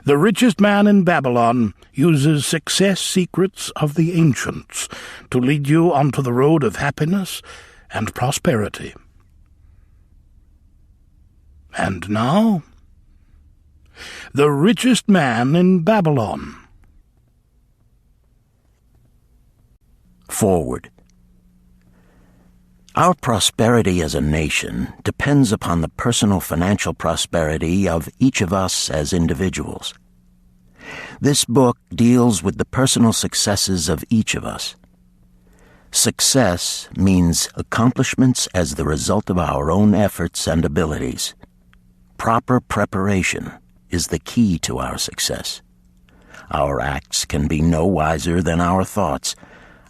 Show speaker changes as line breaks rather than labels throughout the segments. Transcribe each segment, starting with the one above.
The richest man in Babylon uses success secrets of the ancients to lead you onto the road of happiness and prosperity. And now, the richest man in Babylon.
Forward. Our prosperity as a nation depends upon the personal financial prosperity of each of us as individuals. This book deals with the personal successes of each of us. Success means accomplishments as the result of our own efforts and abilities. Proper preparation is the key to our success. Our acts can be no wiser than our thoughts.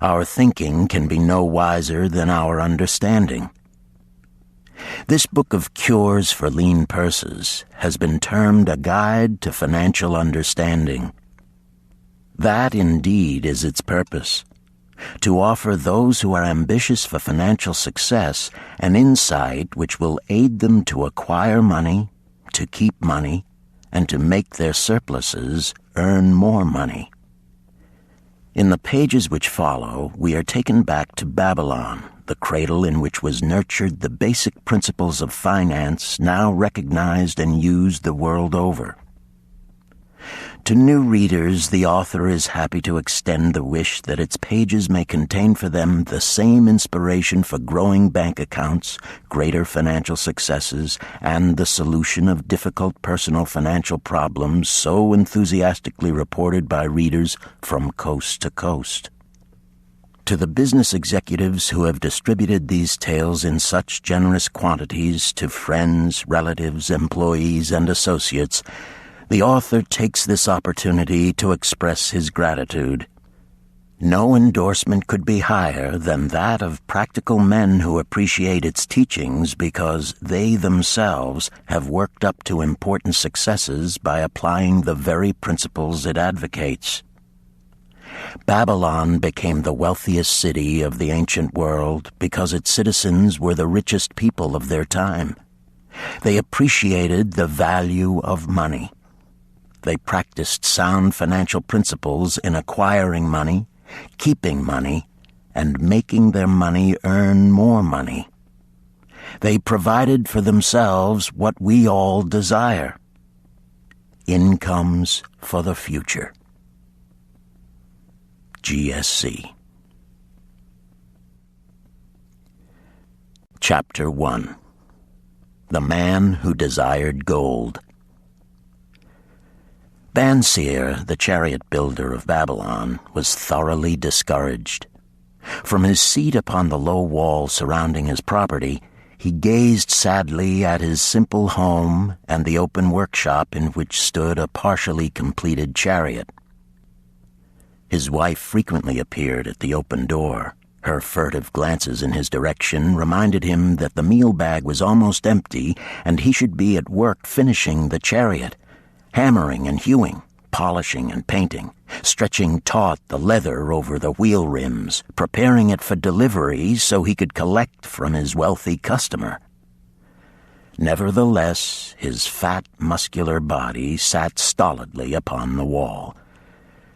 Our thinking can be no wiser than our understanding. This book of cures for lean purses has been termed a guide to financial understanding. That indeed is its purpose, to offer those who are ambitious for financial success an insight which will aid them to acquire money, to keep money, and to make their surpluses earn more money. In the pages which follow, we are taken back to Babylon, the cradle in which was nurtured the basic principles of finance now recognized and used the world over. To new readers, the author is happy to extend the wish that its pages may contain for them the same inspiration for growing bank accounts, greater financial successes, and the solution of difficult personal financial problems so enthusiastically reported by readers from coast to coast. To the business executives who have distributed these tales in such generous quantities to friends, relatives, employees, and associates, the author takes this opportunity to express his gratitude. No endorsement could be higher than that of practical men who appreciate its teachings because they themselves have worked up to important successes by applying the very principles it advocates. Babylon became the wealthiest city of the ancient world because its citizens were the richest people of their time. They appreciated the value of money. They practiced sound financial principles in acquiring money, keeping money, and making their money earn more money. They provided for themselves what we all desire: incomes for the future. GSC. Chapter 1. The Man Who Desired Gold. Banseer, the chariot builder of Babylon, was thoroughly discouraged. From his seat upon the low wall surrounding his property, he gazed sadly at his simple home and the open workshop in which stood a partially completed chariot. His wife frequently appeared at the open door. Her furtive glances in his direction reminded him that the meal bag was almost empty and he should be at work finishing the chariot, hammering and hewing, polishing and painting, stretching taut the leather over the wheel rims, preparing it for delivery so he could collect from his wealthy customer. Nevertheless, his fat, muscular body sat stolidly upon the wall.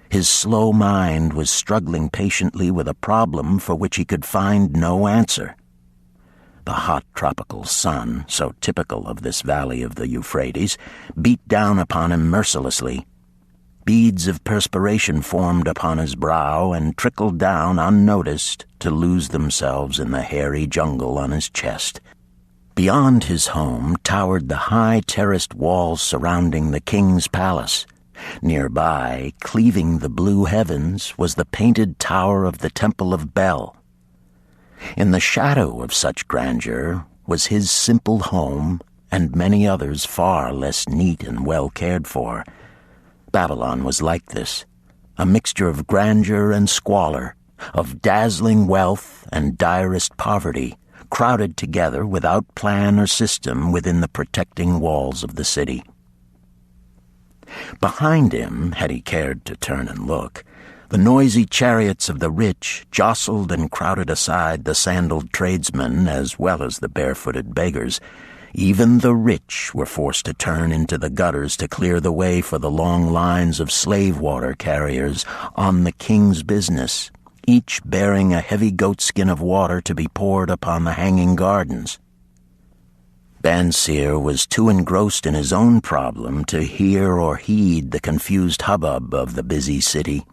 His slow mind was struggling patiently with a problem for which he could find no answer. The hot tropical sun, so typical of this valley of the Euphrates, beat down upon him mercilessly. Beads of perspiration formed upon his brow and trickled down unnoticed to lose themselves in the hairy jungle on his chest. Beyond his home towered the high terraced walls surrounding the king's palace. Nearby, cleaving the blue heavens, was the painted tower of the Temple of Bel. In the shadow of such grandeur was his simple home and many others far less neat and well cared for. Babylon was like this, a mixture of grandeur and squalor, of dazzling wealth and direst poverty, crowded together without plan or system within the protecting walls of the city. Behind him, had he cared to turn and look, the noisy chariots of the rich jostled and crowded aside the sandaled tradesmen as well as the barefooted beggars. Even the rich were forced to turn into the gutters to clear the way for the long lines of slave water carriers on the king's business, each bearing a heavy goatskin of water to be poured upon the hanging gardens. Bansir was too engrossed in his own problem to hear or heed the confused hubbub of the busy city.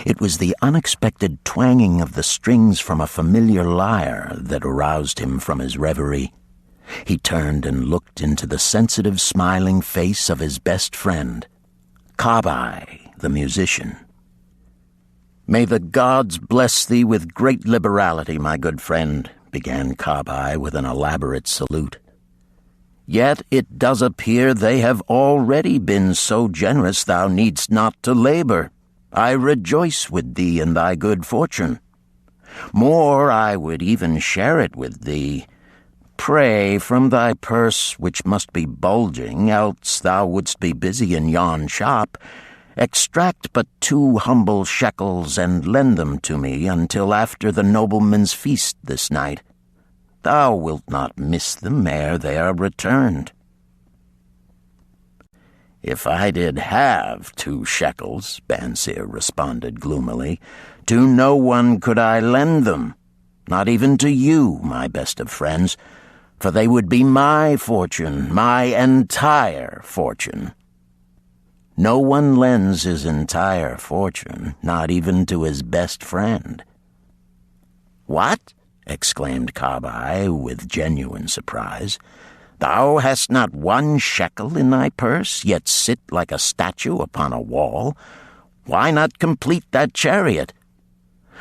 It was the unexpected twanging of the strings from a familiar lyre that aroused him from his reverie. He turned and looked into the sensitive, smiling face of his best friend, Kabai, the musician. "May the gods bless thee with great liberality, my good friend," began Kabai with an elaborate salute. "Yet it does appear they have already been so generous thou needst not to labor. I rejoice with thee in thy good fortune. More, I would even share it with thee. Pray, from thy purse, which must be bulging, else thou wouldst be busy in yon shop, extract but 2 humble shekels and lend them to me until after the nobleman's feast this night. Thou wilt not miss them ere they are returned." "If I did have 2 shekels," Bansir responded gloomily, "to no one could I lend them, not even to you, my best of friends, for they would be my fortune, my entire fortune." No one lends his entire fortune, not even to his best friend. "What?" exclaimed Kabai with genuine surprise. "Thou hast not 1 shekel in thy purse, yet sit like a statue upon a wall. Why not complete that chariot?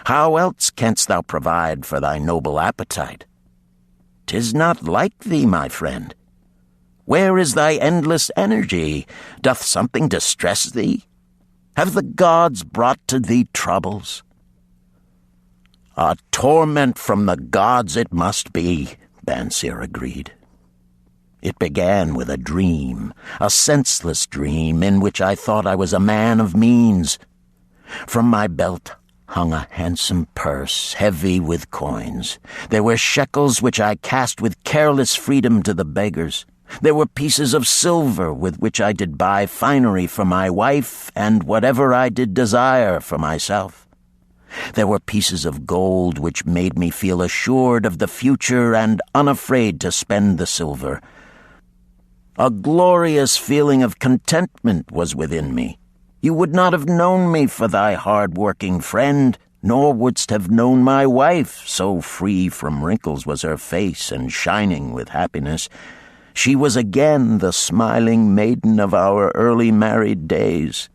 How else canst thou provide for thy noble appetite? 'Tis not like thee, my friend. Where is thy endless energy? Doth something distress thee? Have the gods brought to thee troubles?" "A torment from the gods it must be," Bansir agreed. "It began with a dream, a senseless dream in which I thought I was a man of means. From my belt hung a handsome purse, heavy with coins. There were shekels which I cast with careless freedom to the beggars. There were pieces of silver with which I did buy finery for my wife and whatever I did desire for myself. There were pieces of gold which made me feel assured of the future and unafraid to spend the silver. A glorious feeling of contentment was within me. You would not have known me for thy hard-working friend, nor wouldst have known my wife, so free from wrinkles was her face and shining with happiness. She was again the smiling maiden of our early married days."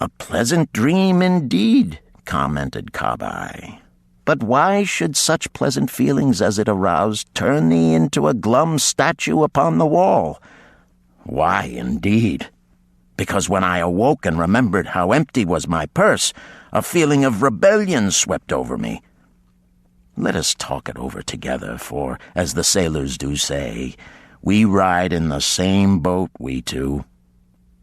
"A pleasant dream indeed," commented Kabai. "But why should such pleasant feelings as it aroused turn thee into a glum statue upon the wall?" "Why, indeed? Because when I awoke and remembered how empty was my purse, a feeling of rebellion swept over me. Let us talk it over together, for, as the sailors do say, we ride in the same boat, we two.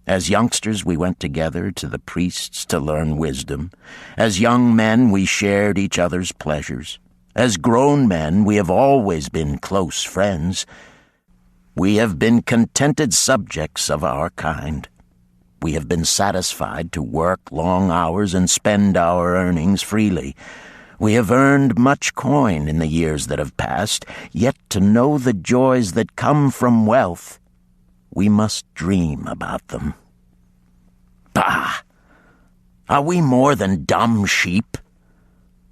As youngsters we went together to the priests to learn wisdom. As young men we shared each other's pleasures. As grown men we have always been close friends. We have been contented subjects of our kind. We have been satisfied to work long hours and spend our earnings freely. We have earned much coin in the years that have passed, yet to know the joys that come from wealth, we must dream about them. Bah! Are we more than dumb sheep?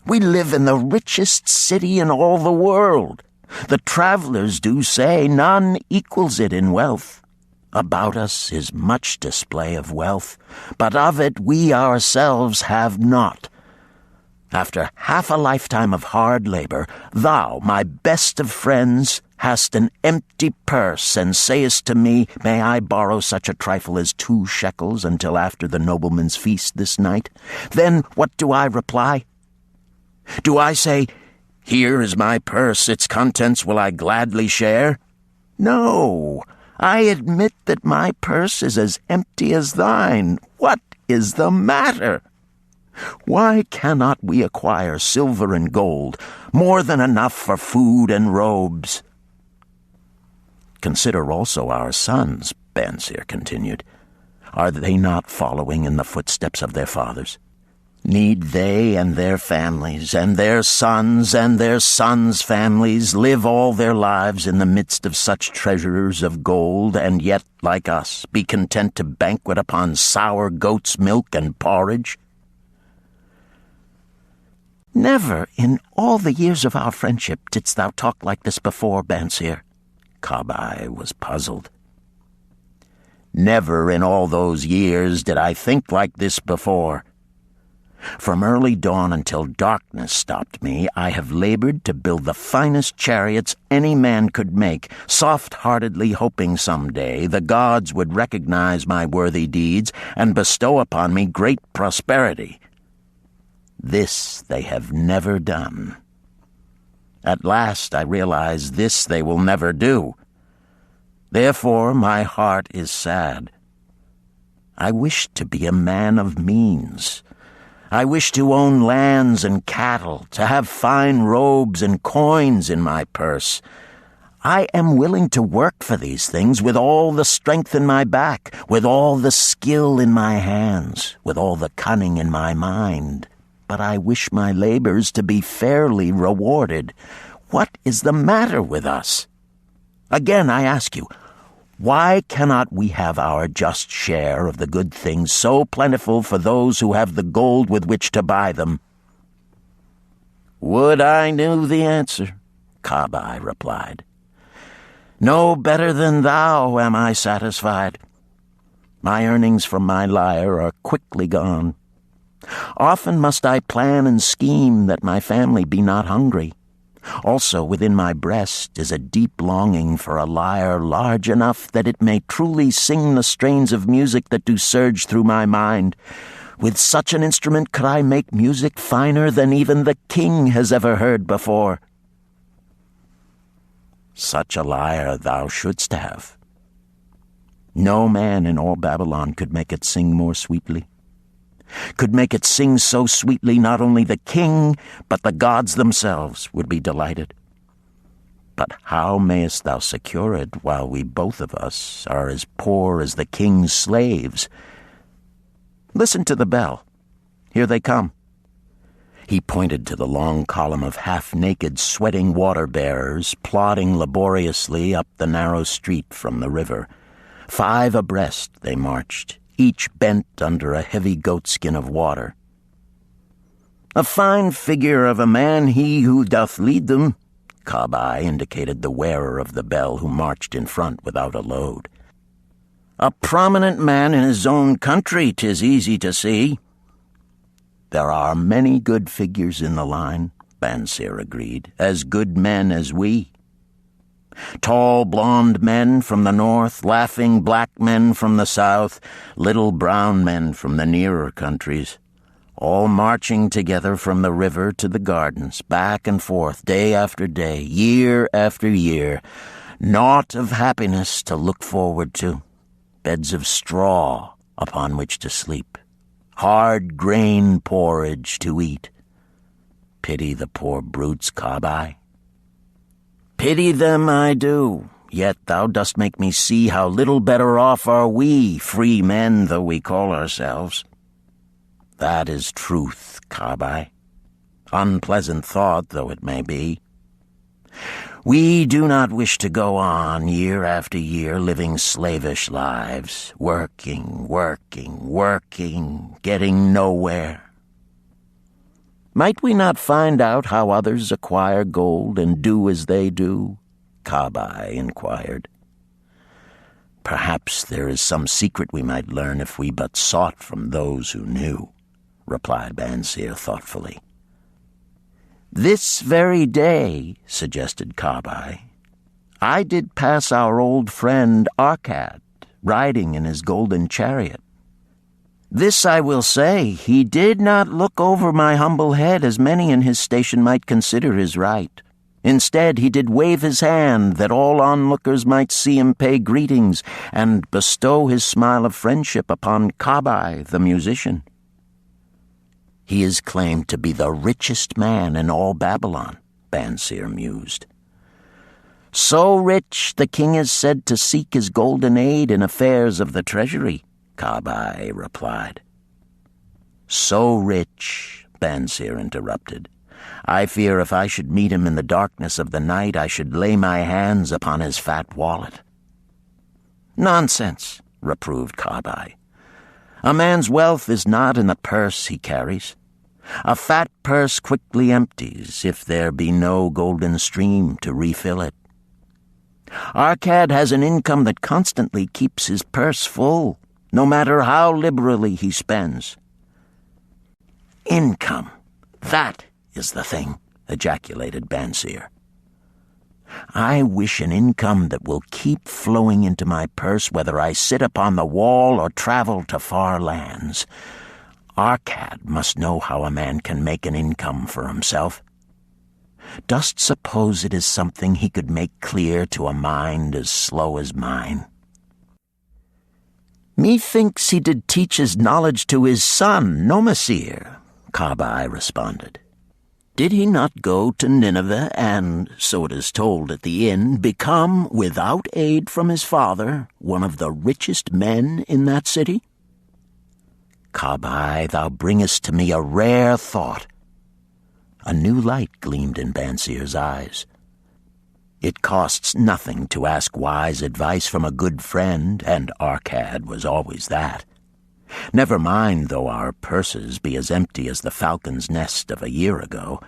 We live in the richest city in all the world. The travelers do say none equals it in wealth. About us is much display of wealth, but of it we ourselves have not. After half a lifetime of hard labor, thou, my best of friends, hast an empty purse, and sayest to me, may I borrow such a trifle as 2 shekels until after the nobleman's feast this night? Then what do I reply? Do I say, here is my purse, its contents will I gladly share? No, I admit that my purse is as empty as thine. What is the matter? Why cannot we acquire silver and gold, more than enough for food and robes? Consider also our sons, Bansir continued. Are they not following in the footsteps of their fathers? Need they and their families and their sons' families live all their lives in the midst of such treasures of gold, and yet, like us, be content to banquet upon sour goat's milk and porridge? Never in all the years of our friendship didst thou talk like this before, Bansir. Kabai was puzzled. Never in all those years did I think like this before. From early dawn until darkness stopped me, I have labored to build the finest chariots any man could make, soft-heartedly hoping some day the gods would recognize my worthy deeds and bestow upon me great prosperity. This they have never done. At last I realize this they will never do. Therefore my heart is sad. I wish to be a man of means. I wish to own lands and cattle, to have fine robes and coins in my purse. I am willing to work for these things with all the strength in my back, with all the skill in my hands, with all the cunning in my mind. But I wish my labors to be fairly rewarded. What is the matter with us? Again, I ask you, why cannot we have our just share of the good things so plentiful for those who have the gold with which to buy them? Would I knew the answer, Kabai replied. No better than thou am I satisfied. My earnings from my lyre are quickly gone. Often must I plan and scheme that my family be not hungry. Also within my breast is a deep longing for a lyre large enough that it may truly sing the strains of music that do surge through my mind. With such an instrument could I make music finer than even the king has ever heard before. Such a lyre thou shouldst have. No man in all Babylon could make it sing more sweetly. Could make it sing so sweetly not only the king, but the gods themselves would be delighted. But how mayest thou secure it while we both of us are as poor as the king's slaves? Listen to the bell. Here they come. He pointed to the long column of half-naked, sweating water-bearers plodding laboriously up the narrow street from the river. 5 abreast they marched, each bent under a heavy goatskin of water. A fine figure of a man he who doth lead them, Kabai indicated the wearer of the bell who marched in front without a load. A prominent man in his own country, 'tis easy to see. There are many good figures in the line, Bansir agreed, as good men as we. Tall blond men from the north, laughing black men from the south, little brown men from the nearer countries, all marching together from the river to the gardens, back and forth, day after day, year after year, naught of happiness to look forward to, beds of straw upon which to sleep, hard grain porridge to eat. Pity the poor brutes, Kabai. Pity them I do, yet thou dost make me see how little better off are we, free men though we call ourselves. That is truth, Kabai, unpleasant thought though it may be. We do not wish to go on year after year living slavish lives, working, getting nowhere. Might we not find out how others acquire gold and do as they do? Kabai inquired. Perhaps there is some secret we might learn if we but sought from those who knew, replied Bansir thoughtfully. This very day, suggested Kabai, I did pass our old friend Arkad, riding in his golden chariot. This I will say, he did not look over my humble head as many in his station might consider his right. Instead, he did wave his hand that all onlookers might see him pay greetings and bestow his smile of friendship upon Kabai, the musician. He is claimed to be the richest man in all Babylon, Bansir mused. So rich the king is said to seek his golden aid in affairs of the treasury, Kabai replied. So rich, Bansir interrupted. I fear if I should meet him in the darkness of the night, I should lay my hands upon his fat wallet. Nonsense, reproved Kabai. A man's wealth is not in the purse he carries. A fat purse quickly empties if there be no golden stream to refill it. Arkad has an income that constantly keeps his purse full, no matter how liberally he spends. Income, that is the thing, ejaculated Bansir. I wish an income that will keep flowing into my purse whether I sit upon the wall or travel to far lands. Arkad must know how a man can make an income for himself. Dost suppose it is something he could make clear to a mind as slow as mine? Methinks he did teach his knowledge to his son, no, Messire, Kabai responded. Did he not go to Nineveh and, so it is told at the inn, become, without aid from his father, one of the richest men in that city? Kabai, thou bringest to me a rare thought. A new light gleamed in Bansir's eyes. It costs nothing to ask wise advice from a good friend, and Arkad was always that. Never mind though our purses be as empty as the falcon's nest of a year ago.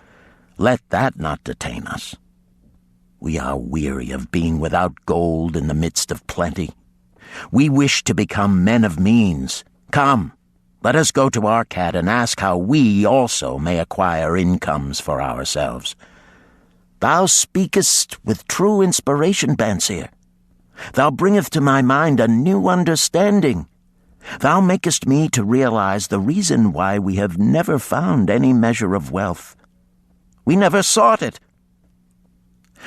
Let that not detain us. We are weary of being without gold in the midst of plenty. We wish to become men of means. Come, let us go to Arkad and ask how we also may acquire incomes for ourselves. Thou speakest with true inspiration, Bansir. Thou bringest to my mind a new understanding. Thou makest me to realize the reason why we have never found any measure of wealth. We never sought it.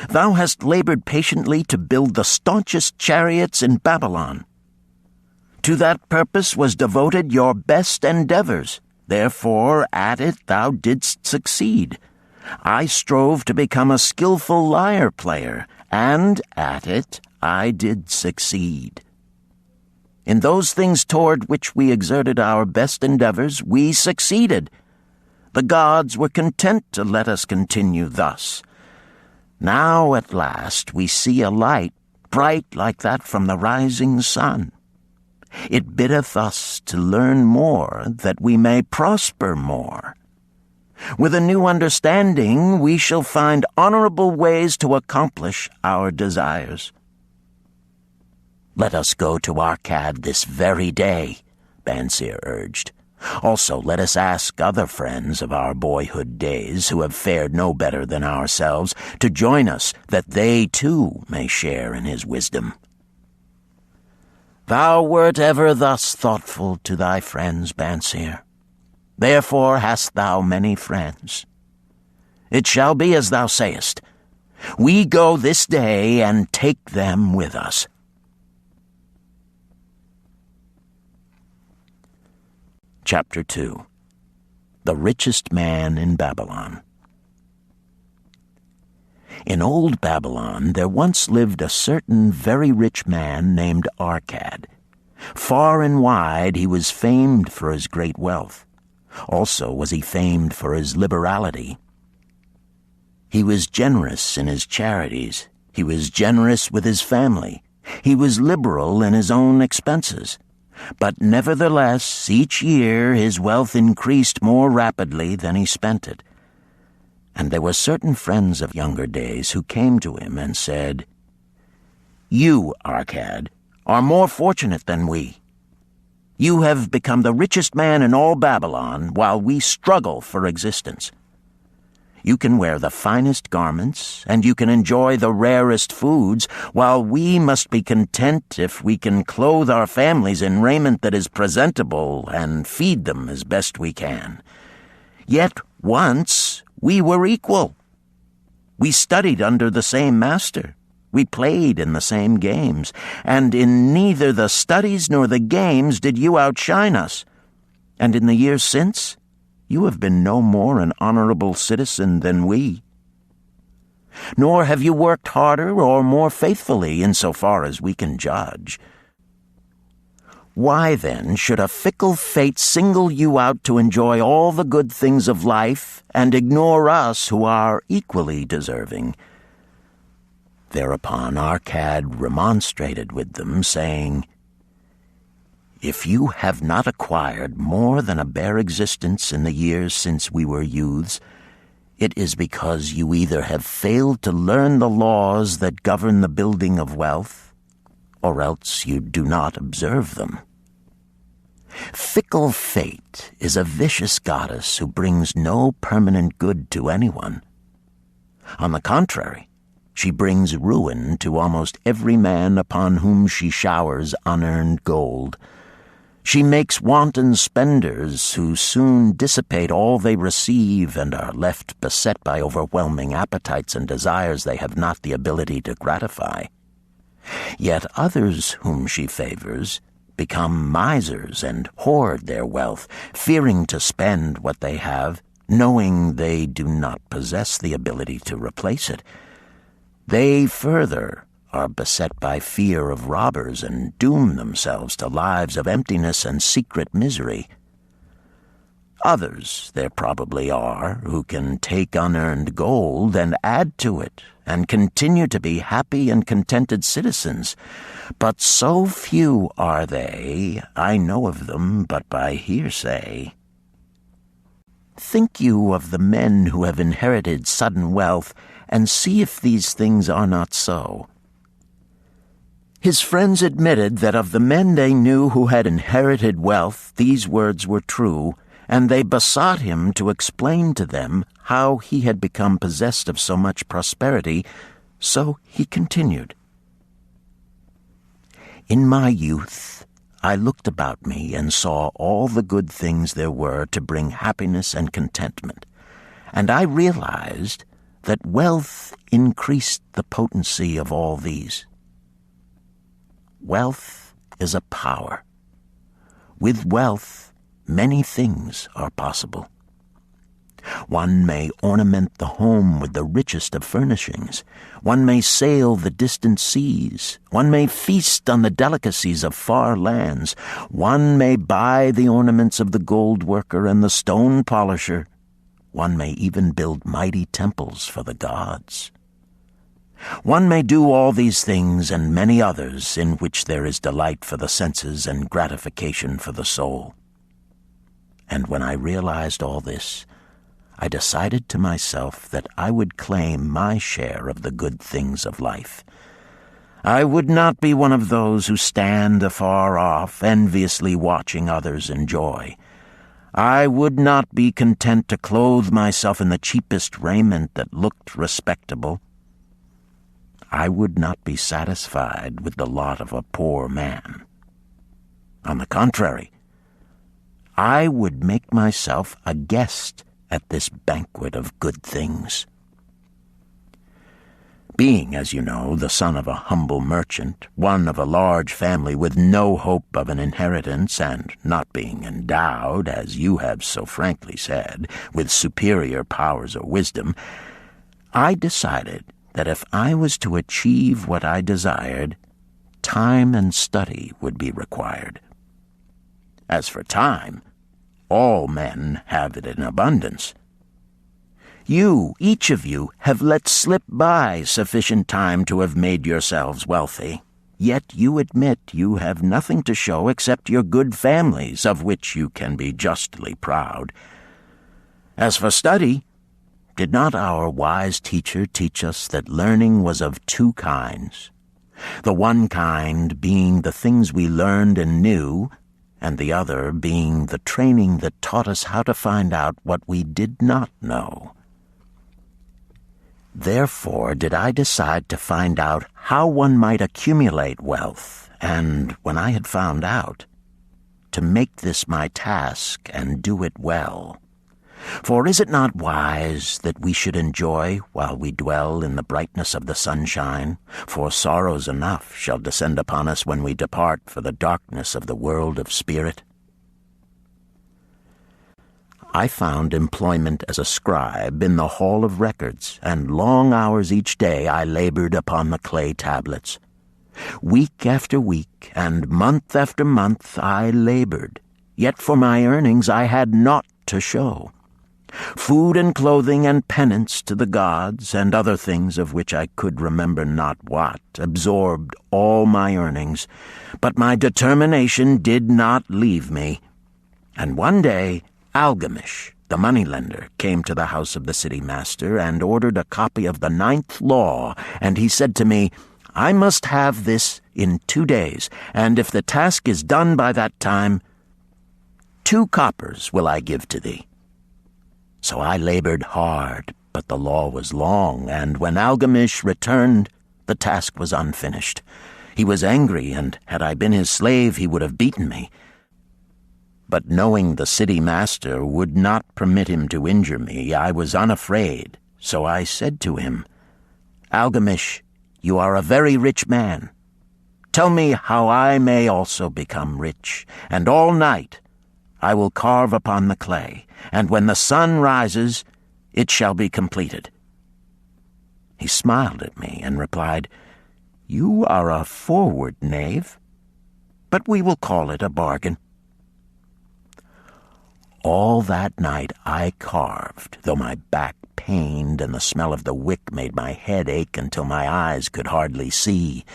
Thou hast labored patiently to build the staunchest chariots in Babylon. To that purpose was devoted your best endeavors. Therefore, at it thou didst succeed. I strove to become a skillful lyre player, and at it I did succeed. In those things toward which we exerted our best endeavors, we succeeded. The gods were content to let us continue thus. Now at last we see a light, bright like that from the rising sun. It biddeth us to learn more, that we may prosper more. With a new understanding, we shall find honorable ways to accomplish our desires. Let us go to Arkad this very day, Bansir urged. Also, let us ask other friends of our boyhood days who have fared no better than ourselves to join us, that they too may share in his wisdom. Thou wert ever thus thoughtful to thy friends, Bansir. Therefore hast thou many friends. It shall be as thou sayest. We go this day and take them with us. Chapter 2. The Richest Man in Babylon. In old Babylon there once lived a certain very rich man named Arkad. Far and wide he was famed for his great wealth. Also was he famed for his liberality. He was generous in his charities. He was generous with his family. He was liberal in his own expenses. But nevertheless, each year his wealth increased more rapidly than he spent it. And there were certain friends of younger days who came to him and said, You, Arkad, are more fortunate than we. You have become the richest man in all Babylon, while we struggle for existence. You can wear the finest garments, and you can enjoy the rarest foods, while we must be content if we can clothe our families in raiment that is presentable and feed them as best we can. Yet once we were equal. We studied under the same master. We played in the same games, and in neither the studies nor the games did you outshine us. And in the years since, you have been no more an honorable citizen than we. nor have you worked harder or more faithfully insofar as we can judge. Why, then, should a fickle fate single you out to enjoy all the good things of life and ignore us who are equally deserving?" Thereupon Arkad remonstrated with them, saying, "If you have not acquired more than a bare existence in the years since we were youths, it is because you either have failed to learn the laws that govern the building of wealth, or else you do not observe them. Fickle fate is a vicious goddess who brings no permanent good to anyone. On the contrary, she brings ruin to almost every man upon whom she showers unearned gold. She makes wanton spenders who soon dissipate all they receive and are left beset by overwhelming appetites and desires they have not the ability to gratify. Yet others whom she favors become misers and hoard their wealth, fearing to spend what they have, knowing they do not possess the ability to replace it. They further are beset by fear of robbers and doom themselves to lives of emptiness and secret misery. Others there probably are who can take unearned gold and add to it and continue to be happy and contented citizens, but so few are they, I know of them but by hearsay. Think you of the men who have inherited sudden wealth, and see if these things are not so." His friends admitted that of the men they knew who had inherited wealth, these words were true, and they besought him to explain to them how he had become possessed of so much prosperity, so he continued. "In my youth, I looked about me and saw all the good things there were to bring happiness and contentment, and I realized that wealth increased the potency of all these. Wealth is a power. With wealth, many things are possible. One may ornament the home with the richest of furnishings. One may sail the distant seas. One may feast on the delicacies of far lands. One may buy the ornaments of the gold worker and the stone polisher. One may even build mighty temples for the gods. One may do all these things and many others in which there is delight for the senses and gratification for the soul. And when I realized all this, I decided to myself that I would claim my share of the good things of life. I would not be one of those who stand afar off, enviously watching others enjoy. I would not be content to clothe myself in the cheapest raiment that looked respectable. I would not be satisfied with the lot of a poor man. On the contrary, I would make myself a guest at this banquet of good things. Being, as you know, the son of a humble merchant, one of a large family with no hope of an inheritance, and not being endowed, as you have so frankly said, with superior powers or wisdom, I decided that if I was to achieve what I desired, time and study would be required. As for time, all men have it in abundance. You, each of you, have let slip by sufficient time to have made yourselves wealthy. Yet you admit you have nothing to show except your good families, of which you can be justly proud. As for study, did not our wise teacher teach us that learning was of two kinds? The one kind being the things we learned and knew, and the other being the training that taught us how to find out what we did not know. Therefore did I decide to find out how one might accumulate wealth, and when I had found out, to make this my task and do it well. For is it not wise that we should enjoy while we dwell in the brightness of the sunshine? For sorrows enough shall descend upon us when we depart for the darkness of the world of spirit. I found employment as a scribe in the Hall of Records, and long hours each day I labored upon the clay tablets. Week after week, and month after month I labored, yet for my earnings I had naught to show. Food and clothing and penance to the gods, and other things of which I could remember not what, absorbed all my earnings, but my determination did not leave me. And one day Algamish, the moneylender, came to the house of the city master and ordered a copy of the 9th law, and he said to me, "I must have this in 2 days, and if the task is done by that time, 2 coppers will I give to thee." So I labored hard, but the law was long, and when Algamish returned, the task was unfinished. He was angry, and had I been his slave, he would have beaten me. But knowing the city master would not permit him to injure me, I was unafraid, so I said to him, "Algamish, you are a very rich man. Tell me how I may also become rich, and all night I will carve upon the clay, and when the sun rises, it shall be completed." He smiled at me and replied, "You are a forward knave, but we will call it a bargain." All that night I carved, though my back pained and the smell of the wick made my head ache until my eyes could hardly see.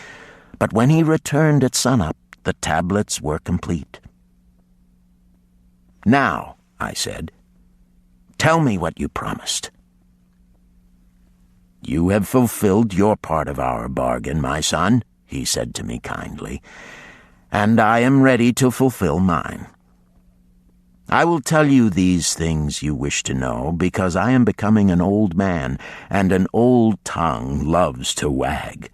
But when he returned at sunup, the tablets were complete. "Now," I said, "tell me what you promised." "You have fulfilled your part of our bargain, my son," he said to me kindly, "and I am ready to fulfill mine. I will tell you these things you wish to know, because I am becoming an old man, and an old tongue loves to wag.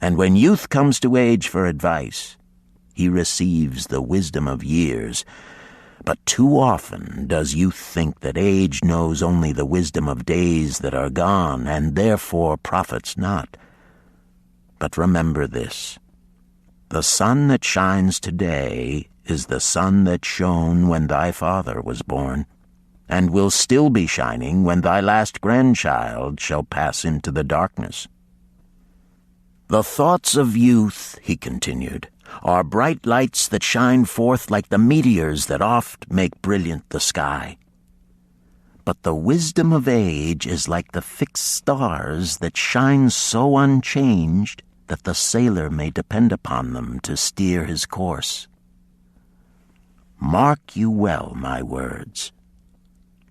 And when youth comes to age for advice, he receives the wisdom of years. But too often does youth think that age knows only the wisdom of days that are gone, and therefore profits not. But remember this: the sun that shines today is the sun that shone when thy father was born, and will still be shining when thy last grandchild shall pass into the darkness. The thoughts of youth," he continued, "are bright lights that shine forth like the meteors that oft make brilliant the sky. But the wisdom of age is like the fixed stars that shine so unchanged that the sailor may depend upon them to steer his course. Mark you well my words,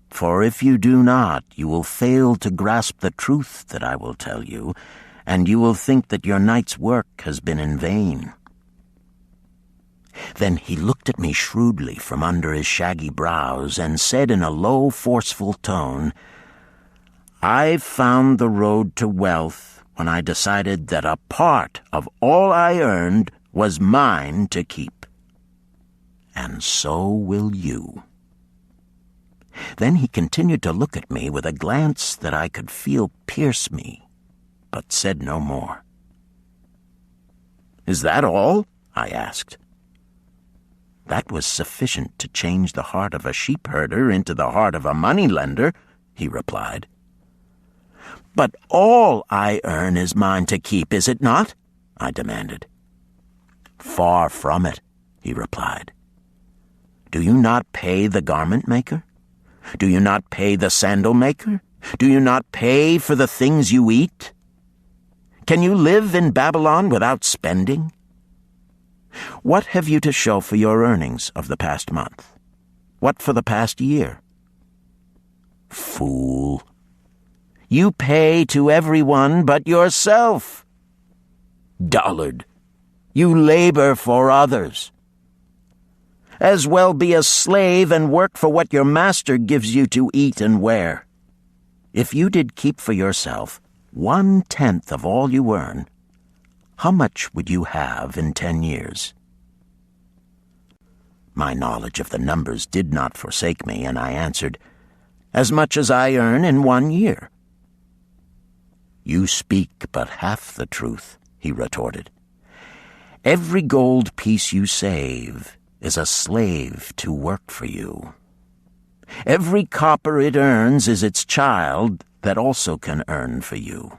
for if you do not, you will fail to grasp the truth that I will tell you, and you will think that your night's work has been in vain." Then he looked at me shrewdly from under his shaggy brows and said in a low, forceful tone, "I've found the road to wealth when I decided that a part of all I earned was mine to keep. And so will you." Then he continued to look at me with a glance that I could feel pierce me, but said no more. "Is that all?" I asked. "That was sufficient to change the heart of a sheep-herder into the heart of a moneylender," he replied. "But all I earn is mine to keep, is it not?" I demanded. "Far from it," he replied. "Do you not pay the garment maker? Do you not pay the sandal maker? Do you not pay for the things you eat? Can you live in Babylon without spending? What have you to show for your earnings of the past month? What for the past year? Fool! You pay to everyone but yourself. Dullard! You labor for others. As well be a slave and work for what your master gives you to eat and wear. If you did keep for yourself 1/10 of all you earn, how much would you have in 10 years? My knowledge of the numbers did not forsake me, and I answered, "As much as I earn in 1 year." "You speak but half the truth," he retorted. "Every gold piece you save is a slave to work for you. Every copper it earns is its child that also can earn for you.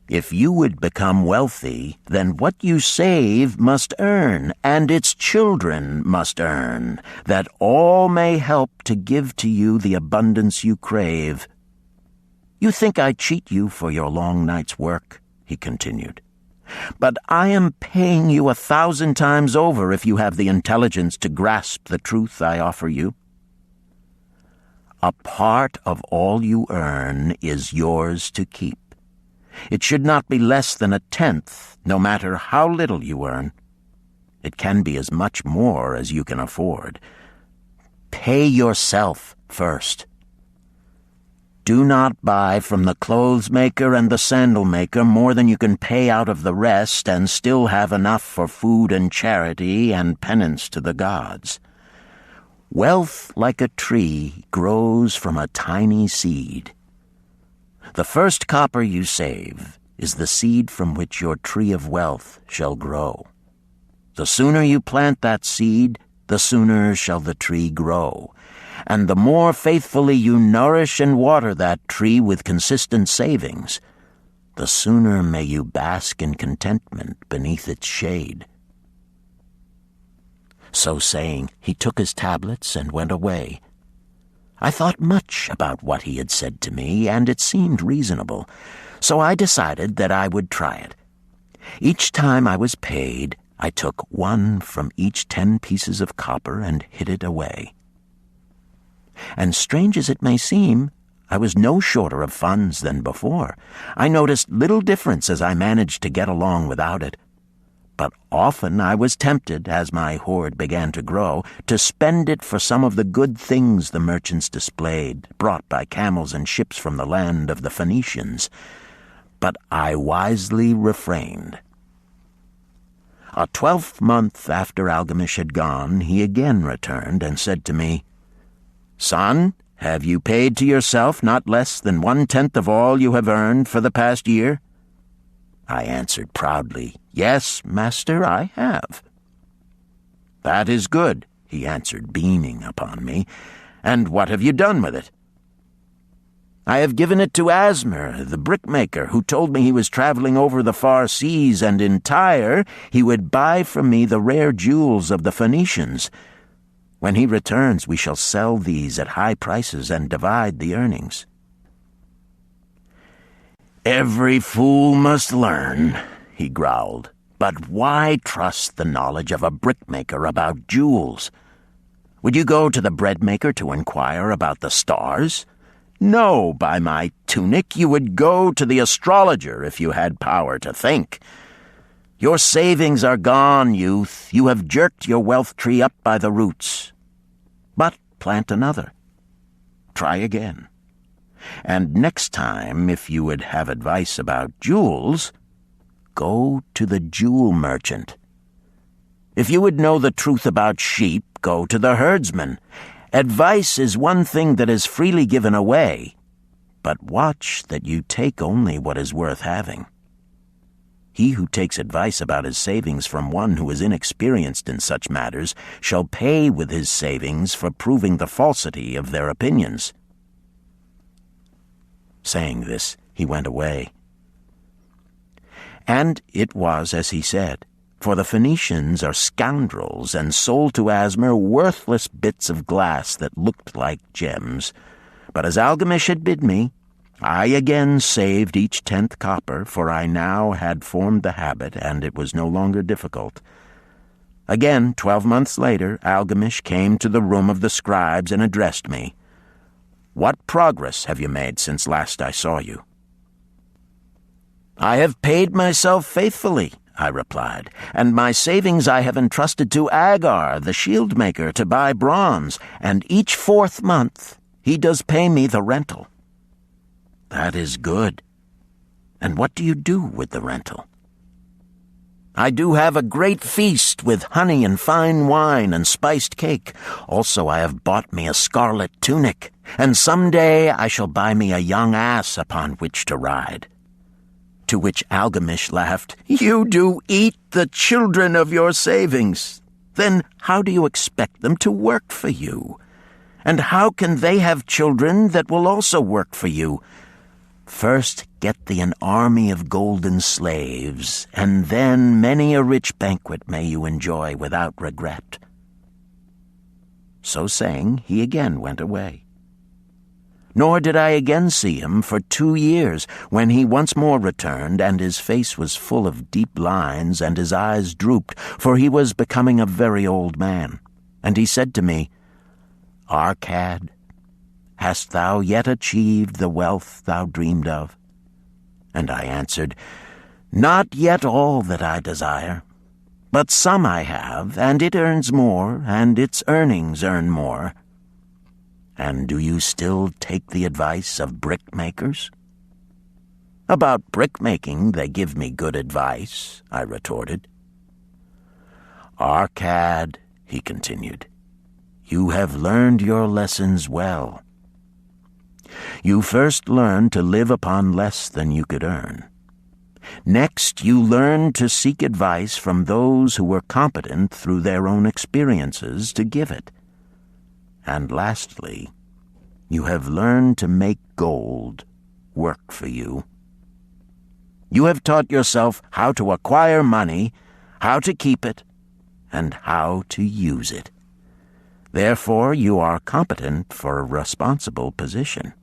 If you would become wealthy, then what you save must earn, and its children must earn, that all may help to give to you the abundance you crave. You think I cheat you for your long night's work, he continued. But I am paying you 1,000 times over if you have the intelligence to grasp the truth I offer you. A part of all you earn is yours to keep. It should not be less than 1/10, no matter how little you earn. It can be as much more as you can afford. Pay yourself first. Do not buy from the clothes maker and the sandal maker more than you can pay out of the rest and still have enough for food and charity and penance to the gods. Wealth, like a tree, grows from a tiny seed. The first copper you save is the seed from which your tree of wealth shall grow. The sooner you plant that seed, the sooner shall the tree grow. And the more faithfully you nourish and water that tree with consistent savings, the sooner may you bask in contentment beneath its shade. So saying, he took his tablets and went away. I thought much about what he had said to me, and it seemed reasonable, so I decided that I would try it. Each time I was paid, I took 1 from each 10 pieces of copper and hid it away. And strange as it may seem, I was no shorter of funds than before. I noticed little difference as I managed to get along without it. But often I was tempted, as my hoard began to grow, to spend it for some of the good things the merchants displayed, brought by camels and ships from the land of the Phoenicians. But I wisely refrained. A 12th month after Algamish had gone, he again returned and said to me, "Son, have you paid to yourself not less than 1/10 of all you have earned for the past year?" I answered proudly, "Yes, master, I have." "That is good," he answered, beaming upon me. "And what have you done with it?" "I have given it to Asmer, the brickmaker, who told me he was traveling over the far seas, and in Tyre he would buy from me the rare jewels of the Phoenicians. When he returns, we shall sell these at high prices and divide the earnings." "Every fool must learn," he growled. "But why trust the knowledge of a brickmaker about jewels? Would you go to the breadmaker to inquire about the stars? No, by my tunic, you would go to the astrologer if you had power to think. Your savings are gone, youth. You have jerked your wealth tree up by the roots. But plant another. Try again. And next time, if you would have advice about jewels, go to the jewel merchant. If you would know the truth about sheep, go to the herdsman. Advice is one thing that is freely given away, but watch that you take only what is worth having. He who takes advice about his savings from one who is inexperienced in such matters shall pay with his savings for proving the falsity of their opinions." Saying this, he went away. And it was as he said, for the Phoenicians are scoundrels and sold to Asmer worthless bits of glass that looked like gems. But as Algamish had bid me, I again saved each 10th copper, for I now had formed the habit, and it was no longer difficult. Again, 12 months later, Algamish came to the room of the scribes and addressed me. "What progress have you made since last I saw you?" "I have paid myself faithfully," I replied, "and my savings I have entrusted to Agar, the shield maker, to buy bronze, and each 4th month he does pay me the rental." "That is good. And what do you do with the rental?" "I do have a great feast with honey and fine wine and spiced cake. Also I have bought me a scarlet tunic, and some day I shall buy me a young ass upon which to ride." To which Algamish laughed, "You do eat the children of your savings. Then how do you expect them to work for you? And how can they have children that will also work for you? First get thee an army of golden slaves, and then many a rich banquet may you enjoy without regret." So saying, he again went away. Nor did I again see him for 2 years, when he once more returned, and his face was full of deep lines, and his eyes drooped, for he was becoming a very old man. And he said to me, "Arkad, hast thou yet achieved the wealth thou dreamed of?" And I answered, "Not yet all that I desire, but some I have, and it earns more, and its earnings earn more." "And do you still take the advice of brickmakers?" "About brickmaking they give me good advice," I retorted. "Arkad," he continued, "you have learned your lessons well. You first learned to live upon less than you could earn. Next, you learned to seek advice from those who were competent through their own experiences to give it. And lastly, you have learned to make gold work for you. You have taught yourself how to acquire money, how to keep it, and how to use it. Therefore, you are competent for a responsible position.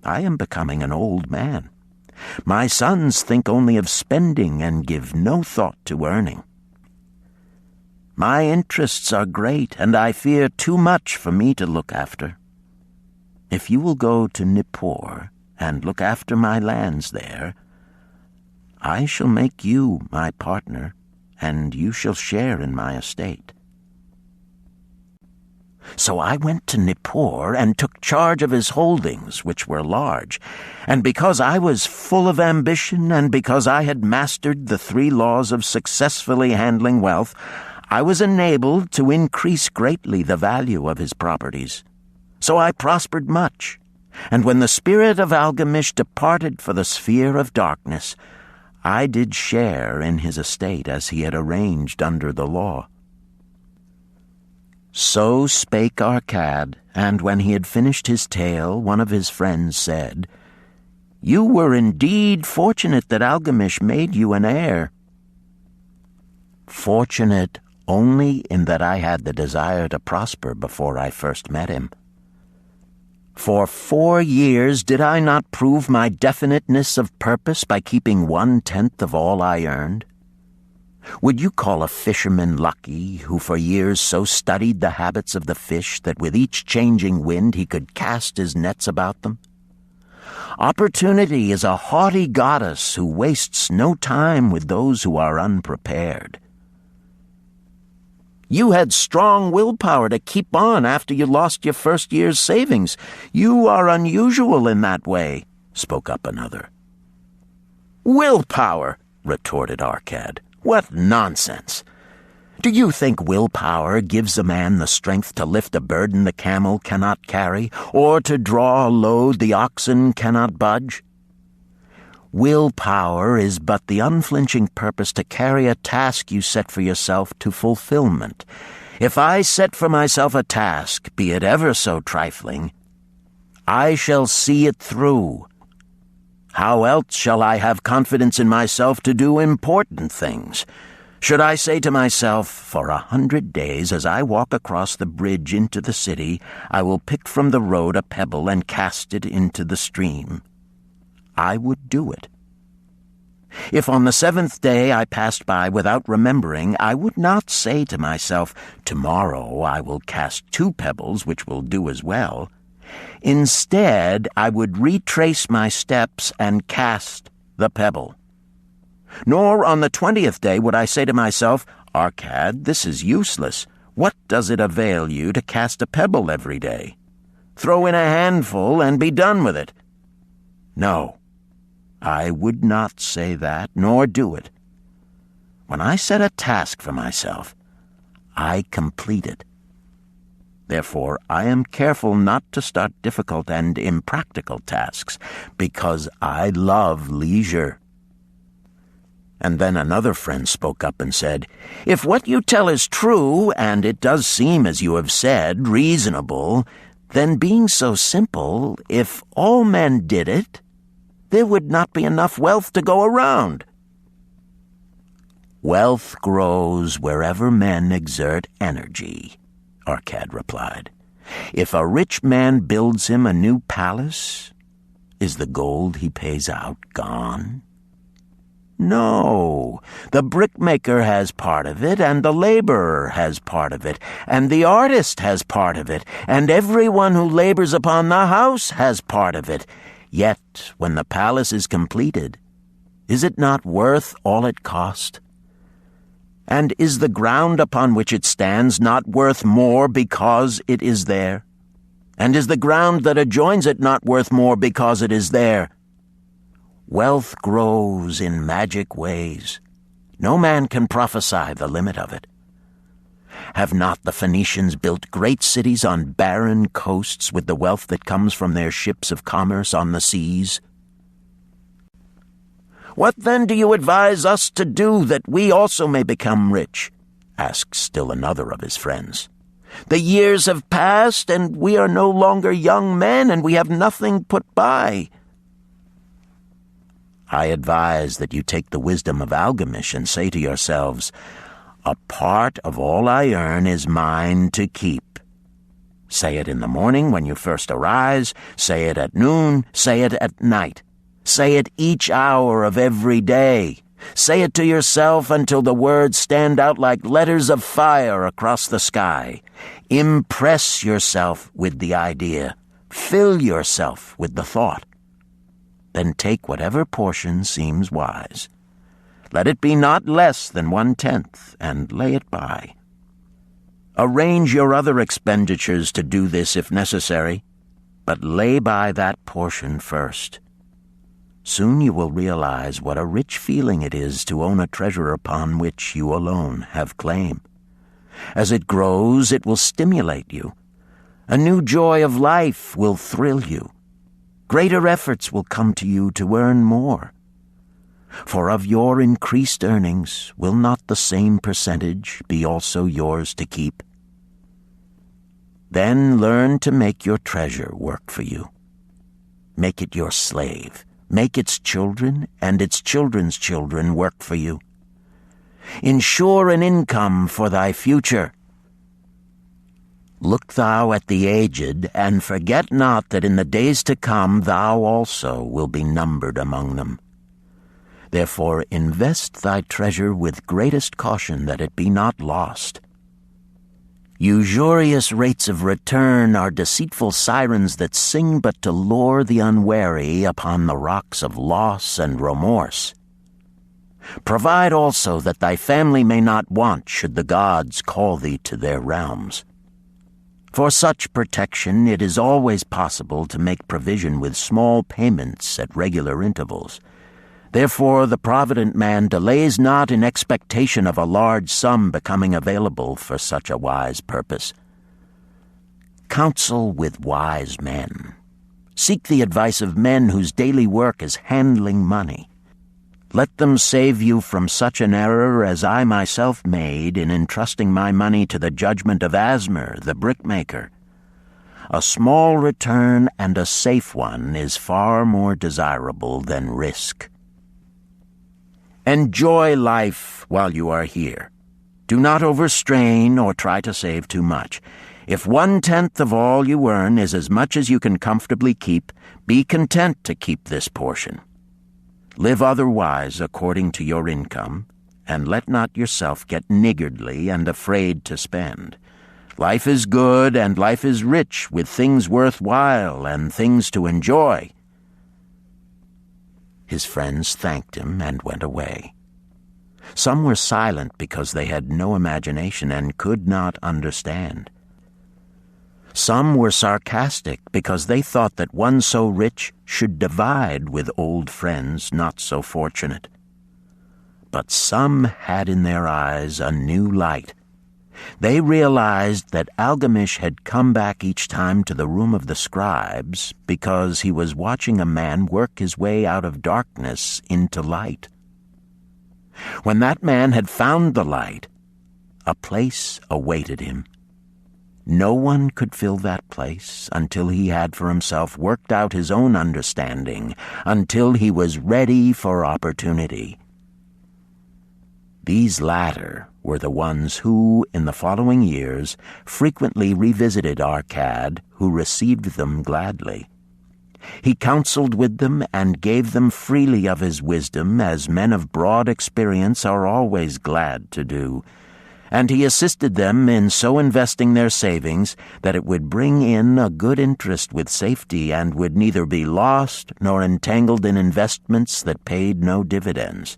I am becoming an old man. My sons think only of spending and give no thought to earning. My interests are great, and I fear too much for me to look after. If you will go to Nippur and look after my lands there, I shall make you my partner, and you shall share in my estate." So I went to Nippur and took charge of his holdings, which were large, and because I was full of ambition and because I had mastered the 3 laws of successfully handling wealth, I was enabled to increase greatly the value of his properties. So I prospered much, and when the spirit of Algamish departed for the sphere of darkness, I did share in his estate as he had arranged under the law. So spake Arkad, and when he had finished his tale, one of his friends said, "You were indeed fortunate that Algamish made you an heir." "Fortunate only in that I had the desire to prosper before I first met him. For 4 years did I not prove my definiteness of purpose by keeping 1/10 of all I earned? Would you call a fisherman lucky who for years so studied the habits of the fish that with each changing wind he could cast his nets about them? Opportunity is a haughty goddess who wastes no time with those who are unprepared. You had strong willpower to keep on after you lost your first year's savings. You are unusual in that way," spoke up another. "Willpower," retorted Arkad. "What nonsense! Do you think willpower gives a man the strength to lift a burden the camel cannot carry, or to draw a load the oxen cannot budge? Willpower is but the unflinching purpose to carry a task you set for yourself to fulfillment. If I set for myself a task, be it ever so trifling, I shall see it through. How else shall I have confidence in myself to do important things? Should I say to myself, for 100 days as I walk across the bridge into the city, I will pick from the road a pebble and cast it into the stream? I would do it. If on the 7th day I passed by without remembering, I would not say to myself, "Tomorrow I will cast 2 pebbles, which will do as well." Instead, I would retrace my steps and cast the pebble. Nor on the 20th day would I say to myself, "Arkad, this is useless. What does it avail you to cast a pebble every day? Throw in a handful and be done with it." No, I would not say that, nor do it. When I set a task for myself, I complete it. Therefore, I am careful not to start difficult and impractical tasks, because I love leisure. And then another friend spoke up and said, "If what you tell is true, and it does seem, as you have said, reasonable, then being so simple, if all men did it, there would not be enough wealth to go around." "Wealth grows wherever men exert energy," Arkad replied. "If a rich man builds him a new palace, is the gold he pays out gone? No, the brickmaker has part of it, and the laborer has part of it, and the artist has part of it, and everyone who labors upon the house has part of it. Yet, when the palace is completed, is it not worth all it cost? And is the ground upon which it stands not worth more because it is there? And is the ground that adjoins it not worth more because it is there? Wealth grows in magic ways. No man can prophesy the limit of it. Have not the Phoenicians built great cities on barren coasts with the wealth that comes from their ships of commerce on the seas? "What then do you advise us to do that we also may become rich?" asked still another of his friends. "The years have passed, and we are no longer young men, and we have nothing put by." "I advise that you take the wisdom of Algamish and say to yourselves, 'A part of all I earn is mine to keep.' Say it in the morning when you first arise, say it at noon, say it at night. Say it each hour of every day. Say it to yourself until the words stand out like letters of fire across the sky. Impress yourself with the idea. Fill yourself with the thought. Then take whatever portion seems wise. Let it be not less than 1/10, and lay it by. Arrange your other expenditures to do this if necessary, but lay by that portion first. Soon you will realize what a rich feeling it is to own a treasure upon which you alone have claim. As it grows, it will stimulate you. A new joy of life will thrill you. Greater efforts will come to you to earn more. For of your increased earnings, will not the same percentage be also yours to keep? Then learn to make your treasure work for you. Make it your slave. Make its children and its children's children work for you. Ensure an income for thy future. Look thou at the aged, and forget not that in the days to come thou also will be numbered among them. Therefore invest thy treasure with greatest caution that it be not lost. Usurious rates of return are deceitful sirens that sing but to lure the unwary upon the rocks of loss and remorse. Provide also that thy family may not want should the gods call thee to their realms. For such protection it is always possible to make provision with small payments at regular intervals. Therefore the provident man delays not in expectation of a large sum becoming available for such a wise purpose. Counsel with wise men. Seek the advice of men whose daily work is handling money. Let them save you from such an error as I myself made in entrusting my money to the judgment of Asmer, the brickmaker. A small return and a safe one is far more desirable than risk. Enjoy life while you are here. Do not overstrain or try to save too much. If 1/10 of all you earn is as much as you can comfortably keep, be content to keep this portion. Live otherwise according to your income, and let not yourself get niggardly and afraid to spend. Life is good and life is rich with things worthwhile and things to enjoy. His friends thanked him and went away. Some were silent because they had no imagination and could not understand. Some were sarcastic because they thought that one so rich should divide with old friends not so fortunate. But some had in their eyes a new light. They realized that Algamish had come back each time to the room of the scribes because he was watching a man work his way out of darkness into light. When that man had found the light, a place awaited him. No one could fill that place until he had for himself worked out his own understanding, until he was ready for opportunity. These latter were the ones who, in the following years, frequently revisited Arkad, who received them gladly. He counseled with them and gave them freely of his wisdom, as men of broad experience are always glad to do, and he assisted them in so investing their savings that it would bring in a good interest with safety and would neither be lost nor entangled in investments that paid no dividends.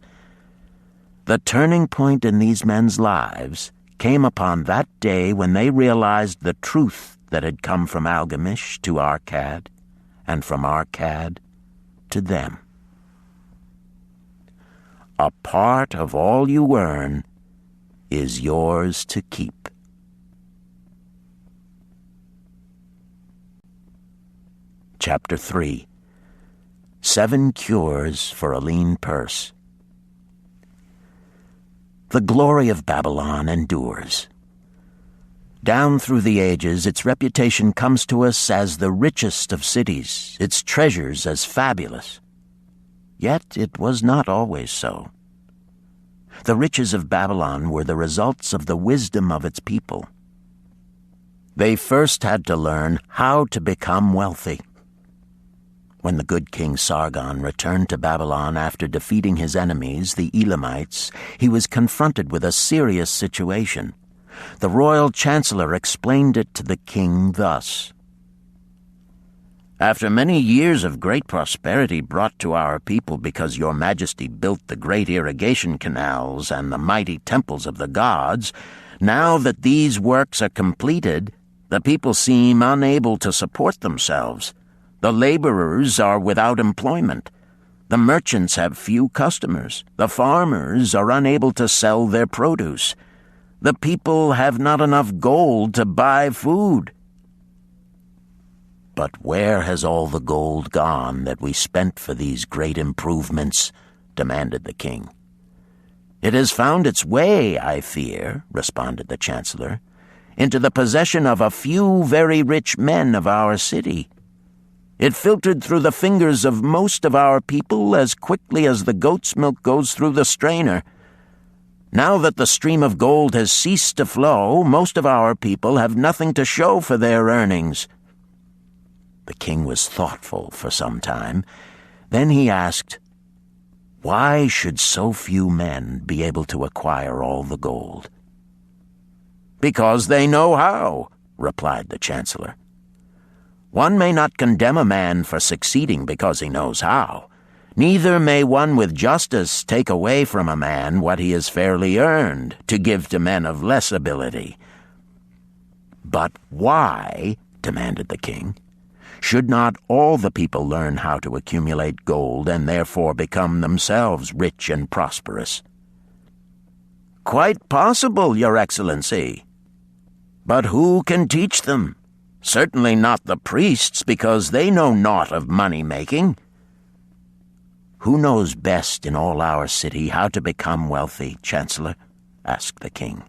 The turning point in these men's lives came upon that day when they realized the truth that had come from Algamish to Arkad, and from Arkad to them. A part of all you earn is yours to keep. Chapter 3. 7 Cures for a Lean Purse. The glory of Babylon endures. Down through the ages, its reputation comes to us as the richest of cities, its treasures as fabulous. Yet it was not always so. The riches of Babylon were the results of the wisdom of its people. They first had to learn how to become wealthy. When the good King Sargon returned to Babylon after defeating his enemies, the Elamites, he was confronted with a serious situation. The royal chancellor explained it to the king thus: "After many years of great prosperity brought to our people because your majesty built the great irrigation canals and the mighty temples of the gods, now that these works are completed, the people seem unable to support themselves. The laborers are without employment. The merchants have few customers. The farmers are unable to sell their produce. The people have not enough gold to buy food." "But where has all the gold gone that we spent for these great improvements?" demanded the king. "It has found its way, I fear," responded the chancellor, "into the possession of a few very rich men of our city. It filtered through the fingers of most of our people as quickly as the goat's milk goes through the strainer. Now that the stream of gold has ceased to flow, most of our people have nothing to show for their earnings." The king was thoughtful for some time. Then he asked, "Why should so few men be able to acquire all the gold?" "Because they know how," replied the chancellor. "One may not condemn a man for succeeding because he knows how. Neither may one with justice take away from a man what he has fairly earned to give to men of less ability." "But why," demanded the king, "should not all the people learn how to accumulate gold and therefore become themselves rich and prosperous?" "Quite possible, Your Excellency. But who can teach them? Certainly not the priests, because they know naught of money-making." "Who knows best in all our city how to become wealthy, Chancellor?" asked the king.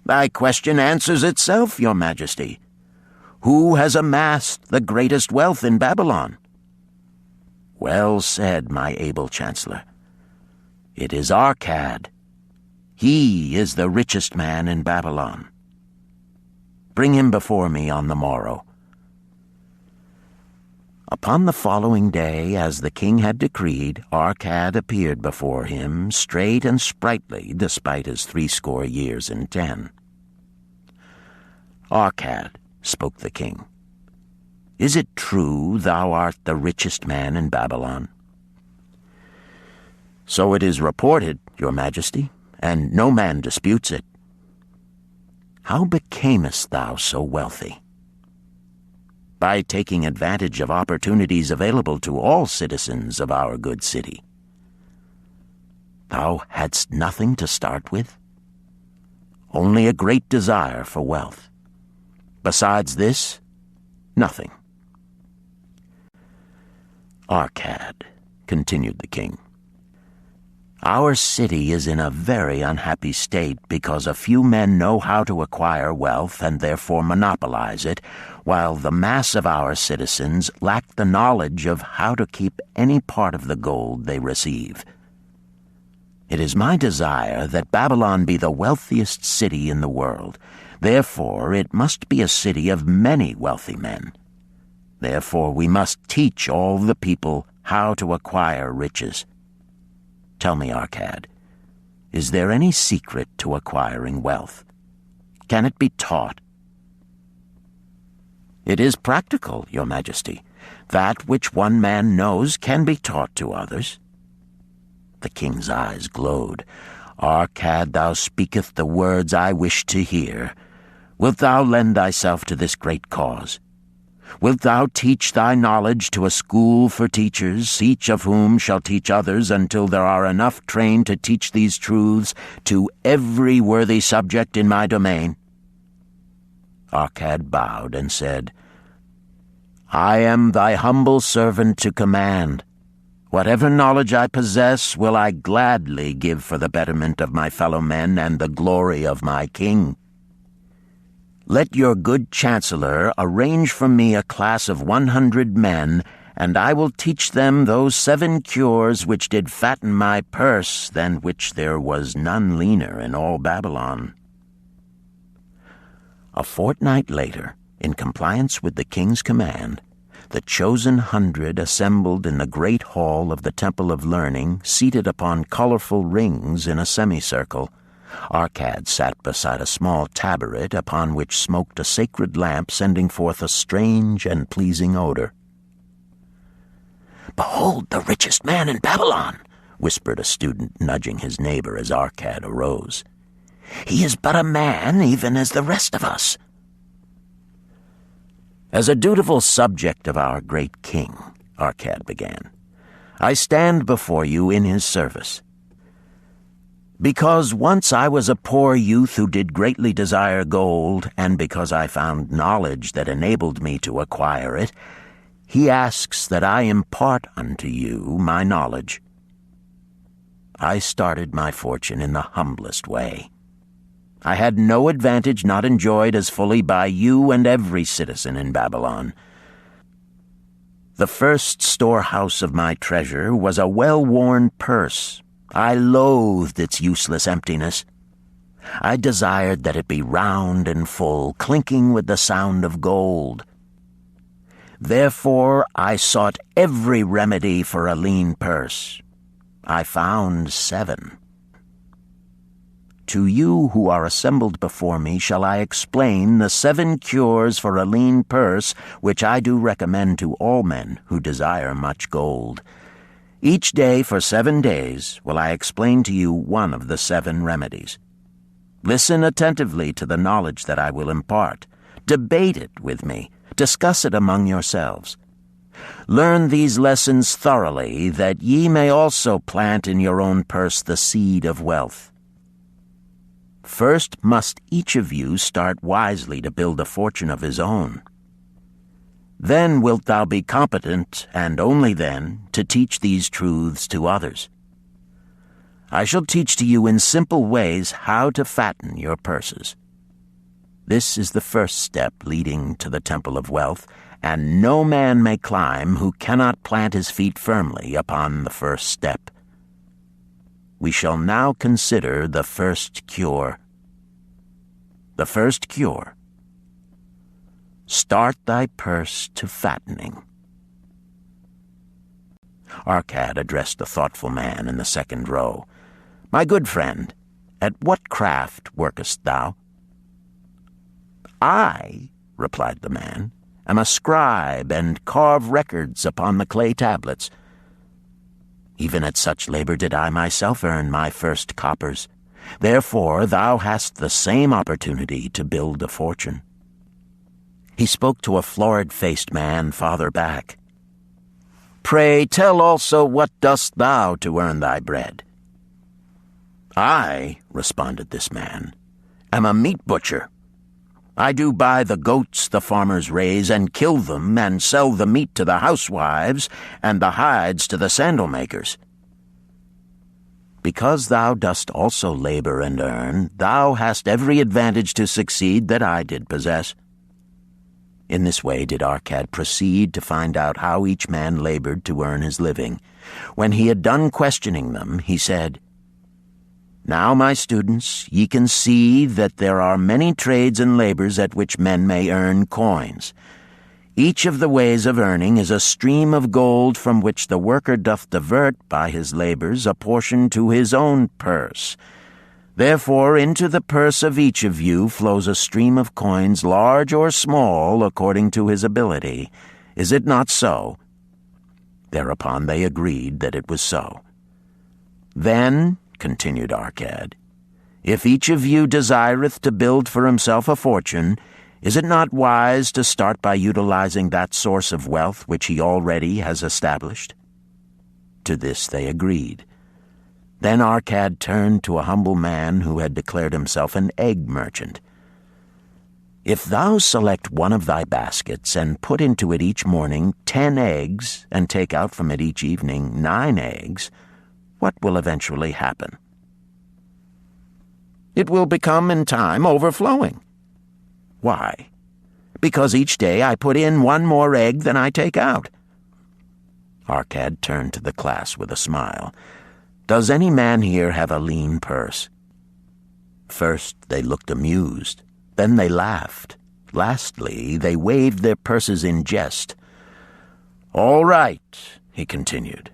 "Thy question answers itself, Your Majesty. Who has amassed the greatest wealth in Babylon?" "Well said, my able chancellor. It is Arkad. He is the richest man in Babylon. Bring him before me on the morrow." Upon the following day, as the king had decreed, Arkad appeared before him, straight and sprightly, despite his 80 years and 10. "Arkad," spoke the king, "is it true thou art the richest man in Babylon?" "So it is reported, Your Majesty, and no man disputes it." "How becamest thou so wealthy?" "By taking advantage of opportunities available to all citizens of our good city." "Thou hadst nothing to start with?" "Only a great desire for wealth. Besides this, nothing." "Arkad," continued the king, Our city is in a very unhappy state because a few men know how to acquire wealth and therefore monopolize it, while the mass of our citizens lack the knowledge of how to keep any part of the gold they receive. It is my desire that Babylon be the wealthiest city in the world. Therefore, it must be a city of many wealthy men. Therefore, we must teach all the people how to acquire riches. Tell me, Arkad, is there any secret to acquiring wealth? Can it be taught? It is practical, Your Majesty. That which one man knows can be taught to others. The king's eyes glowed. Arkad, thou speakest the words I wish to hear. Wilt thou lend thyself to this great cause? Wilt thou teach thy knowledge to a school for teachers, each of whom shall teach others until there are enough trained to teach these truths to every worthy subject in my domain? Arkad bowed and said, I am thy humble servant to command. Whatever knowledge I possess will I gladly give for the betterment of my fellow men and the glory of my king. Let your good chancellor arrange for me a class of 100 men, and I will teach them those 7 cures which did fatten my purse, than which there was none leaner in all Babylon. A fortnight later, in compliance with the king's command, the chosen 100 assembled in the great hall of the Temple of Learning, seated upon colorful rings in a semicircle. Arkad sat beside a small taboret upon which smoked a sacred lamp sending forth a strange and pleasing odor. "Behold the richest man in Babylon," whispered a student, nudging his neighbor as Arkad arose. "He is but a man, even as the rest of us." "As a dutiful subject of our great king," Arkad began, "I stand before you in his service. Because once I was a poor youth who did greatly desire gold, and because I found knowledge that enabled me to acquire it, he asks that I impart unto you my knowledge. I started my fortune in the humblest way. I had no advantage not enjoyed as fully by you and every citizen in Babylon. The first storehouse of my treasure was a well-worn purse. I loathed its useless emptiness. I desired that it be round and full, clinking with the sound of gold. Therefore I sought every remedy for a lean purse. I found 7. To you who are assembled before me shall I explain the 7 cures for a lean purse which I do recommend to all men who desire much gold. Each day for 7 days will I explain to you one of the 7 remedies. Listen attentively to the knowledge that I will impart. Debate it with me. Discuss it among yourselves. Learn these lessons thoroughly, that ye may also plant in your own purse the seed of wealth. First must each of you start wisely to build a fortune of his own. Then wilt thou be competent, and only then, to teach these truths to others. I shall teach to you in simple ways how to fatten your purses. This is the first step leading to the Temple of Wealth, and no man may climb who cannot plant his feet firmly upon the first step. We shall now consider the first cure. The first cure. Start thy purse to fattening. Arkad addressed the thoughtful man in the second row. My good friend, at what craft workest thou? I, replied the man, am a scribe and carve records upon the clay tablets. Even at such labor did I myself earn my first coppers. Therefore thou hast the same opportunity to build a fortune. He spoke to a florid-faced man farther back. Pray tell also what dost thou to earn thy bread? I, responded this man, am a meat butcher. I do buy the goats the farmers raise and kill them and sell the meat to the housewives and the hides to the sandal makers. Because thou dost also labor and earn, thou hast every advantage to succeed that I did possess." In this way did Arkad proceed to find out how each man labored to earn his living. When he had done questioning them, he said, "Now, my students, ye can see that there are many trades and labors at which men may earn coins. Each of the ways of earning is a stream of gold from which the worker doth divert by his labors a portion to his own purse. Therefore into the purse of each of you flows a stream of coins, large or small, according to his ability. Is it not so?" Thereupon they agreed that it was so. "Then," continued Arkad, "if each of you desireth to build for himself a fortune, is it not wise to start by utilizing that source of wealth which he already has established?" To this they agreed. Then Arkad turned to a humble man who had declared himself an egg merchant. "If thou select one of thy baskets and put into it each morning 10 eggs and take out from it each evening 9 eggs, what will eventually happen?" "It will become in time overflowing." "Why?" "Because each day I put in 1 more egg than I take out." Arkad turned to the class with a smile. "Does any man here have a lean purse?" First they looked amused, then they laughed. Lastly, they waved their purses in jest. "All right," he continued.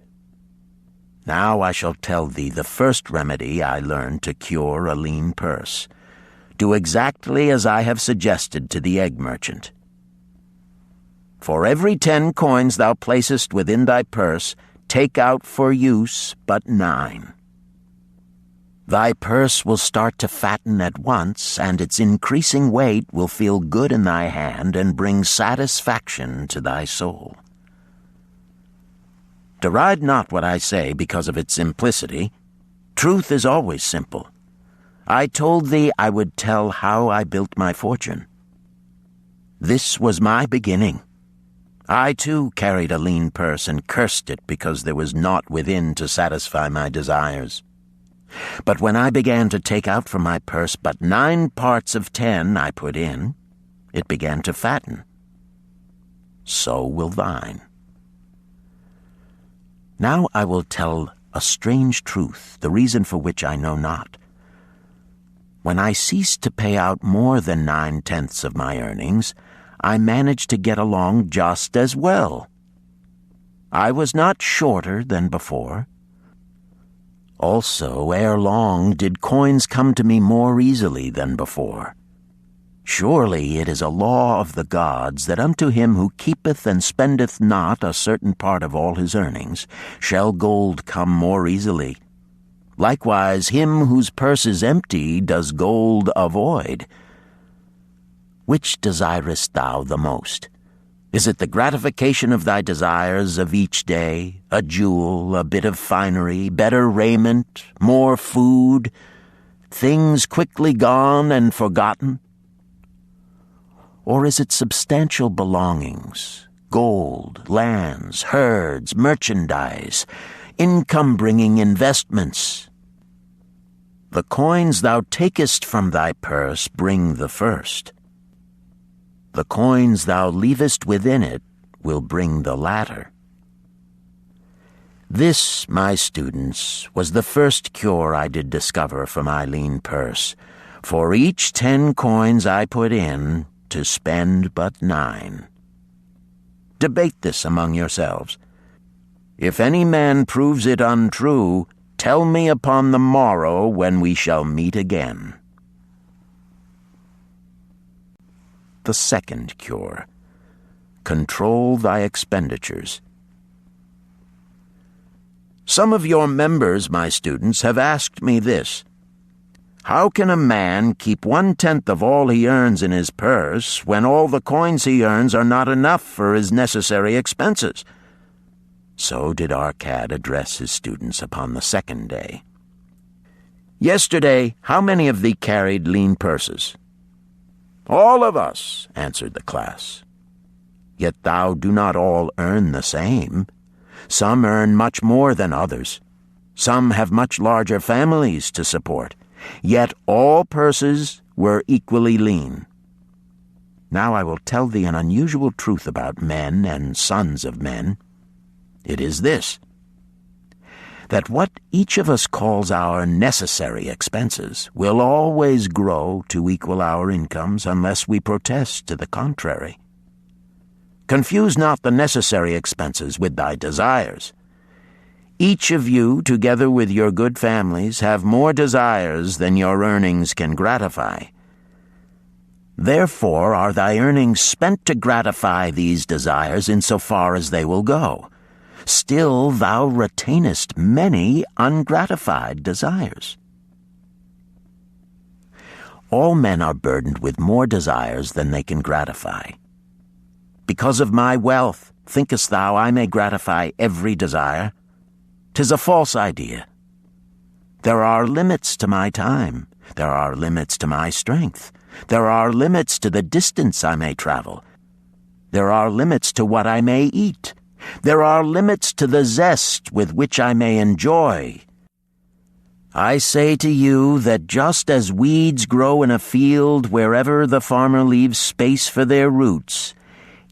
"Now I shall tell thee the first remedy I learned to cure a lean purse. Do exactly as I have suggested to the egg merchant. For every 10 coins thou placest within thy purse, take out for use but 9. Thy purse will start to fatten at once, and its increasing weight will feel good in thy hand and bring satisfaction to thy soul. Deride not what I say because of its simplicity. Truth is always simple. I told thee I would tell how I built my fortune. This was my beginning. I, too, carried a lean purse and cursed it because there was naught within to satisfy my desires. But when I began to take out from my purse but 9 parts of 10 I put in, it began to fatten. So will thine. Now I will tell a strange truth, the reason for which I know not. When I ceased to pay out more than 9/10 of my earnings, I managed to get along just as well. I was not shorter than before. Also, ere long did coins come to me more easily than before. Surely it is a law of the gods that unto him who keepeth and spendeth not a certain part of all his earnings shall gold come more easily. Likewise him whose purse is empty does gold avoid. Which desirest thou the most? Is it the gratification of thy desires of each day, a jewel, a bit of finery, better raiment, more food, things quickly gone and forgotten? Or is it substantial belongings, gold, lands, herds, merchandise, income-bringing investments? The coins thou takest from thy purse bring the first. The coins thou leavest within it will bring the latter. This, my students, was the first cure I did discover for my lean purse. For each 10 coins I put in, to spend but 9. Debate this among yourselves. If any man proves it untrue, tell me upon the morrow when we shall meet again. The second cure. Control thy expenditures. Some of your members, my students, have asked me this. How can a man keep 1/10 of all he earns in his purse when all the coins he earns are not enough for his necessary expenses? So did Arkad address his students upon the second day. Yesterday, how many of thee carried lean purses? All of us, answered the class. Yet thou do not all earn the same. Some earn much more than others. Some have much larger families to support. Yet all purses were equally lean. Now I will tell thee an unusual truth about men and sons of men. It is this: that what each of us calls our necessary expenses will always grow to equal our incomes unless we protest to the contrary. Confuse not the necessary expenses with thy desires. Each of you, together with your good families, have more desires than your earnings can gratify. Therefore are thy earnings spent to gratify these desires in so far as they will go. Still thou retainest many ungratified desires. All men are burdened with more desires than they can gratify. Because of my wealth, thinkest thou I may gratify every desire? 'Tis a false idea. There are limits to my time. There are limits to my strength. There are limits to the distance I may travel. There are limits to what I may eat. There are limits to the zest with which I may enjoy. I say to you that just as weeds grow in a field wherever the farmer leaves space for their roots,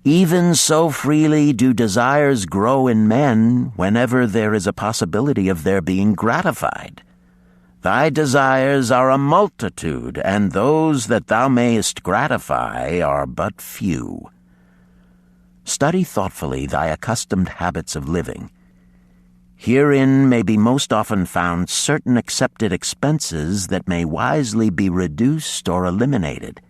even so freely do desires grow in men whenever there is a possibility of their being gratified. Thy desires are a multitude, and those that thou mayest gratify are but few. Study thoughtfully thy accustomed habits of living. Herein may be most often found certain accepted expenses that may wisely be reduced or eliminated.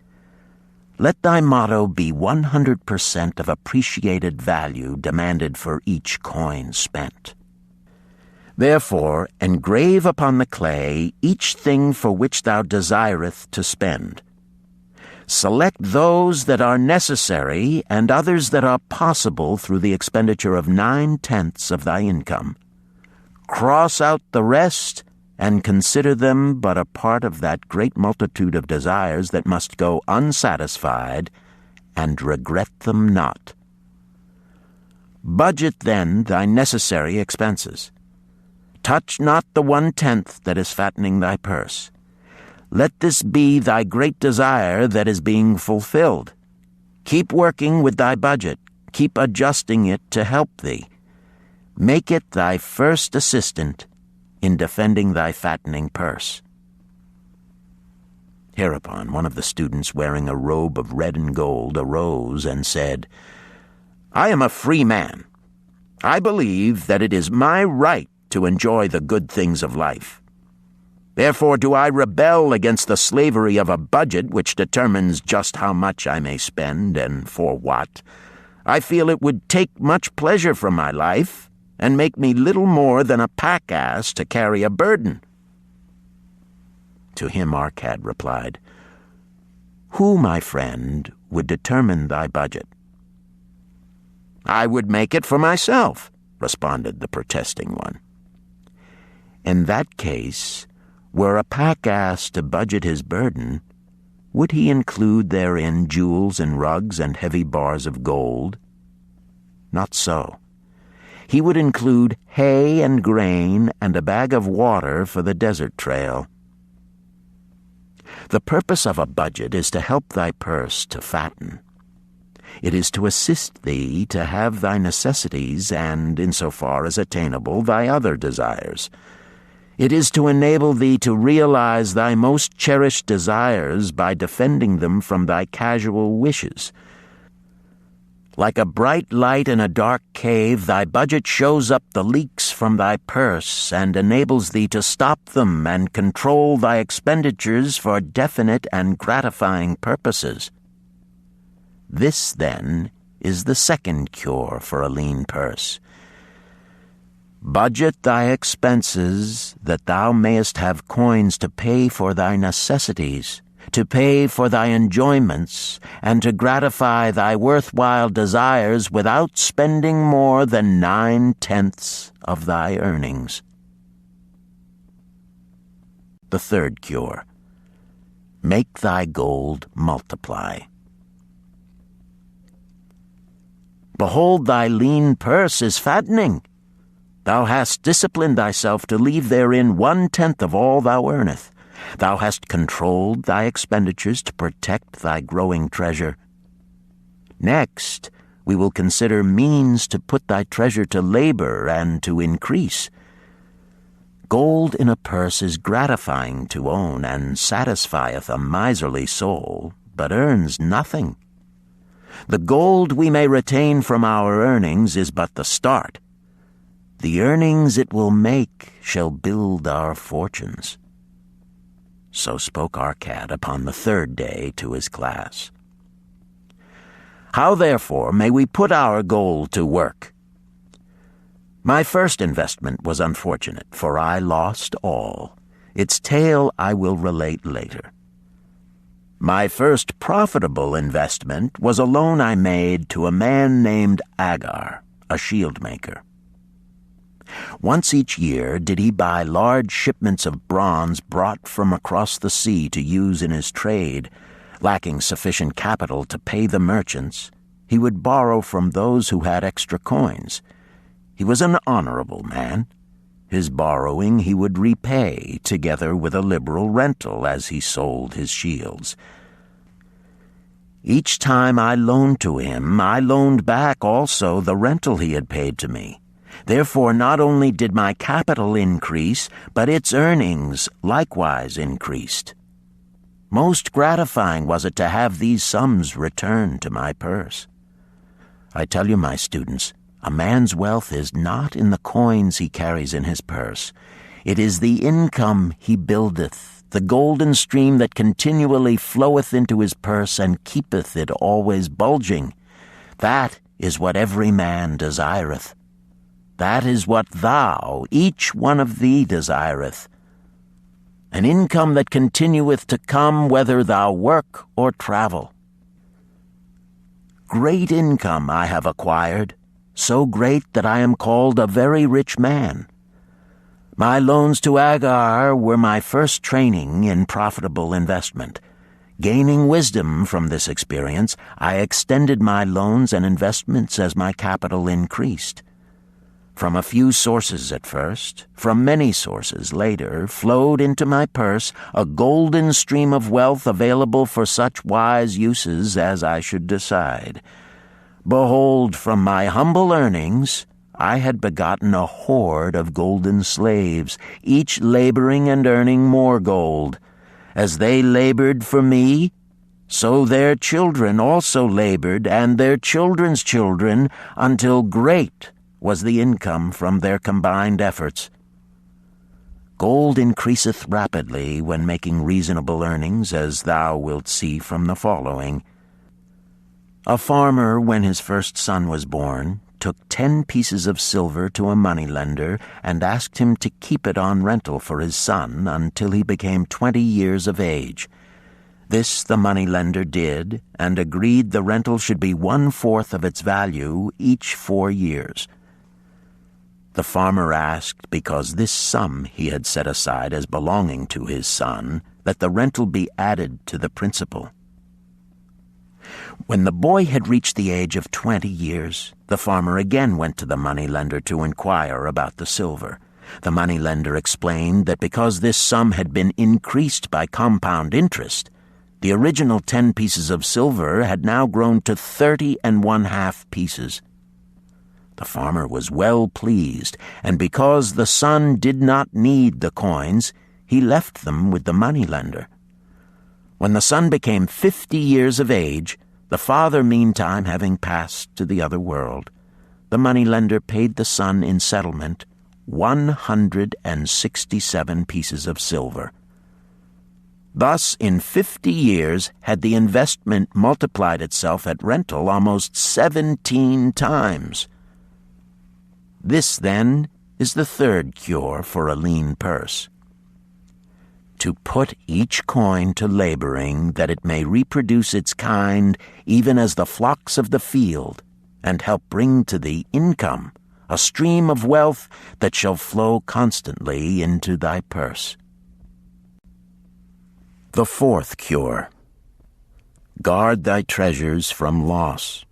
Let thy motto be 100% of appreciated value demanded for each coin spent. Therefore, engrave upon the clay each thing for which thou desireth to spend. Select those that are necessary and others that are possible through the expenditure of 9/10 of thy income. Cross out the rest and consider them but a part of that great multitude of desires that must go unsatisfied, and regret them not. Budget then thy necessary expenses. Touch not the 1/10 that is fattening thy purse. Let this be thy great desire that is being fulfilled. Keep working with thy budget. Keep adjusting it to help thee. Make it thy first assistant in defending thy fattening purse. Hereupon one of the students, wearing a robe of red and gold, arose and said, I am a free man. I believe that it is my right to enjoy the good things of life. Therefore do I rebel against the slavery of a budget which determines just how much I may spend and for what. I feel it would take much pleasure from my life and make me little more than a pack-ass to carry a burden. To him Arkad replied, Who, my friend, would determine thy budget? I would make it for myself, responded the protesting one. In that case, were a pack-ass to budget his burden, would he include therein jewels and rugs and heavy bars of gold? Not so. He would include hay and grain and a bag of water for the desert trail. The purpose of a budget is to help thy purse to fatten. It is to assist thee to have thy necessities and, insofar as attainable, thy other desires. It is to enable thee to realize thy most cherished desires by defending them from thy casual wishes. Like a bright light in a dark cave, thy budget shows up the leaks from thy purse and enables thee to stop them and control thy expenditures for definite and gratifying purposes. This, then, is the second cure for a lean purse. Budget thy expenses that thou mayest have coins to pay for thy necessities, to pay for thy enjoyments, and to gratify thy worthwhile desires without spending more than 9/10 of thy earnings. The third cure. Make thy gold multiply. Behold, thy lean purse is fattening. Thou hast disciplined thyself to leave therein 1/10 of all thou earnest. Thou hast controlled thy expenditures to protect thy growing treasure. Next, we will consider means to put thy treasure to labor and to increase. Gold in a purse is gratifying to own and satisfieth a miserly soul, but earns nothing. The gold we may retain from our earnings is but the start. The earnings it will make shall build our fortunes. So spoke Arkad upon the 3rd day to his class. How, therefore, may we put our gold to work? My first investment was unfortunate, for I lost all. Its tale I will relate later. My first profitable investment was a loan I made to a man named Agar, a shield maker. Once each year did he buy large shipments of bronze brought from across the sea to use in his trade. Lacking sufficient capital to pay the merchants, he would borrow from those who had extra coins. He was an honorable man. His borrowing he would repay, together with a liberal rental as he sold his shields. Each time I loaned to him, I loaned back also the rental he had paid to me. Therefore not only did my capital increase, but its earnings likewise increased. Most gratifying was it to have these sums returned to my purse. I tell you, my students, a man's wealth is not in the coins he carries in his purse. It is the income he buildeth, the golden stream that continually floweth into his purse and keepeth it always bulging. That is what every man desireth. That is what thou, each one of thee, desireth. An income that continueth to come whether thou work or travel. Great income I have acquired, so great that I am called a very rich man. My loans to Agar were my first training in profitable investment. Gaining wisdom from this experience, I extended my loans and investments as my capital increased. From a few sources at first, from many sources later, flowed into my purse a golden stream of wealth available for such wise uses as I should decide. Behold, from my humble earnings, I had begotten a horde of golden slaves, each laboring and earning more gold. As they labored for me, so their children also labored, and their children's children, until great was the income from their combined efforts. Gold increaseth rapidly when making reasonable earnings, as thou wilt see from the following. A farmer, when his first son was born, took 10 pieces of silver to a moneylender and asked him to keep it on rental for his son until he became 20 years of age. This the moneylender did, and agreed the rental should be 1/4 of its value each 4 years. The farmer asked, because this sum he had set aside as belonging to his son, that the rental be added to the principal. When the boy had reached the age of 20 years, the farmer again went to the moneylender to inquire about the silver. The moneylender explained that because this sum had been increased by compound interest, the original 10 pieces of silver had now grown to 30 1/2 pieces. The farmer was well pleased, and because the son did not need the coins, he left them with the moneylender. When the son became 50 years of age, the father meantime having passed to the other world, the moneylender paid the son in settlement 167 pieces of silver. Thus, in 50 years, had the investment multiplied itself at rental almost 17 times. This, then, is the third cure for a lean purse. To put each coin to laboring, that it may reproduce its kind, even as the flocks of the field, and help bring to thee income, a stream of wealth that shall flow constantly into thy purse. The fourth cure. Guard thy treasures from loss.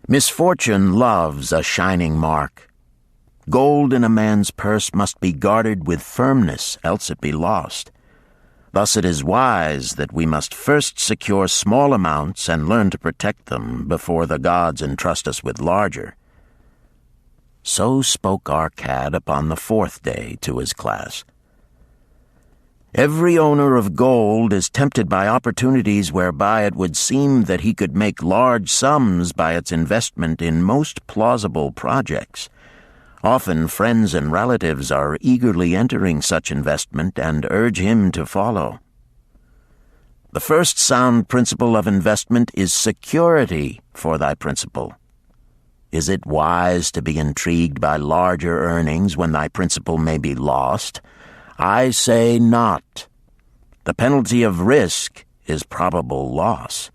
Misfortune loves a shining mark. Gold in a man's purse must be guarded with firmness, else it be lost. Thus it is wise that we must first secure small amounts and learn to protect them before the gods entrust us with larger. So spoke Arkad upon the fourth day to his class. Every owner of gold is tempted by opportunities whereby it would seem that he could make large sums by its investment in most plausible projects. Often friends and relatives are eagerly entering such investment and urge him to follow. The first sound principle of investment is security for thy principal. Is it wise to be intrigued by larger earnings when thy principal may be lost? I say not. The penalty of risk is probable loss.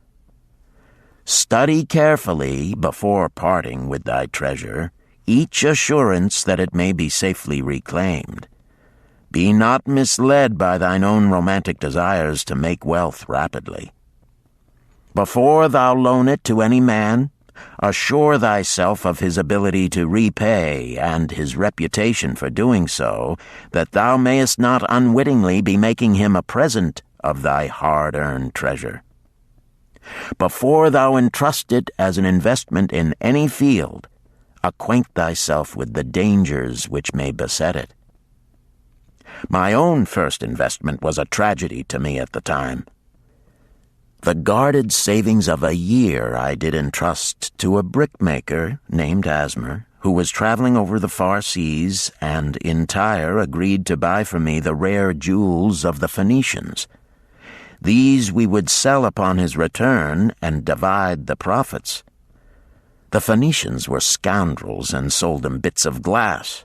Study carefully, before parting with thy treasure, each assurance that it may be safely reclaimed. Be not misled by thine own romantic desires to make wealth rapidly. Before thou loan it to any man, assure thyself of his ability to repay and his reputation for doing so, that thou mayest not unwittingly be making him a present of thy hard-earned treasure. Before thou entrust it as an investment in any field, acquaint thyself with the dangers which may beset it. My own first investment was a tragedy to me at the time. The guarded savings of a year I did entrust to a brickmaker named Asmer, who was traveling over the far seas and in Tyre agreed to buy for me the rare jewels of the Phoenicians. These we would sell upon his return and divide the profits. The Phoenicians were scoundrels and sold him bits of glass.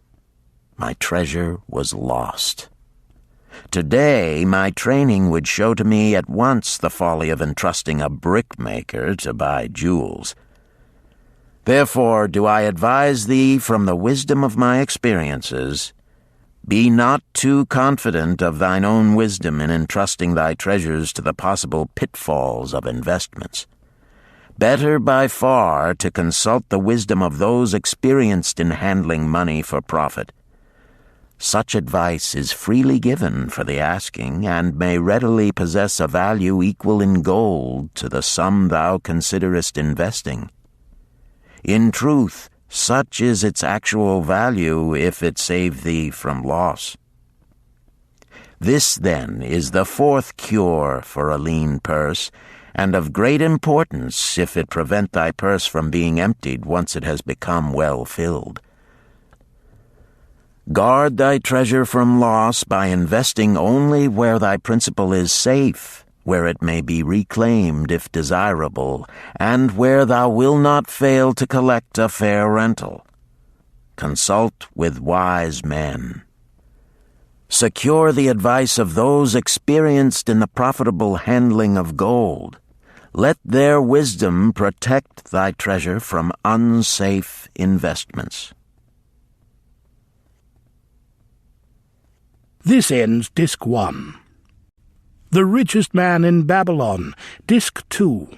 My treasure was lost. Today, my training would show to me at once the folly of entrusting a brickmaker to buy jewels. Therefore do I advise thee from the wisdom of my experiences, be not too confident of thine own wisdom in entrusting thy treasures to the possible pitfalls of investments. Better by far to consult the wisdom of those experienced in handling money for profit. Such advice is freely given for the asking, and may readily possess a value equal in gold to the sum thou considerest investing. In truth, such is its actual value if it save thee from loss. This, then, is the fourth cure for a lean purse, and of great importance if it prevent thy purse from being emptied once it has become well filled. Guard thy treasure from loss by investing only where thy principal is safe, where it may be reclaimed if desirable, and where thou wilt not fail to collect a fair rental. Consult with wise men. Secure the advice of those experienced in the profitable handling of gold. Let their wisdom protect thy treasure from unsafe investments.
This ends Disc 1. The Richest Man in Babylon, Disc 2.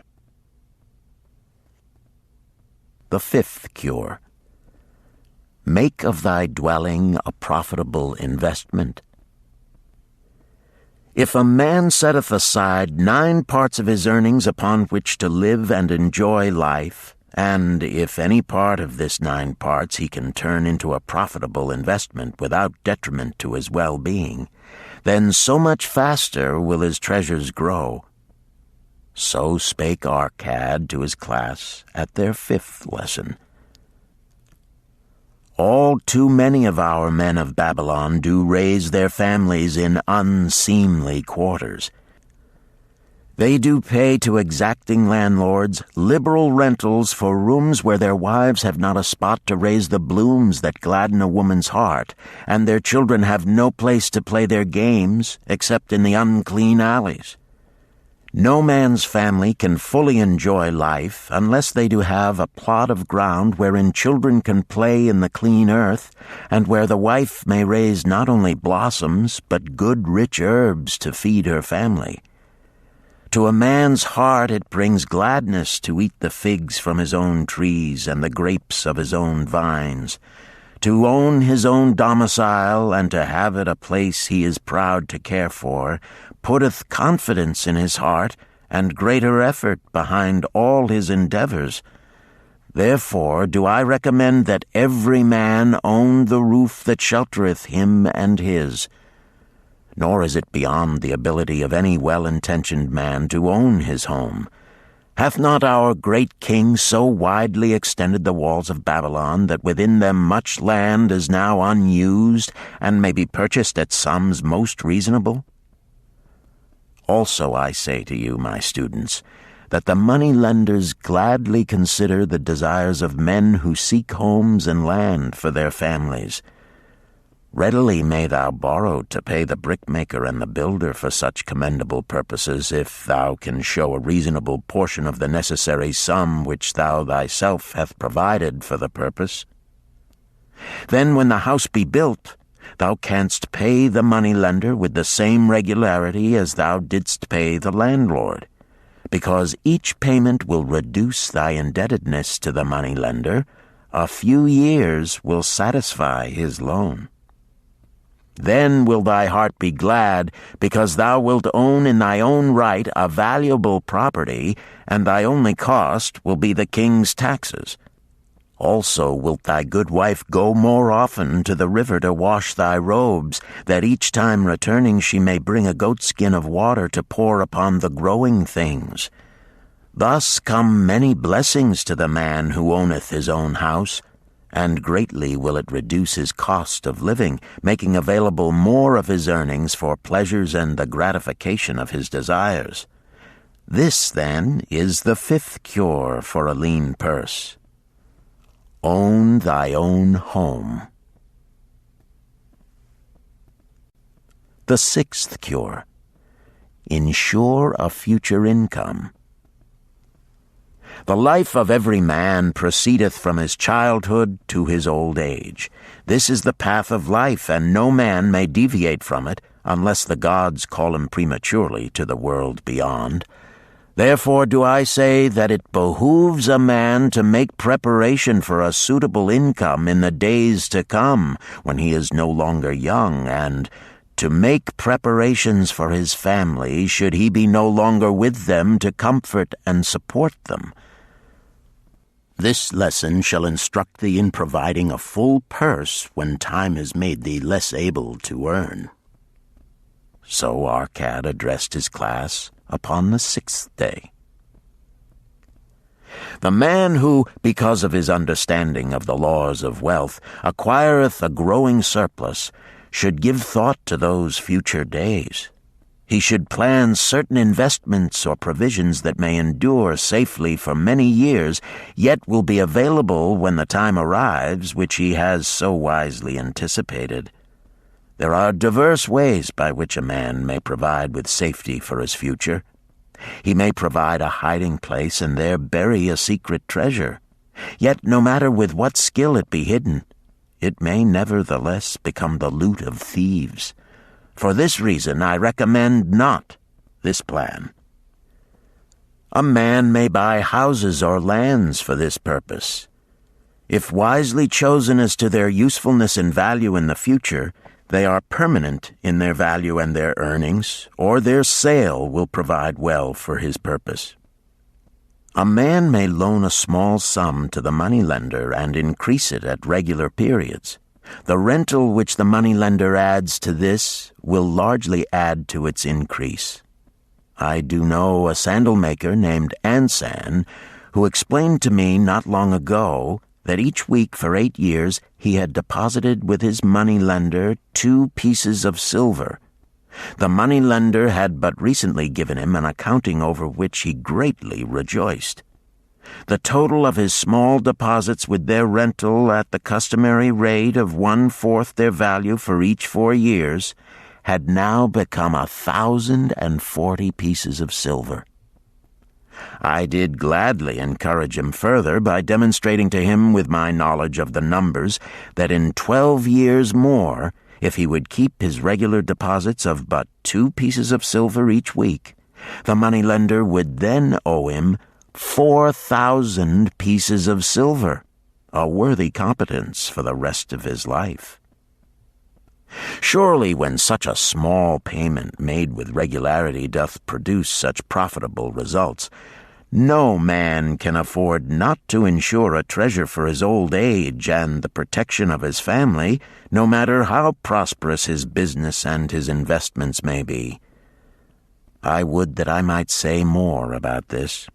The fifth cure. Make of thy dwelling a profitable investment. If a man setteth aside 9 parts of his earnings upon which to live and enjoy life, and if any part of this 9 parts he can turn into a profitable investment without detriment to his well-being, then so much faster will his treasures grow. So spake Arkad to his class at their 5th lesson. All too many of our men of Babylon do raise their families in unseemly quarters. They do pay to exacting landlords liberal rentals for rooms where their wives have not a spot to raise the blooms that gladden a woman's heart, and their children have no place to play their games except in the unclean alleys. No man's family can fully enjoy life unless they do have a plot of ground wherein children can play in the clean earth, and where the wife may raise not only blossoms but good rich herbs to feed her family. To a man's heart it brings gladness to eat the figs from his own trees and the grapes of his own vines. To own his own domicile and to have it a place he is proud to care for, putteth confidence in his heart and greater effort behind all his endeavors. Therefore do I recommend that every man own the roof that sheltereth him and his. Nor is it beyond the ability of any well-intentioned man to own his home. Hath not our great king so widely extended the walls of Babylon that within them much land is now unused and may be purchased at sums most reasonable? Also I say to you, my students, that the money-lenders gladly consider the desires of men who seek homes and land for their families. Readily may thou borrow to pay the brickmaker and the builder for such commendable purposes, if thou can show a reasonable portion of the necessary sum which thou thyself hast provided for the purpose. Then when the house be built, thou canst pay the money-lender with the same regularity as thou didst pay the landlord, because each payment will reduce thy indebtedness to the money-lender. A few years will satisfy his loan. Then will thy heart be glad, because thou wilt own in thy own right a valuable property, and thy only cost will be the king's taxes. Also wilt thy good wife go more often to the river to wash thy robes, that each time returning she may bring a goatskin of water to pour upon the growing things. Thus come many blessings to the man who owneth his own house, and greatly will it reduce his cost of living, making available more of his earnings for pleasures and the gratification of his desires. This, then, is the fifth cure for a lean purse. Own thy own home. The sixth cure. Ensure a future income. The life of every man proceedeth from his childhood to his old age. This is the path of life, and no man may deviate from it, unless the gods call him prematurely to the world beyond. Therefore do I say that it behooves a man to make preparation for a suitable income in the days to come, when he is no longer young, and to make preparations for his family, should he be no longer with them to comfort and support them. This lesson shall instruct thee in providing a full purse when time has made thee less able to earn. So Arkad addressed his class upon the sixth day. The man who, because of his understanding of the laws of wealth, acquireth a growing surplus, should give thought to those future days. He should plan certain investments or provisions that may endure safely for many years, yet will be available when the time arrives which he has so wisely anticipated. There are diverse ways by which a man may provide with safety for his future. He may provide a hiding place and there bury a secret treasure. Yet no matter with what skill it be hidden, it may nevertheless become the loot of thieves. For this reason I recommend not this plan. A man may buy houses or lands for this purpose. If wisely chosen as to their usefulness and value in the future, they are permanent in their value and their earnings, or their sale will provide well for his purpose. A man may loan a small sum to the moneylender and increase it at regular periods. The rental which the moneylender adds to this will largely add to its increase. I do know a sandal maker named Ansan, who explained to me not long ago that each week for 8 years he had deposited with his moneylender 2 pieces of silver. The moneylender had but recently given him an accounting over which he greatly rejoiced. The total of his small deposits with their rental at the customary rate of 1/4 their value for each 4 years had now become 1,040 pieces of silver. I did gladly encourage him further by demonstrating to him with my knowledge of the numbers that in 12 years more, if he would keep his regular deposits of but 2 pieces of silver each week, the moneylender would then owe him 4,000 pieces of silver, a worthy competence for the rest of his life. Surely when such a small payment made with regularity doth produce such profitable results, no man can afford not to ensure a treasure for his old age and the protection of his family, no matter how prosperous his business and his investments may be. I would that I might say more about this.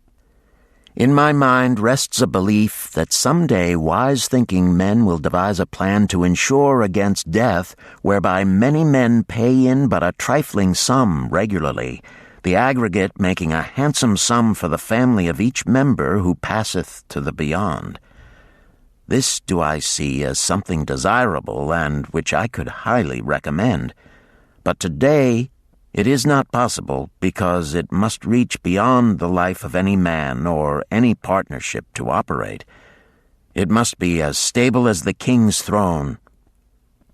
In my mind rests a belief that someday wise-thinking men will devise a plan to insure against death, whereby many men pay in but a trifling sum regularly, the aggregate making a handsome sum for the family of each member who passeth to the beyond. This do I see as something desirable and which I could highly recommend. But today it is not possible, because it must reach beyond the life of any man or any partnership to operate. It must be as stable as the king's throne.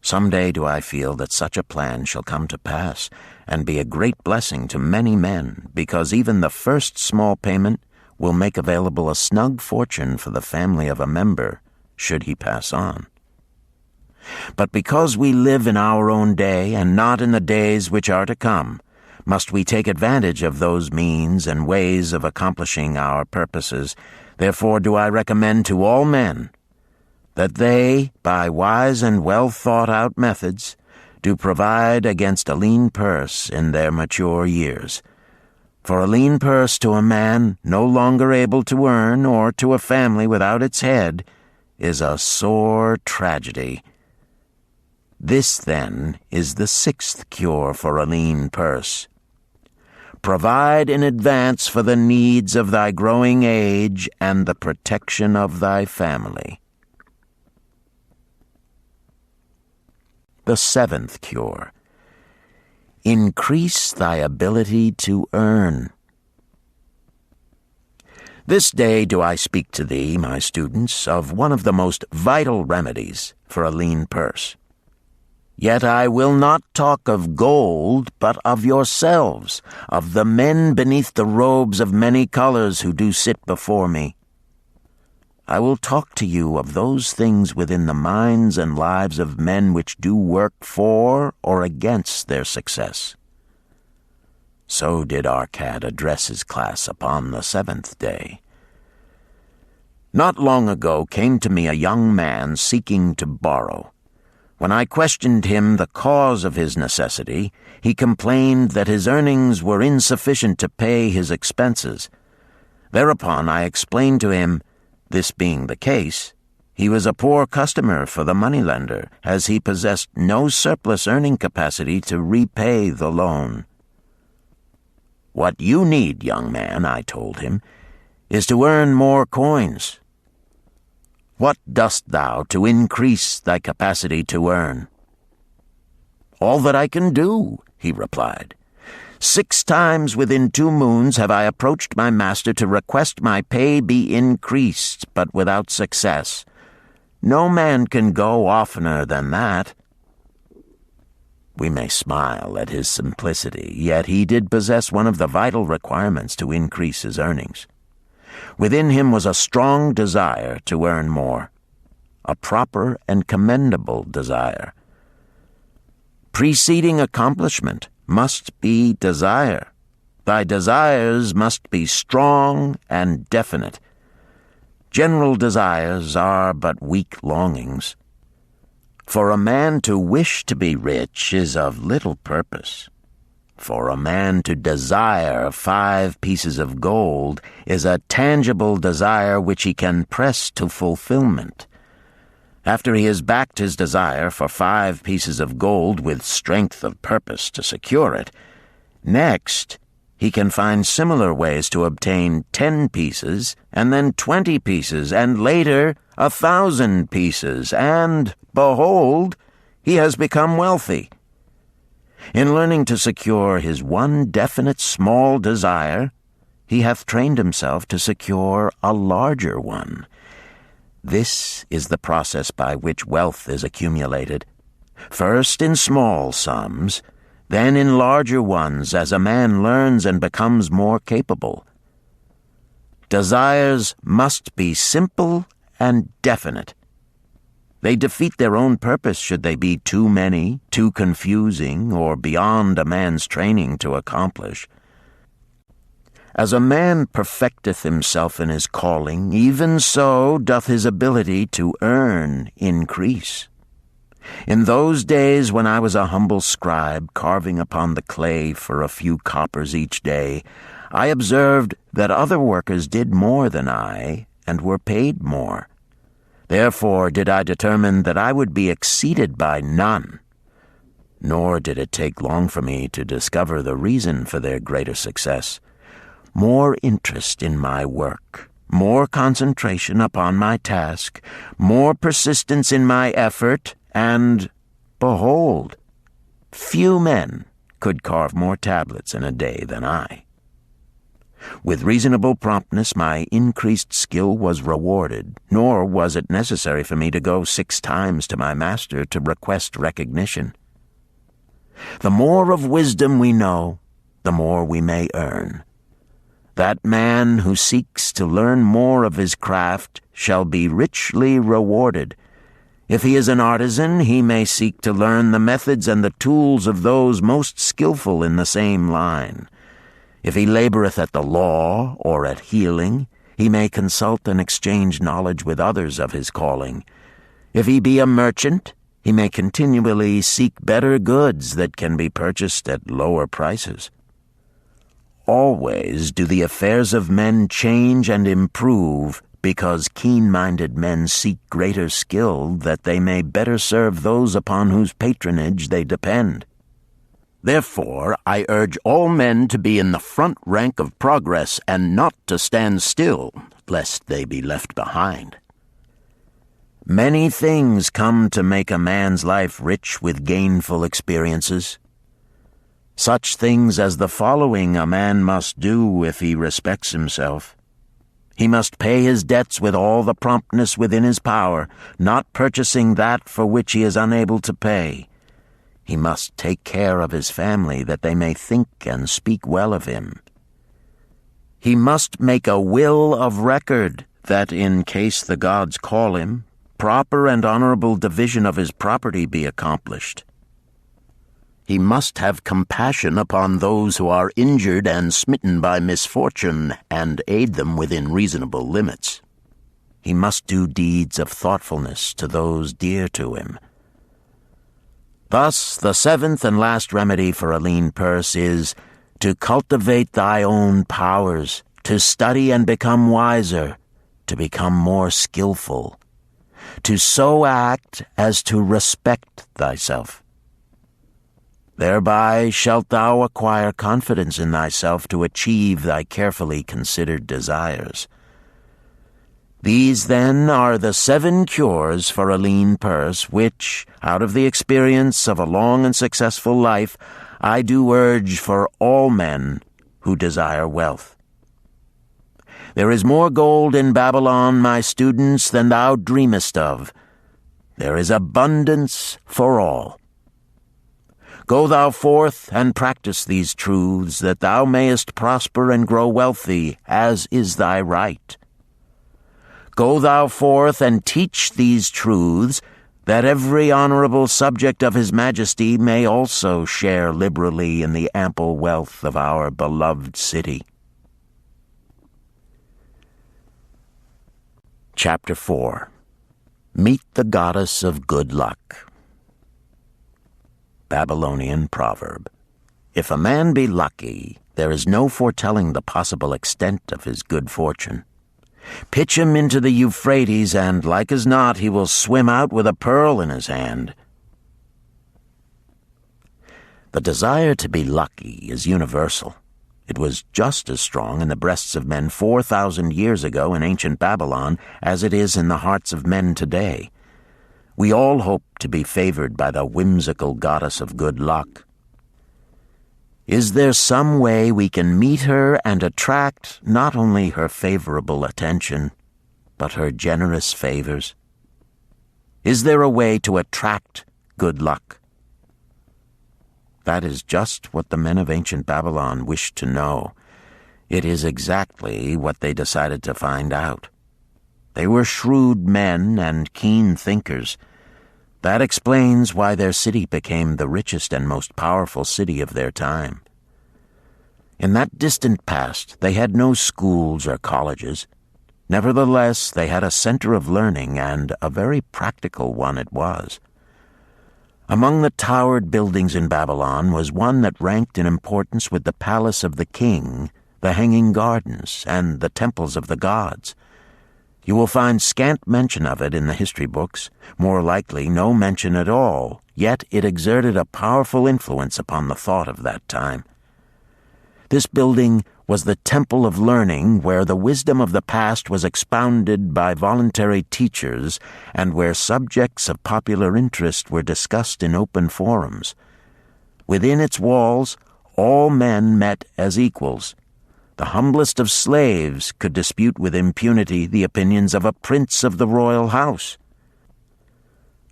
Some day do I feel that such a plan shall come to pass, and be a great blessing to many men, because even the first small payment will make available a snug fortune for the family of a member, should he pass on. But because we live in our own day, and not in the days which are to come, must we take advantage of those means and ways of accomplishing our purposes. Therefore do I recommend to all men that they, by wise and well-thought-out methods, do provide against a lean purse in their mature years. For a lean purse to a man no longer able to earn, or to a family without its head, is a sore tragedy. This, then, is the sixth cure for a lean purse. Provide in advance for the needs of thy growing age and the protection of thy family. The seventh cure. Increase thy ability to earn. This day do I speak to thee, my students, of one of the most vital remedies for a lean purse. Yet I will not talk of gold, but of yourselves, of the men beneath the robes of many colors who do sit before me. I will talk to you of those things within the minds and lives of men which do work for or against their success. So did Arkad address his class upon the seventh day. Not long ago came to me a young man seeking to borrow. When I questioned him the cause of his necessity, he complained that his earnings were insufficient to pay his expenses. Thereupon I explained to him, this being the case, he was a poor customer for the moneylender, as he possessed no surplus earning capacity to repay the loan. What you need, young man, I told him, is to earn more coins. What dost thou to increase thy capacity to earn? All that I can do, he replied. 6 times within 2 moons have I approached my master to request my pay be increased, but without success. No man can go oftener than that. We may smile at his simplicity, yet he did possess one of the vital requirements to increase his earnings. Within him was a strong desire to earn more, a proper and commendable desire. Preceding accomplishment must be desire. Thy desires must be strong and definite. General desires are but weak longings. For a man to wish to be rich is of little purpose. For a man to desire 5 pieces of gold is a tangible desire which he can press to fulfillment. After he has backed his desire for 5 pieces of gold with strength of purpose to secure it, next he can find similar ways to obtain 10 pieces, and then 20 pieces, and later 1,000 pieces, and, behold, he has become wealthy. In learning to secure his one definite small desire, he hath trained himself to secure a larger one. This is the process by which wealth is accumulated, first in small sums, then in larger ones as a man learns and becomes more capable. Desires must be simple and definite. They defeat their own purpose should they be too many, too confusing, or beyond a man's training to accomplish. As a man perfecteth himself in his calling, even so doth his ability to earn increase. In those days when I was a humble scribe carving upon the clay for a few coppers each day, I observed that other workers did more than I, and were paid more. Therefore did I determine that I would be exceeded by none. Nor did it take long for me to discover the reason for their greater success. More interest in my work, more concentration upon my task, more persistence in my effort, and, behold, few men could carve more tablets in a day than I. With reasonable promptness my increased skill was rewarded, nor was it necessary for me to go 6 times to my master to request recognition. The more of wisdom we know, the more we may earn. That man who seeks to learn more of his craft shall be richly rewarded. If he is an artisan, he may seek to learn the methods and the tools of those most skillful in the same line. If he laboreth at the law or at healing, he may consult and exchange knowledge with others of his calling. If he be a merchant, he may continually seek better goods that can be purchased at lower prices. Always do the affairs of men change and improve, because keen-minded men seek greater skill that they may better serve those upon whose patronage they depend. Therefore, I urge all men to be in the front rank of progress and not to stand still, lest they be left behind. Many things come to make a man's life rich with gainful experiences. Such things as the following a man must do if he respects himself. He must pay his debts with all the promptness within his power, not purchasing that for which he is unable to pay. He must take care of his family that they may think and speak well of him. He must make a will of record that, in case the gods call him, proper and honorable division of his property be accomplished. He must have compassion upon those who are injured and smitten by misfortune, and aid them within reasonable limits. He must do deeds of thoughtfulness to those dear to him. Thus, the 7th and last remedy for a lean purse is to cultivate thy own powers, to study and become wiser, to become more skillful, to so act as to respect thyself. Thereby shalt thou acquire confidence in thyself to achieve thy carefully considered desires. These, then, are the 7 cures for a lean purse, which, out of the experience of a long and successful life, I do urge for all men who desire wealth. There is more gold in Babylon, my students, than thou dreamest of. There is abundance for all. Go thou forth and practice these truths, that thou mayest prosper and grow wealthy, as is thy right. Go thou forth and teach these truths, that every honorable subject of his majesty may also share liberally in the ample wealth of our beloved city. Chapter 4. Meet the Goddess of Good Luck. Babylonian proverb. If a man be lucky, there is no foretelling the possible extent of his good fortune. Pitch him into the Euphrates, and, like as not, he will swim out with a pearl in his hand. The desire to be lucky is universal. It was just as strong in the breasts of men 4,000 years ago in ancient Babylon as it is in the hearts of men today. We all hope to be favored by the whimsical goddess of good luck. Is there some way we can meet her and attract not only her favorable attention, but her generous favors? Is there a way to attract good luck? That is just what the men of ancient Babylon wished to know. It is exactly what they decided to find out. They were shrewd men and keen thinkers. That explains why their city became the richest and most powerful city of their time. In that distant past, they had no schools or colleges. Nevertheless, they had a center of learning, and a very practical one it was. Among the towered buildings in Babylon was one that ranked in importance with the palace of the king, the hanging gardens, and the temples of the gods. You will find scant mention of it in the history books, more likely no mention at all, yet it exerted a powerful influence upon the thought of that time. This building was the temple of learning, where the wisdom of the past was expounded by voluntary teachers and where subjects of popular interest were discussed in open forums. Within its walls, all men met as equals. The humblest of slaves could dispute with impunity the opinions of a prince of the royal house.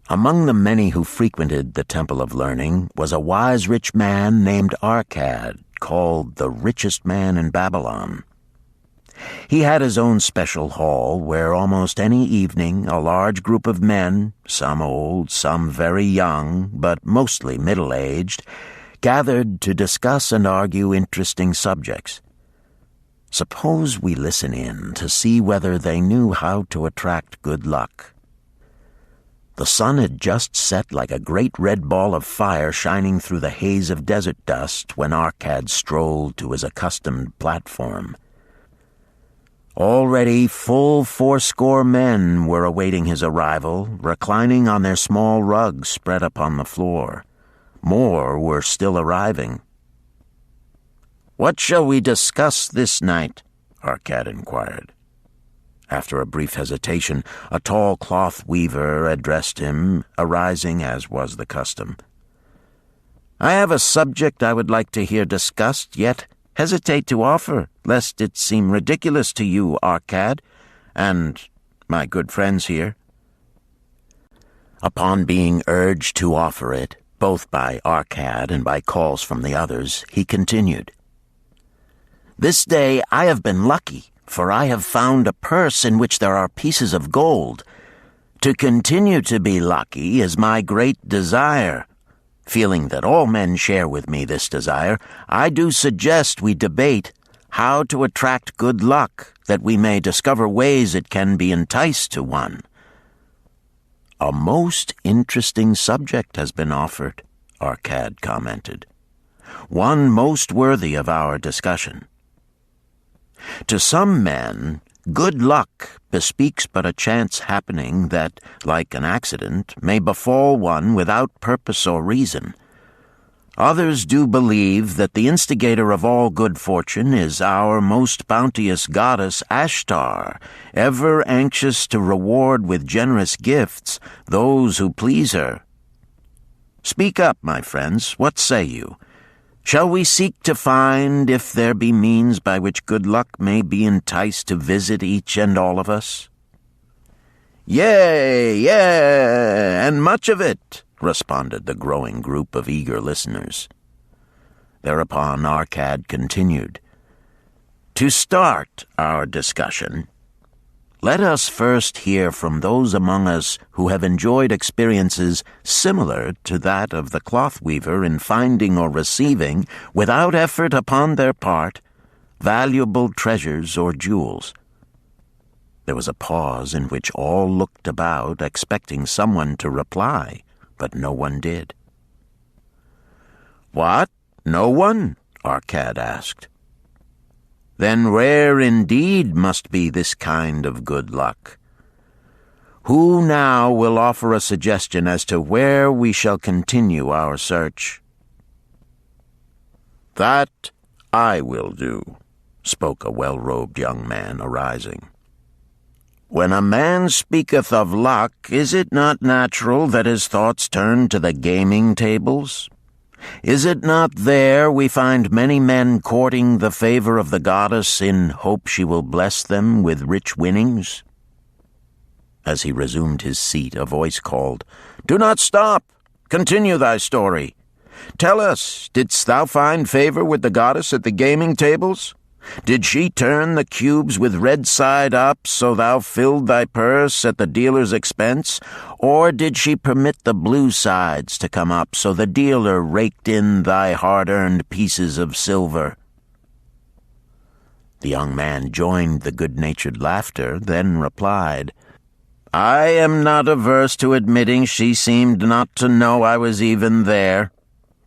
Among the many who frequented the Temple of Learning was a wise rich man named Arkad, called the Richest Man in Babylon. He had his own special hall where almost any evening a large group of men, some old, some very young, but mostly middle-aged, gathered to discuss and argue interesting subjects. Suppose we listen in to see whether they knew how to attract good luck. The sun had just set like a great red ball of fire shining through the haze of desert dust when Arkad strolled to his accustomed platform. Already full 80 men were awaiting his arrival, reclining on their small rugs spread upon the floor. More were still arriving. "What shall we discuss this night?" Arkad inquired. After a brief hesitation, a tall cloth weaver addressed him, arising as was the custom. "I have a subject I would like to hear discussed, yet hesitate to offer, lest it seem ridiculous to you, Arkad, and my good friends here." Upon being urged to offer it, both by Arkad and by calls from the others, he continued, "This day I have been lucky, for I have found a purse in which there are pieces of gold. To continue to be lucky is my great desire. Feeling that all men share with me this desire, I do suggest we debate how to attract good luck, that we may discover ways it can be enticed to one." "A most interesting subject has been offered," Arkad commented. "One most worthy of our discussion. To some men, good luck bespeaks but a chance happening that, like an accident, may befall one without purpose or reason. Others do believe that the instigator of all good fortune is our most bounteous goddess Ashtar, ever anxious to reward with generous gifts those who please her. Speak up, my friends, what say you? Shall we seek to find if there be means by which good luck may be enticed to visit each and all of us?" "Yea, and much of it," responded the growing group of eager listeners. Thereupon Arkad continued, "To start our discussion, let us first hear from those among us who have enjoyed experiences similar to that of the cloth weaver in finding or receiving, without effort upon their part, valuable treasures or jewels." There was a pause in which all looked about, expecting someone to reply, but no one did. "What? No one?" Arkad asked. "Then rare indeed must be this kind of good luck. Who now will offer a suggestion as to where we shall continue our search?" "That I will do," spoke a well-robed young man, arising. "When a man speaketh of luck, is it not natural that his thoughts turn to the gaming tables? Is it not there we find many men courting the favor of the goddess in hope she will bless them with rich winnings?" As he resumed his seat, a voice called, "Do not stop! Continue thy story. Tell us, didst thou find favor with the goddess at the gaming tables? Did she turn the cubes with red side up, so thou filled thy purse at the dealer's expense? Or did she permit the blue sides to come up, so the dealer raked in thy hard-earned pieces of silver?" The young man joined the good-natured laughter, then replied, "I am not averse to admitting she seemed not to know I was even there.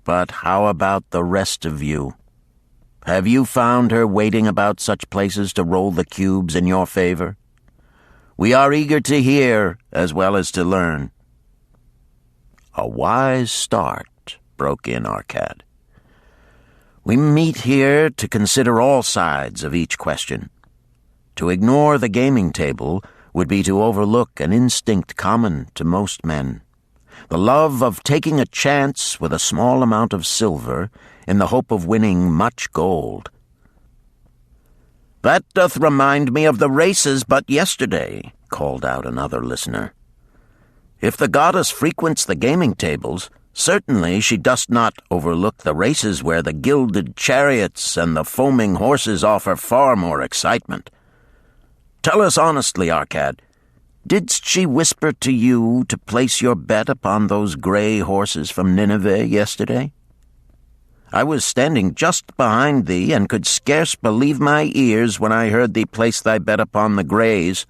But how about the rest of you? Have you found her waiting about such places to roll the cubes in your favor? We are eager to hear as well as to learn." "A wise start," broke in Arkad. "We meet here to consider all sides of each question. To ignore the gaming table would be to overlook an instinct common to most men, the love of taking a chance with a small amount of silver in the hope of winning much gold." "That doth remind me of the races but yesterday," called out another listener. "If the goddess frequents the gaming tables, certainly she doth not overlook the races where the gilded chariots and the foaming horses offer far more excitement. Tell us honestly, Arkad, didst she whisper to you to place your bet upon those gray horses from Nineveh yesterday? I was standing just behind thee, and could scarce believe my ears when I heard thee place thy bet upon the grays.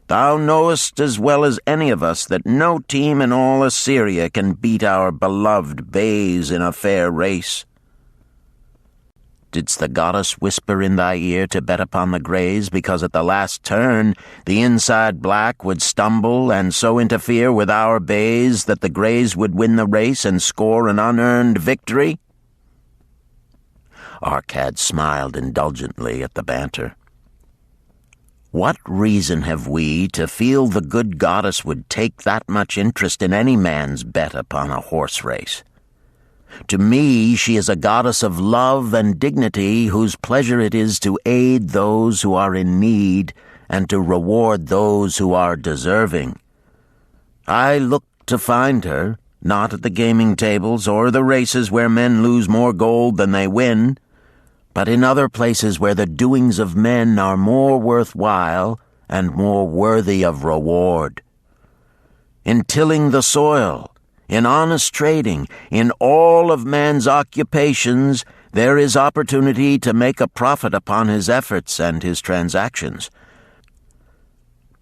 Thou knowest as well as any of us that no team in all Assyria can beat our beloved bays in a fair race. Didst the goddess whisper in thy ear to bet upon the grays, because at the last turn the inside black would stumble and so interfere with our bays that the grays would win the race and score an unearned victory?" Arkad smiled indulgently at the banter. "What reason have we to feel the good goddess would take that much interest in any man's bet upon a horse race? To me, she is a goddess of love and dignity, whose pleasure it is to aid those who are in need and to reward those who are deserving. I look to find her, not at the gaming tables or the races where men lose more gold than they win, but in other places where the doings of men are more worthwhile and more worthy of reward. In tilling the soil, in honest trading, in all of man's occupations, there is opportunity to make a profit upon his efforts and his transactions.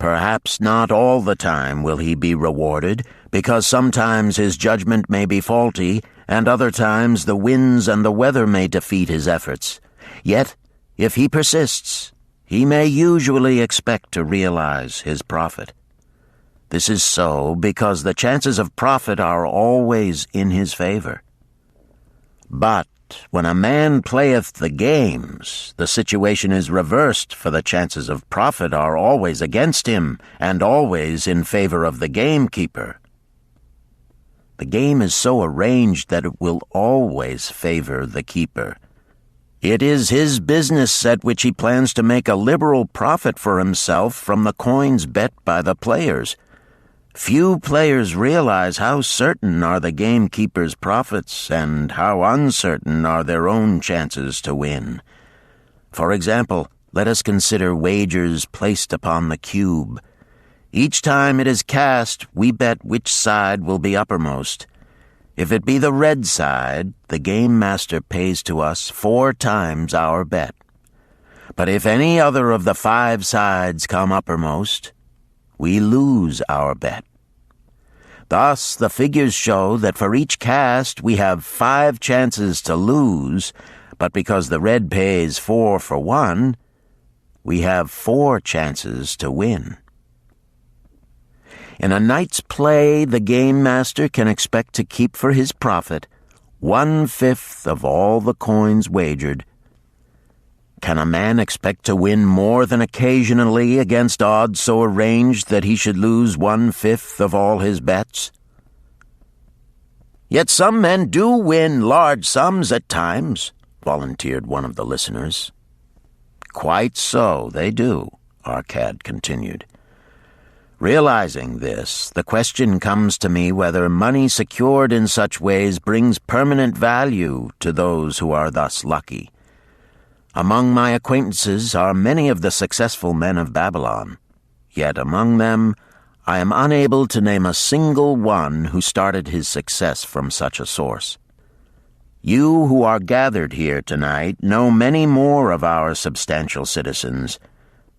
Perhaps not all the time will he be rewarded, because sometimes his judgment may be faulty, and other times the winds and the weather may defeat his efforts. Yet, if he persists, he may usually expect to realize his profit. This is so because the chances of profit are always in his favor. But when a man playeth the games, the situation is reversed, for the chances of profit are always against him, and always in favor of the gamekeeper. The game is so arranged that it will always favor the keeper. It is his business at which he plans to make a liberal profit for himself from the coins bet by the players. Few players realize how certain are the gamekeeper's profits and how uncertain are their own chances to win. For example, let us consider wagers placed upon the cube. Each time it is cast, we bet which side will be uppermost. If it be the red side, the game master pays to us 4 times our bet. But if any other of the 5 sides come uppermost, we lose our bet. Thus, the figures show that for each cast we have 5 chances to lose, but because the red pays 4 for 1, we have 4 chances to win. In a night's play, the game master can expect to keep for his profit 1/5 of all the coins wagered. Can a man expect to win more than occasionally against odds so arranged that he should lose 1/5 of all his bets? "Yet some men do win large sums at times," volunteered one of the listeners. "Quite so, they do," Arkad continued. Realizing this, the question comes to me whether money secured in such ways brings permanent value to those who are thus lucky. Among my acquaintances are many of the successful men of Babylon, yet among them I am unable to name a single one who started his success from such a source. You who are gathered here tonight know many more of our substantial citizens.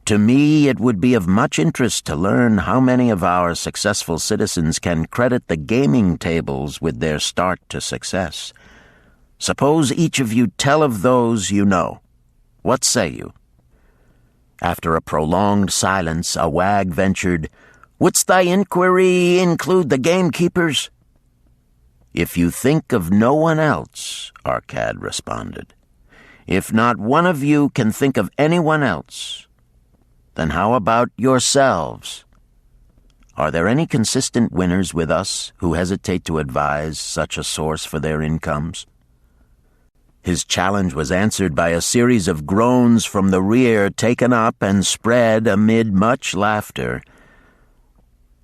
To me, it would be of much interest to learn how many of our successful citizens can credit the gaming tables with their start to success. Suppose each of you tell of those you know. What say you?" After a prolonged silence, a wag ventured, "Wouldst thy inquiry include the gamekeepers?" "If you think of no one else," Arkad responded. "If not one of you can think of anyone else, then how about yourselves? Are there any consistent winners with us who hesitate to advise such a source for their incomes?" His challenge was answered by a series of groans from the rear, taken up and spread amid much laughter.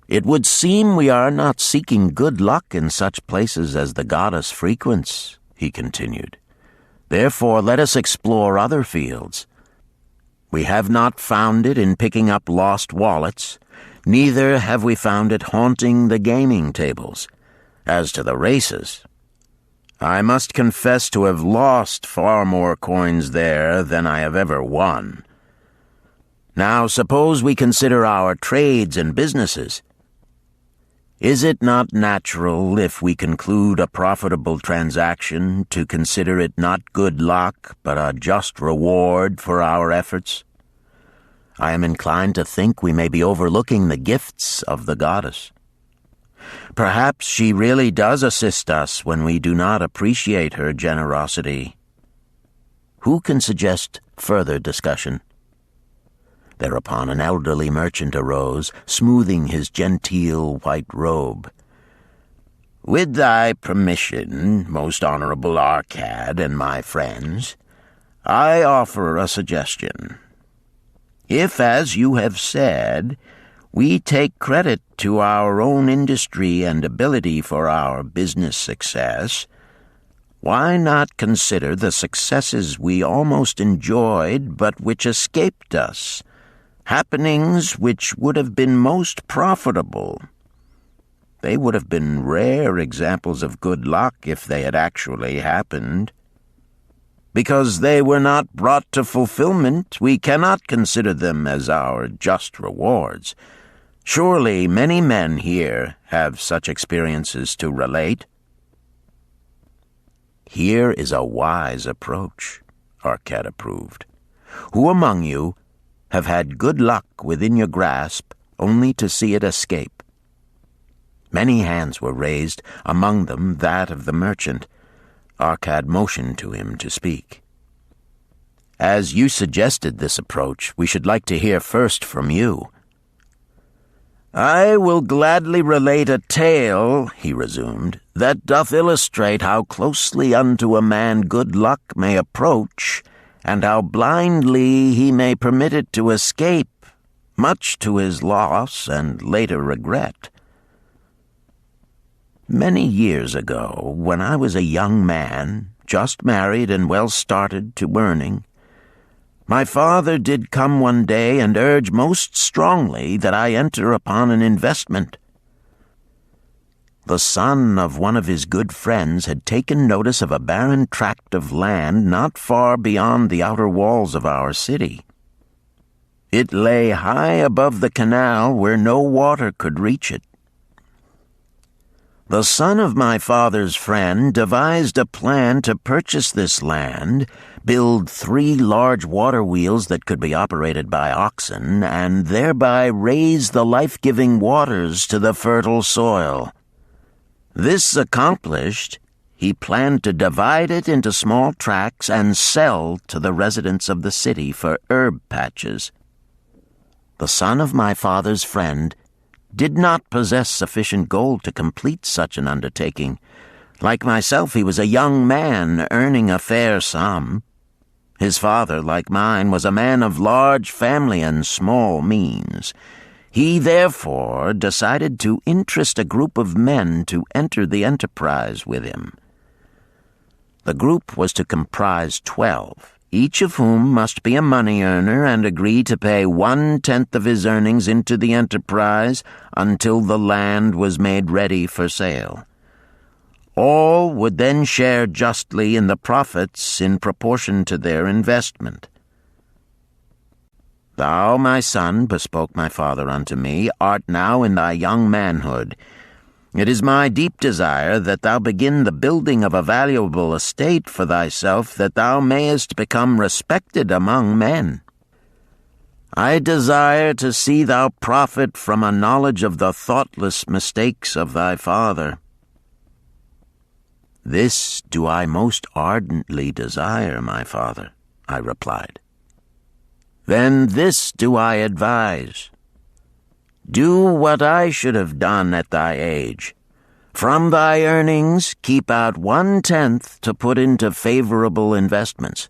"It would seem we are not seeking good luck in such places as the goddess frequents," he continued. "Therefore let us explore other fields. We have not found it in picking up lost wallets, neither have we found it haunting the gaming tables. As to the races, I must confess to have lost far more coins there than I have ever won. Now suppose we consider our trades and businesses. Is it not natural, if we conclude a profitable transaction, to consider it not good luck, but a just reward for our efforts? I am inclined to think we may be overlooking the gifts of the goddess. Perhaps she really does assist us when we do not appreciate her generosity. Who can suggest further discussion?" Thereupon an elderly merchant arose, smoothing his genteel white robe. "With thy permission, most honorable Arkad and my friends, I offer a suggestion. If, as you have said, we take credit to our own industry and ability for our business success, why not consider the successes we almost enjoyed but which escaped us, happenings which would have been most profitable? They would have been rare examples of good luck if they had actually happened. Because they were not brought to fulfillment, we cannot consider them as our just rewards. Surely many men here have such experiences to relate." "Here is a wise approach," Arkad approved. "Who among you have had good luck within your grasp only to see it escape?" Many hands were raised, among them that of the merchant. Arkad motioned to him to speak. "As you suggested this approach, we should like to hear first from you." "I will gladly relate a tale," he resumed, "that doth illustrate how closely unto a man good luck may approach, and how blindly he may permit it to escape, much to his loss and later regret. Many years ago, when I was a young man, just married and well started to earning, my father did come one day and urge most strongly that I enter upon an investment. The son of one of his good friends had taken notice of a barren tract of land not far beyond the outer walls of our city. It lay high above the canal where no water could reach it. The son of my father's friend devised a plan to purchase this land, build 3 large water wheels that could be operated by oxen, and thereby raise the life-giving waters to the fertile soil. This accomplished, he planned to divide it into small tracts and sell to the residents of the city for herb patches. The son of my father's friend did not possess sufficient gold to complete such an undertaking. Like myself, he was a young man earning a fair sum. His father, like mine, was a man of large family and small means. He therefore decided to interest a group of men to enter the enterprise with him. The group was to comprise 12, each of whom must be a money earner and agree to pay 1/10 of his earnings into the enterprise until the land was made ready for sale. All would then share justly in the profits in proportion to their investment. Thou, my son, bespoke my father unto me, art now in thy young manhood. It is my deep desire that thou begin the building of a valuable estate for thyself, that thou mayest become respected among men. I desire to see thou profit from a knowledge of the thoughtless mistakes of thy father. This do I most ardently desire, my father, I replied. Then this do I advise. Do what I should have done at thy age. From thy earnings keep out 1/10 to put into favorable investments.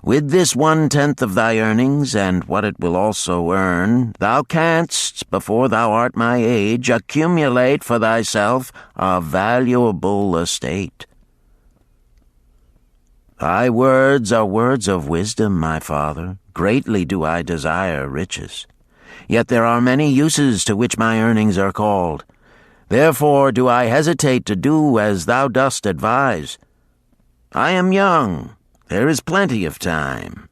With this 1/10 of thy earnings, and what it will also earn, thou canst, before thou art my age, accumulate for thyself a valuable estate. Thy words are words of wisdom, my father. Greatly do I desire riches. Yet there are many uses to which my earnings are called. Therefore do I hesitate to do as thou dost advise. I am young. There is plenty of time.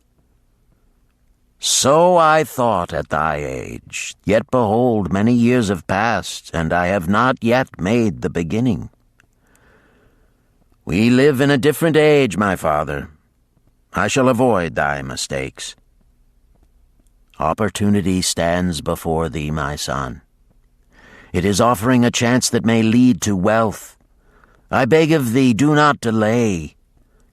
So I thought at thy age, yet behold, many years have passed, and I have not yet made the beginning. We live in a different age, my father. I shall avoid thy mistakes. Opportunity stands before thee, my son. It is offering a chance that may lead to wealth. I beg of thee, do not delay.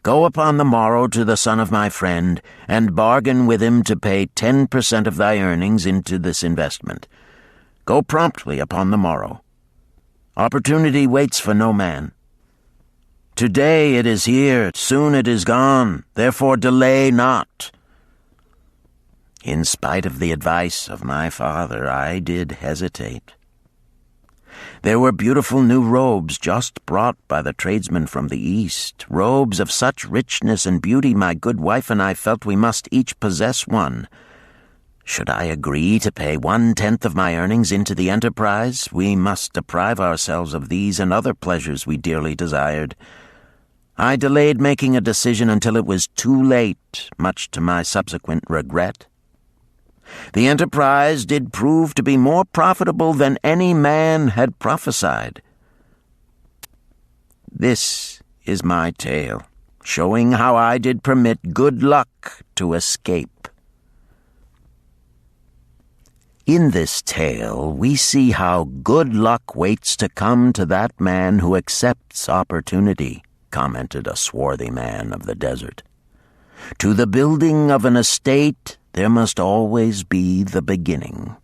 Go upon the morrow to the son of my friend, and bargain with him to pay 10% of thy earnings into this investment. Go promptly upon the morrow. Opportunity waits for no man. Today it is here, soon it is gone, therefore delay not. In spite of the advice of my father, I did hesitate. There were beautiful new robes just brought by the tradesmen from the east, robes of such richness and beauty my good wife and I felt we must each possess one. Should I agree to pay 1/10 of my earnings into the enterprise, we must deprive ourselves of these and other pleasures we dearly desired. I delayed making a decision until it was too late, much to my subsequent regret. The enterprise did prove to be more profitable than any man had prophesied. This is my tale, showing how I did permit good luck to escape. In this tale, we see how good luck waits to come to that man who accepts opportunity, commented a swarthy man of the desert. To the building of an estate, there must always be the beginning.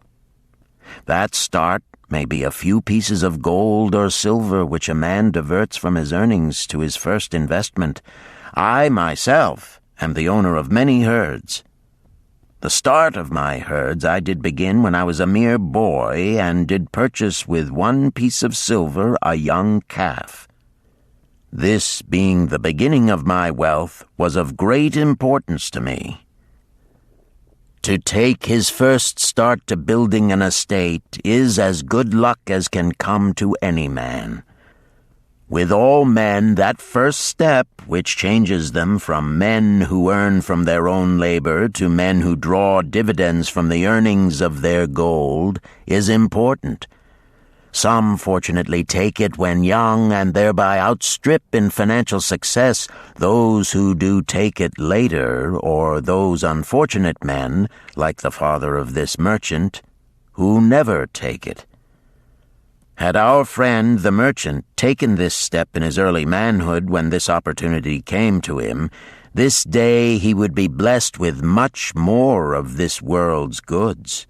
That start may be a few pieces of gold or silver which a man diverts from his earnings to his first investment. I, myself, am the owner of many herds. The start of my herds I did begin when I was a mere boy, and did purchase with 1 piece of silver a young calf. This, being the beginning of my wealth, was of great importance to me. To take his first start to building an estate is as good luck as can come to any man. With all men, that first step, which changes them from men who earn from their own labor to men who draw dividends from the earnings of their gold, is important. Some fortunately take it when young and thereby outstrip in financial success those who do take it later, or those unfortunate men, like the father of this merchant, who never take it. Had our friend the merchant taken this step in his early manhood when this opportunity came to him, this day he would be blessed with much more of this world's goods.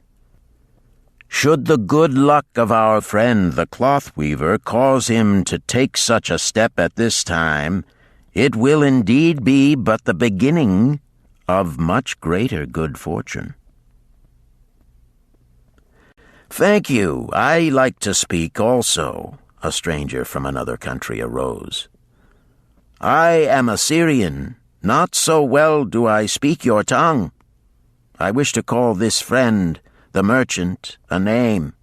Should the good luck of our friend the cloth weaver cause him to take such a step at this time, it will indeed be but the beginning of much greater good fortune. "Thank you. I like to speak also," a stranger from another country arose. "I am a Syrian, Not so well do I speak your tongue. I wish to call this friend, the merchant, a name.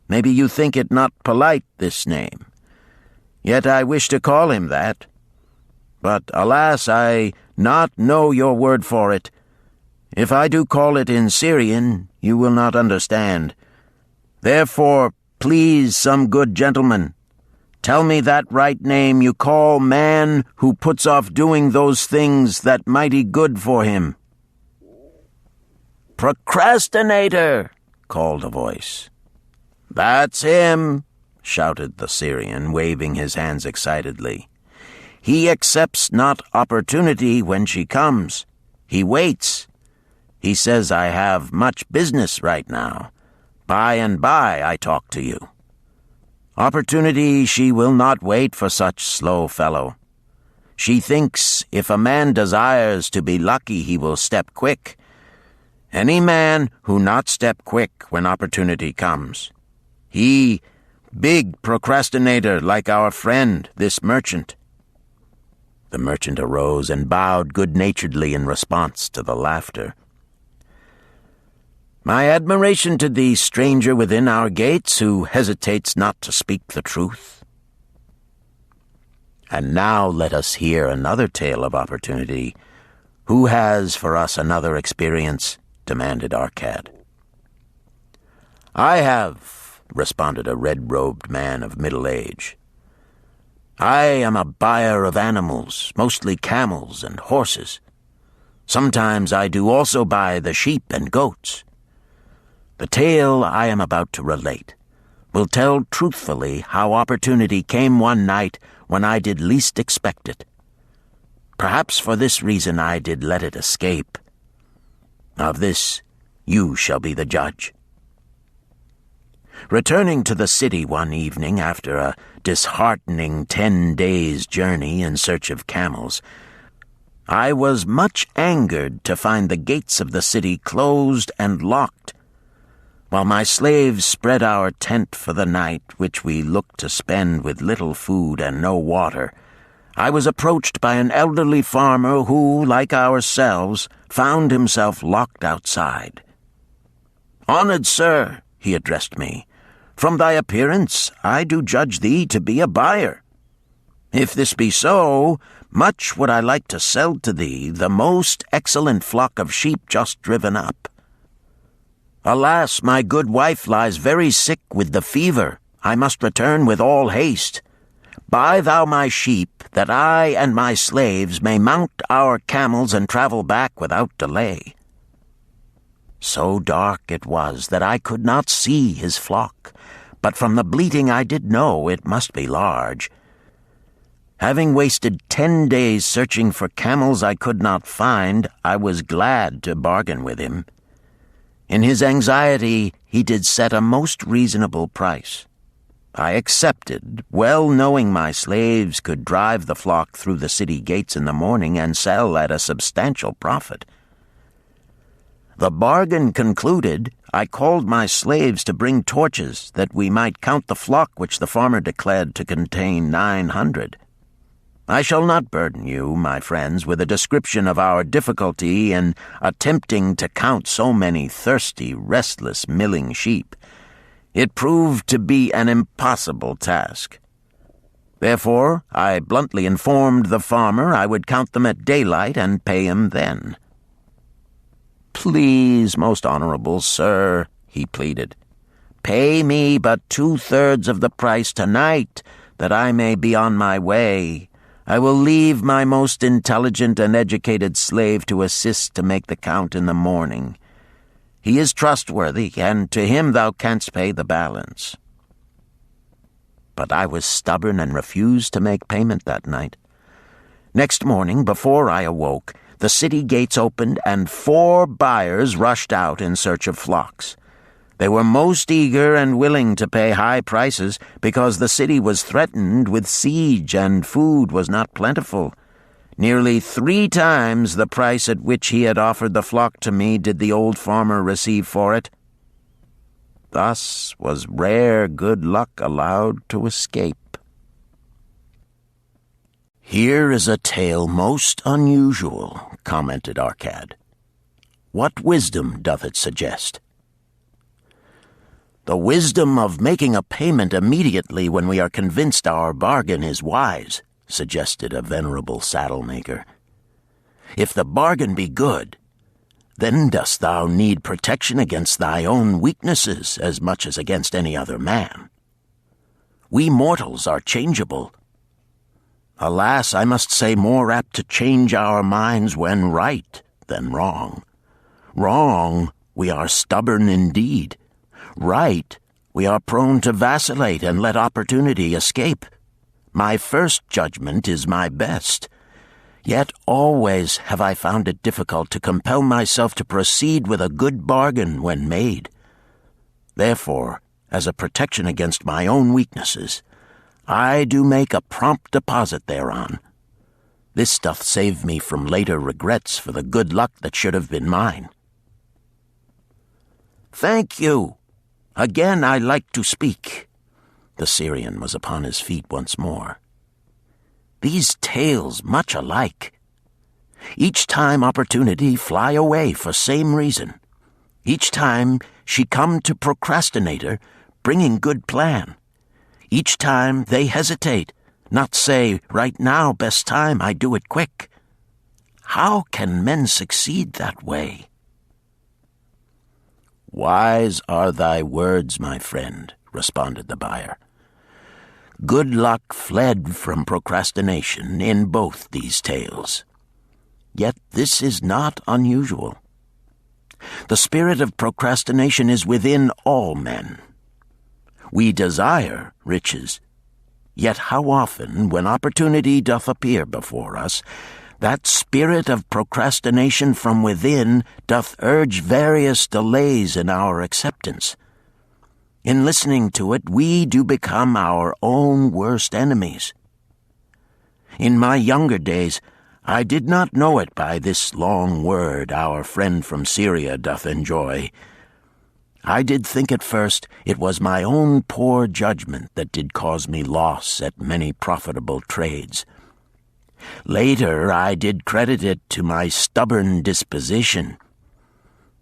Maybe you think it not polite, this name. Yet I wish to call him that. But alas, I not know your word for it. If I do call it in Syrian, you will not understand. Therefore, please, some good gentleman, tell me that right name you call man who puts off doing those things that mighty good for him. Procrastinator, called a voice. That's him, shouted the Syrian, waving his hands excitedly. He accepts not opportunity when she comes. He waits. He says I have much business right now. By and by I talk to you. Opportunity she will not wait for such slow fellow. She thinks if a man desires to be lucky he will step quick. Any man who not step quick when opportunity comes. He, big procrastinator like our friend, this merchant. The merchant arose and bowed good-naturedly in response to the laughter. My admiration to thee, stranger within our gates, who hesitates not to speak the truth. And now let us hear another tale of opportunity. Who has for us another experience? Demanded Arkad. I have, responded a red-robed man of middle age. I am a buyer of animals, mostly camels and horses. Sometimes I do also buy the sheep and goats. The tale I am about to relate will tell truthfully how opportunity came one night when I did least expect it. Perhaps for this reason I did let it escape. Of this you shall be the judge. Returning to the city one evening after a disheartening 10 days' journey in search of camels, I was much angered to find the gates of the city closed and locked. While my slaves spread our tent for the night, which we looked to spend with little food and no water, I was approached by an elderly farmer who, like ourselves, found himself locked outside. "Honored sir," he addressed me, "from thy appearance I do judge thee to be a buyer. If this be so, much would I like to sell to thee the most excellent flock of sheep just driven up. Alas, my good wife lies very sick with the fever. I must return with all haste. Buy thou my sheep, that I and my slaves may mount our camels and travel back without delay." So dark it was that I could not see his flock, but from the bleating I did know it must be large. Having wasted 10 days searching for camels I could not find, I was glad to bargain with him. In his anxiety, he did set a most reasonable price. I accepted, well knowing my slaves could drive the flock through the city gates in the morning and sell at a substantial profit. The bargain concluded, I called my slaves to bring torches that we might count the flock which the farmer declared to contain 900. I shall not burden you, my friends, with a description of our difficulty in attempting to count so many thirsty, restless, milling sheep. It proved to be an impossible task. Therefore, I bluntly informed the farmer I would count them at daylight and pay him then. "Please, most honorable sir," he pleaded, "pay me but 2/3 of the price tonight, that I may be on my way. I will leave my most intelligent and educated slave to assist to make the count in the morning. He is trustworthy, and to him thou canst pay the balance." But I was stubborn and refused to make payment that night. Next morning, before I awoke, the city gates opened and 4 buyers rushed out in search of flocks. They were most eager and willing to pay high prices because the city was threatened with siege and food was not plentiful. Nearly 3 times the price at which he had offered the flock to me did the old farmer receive for it. Thus was rare good luck allowed to escape. "Here is a tale most unusual," commented Arkad. "What wisdom doth it suggest?" "The wisdom of making a payment immediately when we are convinced our bargain is wise," suggested a venerable saddle-maker. "If the bargain be good, then dost thou need protection against thy own weaknesses as much as against any other man. We mortals are changeable. Alas, I must say, more apt to change our minds when right than wrong. Wrong, we are stubborn indeed. Right, we are prone to vacillate and let opportunity escape. My first judgment is my best. Yet always have I found it difficult to compel myself to proceed with a good bargain when made. Therefore, as a protection against my own weaknesses, I do make a prompt deposit thereon. This doth save me from later regrets for the good luck that should have been mine." "Thank you. Again I like to speak." The Syrian was upon his feet once more. "These tales much alike. Each time opportunity fly away for same reason. Each time she come to procrastinator, bringing good plan. Each time they hesitate, not say, right now, best time, I do it quick. How can men succeed that way?" "Wise are thy words, my friend," responded the buyer. "Good luck fled from procrastination in both these tales. Yet this is not unusual. The spirit of procrastination is within all men. We desire riches, yet how often, when opportunity doth appear before us, that spirit of procrastination from within doth urge various delays in our acceptance. In listening to it, we do become our own worst enemies. In my younger days, I did not know it by this long word our friend from Syria doth enjoy. I did think at first it was my own poor judgment that did cause me loss at many profitable trades. Later I did credit it to my stubborn disposition.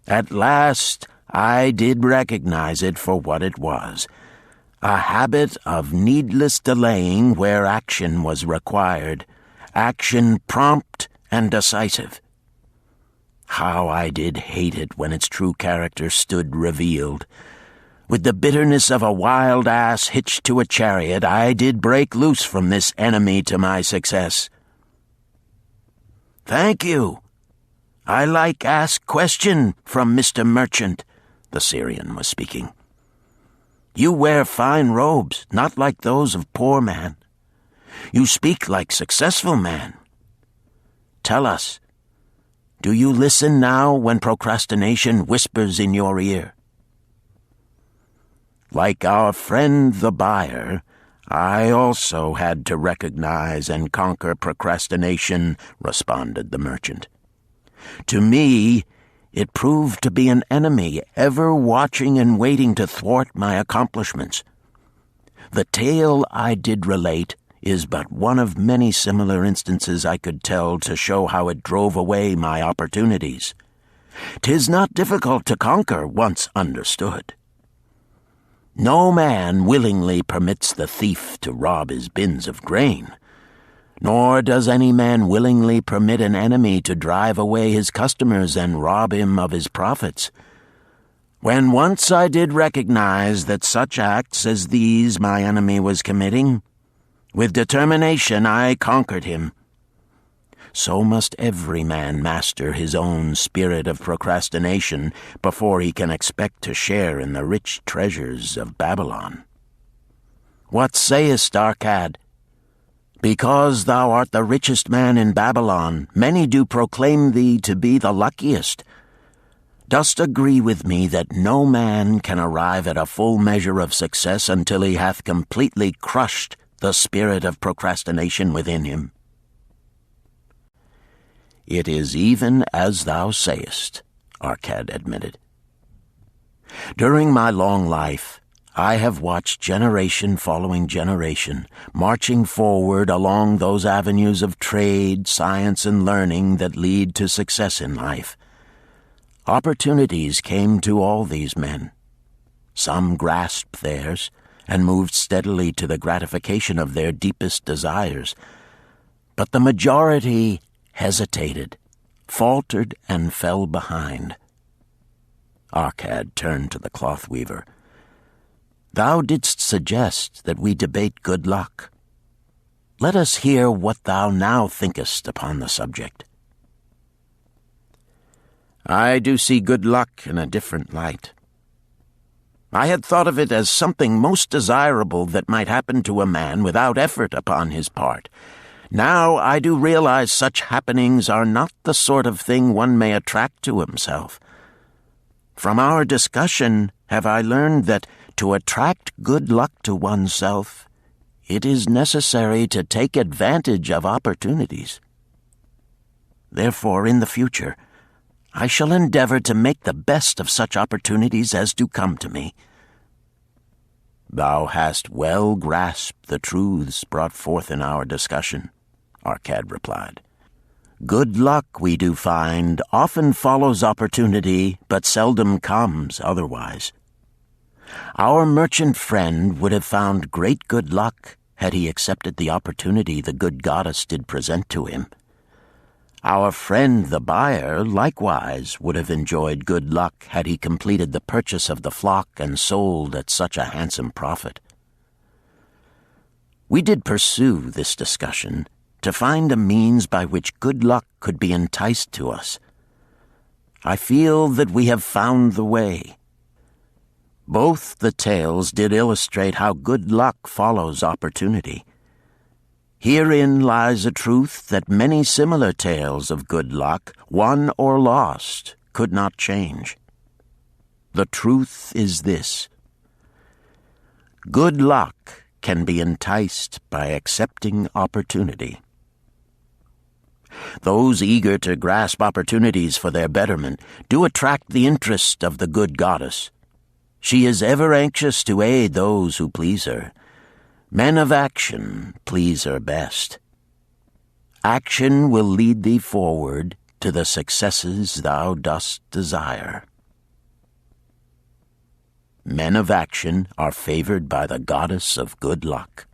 At last I did recognize it for what it was, a habit of needless delaying where action was required, action prompt and decisive. How I did hate it when its true character stood revealed. With the bitterness of a wild ass hitched to a chariot, I did break loose from this enemy to my success." "Thank you. I like ask question from Mr. Merchant," the Syrian was speaking. "You wear fine robes, not like those of poor man. You speak like successful man. Tell us, do you listen now when procrastination whispers in your ear?" "Like our friend the buyer, I also had to recognize and conquer procrastination," responded the merchant. "To me, it proved to be an enemy ever watching and waiting to thwart my accomplishments. The tale I did relate is but one of many similar instances I could tell to show how it drove away my opportunities. 'Tis not difficult to conquer once understood. No man willingly permits the thief to rob his bins of grain, nor does any man willingly permit an enemy to drive away his customers and rob him of his profits. When once I did recognize that such acts as these my enemy was committing, with determination I conquered him. So must every man master his own spirit of procrastination before he can expect to share in the rich treasures of Babylon. What sayest, Arkad? Because thou art the richest man in Babylon, many do proclaim thee to be the luckiest. Dost agree with me that no man can arrive at a full measure of success until he hath completely crushed the spirit of procrastination within him? "It is even as thou sayest," Arkad admitted. "During my long life, I have watched generation following generation, marching forward along those avenues of trade, science, and learning that lead to success in life. Opportunities came to all these men. Some grasped theirs and moved steadily to the gratification of their deepest desires. But the majority hesitated, faltered, and fell behind. Arkad turned to the cloth weaver. Thou didst suggest that we debate good luck. Let us hear what thou now thinkest upon the subject. I do see good luck in a different light. I had thought of it as something most desirable that might happen to a man without effort upon his part. Now I do realize such happenings are not the sort of thing one may attract to himself. From our discussion have I learned that to attract good luck to oneself, it is necessary to take advantage of opportunities. Therefore, in the future, I shall endeavor to make the best of such opportunities as do come to me. Thou hast well grasped the truths brought forth in our discussion, Arkad replied. Good luck, we do find, often follows opportunity, but seldom comes otherwise. Our merchant friend would have found great good luck had he accepted the opportunity the good goddess did present to him. Our friend the buyer likewise would have enjoyed good luck had he completed the purchase of the flock and sold at such a handsome profit. We did pursue this discussion to find a means by which good luck could be enticed to us. I feel that we have found the way. Both the tales did illustrate how good luck follows opportunity. Herein lies a truth that many similar tales of good luck, won or lost, could not change. The truth is this: good luck can be enticed by accepting opportunity. Those eager to grasp opportunities for their betterment do attract the interest of the good goddess. She is ever anxious to aid those who please her. Men of action please her best. Action will lead thee forward to the successes thou dost desire. Men of action are favored by the goddess of good luck.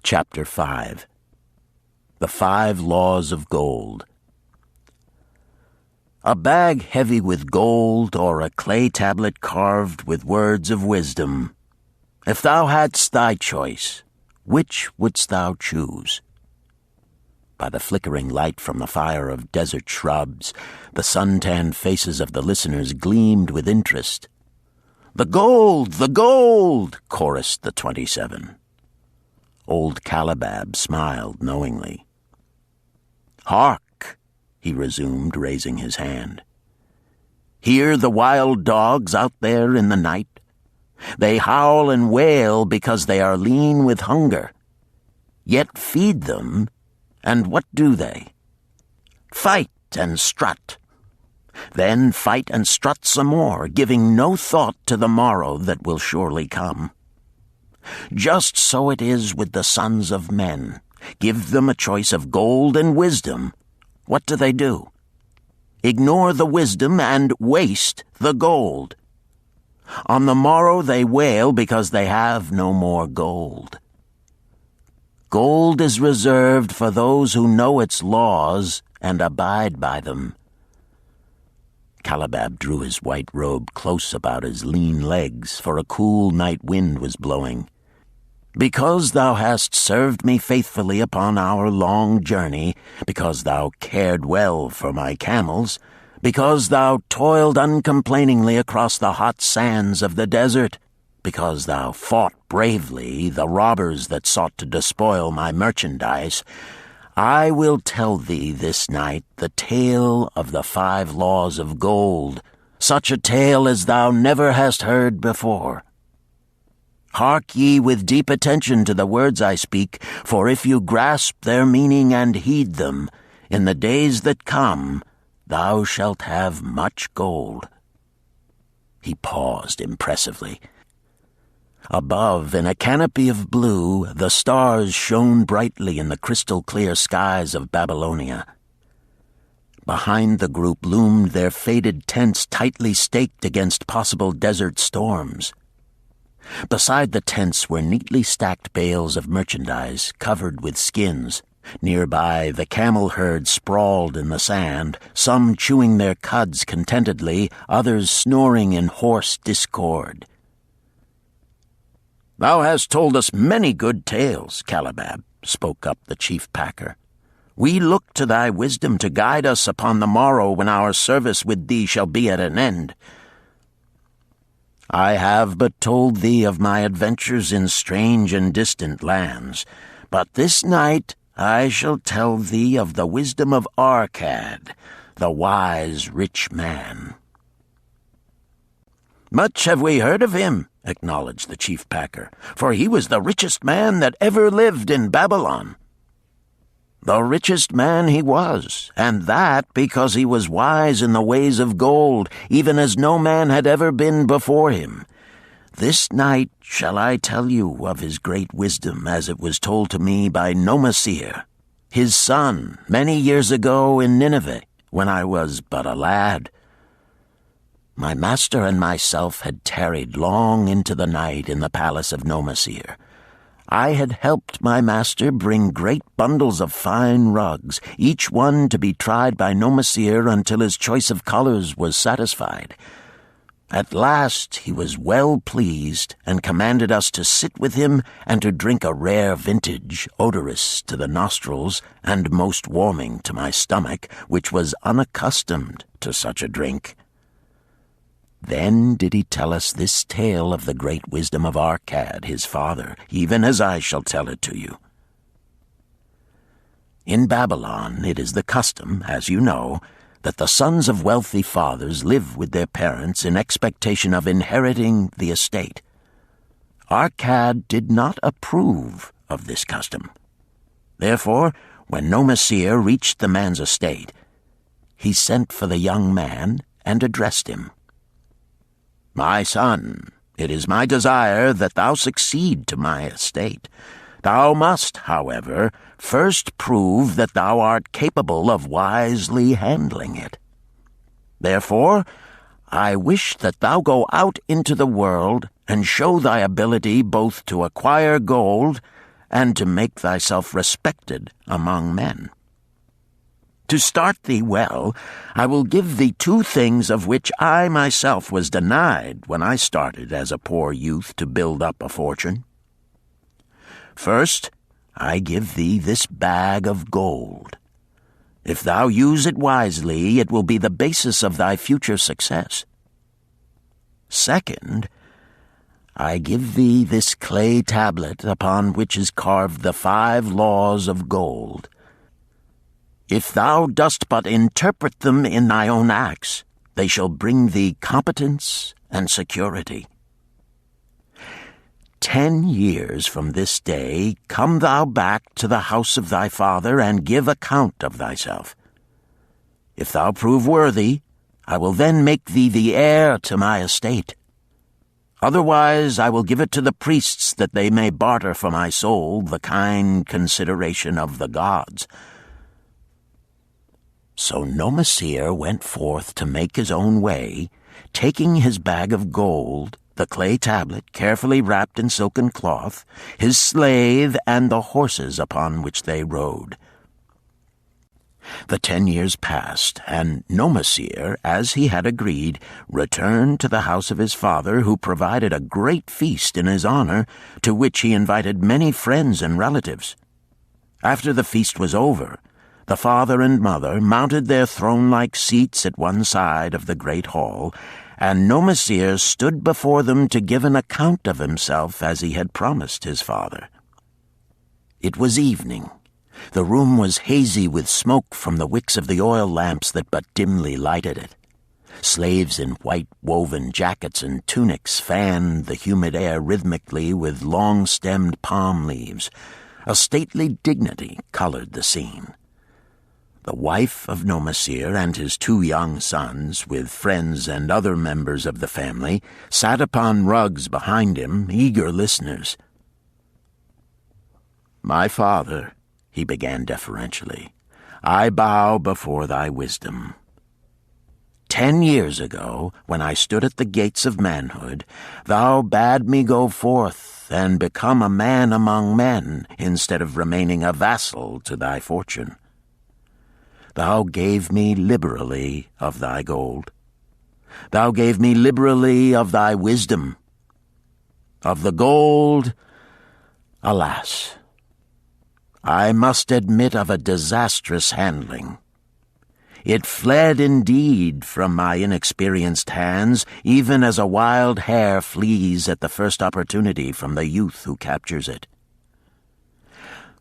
Chapter 5. The 5 Laws of Gold. A bag heavy with gold, or a clay tablet carved with words of wisdom. If thou hadst thy choice, which wouldst thou choose? By the flickering light from the fire of desert shrubs, the sun-tanned faces of the listeners gleamed with interest. "The gold! The gold!" chorused the 27. Old Calibab smiled knowingly. "Hark!" he resumed, raising his hand. "Hear the wild dogs out there in the night? They howl and wail because they are lean with hunger. Yet feed them, and what do they? Fight and strut. Then fight and strut some more, giving no thought to the morrow that will surely come. Just so it is with the sons of men. Give them a choice of gold and wisdom. What do? Ignore the wisdom and waste the gold. On the morrow they wail because they have no more gold. Gold is reserved for those who know its laws and abide by them." Calibab drew his white robe close about his lean legs, for a cool night wind was blowing. "Because thou hast served me faithfully upon our long journey, because thou cared well for my camels, because thou toiled uncomplainingly across the hot sands of the desert, because thou fought bravely the robbers that sought to despoil my merchandise, I will tell thee this night the tale of the 5 laws of gold, such a tale as thou never hast heard before. Hark ye with deep attention to the words I speak, for if you grasp their meaning and heed them, in the days that come, thou shalt have much gold." He paused impressively. Above, in a canopy of blue, the stars shone brightly in the crystal-clear skies of Babylonia. Behind the group loomed their faded tents tightly staked against possible desert storms. Beside the tents were neatly stacked bales of merchandise covered with skins. Nearby, the camel herd sprawled in the sand, some chewing their cuds contentedly, others snoring in hoarse discord. "Thou hast told us many good tales, Calibab," spoke up the chief packer. "We look to thy wisdom to guide us upon the morrow when our service with thee shall be at an end." "I have but told thee of my adventures in strange and distant lands, but this night I shall tell thee of the wisdom of Arkad, the wise rich man." "Much have we heard of him," acknowledged the chief packer, "for he was the richest man that ever lived in Babylon." "The richest man he was, and that because he was wise in the ways of gold, even as no man had ever been before him. This night shall I tell you of his great wisdom as it was told to me by Nomasir, his son, many years ago in Nineveh, when I was but a lad. My master and myself had tarried long into the night in the palace of Nomasir. I had helped my master bring great bundles of fine rugs, each one to be tried by Nomasir until his choice of colors was satisfied. At last he was well pleased and commanded us to sit with him and to drink a rare vintage, odorous to the nostrils and most warming to my stomach, which was unaccustomed to such a drink. Then did he tell us this tale of the great wisdom of Arkad, his father, even as I shall tell it to you. In Babylon it is the custom, as you know, that the sons of wealthy fathers live with their parents in expectation of inheriting the estate. Arkad did not approve of this custom. Therefore, when Nomasir reached the man's estate, he sent for the young man and addressed him. "My son, it is my desire that thou succeed to my estate. Thou must, however, first prove that thou art capable of wisely handling it. Therefore, I wish that thou go out into the world and show thy ability both to acquire gold and to make thyself respected among men. To start thee well, I will give thee two things of which I myself was denied when I started as a poor youth to build up a fortune. First, I give thee this bag of gold. If thou use it wisely, it will be the basis of thy future success. Second, I give thee this clay tablet upon which is carved the 5 laws of gold. If thou dost but interpret them in thy own acts, they shall bring thee competence and security. 10 years from this day come thou back to the house of thy father and give account of thyself. If thou prove worthy, I will then make thee the heir to my estate. Otherwise I will give it to the priests that they may barter for my soul the kind consideration of the gods." So Nomasir went forth to make his own way, taking his bag of gold, the clay tablet carefully wrapped in silken cloth, his slave, and the horses upon which they rode. The 10 years passed, and Nomasir, as he had agreed, returned to the house of his father, who provided a great feast in his honor, to which he invited many friends and relatives. After the feast was over, the father and mother mounted their throne-like seats at one side of the great hall, and Nomasir stood before them to give an account of himself as he had promised his father. It was evening. The room was hazy with smoke from the wicks of the oil lamps that but dimly lighted it. Slaves in white woven jackets and tunics fanned the humid air rhythmically with long-stemmed palm leaves. A stately dignity colored the scene. The wife of Nomasir and his 2 young sons, with friends and other members of the family, sat upon rugs behind him, eager listeners. "My father," he began deferentially, "I bow before thy wisdom. 10 years ago, when I stood at the gates of manhood, thou bade me go forth and become a man among men, instead of remaining a vassal to thy fortune. Thou gave me liberally of thy gold. Thou gave me liberally of thy wisdom. Of the gold, alas, I must admit of a disastrous handling. It fled indeed from my inexperienced hands, even as a wild hare flees at the first opportunity from the youth who captures it."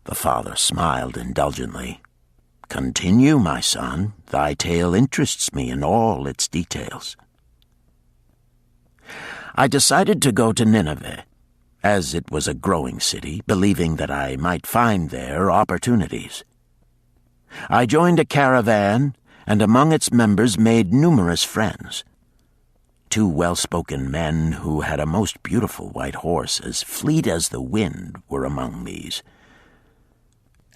The father smiled indulgently. "Continue, my son. Thy tale interests me in all its details." I decided to go to Nineveh, as it was a growing city, believing that I might find there opportunities. I joined a caravan, and among its members made numerous friends. 2 well-spoken men who had a most beautiful white horse, as fleet as the wind, were among these.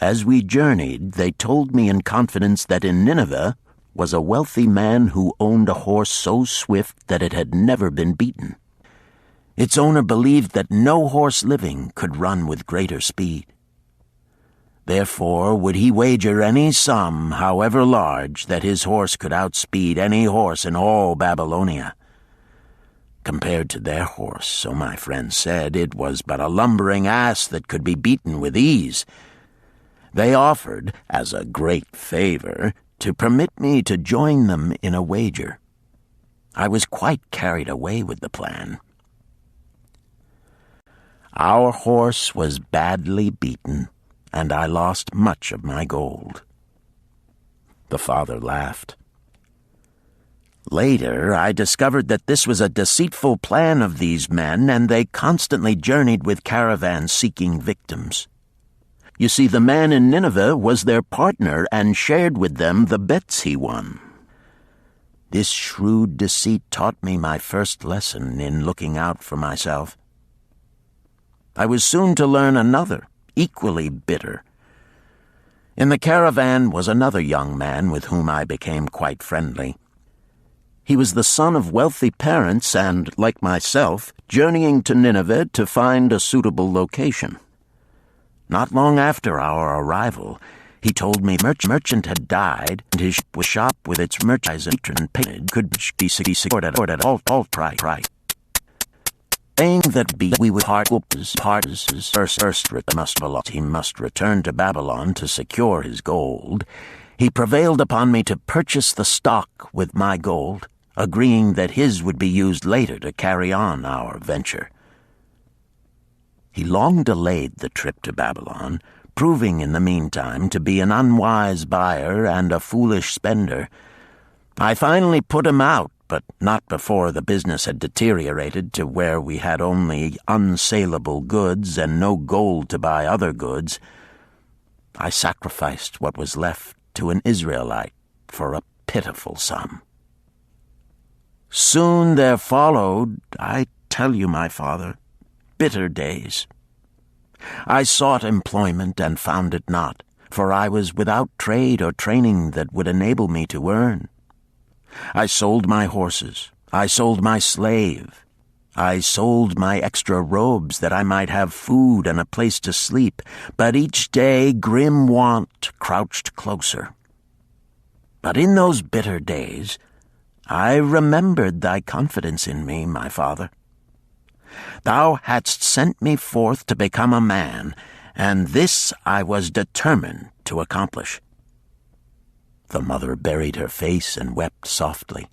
As we journeyed, they told me in confidence that in Nineveh was a wealthy man who owned a horse so swift that it had never been beaten. Its owner believed that no horse living could run with greater speed. Therefore would he wager any sum, however large, that his horse could outspeed any horse in all Babylonia. Compared to their horse, so my friend said, it was but a lumbering ass that could be beaten with ease. They offered, as a great favor, to permit me to join them in a wager. I was quite carried away with the plan. Our horse was badly beaten, and I lost much of my gold. The father laughed. Later, I discovered that this was a deceitful plan of these men, and they constantly journeyed with caravans seeking victims. You see, the man in Nineveh was their partner and shared with them the bets he won. This shrewd deceit taught me my first lesson in looking out for myself. I was soon to learn another, equally bitter. In the caravan was another young man with whom I became quite friendly. He was the son of wealthy parents and, like myself, journeying to Nineveh to find a suitable location. Not long after our arrival, he told me merchant had died, and his ship was shop with its merchandise and painted could be secured at all price. Saying that we would he must return to Babylon to secure his gold, he prevailed upon me to purchase the stock with my gold, agreeing that his would be used later to carry on our venture. He long delayed the trip to Babylon, proving in the meantime to be an unwise buyer and a foolish spender. I finally put him out, but not before the business had deteriorated to where we had only unsaleable goods and no gold to buy other goods. I sacrificed what was left to an Israelite for a pitiful sum. Soon there followed, I tell you, my father, bitter days. I sought employment and found it not, for I was without trade or training that would enable me to earn. I sold my horses, I sold my slave, I sold my extra robes that I might have food and a place to sleep, but each day grim want crouched closer. But in those bitter days, I remembered thy confidence in me, my father. Thou hadst sent me forth to become a man, and this I was determined to accomplish. The mother buried her face and wept softly.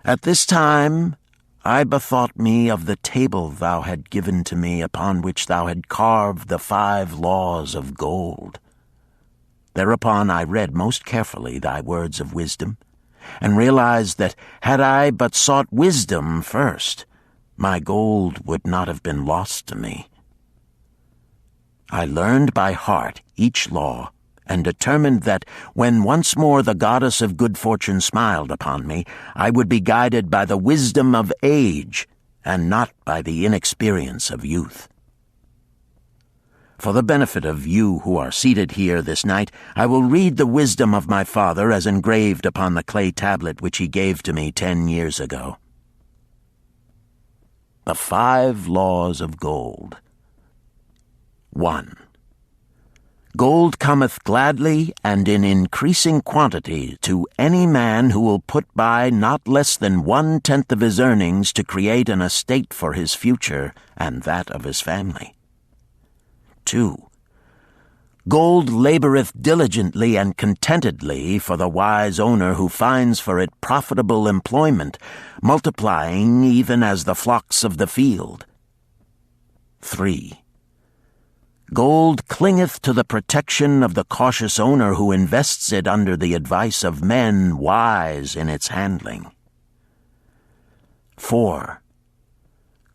At this time I bethought me of the table thou had given to me, upon which thou had carved the 5 laws of gold. Thereupon I read most carefully thy words of wisdom, and realized that had I but sought wisdom first, my gold would not have been lost to me. I learned by heart each law and determined that when once more the goddess of good fortune smiled upon me, I would be guided by the wisdom of age and not by the inexperience of youth. For the benefit of you who are seated here this night, I will read the wisdom of my father as engraved upon the clay tablet which he gave to me 10 years ago. The 5 Laws of Gold. 1. Gold cometh gladly and in increasing quantity to any man who will put by not less than 1/10 of his earnings to create an estate for his future and that of his family. 2. Gold laboreth diligently and contentedly for the wise owner who finds for it profitable employment, multiplying even as the flocks of the field. 3. Gold clingeth to the protection of the cautious owner who invests it under the advice of men wise in its handling. 4.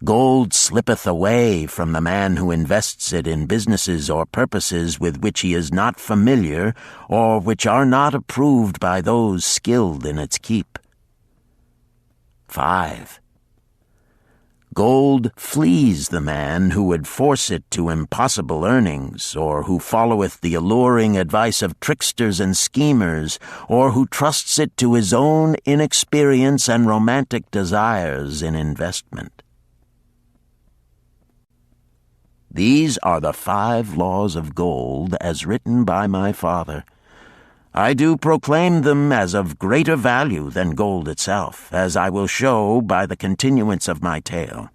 Gold slippeth away from the man who invests it in businesses or purposes with which he is not familiar or which are not approved by those skilled in its keep. 5. Gold flees the man who would force it to impossible earnings, or who followeth the alluring advice of tricksters and schemers, or who trusts it to his own inexperience and romantic desires in investment. These are the 5 laws of gold as written by my father. I do proclaim them as of greater value than gold itself, as I will show by the continuance of my tale.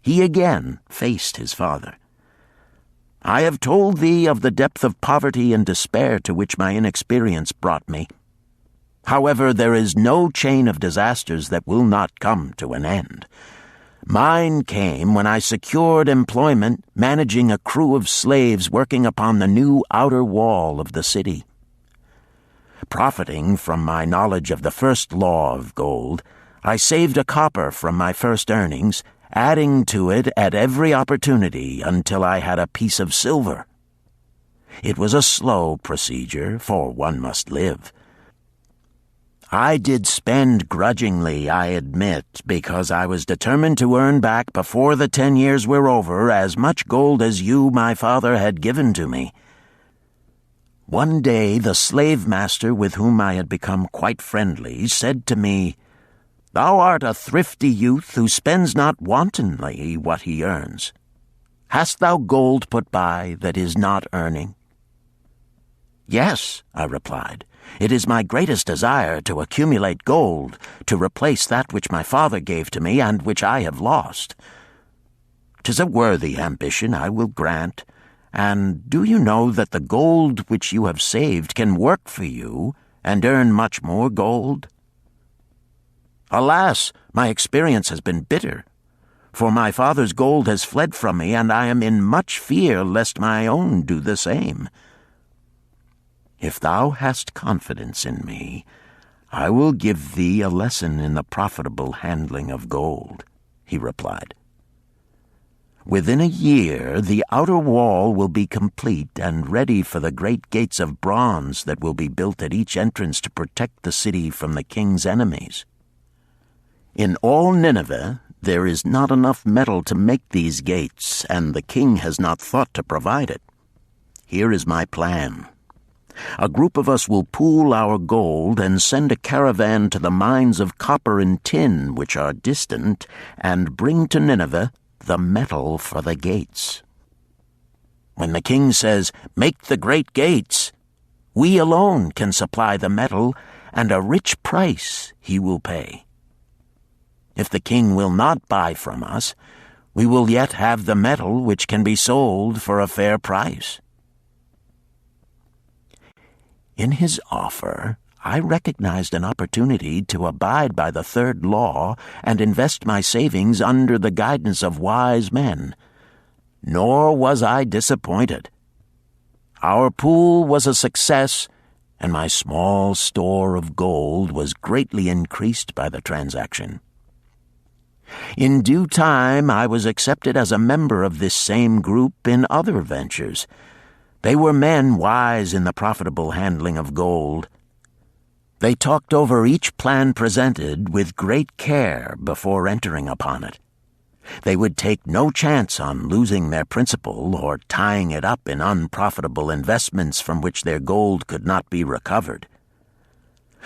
He again faced his father. I have told thee of the depth of poverty and despair to which my inexperience brought me. However, there is no chain of disasters that will not come to an end. Mine came when I secured employment managing a crew of slaves working upon the new outer wall of the city. Profiting from my knowledge of the first law of gold, I saved a copper from my first earnings, adding to it at every opportunity until I had a piece of silver. It was a slow procedure, for one must live. I did spend grudgingly, I admit, because I was determined to earn back before the 10 years were over as much gold as you, my father, had given to me. One day the slave-master with whom I had become quite friendly said to me, "Thou art a thrifty youth who spends not wantonly what he earns. Hast thou gold put by that is not earning?" "Yes," I replied. "It is my greatest desire to accumulate gold, to replace that which my father gave to me and which I have lost. 'Tis a worthy ambition, I will grant. And do you know that the gold which you have saved can work for you and earn much more gold?" "Alas, my experience has been bitter, for my father's gold has fled from me, and I am in much fear lest my own do the same." "If thou hast confidence in me, I will give thee a lesson in the profitable handling of gold," he replied. "Within a year the outer wall will be complete and ready for the great gates of bronze that will be built at each entrance to protect the city from the king's enemies. In all Nineveh there is not enough metal to make these gates, and the king has not thought to provide it. Here is my plan. A group of us will pool our gold and send a caravan to the mines of copper and tin which are distant, and bring to Nineveh the metal for the gates. When the king says, 'Make the great gates,' we alone can supply the metal, and a rich price he will pay. If the king will not buy from us, we will yet have the metal which can be sold for a fair price." In his offer, I recognized an opportunity to abide by the 3rd law and invest my savings under the guidance of wise men. Nor was I disappointed. Our pool was a success, and my small store of gold was greatly increased by the transaction. In due time I was accepted as a member of this same group in other ventures, They were men wise in the profitable handling of gold. They talked over each plan presented with great care before entering upon it. They would take no chance on losing their principal or tying it up in unprofitable investments from which their gold could not be recovered.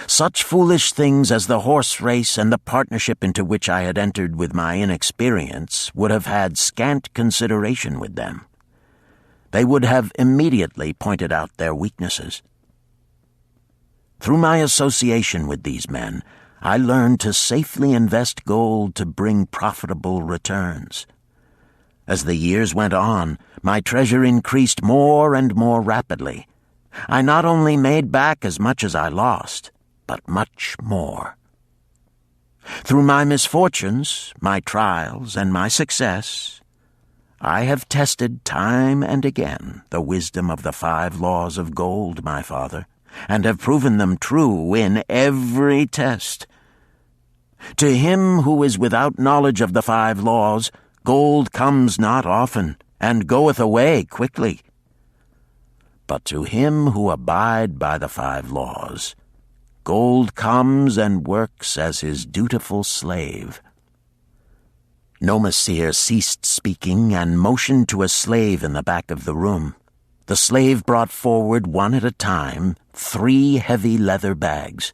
Such foolish things as the horse race and the partnership into which I had entered with my inexperience would have had scant consideration with them. They would have immediately pointed out their weaknesses. Through my association with these men, I learned to safely invest gold to bring profitable returns. As the years went on, my treasure increased more and more rapidly. I not only made back as much as I lost, but much more. Through my misfortunes, my trials, and my success, I have tested time and again the wisdom of the 5 laws of gold, my father, and have proven them true in every test. To him who is without knowledge of the 5 laws, gold comes not often, and goeth away quickly. But to him who abide by the 5 laws, gold comes and works as his dutiful slave. Nomasir ceased speaking and motioned to a slave in the back of the room. The slave brought forward one at a time 3 heavy leather bags.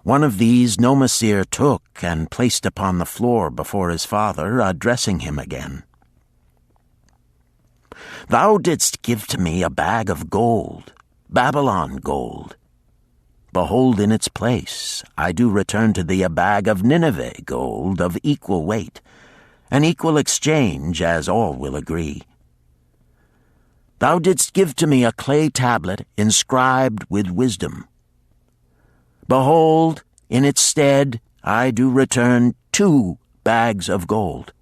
One of these Nomasir took and placed upon the floor before his father, addressing him again. "Thou didst give to me a bag of gold, Babylon gold. Behold, in its place, I do return to thee a bag of Nineveh gold of equal weight, an equal exchange, as all will agree. Thou didst give to me a clay tablet inscribed with wisdom. Behold, in its stead, I do return 2 bags of gold."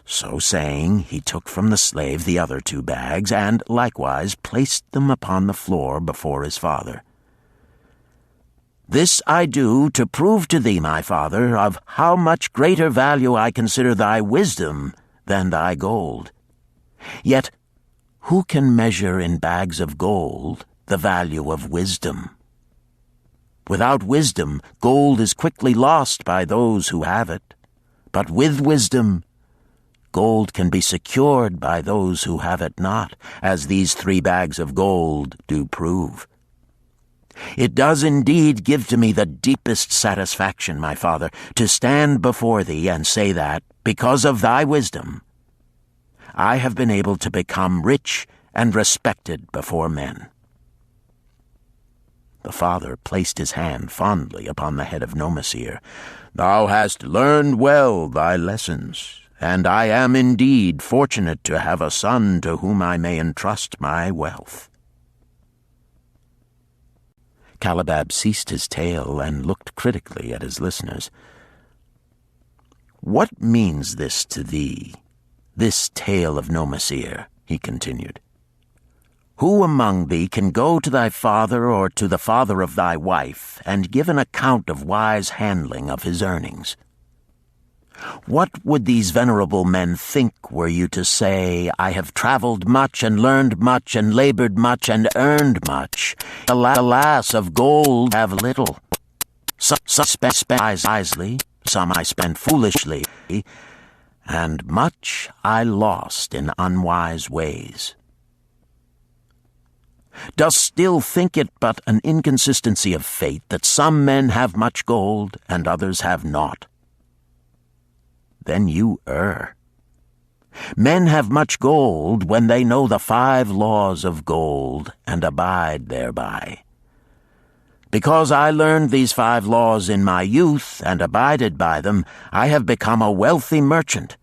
So saying, he took from the slave the other 2 bags, and likewise placed them upon the floor before his father. "This I do to prove to thee, my father, of how much greater value I consider thy wisdom than thy gold. Yet who can measure in bags of gold the value of wisdom? Without wisdom, gold is quickly lost by those who have it, but with wisdom, gold can be secured by those who have it not, as these 3 bags of gold do prove. It does indeed give to me the deepest satisfaction, my father, to stand before thee and say that, because of thy wisdom, I have been able to become rich and respected before men." The father placed his hand fondly upon the head of Nomasir. "Thou hast learned well thy lessons, and I am indeed fortunate to have a son to whom I may entrust my wealth." Calibab ceased his tale and looked critically at his listeners. "What means this to thee, this tale of Nomasir?" he continued. "Who among thee can go to thy father or to the father of thy wife and give an account of wise handling of his earnings? What would these venerable men think were you to say, 'I have traveled much and learned much and labored much and earned much. Alas, of gold have little. Some spend wisely, some I spent foolishly, and much I lost in unwise ways.' Dost still think it but an inconsistency of fate that some men have much gold and others have naught? Then you err. Men have much gold when they know the 5 laws of gold and abide thereby. Because I learned these 5 laws in my youth and abided by them, I have become a wealthy merchant.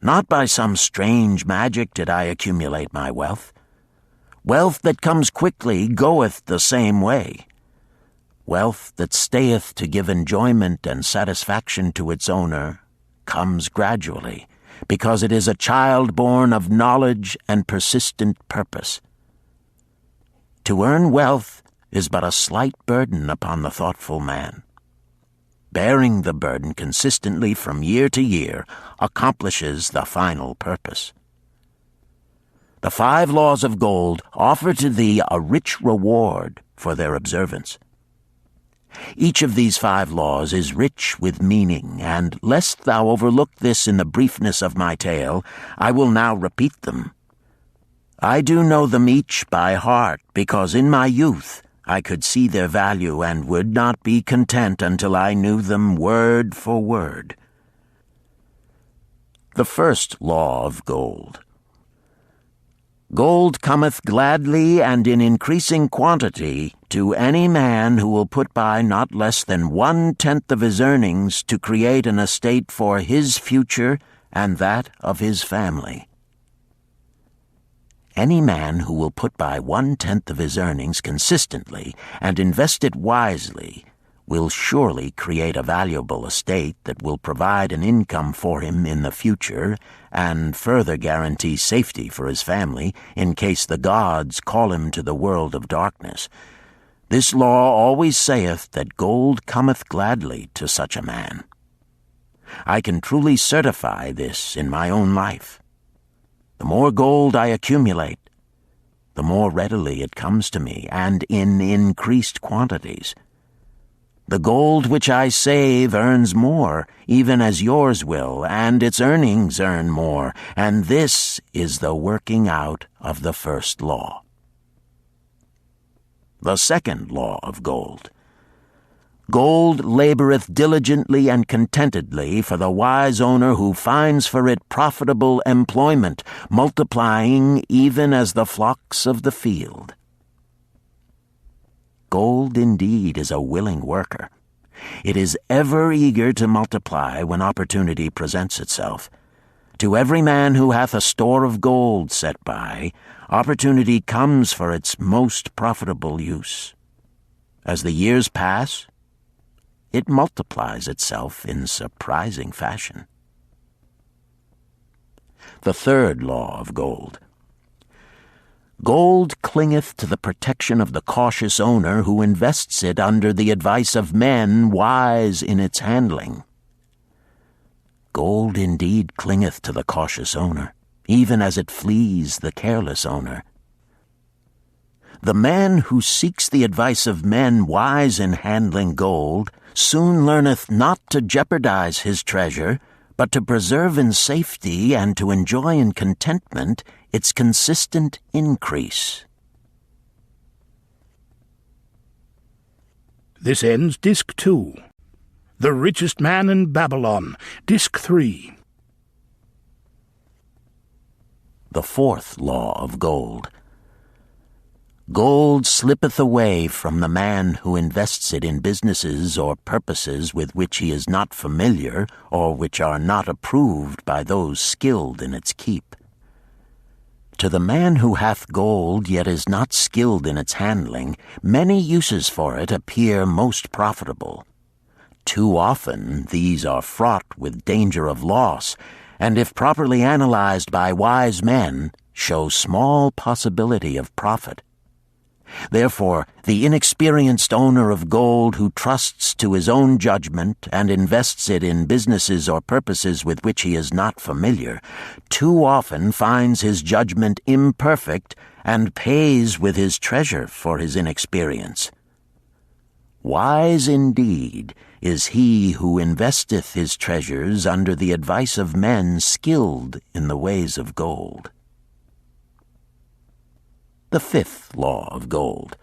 Not by some strange magic did I accumulate my wealth. Wealth that comes quickly goeth the same way. Wealth that stayeth to give enjoyment and satisfaction to its owner comes gradually, because it is a child born of knowledge and persistent purpose. To earn wealth is but a slight burden upon the thoughtful man. Bearing the burden consistently from year to year accomplishes the final purpose. The 5 laws of gold offer to thee a rich reward for their observance. Each of these 5 laws is rich with meaning, and lest thou overlook this in the briefness of my tale, I will now repeat them. I do know them each by heart, because in my youth I could see their value and would not be content until I knew them word for word. The first law of gold. Gold cometh gladly and in increasing quantity to any man who will put by not less than 1/10 of his earnings to create an estate for his future and that of his family. Any man who will put by 1/10 of his earnings consistently and invest it wisely will surely create a valuable estate that will provide an income for him in the future and further guarantee safety for his family in case the gods call him to the world of darkness. This law always saith that gold cometh gladly to such a man. I can truly certify this in my own life. The more gold I accumulate, the more readily it comes to me and in increased quantities. The gold which I save earns more, even as yours will, and its earnings earn more, and this is the working out of the first law. The second law of gold. Gold laboreth diligently and contentedly for the wise owner who finds for it profitable employment, multiplying even as the flocks of the field. Gold indeed is a willing worker. It is ever eager to multiply when opportunity presents itself. To every man who hath a store of gold set by, opportunity comes for its most profitable use. As the years pass, it multiplies itself in surprising fashion. The third law of gold. Gold clingeth to the protection of the cautious owner who invests it under the advice of men wise in its handling. Gold indeed clingeth to the cautious owner, even as it flees the careless owner. The man who seeks the advice of men wise in handling gold soon learneth not to jeopardize his treasure, but to preserve in safety and to enjoy in contentment its consistent increase.
This ends Disc 2. The Richest Man in Babylon, Disc 3.
The fourth law of gold. Gold slippeth away from the man who invests it in businesses or purposes with which he is not familiar or which are not approved by those skilled in its keep. To the man who hath gold yet is not skilled in its handling, many uses for it appear most profitable. Too often these are fraught with danger of loss, and if properly analyzed by wise men, show small possibility of profit. Therefore, the inexperienced owner of gold who trusts to his own judgment and invests it in businesses or purposes with which he is not familiar, too often finds his judgment imperfect and pays with his treasure for his inexperience. Wise indeed is he who investeth his treasures under the advice of men skilled in the ways of gold. The fifth law of gold.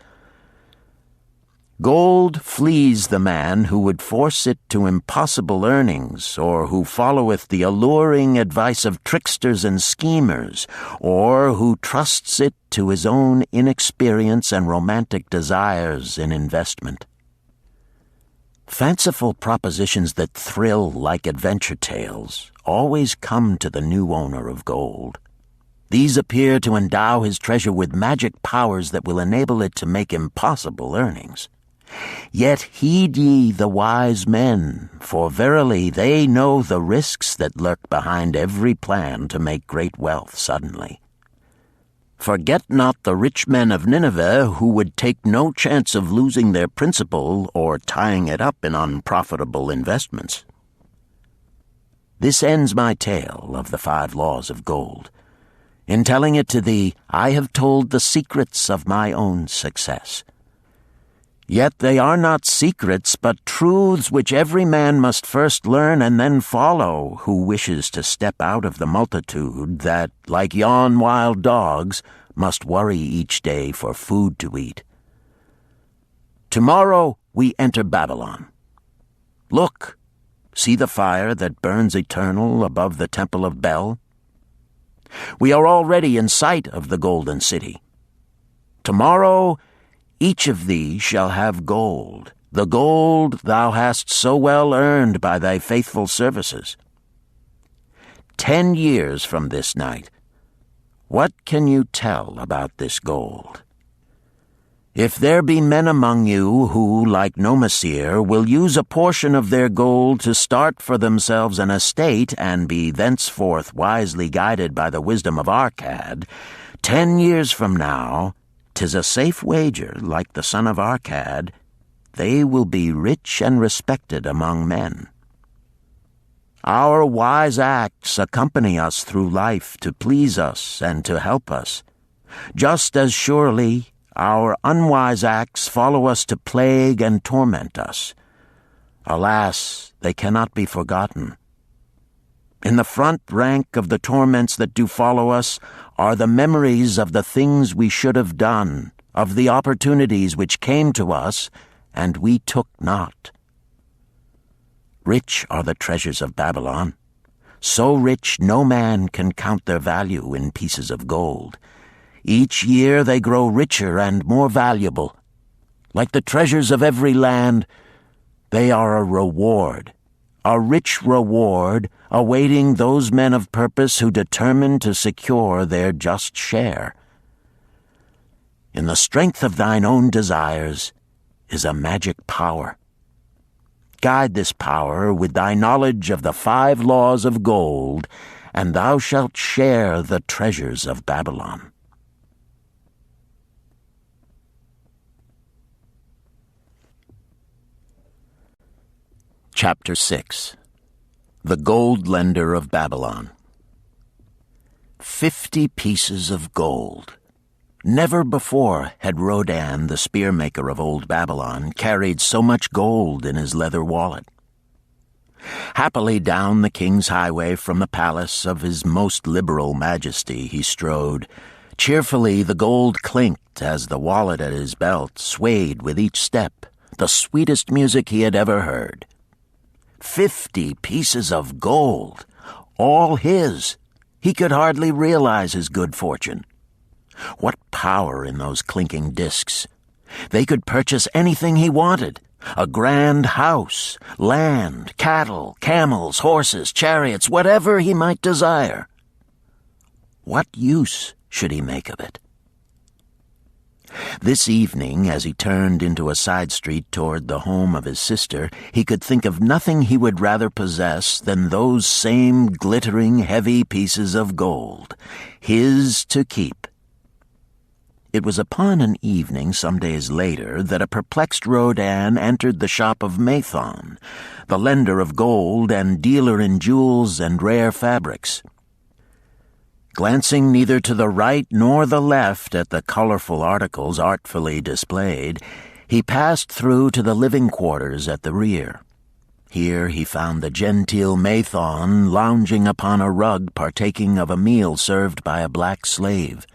Gold flees the man who would force it to impossible earnings, or who followeth the alluring advice of tricksters and schemers, or who trusts it to his own inexperience and romantic desires in investment. Fanciful propositions that thrill like adventure tales always come to the new owner of gold. These appear to endow his treasure with magic powers that will enable it to make impossible earnings. Yet heed ye the wise men, for verily they know the risks that lurk behind every plan to make great wealth suddenly. Forget not the rich men of Nineveh who would take no chance of losing their principal or tying it up in unprofitable investments. This ends my tale of the 5 laws of gold. In telling it to thee, I have told the secrets of my own success. Yet they are not secrets, but truths which every man must first learn and then follow, who wishes to step out of the multitude that, like yon wild dogs, must worry each day for food to eat. Tomorrow we enter Babylon. Look, see the fire that burns eternal above the temple of Bel? We are already in sight of the golden city. Tomorrow each of thee shall have gold, the gold thou hast so well earned by thy faithful services. 10 years from this night, what can you tell about this gold? If there be men among you who, like Nomasir, will use a portion of their gold to start for themselves an estate and be thenceforth wisely guided by the wisdom of Arkad, 10 years from now, 'tis a safe wager, like the son of Arkad, they will be rich and respected among men. Our wise acts accompany us through life to please us and to help us, just as surely our unwise acts follow us to plague and torment us. Alas, they cannot be forgotten. In the front rank of the torments that do follow us are the memories of the things we should have done, of the opportunities which came to us, and we took not. Rich are the treasures of Babylon, so rich no man can count their value in pieces of gold. Each year they grow richer and more valuable. Like the treasures of every land, they are a reward, a rich reward awaiting those men of purpose who determine to secure their just share. In the strength of thine own desires is a magic power. Guide this power with thy knowledge of the 5 laws of gold, and thou shalt share the treasures of Babylon. Chapter 6. The Gold Lender of Babylon. 50 pieces of gold. Never before had Rodan, the spearmaker of old Babylon, carried so much gold in his leather wallet. Happily down the king's highway from the palace of his most liberal majesty he strode. Cheerfully the gold clinked as the wallet at his belt swayed with each step, the sweetest music he had ever heard. 50 pieces of gold, all his. He could hardly realize his good fortune. What power in those clinking discs! They could purchase anything he wanted: a grand house, land, cattle, camels, horses, chariots, whatever he might desire. What use should he make of it? This evening, as he turned into a side street toward the home of his sister, he could think of nothing he would rather possess than those same glittering, heavy pieces of gold, his to keep. It was upon an evening some days later that a perplexed Rodan entered the shop of Mathon, the lender of gold and dealer in jewels and rare fabrics. Glancing neither to the right nor the left at the colorful articles artfully displayed, he passed through to the living quarters at the rear. Here he found the genteel Mathon lounging upon a rug partaking of a meal served by a black slave.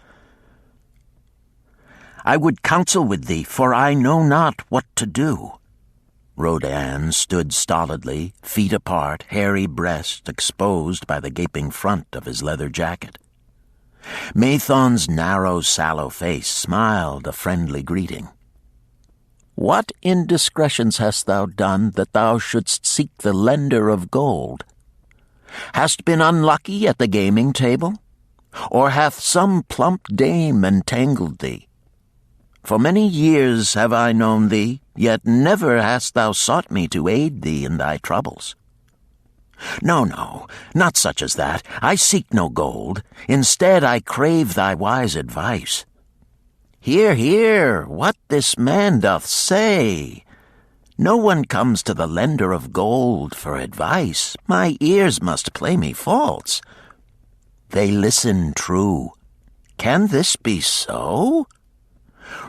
"I would counsel with thee, for I know not what to do." Rodan stood stolidly, feet apart, hairy breast exposed by the gaping front of his leather jacket. Mathon's narrow, sallow face smiled a friendly greeting. "What indiscretions hast thou done that thou shouldst seek the lender of gold? Hast been unlucky at the gaming table? Or hath some plump dame entangled thee? For many years have I known thee, yet never hast thou sought me to aid thee in thy troubles. No, not such as that. I seek no gold. Instead, I crave thy wise advice. Hear, what this man doth say. No one comes to the lender of gold for advice. My ears must play me false. They listen true, Can this be so?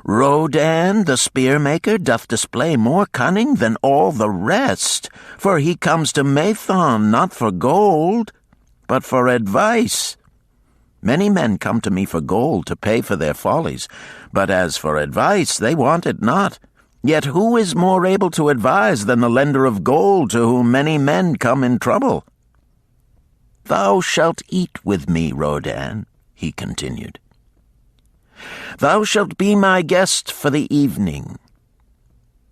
Rodan, the spear-maker, doth display more cunning than all the rest, for he comes to Mathon not for gold, but for advice. Many men come to me for gold to pay for their follies, but as for advice, they want it not. Yet who is more able to advise than the lender of gold to whom many men come in trouble? Thou shalt eat with me, Rodan, he continued. Thou shalt be my guest for the evening.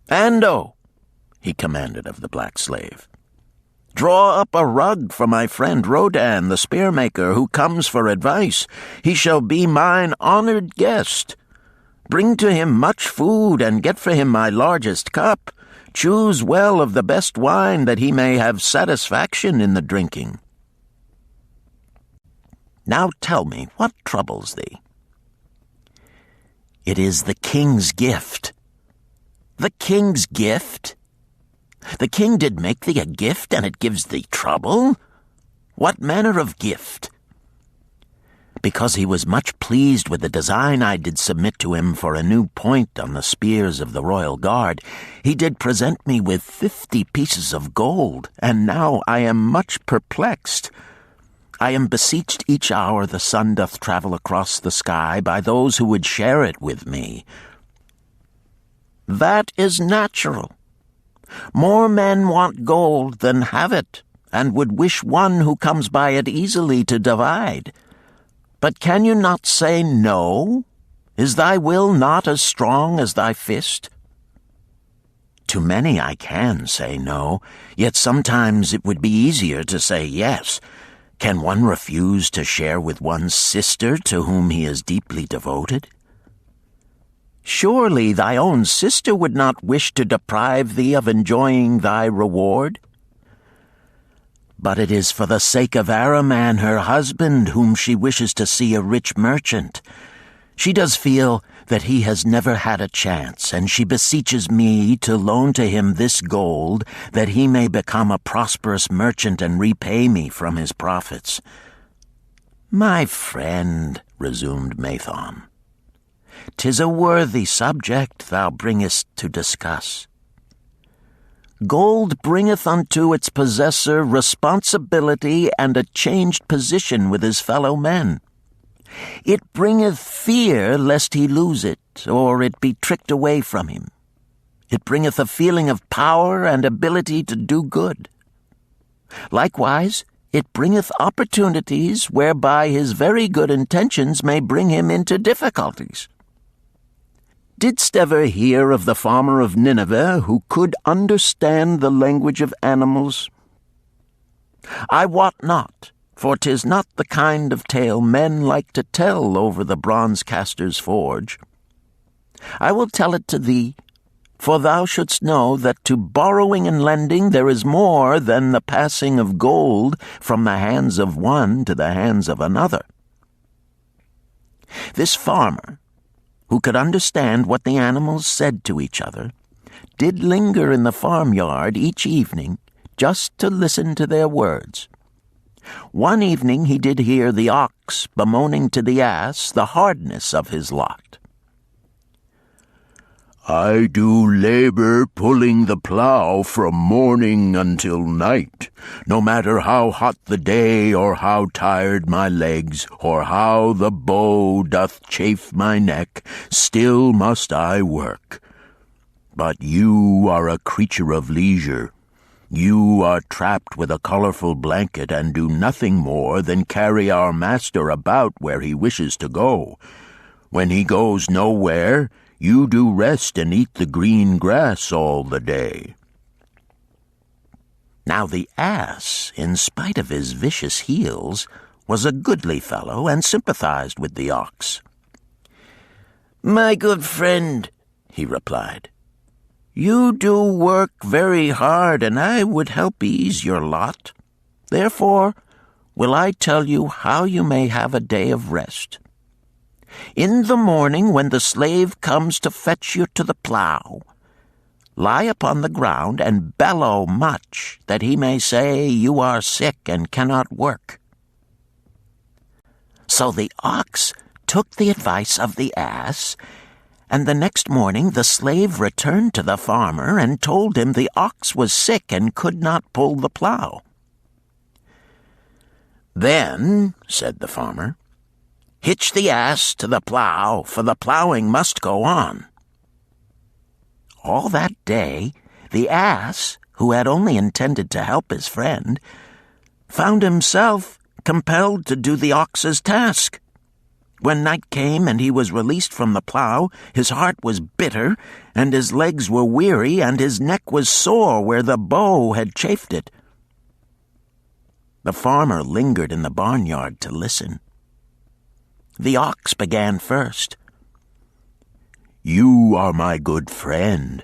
Ando, he commanded of the black slave, draw up a rug for my friend Rodan, the spear-maker, who comes for advice. He shall be mine honored guest. Bring to him much food, and get for him my largest cup. Choose well of the best wine, that he may have satisfaction in the drinking. Now tell me, what troubles thee? It is the king's gift. The king's gift? The king did make thee a gift, and it gives thee trouble? What manner of gift? Because he was much pleased with the design I did submit to him for a new point on the spears of the royal guard, he did present me with 50 pieces of gold, and now I am much perplexed. I am beseeched each hour the sun doth travel across the sky by those who would share it with me. That is natural. More men want gold than have it, and would wish one who comes by it easily to divide. But can you not say no? Is thy will not as strong as thy fist? To many I can say no, yet sometimes it would be easier to say yes. Can one refuse to share with one's sister to whom he is deeply devoted? Surely thy own sister would not wish to deprive thee of enjoying thy reward? But it is for the sake of Araman, her husband, whom she wishes to see a rich merchant. She does feel that he has never had a chance, and she beseeches me to loan to him this gold, that he may become a prosperous merchant and repay me from his profits. My friend, resumed Mathon, 'tis a worthy subject thou bringest to discuss. Gold bringeth unto its possessor responsibility and a changed position with his fellow men. It bringeth fear lest he lose it, or it be tricked away from him. It bringeth a feeling of power and ability to do good. Likewise, it bringeth opportunities whereby his very good intentions may bring him into difficulties. Didst ever hear of the farmer of Nineveh who could understand the language of animals? I wot not, for 'tis not the kind of tale men like to tell over the bronze-caster's forge. I will tell it to thee, for thou shouldst know that to borrowing and lending there is more than the passing of gold from the hands of one to the hands of another. This farmer, who could understand what the animals said to each other, did linger in the farmyard each evening just to listen to their words. One evening he did hear the ox bemoaning to the ass the hardness of his lot.
I do labor pulling the plough from morning until night, no matter how hot the day, or how tired my legs, or how the bow doth chafe my neck, still must I work. But you are a creature of leisure. You are trapped with a colorful blanket and do nothing more than carry our master about where he wishes to go. When he goes nowhere, you do rest and eat the green grass all the day.
Now the ass, in spite of his vicious heels, was a goodly fellow and sympathized with the ox.
My good friend, he replied,
you do work very hard, and I would help ease your lot. Therefore will I tell you how you may have a day of rest. In the morning, when the slave comes to fetch you to the plough, lie upon the ground and bellow much, that he may say you are sick and cannot work. So the ox
took the advice of the ass, and the next morning the slave returned to the farmer and told him the ox was sick and could not pull the plow. "Then," said the farmer, "hitch the ass to the plow, for the plowing must go on." All that day, the ass, who had only intended to help his friend, found himself compelled to do the ox's task. When night came and he was released from the plow, his heart was bitter, and his legs were weary, and his neck was sore where the bow had chafed it. The farmer lingered in the barnyard to listen. The ox began first.
"You are my good friend.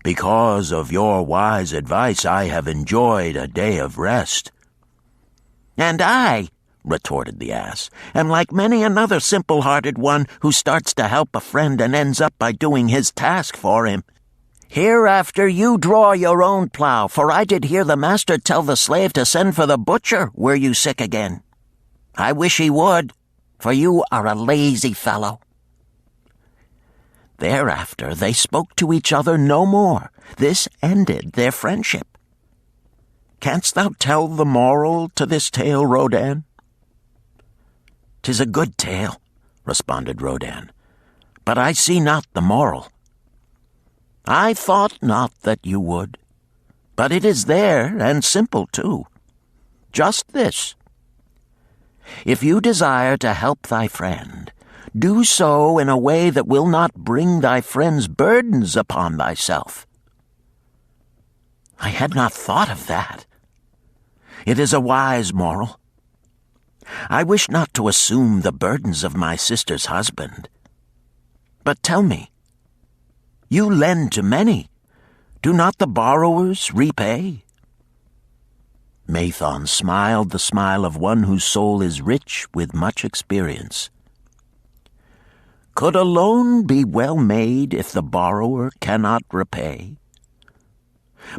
Because of your wise advice, I have enjoyed a day of rest."
"And I," retorted the ass, "am like many another simple-hearted one who starts to help a friend and ends up by doing his task for him. Hereafter you draw your own plow, for I did hear the master tell the slave to send for the butcher were you sick again. I wish he would, for you are a lazy fellow." Thereafter they spoke to each other no more. This ended their friendship. Canst thou tell the moral to this tale, Rodan? "'Tis a good tale," responded Rodan, "but I see not the moral." "I thought not that you would, but it is there, and simple too. Just this: if you desire to help thy friend, do so in a way that will not bring thy friend's burdens upon thyself." "I had not thought of that. It is a wise moral. I wish not to assume the burdens of my sister's husband. But tell me, you lend to many. Do not the borrowers repay?" Mathon smiled the smile of one whose soul is rich with much experience. "Could a loan be well made if the borrower cannot repay?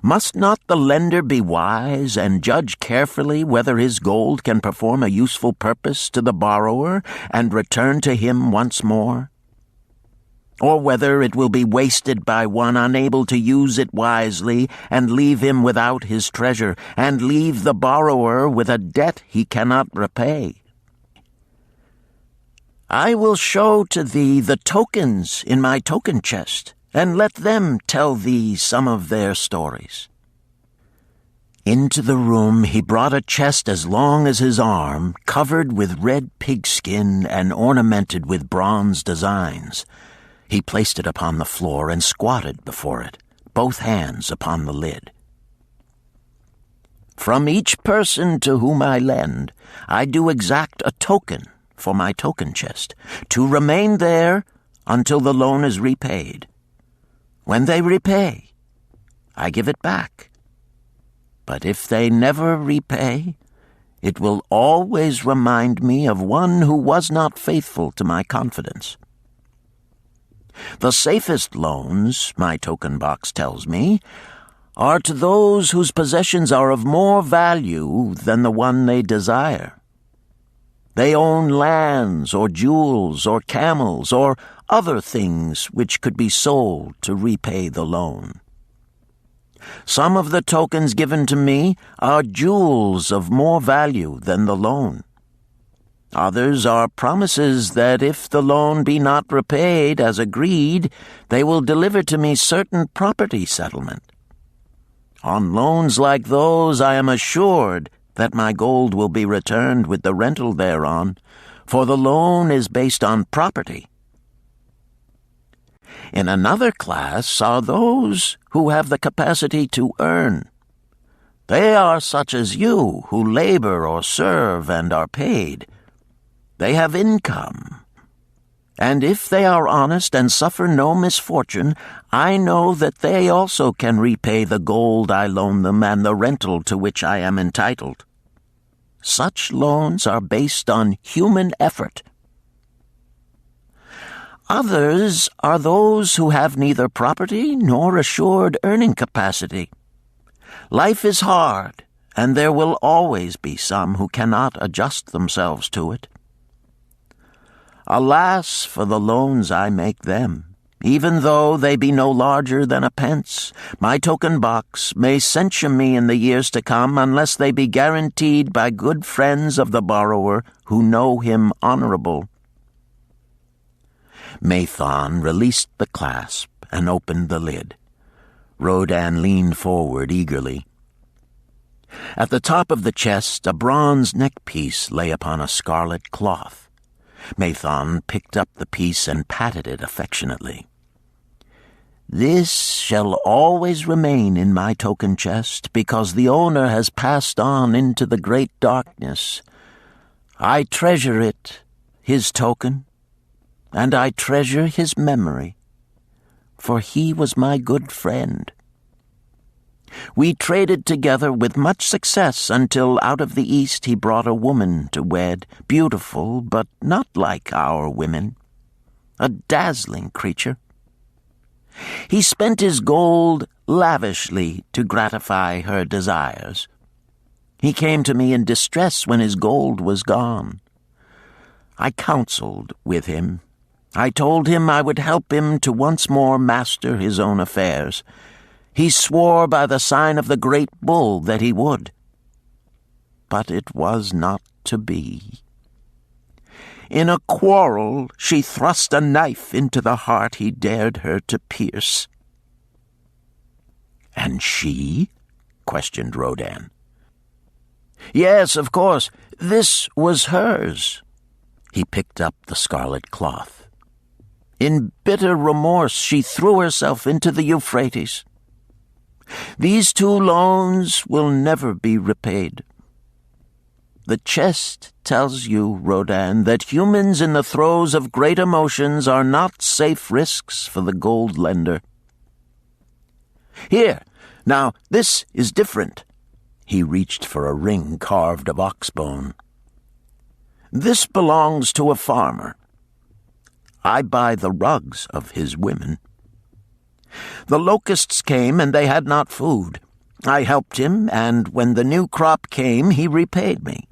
Must not the lender be wise and judge carefully whether his gold can perform a useful purpose to the borrower and return to him once more? Or whether it will be wasted by one unable to use it wisely and leave him without his treasure, and leave the borrower with a debt he cannot repay? I will show to thee the tokens in my token chest, and let them tell thee some of their stories." Into the room he brought a chest as long as his arm, covered with red pigskin and ornamented with bronze designs. He placed it upon the floor and squatted before it, both hands upon the lid. "From each person to whom I lend, I do exact a token for my token chest, to remain there until the loan is repaid. When they repay, I give it back. But if they never repay, it will always remind me of one who was not faithful to my confidence. The safest loans, my token box tells me, are to those whose possessions are of more value than the one they desire. They own lands or jewels or camels or other things which could be sold to repay the loan. Some of the tokens given to me are jewels of more value than the loan. Others are promises that if the loan be not repaid as agreed, they will deliver to me certain property settlement. On loans like those I am assured that my gold will be returned with the rental thereon, for the loan is based on property. In another class are those who have the capacity to earn. They are such as you, who labor or serve and are paid. They have income, and if they are honest and suffer no misfortune, I know that they also can repay the gold I loan them and the rental to which I am entitled. Such loans are based on human effort. Others are those who have neither property nor assured earning capacity. Life is hard, and there will always be some who cannot adjust themselves to it. Alas for the loans I make them, even though they be no larger than a pence. My token box may censure me in the years to come unless they be guaranteed by good friends of the borrower who know him honorable." Mathon released the clasp and opened the lid. Rodan leaned forward eagerly. At the top of the chest, a bronze neckpiece lay upon a scarlet cloth. Mathon picked up the piece and patted it affectionately. "This shall always remain in my token chest, because the owner has passed on into the great darkness. I treasure it, his token, and I treasure his memory, for he was my good friend. We traded together with much success until out of the East he brought a woman to wed, beautiful but not like our women, a dazzling creature. He spent his gold lavishly to gratify her desires. He came to me in distress when his gold was gone. I counseled with him. I told him I would help him to once more master his own affairs. He swore by the sign of the great bull that he would. But it was not to be. In a quarrel, she thrust a knife into the heart he dared her to pierce." "And she?" questioned Rodan. "Yes, of course. This was hers." He picked up the scarlet cloth. "In bitter remorse, she threw herself into the Euphrates. These 2 loans will never be repaid. The chest tells you, Rodan, that humans in the throes of great emotions are not safe risks for the gold lender. Here, now, this is different." He reached for a ring carved of oxbone. "This belongs to a farmer. I buy the rugs of his women. The locusts came, and they had not food. I helped him, and when the new crop came, he repaid me.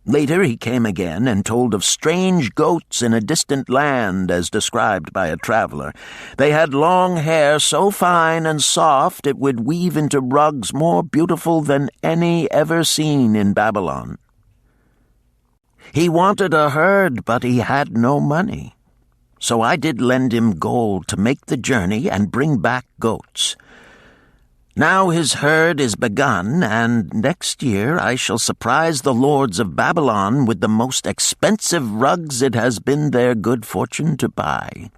Later he came again and told of strange goats in a distant land, as described by a traveler. They had long hair so fine and soft it would weave into rugs more beautiful than any ever seen in Babylon. He wanted a herd, but he had no money. So I did lend him gold to make the journey and bring back goats. Now his herd is begun, and next year I shall surprise the lords of Babylon with the most expensive rugs it has been their good fortune to buy.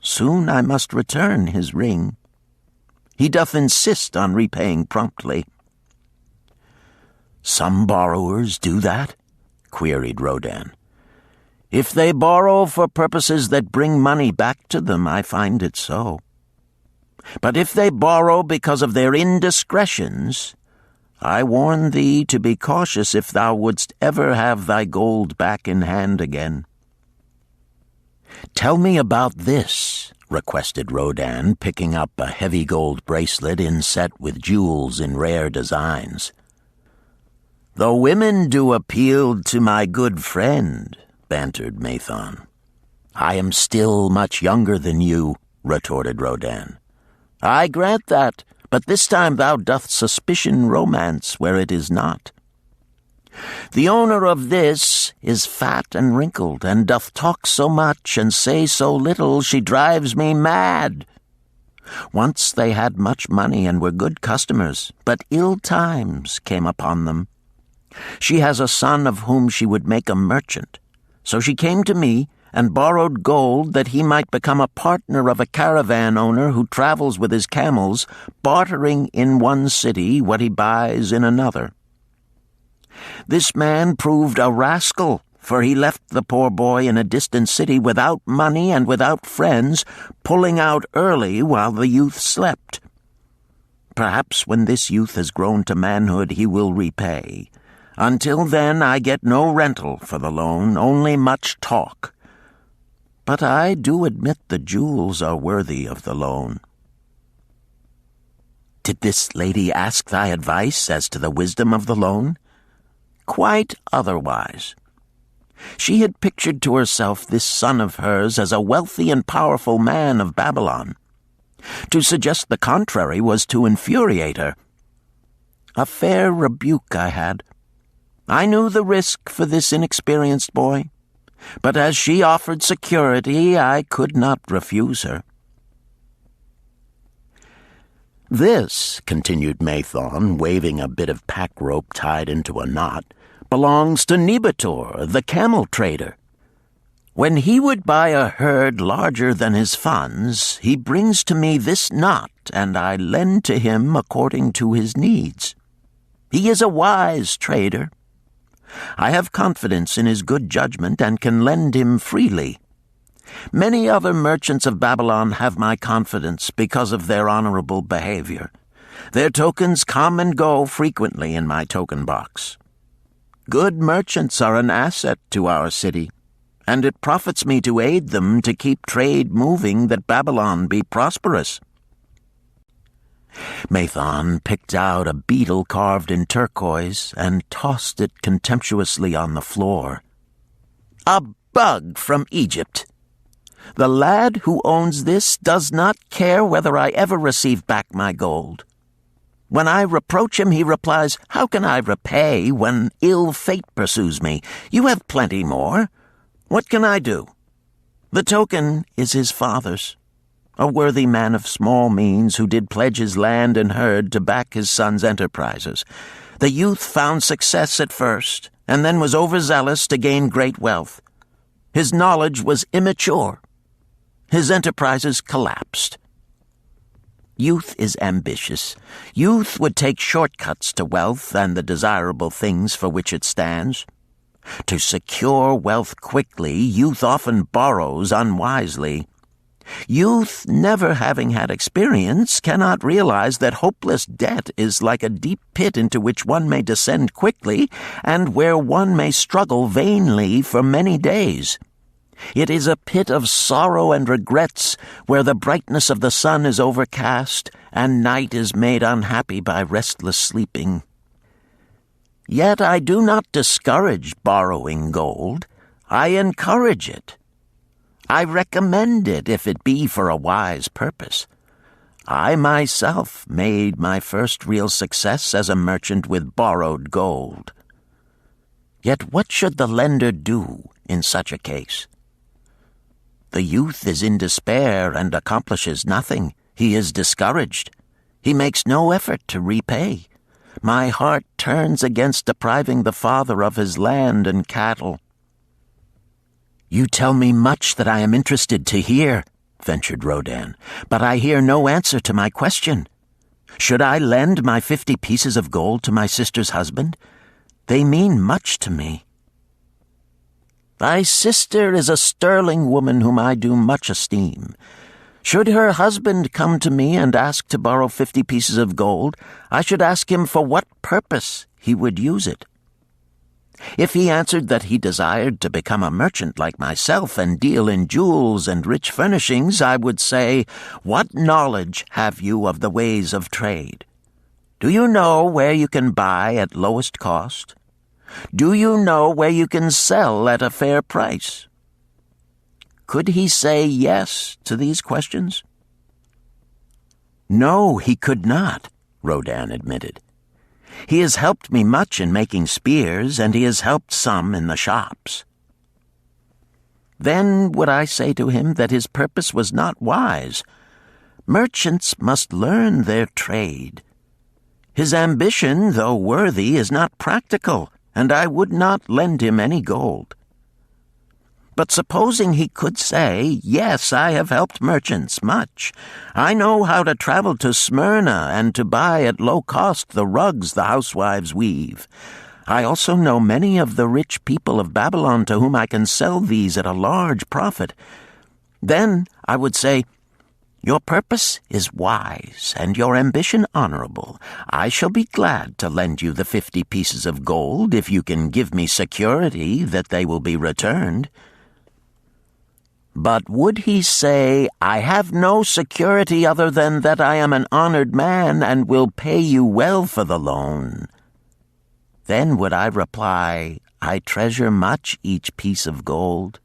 Soon I must return his ring. He doth insist on repaying promptly." "Some borrowers do that?" queried Rodan. "If they borrow for purposes that bring money back to them, I find it so. But if they borrow because of their indiscretions, I warn thee to be cautious if thou wouldst ever have thy gold back in hand again." "Tell me about this," requested Rodan, picking up a heavy gold bracelet inset with jewels in rare designs. "The women do appeal to my good friend," bantered Mathon. "I am still much younger than you," retorted Rodan. "I grant that, but this time thou doth suspicion romance where it is not. The owner of this is fat and wrinkled, and doth talk so much and say so little she drives me mad. Once they had much money and were good customers, but ill times came upon them. She has a son of whom she would make a merchant. So she came to me and borrowed gold that he might become a partner of a caravan owner who travels with his camels, bartering in one city what he buys in another. This man proved a rascal, for he left the poor boy in a distant city without money and without friends, pulling out early while the youth slept. Perhaps when this youth has grown to manhood he will repay. Until then I get no rental for the loan, only much talk. But I do admit the jewels are worthy of the loan." "Did this lady ask thy advice as to the wisdom of the loan?" "Quite otherwise. She had pictured to herself this son of hers as a wealthy and powerful man of Babylon. To suggest the contrary was to infuriate her. A fair rebuke I had. I knew the risk for this inexperienced boy, but as she offered security, I could not refuse her. "This," continued Mathon, waving a bit of pack rope tied into a knot, "belongs to Nebator, the camel trader. When he would buy a herd larger than his funds, he brings to me this knot, and I lend to him according to his needs. He is a wise trader. I have confidence in his good judgment and can lend him freely. Many other merchants of Babylon have my confidence because of their honorable behavior. Their tokens come and go frequently in my token box. Good merchants are an asset to our city, and it profits me to aid them to keep trade moving that Babylon be prosperous." Mathon picked out a beetle carved in turquoise and tossed it contemptuously on the floor. "A bug from Egypt. The lad who owns this does not care whether I ever receive back my gold. When I reproach him, he replies, 'How can I repay when ill fate pursues me? You have plenty more. What can I do?' The token is his father's, a worthy man of small means who did pledge his land and herd to back his son's enterprises. The youth found success at first, and then was overzealous to gain great wealth. His knowledge was immature. His enterprises collapsed. Youth is ambitious. Youth would take shortcuts to wealth and the desirable things for which it stands. To secure wealth quickly, youth often borrows unwisely. Youth, never having had experience, cannot realize that hopeless debt is like a deep pit into which one may descend quickly and where one may struggle vainly for many days. It is a pit of sorrow and regrets where the brightness of the sun is overcast and night is made unhappy by restless sleeping. Yet I do not discourage borrowing gold. I encourage it. I recommend it if it be for a wise purpose. I myself made my first real success as a merchant with borrowed gold. Yet what should the lender do in such a case? The youth is in despair and accomplishes nothing. He is discouraged. He makes no effort to repay. My heart turns against depriving the father of his land and cattle." "You tell me much that I am interested to hear," ventured Rodan, "but I hear no answer to my question. Should I lend my 50 pieces of gold to my sister's husband? They mean much to me." "Thy sister is a sterling woman whom I do much esteem. Should her husband come to me and ask to borrow 50 pieces of gold, I should ask him for what purpose he would use it. If he answered that he desired to become a merchant like myself and deal in jewels and rich furnishings, I would say, 'What knowledge have you of the ways of trade? Do you know where you can buy at lowest cost? Do you know where you can sell at a fair price?' Could he say yes to these questions?" "No, he could not," Rodan admitted. "He has helped me much in making spears, and he has helped some in the shops." Then would I say to him that his purpose was not wise. Merchants must learn their trade. His ambition, though worthy, is not practical, and I would not lend him any gold. But supposing he could say, 'Yes, I have helped merchants much. I know how to travel to Smyrna and to buy at low cost the rugs the housewives weave. I also know many of the rich people of Babylon to whom I can sell these at a large profit.' Then I would say, 'Your purpose is wise and your ambition honorable. I shall be glad to lend you the 50 pieces of gold if you can give me security that they will be returned.' But would he say, 'I have no security other than that I am an honored man and will pay you well for the loan'? Then would I reply, I treasure much each piece of gold.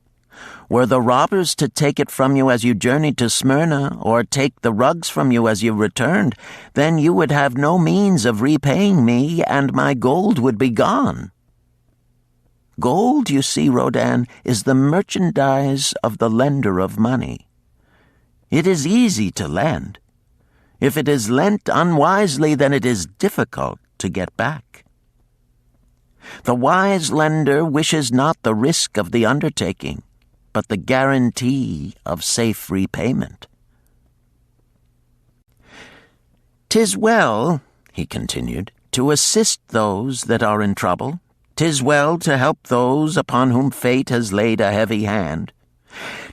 Were the robbers to take it from you as you journeyed to Smyrna, or take the rugs from you as you returned, then you would have no means of repaying me, and my gold would be gone. Gold, you see, Rodin, is the merchandise of the lender of money. It is easy to lend. If it is lent unwisely, then it is difficult to get back. The wise lender wishes not the risk of the undertaking, but the guarantee of safe repayment. "'Tis well," he continued, "to assist those that are in trouble. 'Tis well to help those upon whom fate has laid a heavy hand.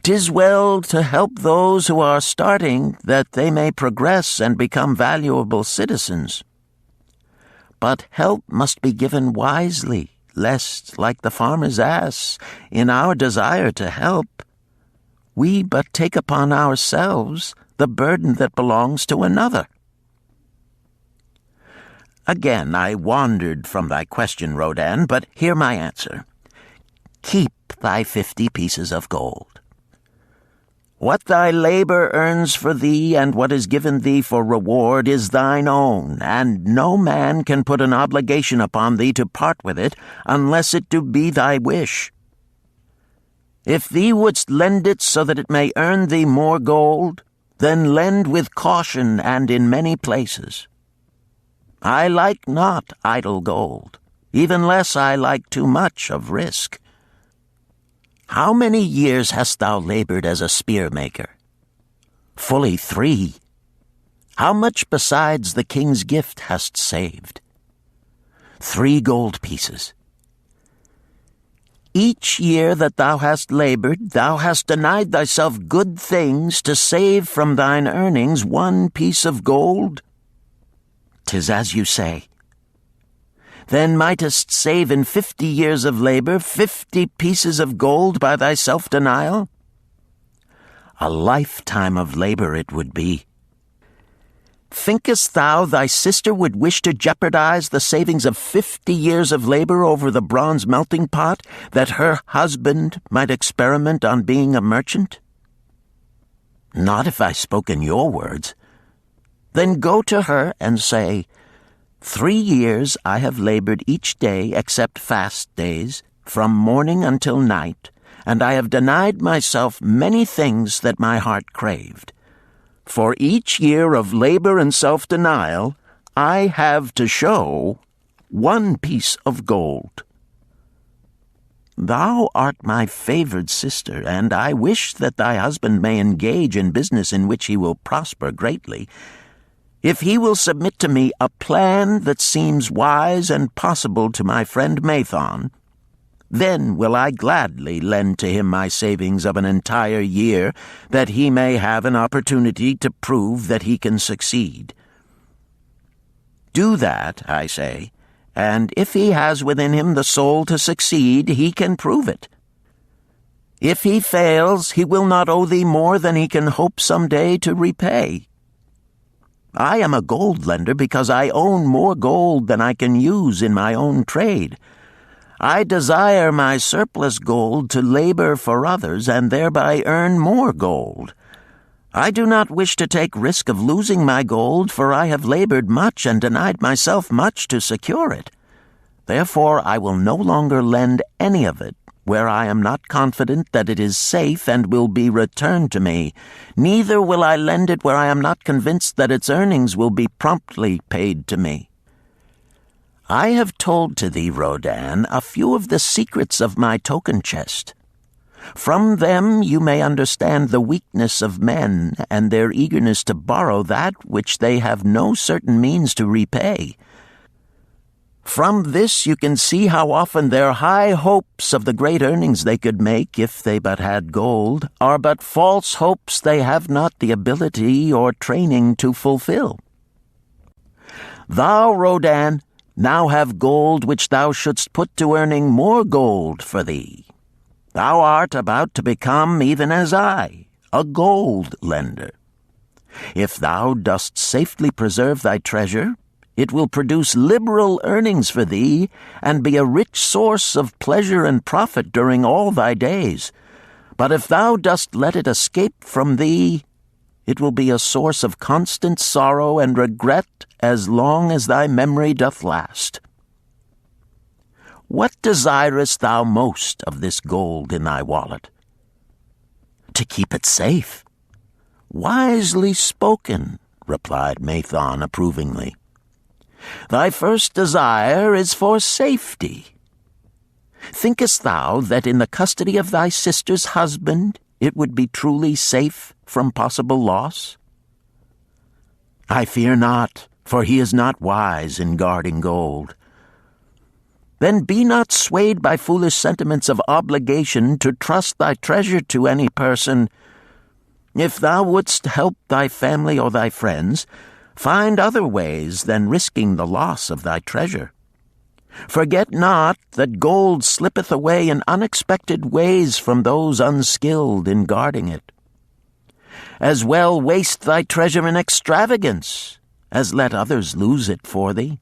'Tis well to help those who are starting, that they may progress and become valuable citizens. But help must be given wisely, lest, like the farmer's ass, in our desire to help, we but take upon ourselves the burden that belongs to another." Again I wandered from thy question, Rodin, but hear my answer. Keep thy 50 pieces of gold. What thy labor earns for thee and what is given thee for reward is thine own, and no man can put an obligation upon thee to part with it unless it do be thy wish. If thee wouldst lend it so that it may earn thee more gold, then lend with caution and in many places. I like not idle gold, even less I like too much of risk. How many years hast thou labored as a spear-maker? Fully 3. How much besides the king's gift hast saved? 3 gold pieces. Each year that thou hast labored, thou hast denied thyself good things to save from thine earnings 1 piece of gold? 'Tis as you say. Then mightest save in 50 years of labor 50 pieces of gold by thy self-denial? A lifetime of labor it would be. Thinkest thou thy sister would wish to jeopardize the savings of 50 years of labor over the bronze melting pot, that her husband might experiment on being a merchant? Not if I spoke in your words. Then go to her and say, 3 years I have labored each day except fast days, from morning until night, and I have denied myself many things that my heart craved. For each year of labor and self-denial, I have to show 1 piece of gold. Thou art my favored sister, and I wish that thy husband may engage in business in which he will prosper greatly, if he will submit to me a plan that seems wise and possible to my friend Mathon, then will I gladly lend to him my savings of an entire year, that he may have an opportunity to prove that he can succeed. Do that, I say, and if he has within him the soul to succeed, he can prove it. If he fails, he will not owe thee more than he can hope some day to repay. I am a gold lender because I own more gold than I can use in my own trade. I desire my surplus gold to labor for others and thereby earn more gold. I do not wish to take risk of losing my gold, for I have labored much and denied myself much to secure it. Therefore I will no longer lend any of it where I am not confident that it is safe and will be returned to me. Neither will I lend it where I am not convinced that its earnings will be promptly paid to me. I have told to thee, Rodin, a few of the secrets of my token chest. From them you may understand the weakness of men and their eagerness to borrow that which they have no certain means to repay. From this you can see how often their high hopes of the great earnings they could make if they but had gold are but false hopes they have not the ability or training to fulfill. Thou, Rodin, now have gold which thou shouldst put to earning more gold for thee. Thou art about to become, even as I, a gold lender. If thou dost safely preserve thy treasure, It will produce liberal earnings for thee, and be a rich source of pleasure and profit during all thy days. But if thou dost let it escape from thee, it will be a source of constant sorrow and regret as long as thy memory doth last. What desirest thou most of this gold in thy wallet? To keep it safe. Wisely spoken, replied Mathon approvingly. Thy first desire is for safety. Thinkest thou that in the custody of thy sister's husband it would be truly safe from possible loss? I fear not, for he is not wise in guarding gold. Then be not swayed by foolish sentiments of obligation to trust thy treasure to any person. If thou wouldst help thy family or thy friends, find other ways than risking the loss of thy treasure. Forget not that gold slippeth away in unexpected ways from those unskilled in guarding it. As well waste thy treasure in extravagance as let others lose it for thee.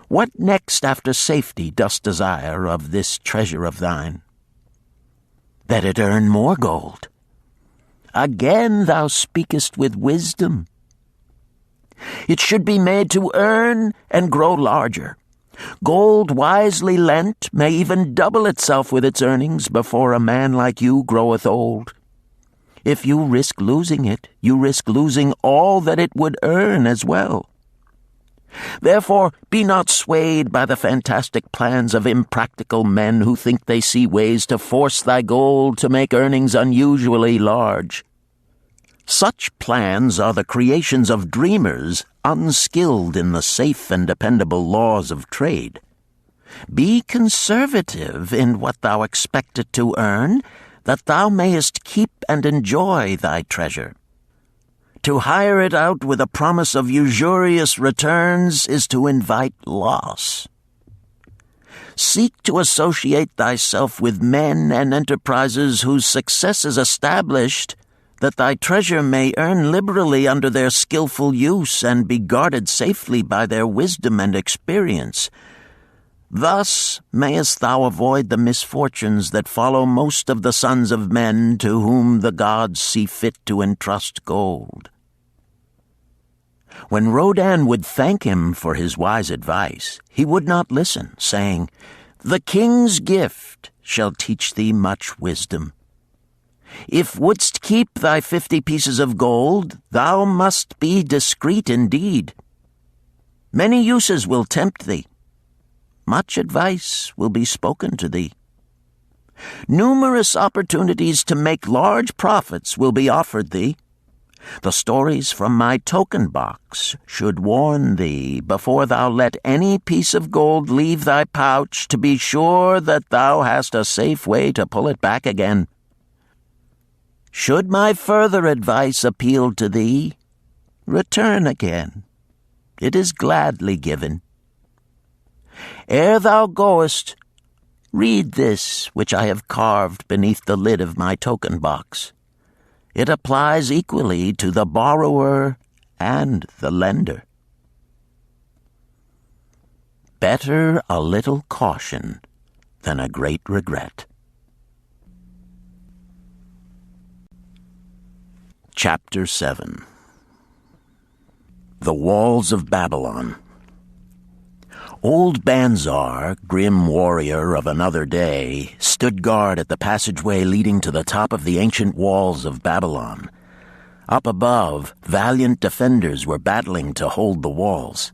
What next after safety dost desire of this treasure of thine? That it earn more gold. Again thou speakest with wisdom. It should be made to earn and grow larger. Gold wisely lent may even double itself with its earnings before a man like you groweth old. If you risk losing it, you risk losing all that it would earn as well. Therefore, be not swayed by the fantastic plans of impractical men who think they see ways to force thy gold to make earnings unusually large. Such plans are the creations of dreamers unskilled in the safe and dependable laws of trade. Be conservative in what thou expectest to earn, that thou mayest keep and enjoy thy treasure. To hire it out with a promise of usurious returns is to invite loss. Seek to associate thyself with men and enterprises whose success is established, that thy treasure may earn liberally under their skillful use and be guarded safely by their wisdom and experience. Thus mayest thou avoid the misfortunes that follow most of the sons of men to whom the gods see fit to entrust gold. When Rodin would thank him for his wise advice, he would not listen, saying, "The king's gift shall teach thee much wisdom. If wouldst keep thy 50 pieces of gold, thou must be discreet indeed. Many uses will tempt thee. Much advice will be spoken to thee. Numerous opportunities to make large profits will be offered thee. The stories from my token box should warn thee, before thou let any piece of gold leave thy pouch, to be sure that thou hast a safe way to pull it back again. Should my further advice appeal to thee, return again. It is gladly given. Ere thou goest, read this which I have carved beneath the lid of my token box. It applies equally to the borrower and the lender. Better a little caution than a great regret." Chapter 7. The Walls of Babylon. Old Banzar, grim warrior of another day, stood guard at the passageway leading to the top of the ancient walls of Babylon. Up above, valiant defenders were battling to hold the walls.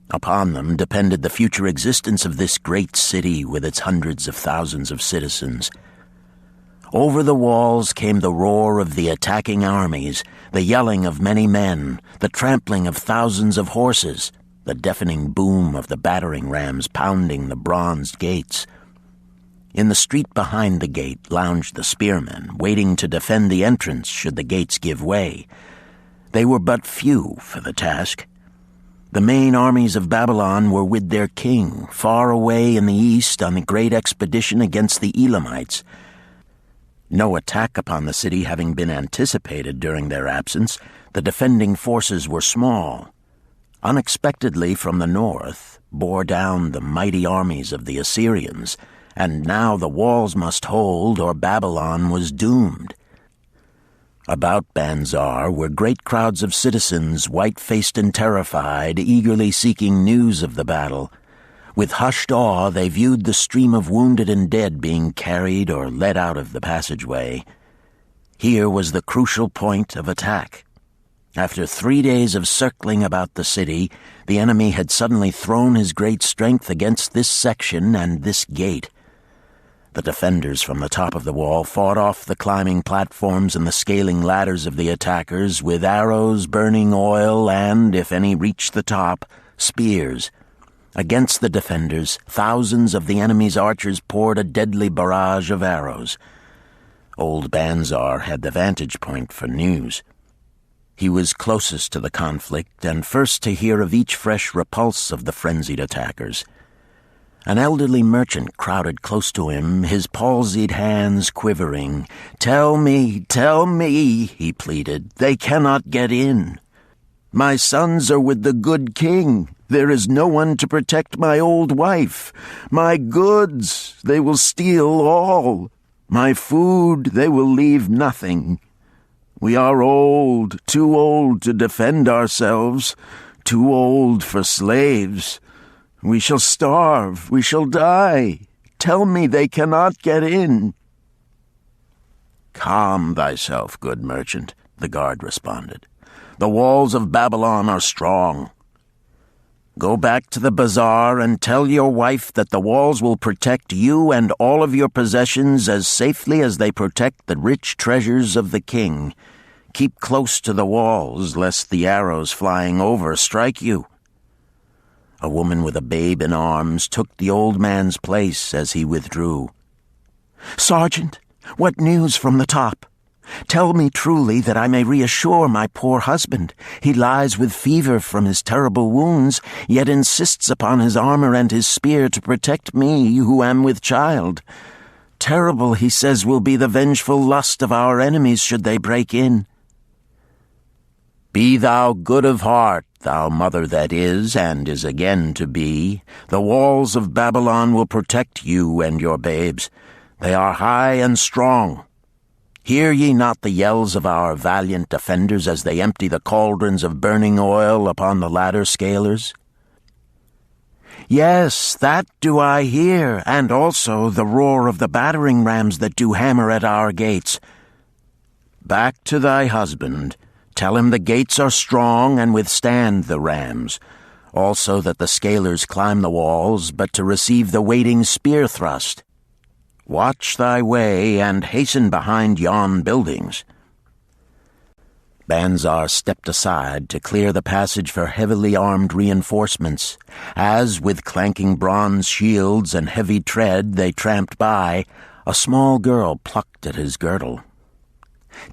Upon them depended the future existence of this great city with its hundreds of thousands of citizens. Over the walls came the roar of the attacking armies, the yelling of many men, the trampling of thousands of horses, the deafening boom of the battering rams pounding the bronzed gates. In the street behind the gate lounged the spearmen, waiting to defend the entrance should the gates give way. They were but few for the task. The main armies of Babylon were with their king, far away in the east on a great expedition against the Elamites. No attack upon the city having been anticipated during their absence, the defending forces were small. unexpectedly from the north, bore down the mighty armies of the Assyrians, and now the walls must hold or Babylon was doomed. About Banzar were great crowds of citizens, white-faced and terrified, eagerly seeking news of the battle. With hushed awe they viewed the stream of wounded and dead being carried or led out of the passageway. Here was the crucial point of attack. After 3 days of circling about the city, the enemy had suddenly thrown his great strength against this section and this gate. The defenders from the top of the wall fought off the climbing platforms and the scaling ladders of the attackers with arrows, burning oil, and, if any reached the top, spears. Against the defenders, thousands of the enemy's archers poured a deadly barrage of arrows. Old Banzar had the vantage point for news. He was closest to the conflict and first to hear of each fresh repulse of the frenzied attackers. An elderly merchant crowded close to him, his palsied hands quivering. "Tell me, he pleaded. "They cannot get in. My sons are with the good king. There is no one to protect my old wife. My goods, they will steal all. My food, they will leave nothing. We are old, too old to defend ourselves, too old for slaves. We shall starve, we shall die. Tell me they cannot get in." "Calm thyself, good merchant," the guard responded. "The walls of Babylon are strong. Go back to the bazaar and tell your wife that the walls will protect you and all of your possessions as safely as they protect the rich treasures of the king. Keep close to the walls, lest the arrows flying over strike you." A woman with a babe in arms took the old man's place as he withdrew. "Sergeant, what news from the top? Tell me truly that I may reassure my poor husband. He lies with fever from his terrible wounds, yet insists upon his armor and his spear to protect me who am with child. Terrible, he says, will be the vengeful lust of our enemies should they break in." "Be thou good of heart, thou mother that is and is again to be. The walls of Babylon will protect you and your babes. They are high and strong. Hear ye not the yells of our valiant defenders as they empty the cauldrons of burning oil upon the ladder scalers?" "Yes, that do I hear, and also the roar of the battering rams that do hammer at our gates." "Back to thy husband. Tell him the gates are strong and withstand the rams. Also that the scalers climb the walls, but to receive the waiting spear thrust. Watch thy way and hasten behind yon buildings." Banzar stepped aside to clear the passage for heavily armed reinforcements. As, with clanking bronze shields and heavy tread, they tramped by, a small girl plucked at his girdle.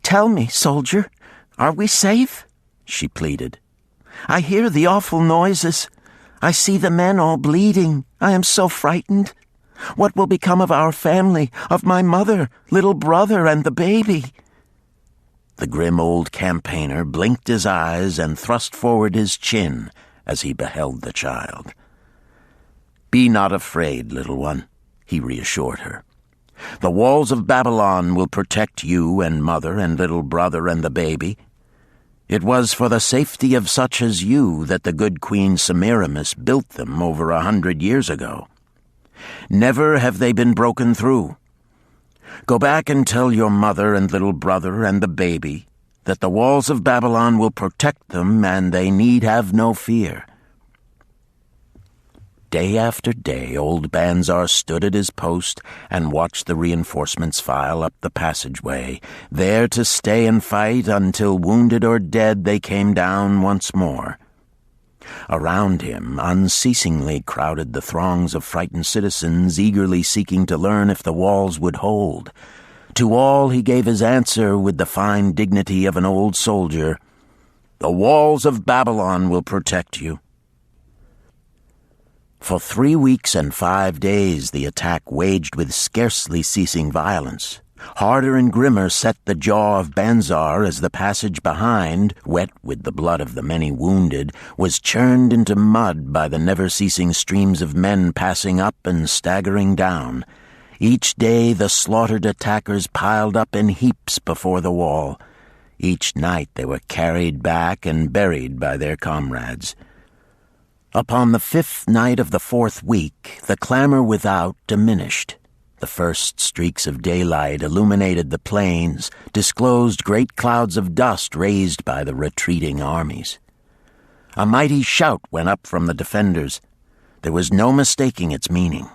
"Tell me, soldier, are we safe?" she pleaded. "I hear the awful noises. I see the men all bleeding. I am so frightened. What will become of our family, of my mother, little brother, and the baby?" The grim old campaigner blinked his eyes and thrust forward his chin as he beheld the child. "Be not afraid, little one," he reassured her. "The walls of Babylon will protect you and mother and little brother and the baby. It was for the safety of such as you that the good Queen Semiramis built them over 100 years ago. Never have they been broken through. Go back and tell your mother and little brother and the baby that the walls of Babylon will protect them and they need have no fear." Day after day, old Banzar stood at his post and watched the reinforcements file up the passageway, there to stay and fight until, wounded or dead, they came down once more. Around him unceasingly crowded the throngs of frightened citizens, eagerly seeking to learn if the walls would hold. To all he gave his answer with the fine dignity of an old soldier: "The walls of Babylon will protect you." For 3 weeks and 5 days the attack waged with scarcely ceasing violence. Harder and grimmer set the jaw of Banzar as the passage behind, wet with the blood of the many wounded, was churned into mud by the never-ceasing streams of men passing up and staggering down. Each day the slaughtered attackers piled up in heaps before the wall. Each night they were carried back and buried by their comrades. Upon the 5th night of the 4th week, the clamor without diminished. The first streaks of daylight illuminated the plains, disclosed great clouds of dust raised by the retreating armies. A mighty shout went up from the defenders. There was no mistaking its meaning.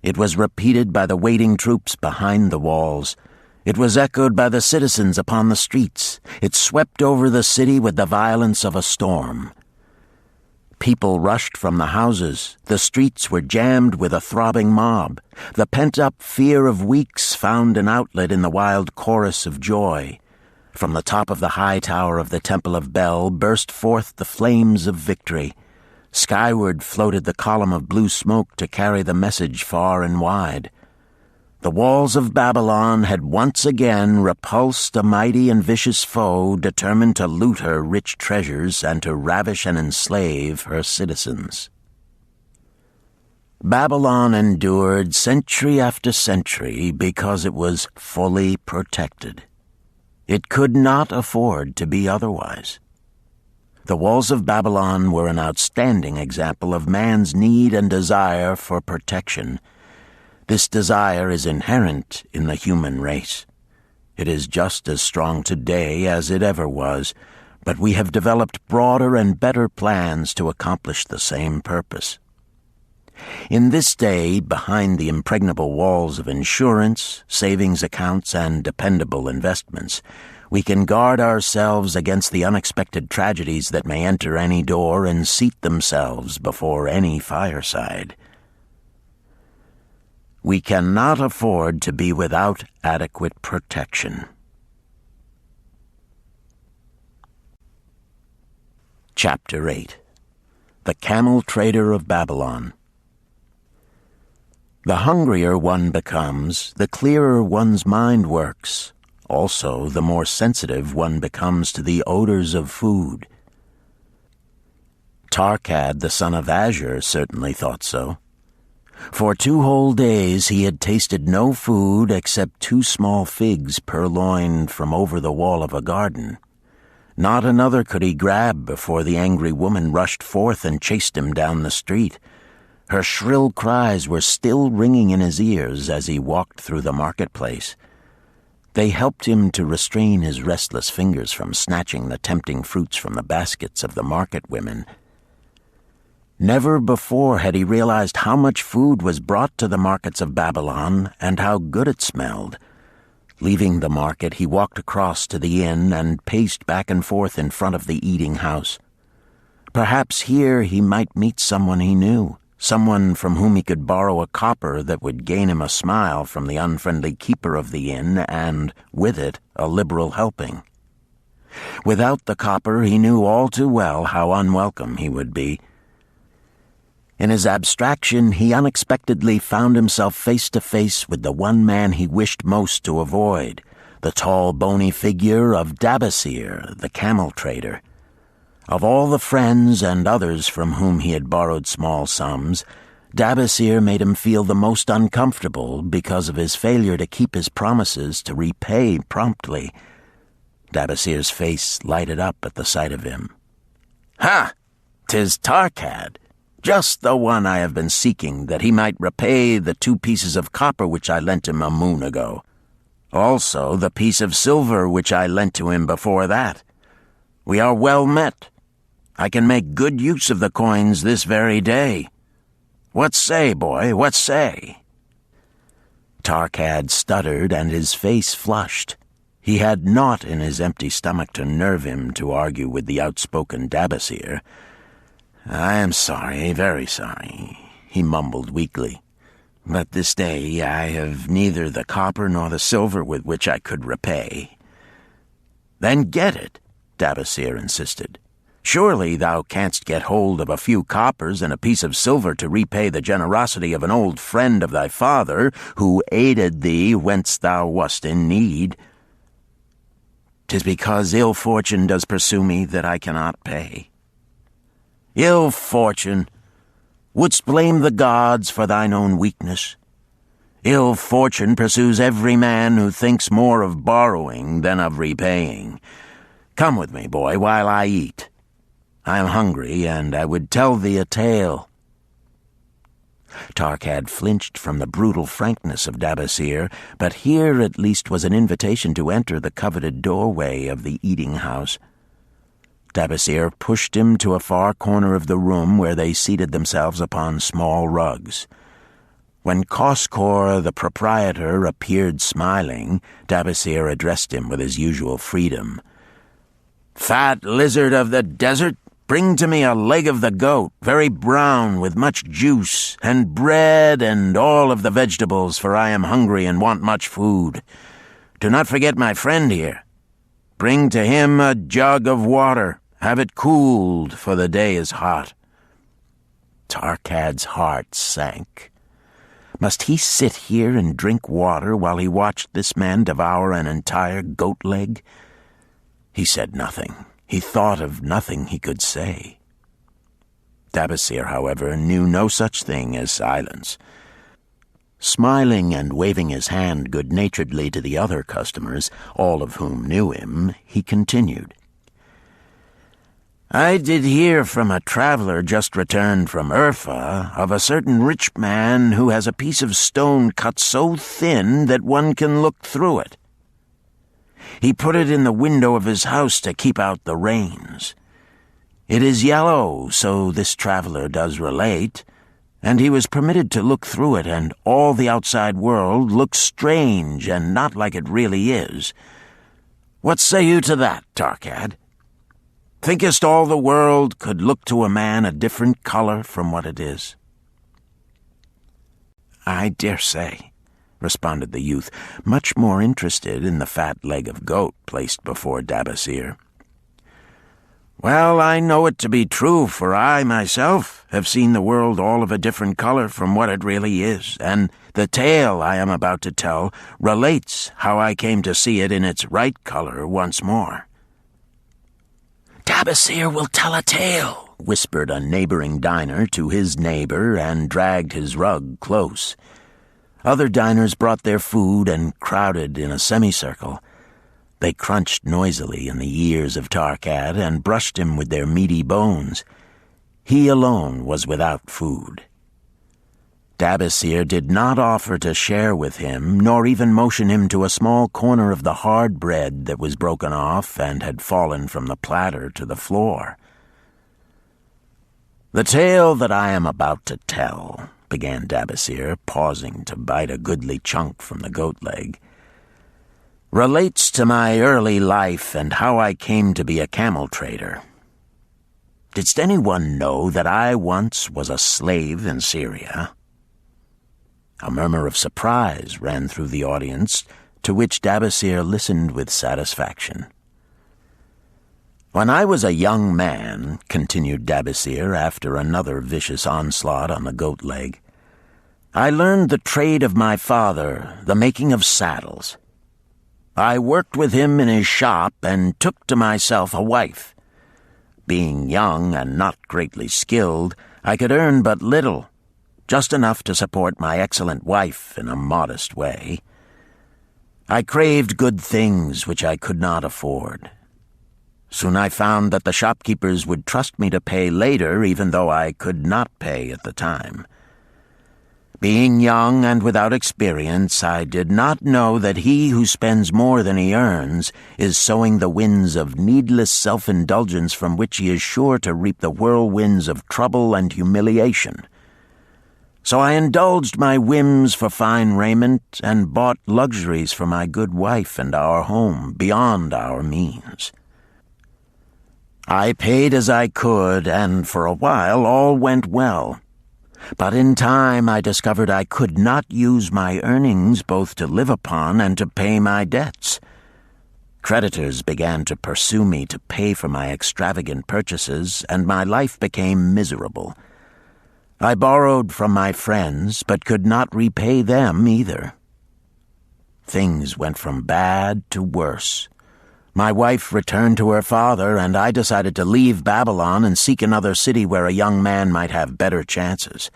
It was repeated by the waiting troops behind the walls. It was echoed by the citizens upon the streets. It swept over the city with the violence of a storm. People rushed from the houses. The streets were jammed with a throbbing mob. The pent-up fear of weeks found an outlet in the wild chorus of joy. From the top of the high tower of the Temple of Bel burst forth the flames of victory. Skyward floated the column of blue smoke to carry the message far and wide. The walls of Babylon had once again repulsed a mighty and vicious foe determined to loot her rich treasures and to ravish and enslave her citizens. Babylon endured century after century because it was fully protected. It could not afford to be otherwise. The walls of Babylon were an outstanding example of man's need and desire for protection. This desire is inherent in the human race. It is just as strong today as it ever was, but we have developed broader and better plans to accomplish the same purpose. In this day, behind the impregnable walls of insurance, savings accounts, and dependable investments, we can guard ourselves against the unexpected tragedies that may enter any door and seat themselves before any fireside. We cannot afford to be without adequate protection. Chapter 8. The Camel Trader of Babylon. The hungrier one becomes, the clearer one's mind works. Also, the more sensitive one becomes to the odors of food. Arkad, the son of Azure, certainly thought so. For 2 whole days he had tasted no food except 2 small figs purloined from over the wall of a garden. Not another could he grab before the angry woman rushed forth and chased him down the street. Her shrill cries were still ringing in his ears as he walked through the marketplace. They helped him to restrain his restless fingers from snatching the tempting fruits from the baskets of the market women. Never before had he realized how much food was brought to the markets of Babylon and how good it smelled. Leaving the market, he walked across to the inn and paced back and forth in front of the eating house. Perhaps here he might meet someone he knew, someone from whom he could borrow a copper that would gain him a smile from the unfriendly keeper of the inn and, with it, a liberal helping. Without the copper, he knew all too well how unwelcome he would be. In his abstraction, he unexpectedly found himself face to face with the one man he wished most to avoid, the tall, bony figure of Dabasir, the camel trader. Of all the friends and others from whom he had borrowed small sums, Dabasir made him feel the most uncomfortable because of his failure to keep his promises to repay promptly. Dabasir's face lighted up at the sight of him. "Ha! 'Tis Arkad! Just the one I have been seeking, that he might repay the 2 pieces of copper which I lent him a moon ago. Also the piece of silver which I lent to him before that. We are well met. I can make good use of the coins this very day. What say, boy, what say?" Arkad stuttered, and his face flushed. He had naught in his empty stomach to nerve him to argue with the outspoken Dabasir. "I am sorry, very sorry," he mumbled weakly. "But this day I have neither the copper nor the silver with which I could repay." "Then get it," Dabasir insisted. Surely thou canst get hold of a few coppers and a piece of silver to repay the generosity of an old friend of thy father, who aided thee whence thou wast in need. 'Tis because ill fortune does pursue me that I cannot pay. Ill fortune! Wouldst blame the gods for thine own weakness? Ill fortune pursues every man who thinks more of borrowing than of repaying. Come with me, boy, while I eat. I am hungry, and I would tell thee a tale." Arkad flinched from the brutal frankness of Dabasir, but here at least was an invitation to enter the coveted doorway of the eating-house. Dabasir pushed him to a far corner of the room where they seated themselves upon small rugs. When Koskor, the proprietor, appeared smiling, Dabasir addressed him with his usual freedom. "Fat lizard of the desert, bring to me a leg of the goat, very brown with much juice, and bread and all of the vegetables, for I am hungry and want much food. Do not forget my friend here. Bring to him a jug of water. Have it cooled, for the day is hot." Arkad's heart sank. Must he sit here and drink water while he watched this man devour an entire goat leg? He said nothing. He thought of nothing he could say. Dabasir, however, knew no such thing as silence. Smiling and waving his hand good-naturedly to the other customers, all of whom knew him, he continued. "I did hear from a traveler just returned from Urfa of a certain rich man who has a piece of stone cut so thin that one can look through it. He put it in the window of his house to keep out the rains. It is yellow, so this traveler does relate, and he was permitted to look through it, and all the outside world looks strange and not like it really is. What say you to that, Arkad? Thinkest all the world could look to a man a different color from what it is?" "I dare say," responded the youth, much more interested in the fat leg of goat placed before Dabasir. "Well, I know it to be true, for I myself have seen the world all of a different color from what it really is, and the tale I am about to tell relates how I came to see it in its right color once more." "Dabasir will tell a tale," whispered a neighboring diner to his neighbor and dragged his rug close. Other diners brought their food and crowded in a semicircle. They crunched noisily in the ears of Arkad and brushed him with their meaty bones. He alone was without food. Dabasir did not offer to share with him, nor even motion him to a small corner of the hard bread that was broken off and had fallen from the platter to the floor. "The tale that I am about to tell," began Dabasir, pausing to bite a goodly chunk from the goat leg, "relates to my early life and how I came to be a camel trader. Didst anyone know that I once was a slave in Syria?" A murmur of surprise ran through the audience, to which Dabasir listened with satisfaction. "When I was a young man," continued Dabasir after another vicious onslaught on the goat leg, "I learned the trade of my father, the making of saddles. I worked with him in his shop and took to myself a wife. Being young and not greatly skilled, I could earn but little, just enough to support my excellent wife in a modest way. I craved good things which I could not afford. Soon I found that the shopkeepers would trust me to pay later, even though I could not pay at the time. Being young and without experience, I did not know that he who spends more than he earns is sowing the winds of needless self-indulgence from which he is sure to reap the whirlwinds of trouble and humiliation. So I indulged my whims for fine raiment and bought luxuries for my good wife and our home beyond our means. I paid as I could, and for a while all went well. But in time I discovered I could not use my earnings both to live upon and to pay my debts. Creditors began to pursue me to pay for my extravagant purchases, and my life became miserable. I borrowed from my friends, but could not repay them either. Things went from bad to worse. My wife returned to her father, and I decided to leave Babylon and seek another city where a young man might have better chances.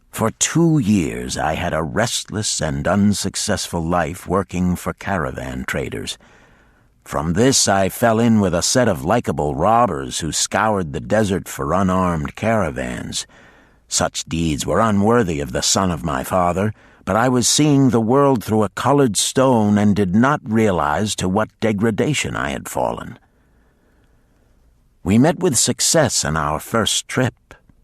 For 2 years I had a restless and unsuccessful life working for caravan traders. From this I fell in with a set of likable robbers who scoured the desert for unarmed caravans. Such deeds were unworthy of the son of my father, but I was seeing the world through a colored stone and did not realize to what degradation I had fallen. We met with success on our first trip,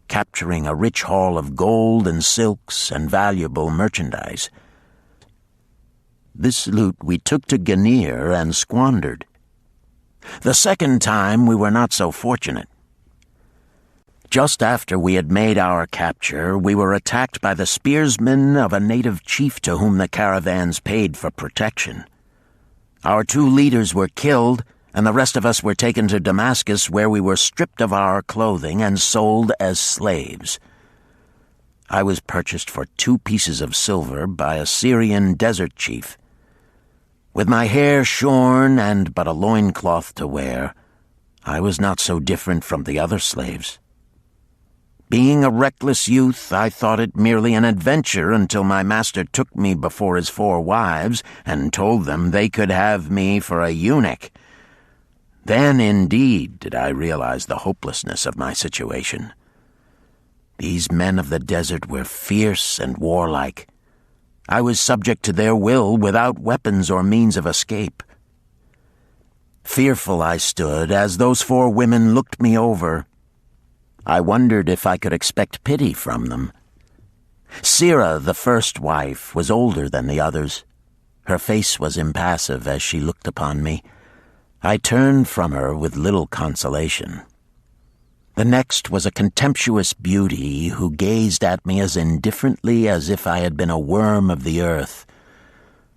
capturing a rich haul of gold and silks and valuable merchandise. This loot we took to Ganir and squandered. The second time we were not so fortunate. Just after we had made our capture, we were attacked by the spearsmen of a native chief to whom the caravans paid for protection. Our 2 leaders were killed, and the rest of us were taken to Damascus, where we were stripped of our clothing and sold as slaves. I was purchased for 2 pieces of silver by a Syrian desert chief. With my hair shorn and but a loincloth to wear, I was not so different from the other slaves. Being a reckless youth, I thought it merely an adventure until my master took me before his 4 wives and told them they could have me for a eunuch. Then, indeed, did I realize the hopelessness of my situation. These men of the desert were fierce and warlike. I was subject to their will without weapons or means of escape. Fearful I stood as those 4 women looked me over. I wondered if I could expect pity from them. Sirah, the first wife, was older than the others. Her face was impassive as she looked upon me. I turned from her with little consolation. The next was a contemptuous beauty who gazed at me as indifferently as if I had been a worm of the earth.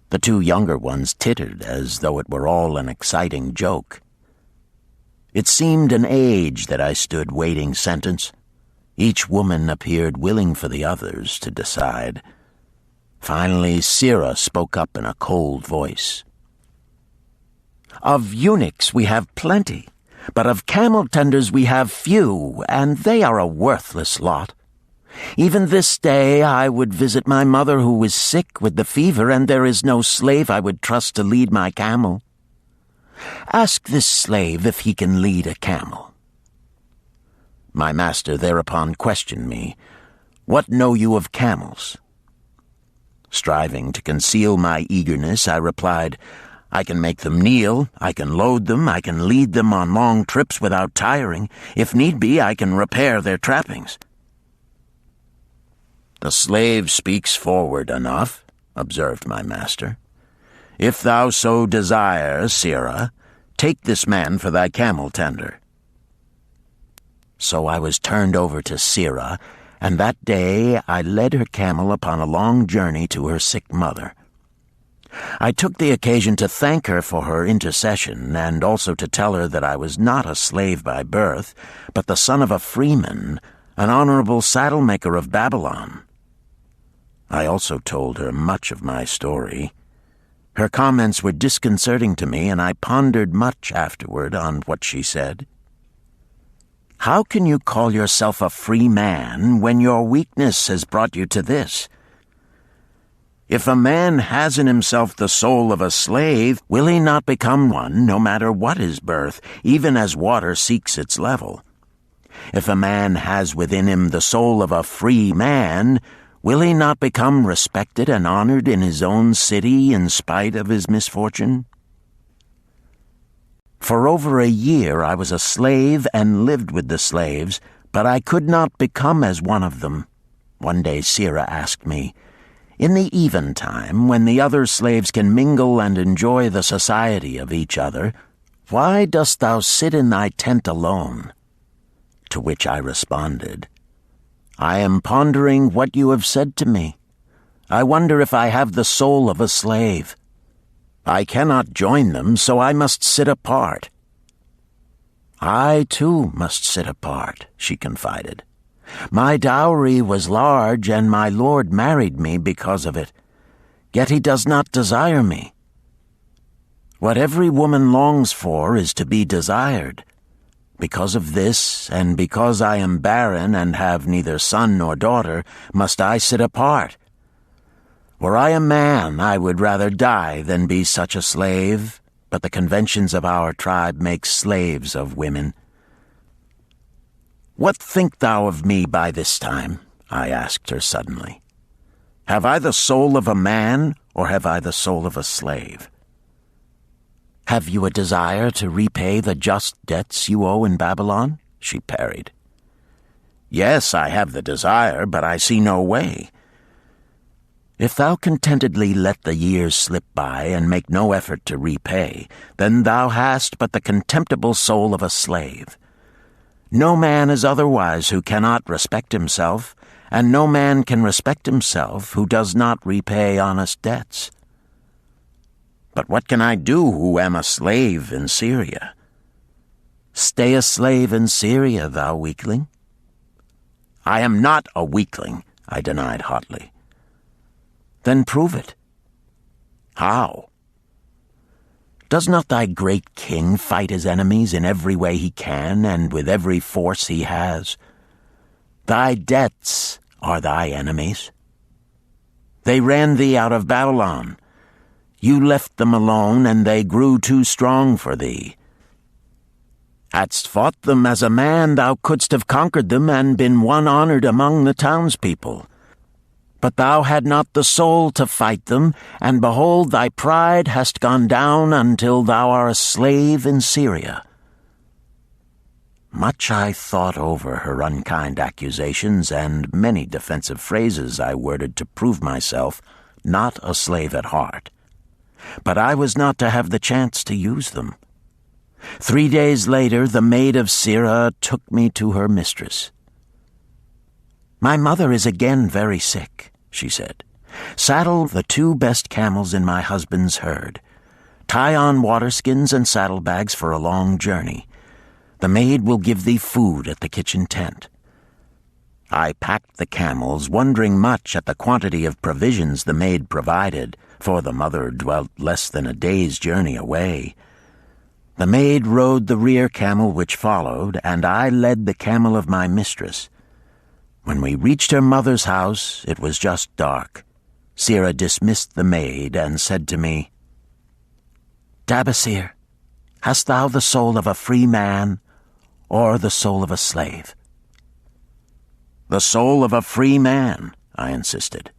The 2 younger ones tittered as though it were all an exciting joke. It seemed an age that I stood waiting sentence. Each woman appeared willing for the others to decide. Finally, Sirah spoke up in a cold voice. "Of eunuchs we have plenty, but of camel tenders we have few, and they are a worthless lot. Even this day I would visit my mother who is sick with the fever, and there is no slave I would trust to lead my camel. Ask this slave if he can lead a camel." My master thereupon questioned me, "What know you of camels?" Striving to conceal my eagerness, I replied, "I can make them kneel, I can load them, I can lead them on long trips without tiring. If need be, I can repair their trappings." "The slave speaks forward enough," observed my master. "If thou so desire, Sirah, take this man for thy camel tender." So I was turned over to Sirah, and that day I led her camel upon a long journey to her sick mother. I took the occasion to thank her for her intercession, and also to tell her that I was not a slave by birth, but the son of a freeman, an honorable saddle-maker of Babylon. I also told her much of my story. Her comments were disconcerting to me, and I pondered much afterward on what she said. "How can you call yourself a free man when your weakness has brought you to this? If a man has in himself the soul of a slave, will he not become one no matter what his birth, even as water seeks its level? If a man has within him the soul of a free man, will he not become respected and honored in his own city in spite of his misfortune?" For over a year I was a slave and lived with the slaves, but I could not become as one of them. One day Sirah asked me, "In the eventime, when the other slaves can mingle and enjoy the society of each other, why dost thou sit in thy tent alone?" To which I responded, "I am pondering what you have said to me. I wonder if I have the soul of a slave. I cannot join them, so I must sit apart." "I, too, must sit apart," she confided. "My dowry was large, and my lord married me because of it. Yet he does not desire me. What every woman longs for is to be desired. Because of this, and because I am barren and have neither son nor daughter, must I sit apart. Were I a man, I would rather die than be such a slave, but the conventions of our tribe make slaves of women." "What think thou of me by this time?" I asked her suddenly. "Have I the soul of a man, or have I the soul of a slave?" "Have you a desire to repay the just debts you owe in Babylon?" she parried. "Yes, I have the desire, but I see no way." "If thou contentedly let the years slip by and make no effort to repay, then thou hast but the contemptible soul of a slave. No man is otherwise who cannot respect himself, and no man can respect himself who does not repay honest debts." "But what can I do who am a slave in Syria?" "Stay a slave in Syria, thou weakling." "I am not a weakling," I denied hotly. "Then prove it." "How?" "Does not thy great king fight his enemies in every way he can and with every force he has? Thy debts are thy enemies. They ran thee out of Babylon. You left them alone, and they grew too strong for thee. Hadst fought them as a man, thou couldst have conquered them and been one honored among the townspeople. But thou had not the soul to fight them, and behold, thy pride hast gone down until thou art a slave in Syria." Much I thought over her unkind accusations, and many defensive phrases I worded to prove myself not a slave at heart. But I was not to have the chance to use them. 3 days later, the maid of Sirah took me to her mistress. "My mother is again very sick," she said. "Saddle the 2 best camels in my husband's herd. Tie on waterskins and saddlebags for a long journey. The maid will give thee food at the kitchen tent." I packed the camels, wondering much at the quantity of provisions the maid provided, for the mother dwelt less than a day's journey away. The maid rode the rear camel which followed, and I led the camel of my mistress. When we reached her mother's house, it was just dark. Sirah dismissed the maid and said to me, "Dabasir, hast thou the soul of a free man or the soul of a slave?" "The soul of a free man," I insisted.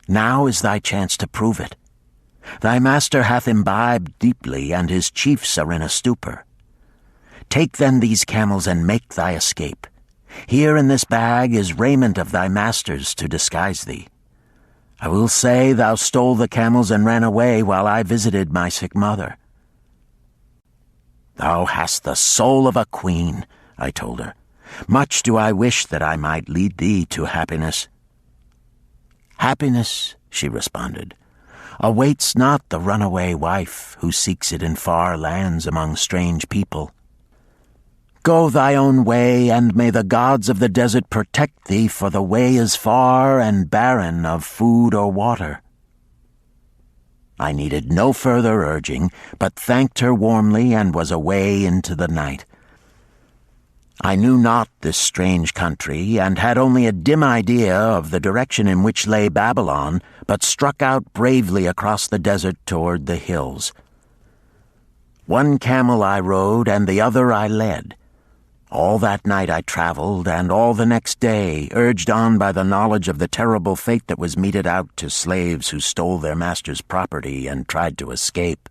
"Now is thy chance to prove it. Thy master hath imbibed deeply, and his chiefs are in a stupor. Take then these camels and make thy escape. Here in this bag is raiment of thy master's to disguise thee. I will say thou stole the camels and ran away while I visited my sick mother." "Thou hast the soul of a queen," I told her. "Much do I wish that I might lead thee to happiness." "Happiness," she responded, "awaits not the runaway wife who seeks it in far lands among strange people. Go thy own way, and may the gods of the desert protect thee, for the way is far and barren of food or water." I needed no further urging, but thanked her warmly and was away into the night. I knew not this strange country, and had only a dim idea of the direction in which lay Babylon, but struck out bravely across the desert toward the hills. 1 camel I rode, and the other I led. All that night I traveled, and all the next day, urged on by the knowledge of the terrible fate that was meted out to slaves who stole their master's property and tried to escape.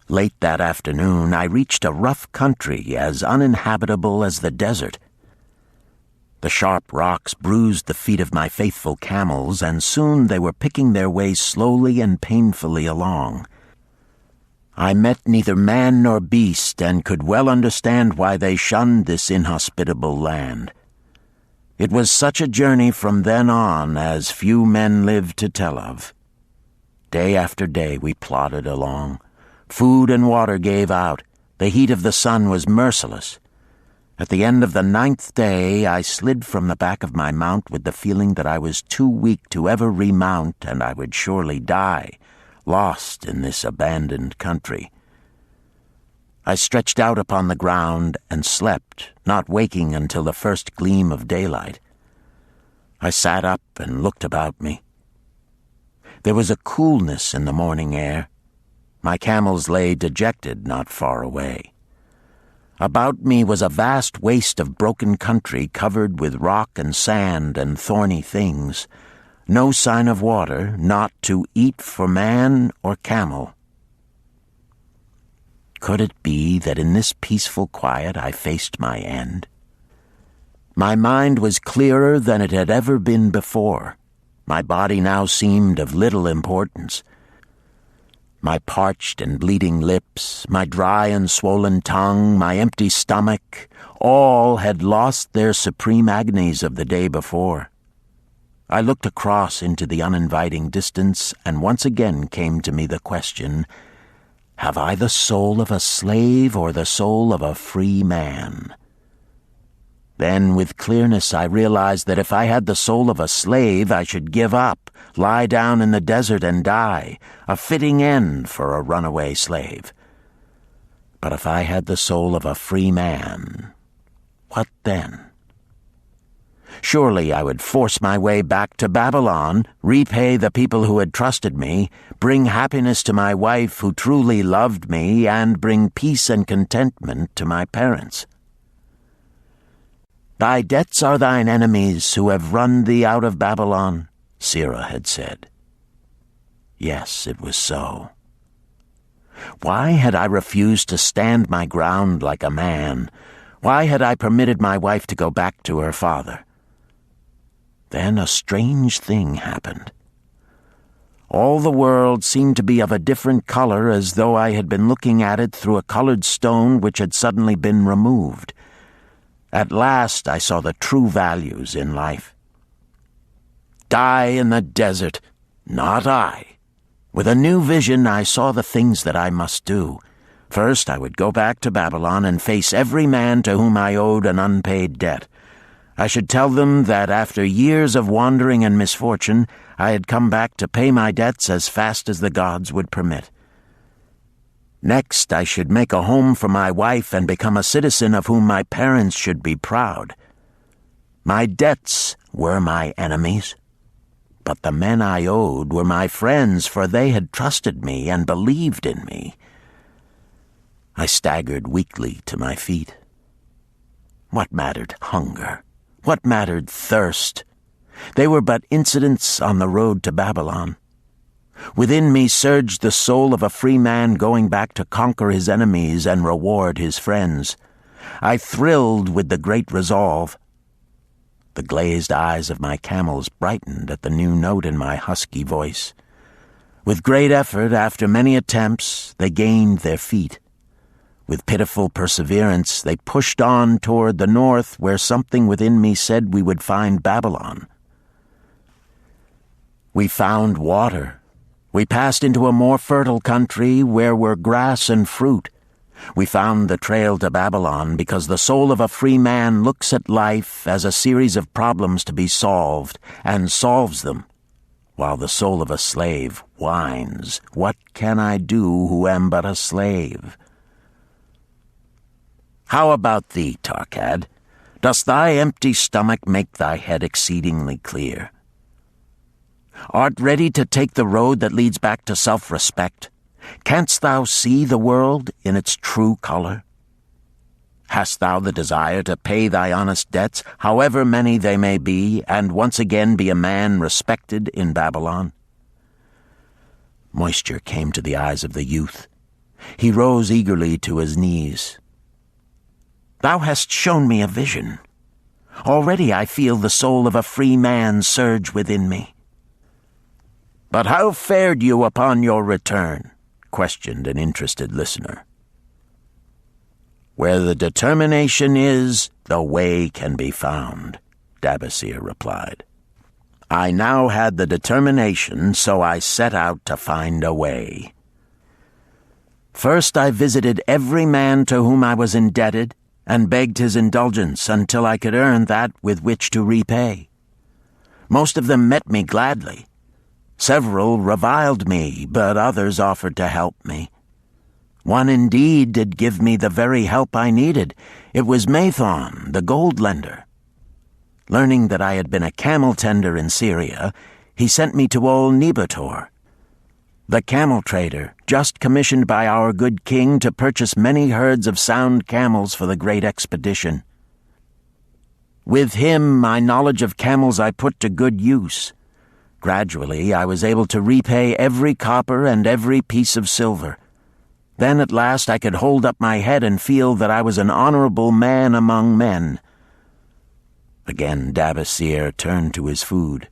Late that afternoon, I reached a rough country as uninhabitable as the desert. The sharp rocks bruised the feet of my faithful camels, and soon they were picking their way slowly and painfully along. I met neither man nor beast, and could well understand why they shunned this inhospitable land. It was such a journey from then on as few men live to tell of. Day after day we plodded along. Food and water gave out. The heat of the sun was merciless. At the end of the 9th day, I slid from the back of my mount with the feeling that I was too weak to ever remount, and I would surely die, lost in this abandoned country. I stretched out upon the ground and slept, not waking until the first gleam of daylight. I sat up and looked about me. There was a coolness in the morning air. My camels lay dejected not far away. About me was a vast waste of broken country covered with rock and sand and thorny things. No sign of water, not to eat for man or camel. Could it be that in this peaceful quiet I faced my end? My mind was clearer than it had ever been before. My body now seemed of little importance. My parched and bleeding lips, my dry and swollen tongue, my empty stomach, all had lost their supreme agonies of the day before. I looked across into the uninviting distance, and once again came to me the question, have I the soul of a slave or the soul of a free man? Then, with clearness, I realized that if I had the soul of a slave, I should give up, lie down in the desert and die, a fitting end for a runaway slave. But if I had the soul of a free man, what then? Surely I would force my way back to Babylon, repay the people who had trusted me, bring happiness to my wife who truly loved me, and bring peace and contentment to my parents. Thy debts are thine enemies who have run thee out of Babylon, Sirrah had said. Yes, it was so. Why had I refused to stand my ground like a man? Why had I permitted my wife to go back to her father? Then a strange thing happened. All the world seemed to be of a different color, as though I had been looking at it through a colored stone which had suddenly been removed. At last I saw the true values in life. Die in the desert, not I. With a new vision, I saw the things that I must do. First, I would go back to Babylon and face every man to whom I owed an unpaid debt. I should tell them that after years of wandering and misfortune, I had come back to pay my debts as fast as the gods would permit. Next, I should make a home for my wife and become a citizen of whom my parents should be proud. My debts were my enemies, but the men I owed were my friends, for they had trusted me and believed in me. I staggered weakly to my feet. What mattered hunger? What mattered thirst? They were but incidents on the road to Babylon. Within me surged the soul of a free man going back to conquer his enemies and reward his friends. I thrilled with the great resolve. The glazed eyes of my camels brightened at the new note in my husky voice. With great effort, after many attempts, they gained their feet. With pitiful perseverance, they pushed on toward the north, where something within me said we would find Babylon. We found water. We passed into a more fertile country where were grass and fruit. We found the trail to Babylon because the soul of a free man looks at life as a series of problems to be solved, and solves them, while the soul of a slave whines, "What can I do who am but a slave?" How about thee, Arkad? Does thy empty stomach make thy head exceedingly clear? Art ready to take the road that leads back to self-respect? Canst thou see the world in its true color? Hast thou the desire to pay thy honest debts, however many they may be, and once again be a man respected in Babylon? Moisture came to the eyes of the youth. He rose eagerly to his knees. Thou hast shown me a vision. Already I feel the soul of a free man surge within me. But how fared you upon your return? Questioned an interested listener. Where the determination is, the way can be found, Dabasir replied. I now had the determination, so I set out to find a way. First I visited every man to whom I was indebted and begged his indulgence until I could earn that with which to repay. Most of them met me gladly. Several reviled me, but others offered to help me. One indeed did give me the very help I needed. It was Mathon, the gold lender. Learning that I had been a camel tender in Syria, he sent me to old Nebator, the camel trader, just commissioned by our good king to purchase many herds of sound camels for the great expedition. With him, my knowledge of camels I put to good use. Gradually, I was able to repay every copper and every piece of silver. Then at last I could hold up my head and feel that I was an honorable man among men. Again Dabasir turned to his food.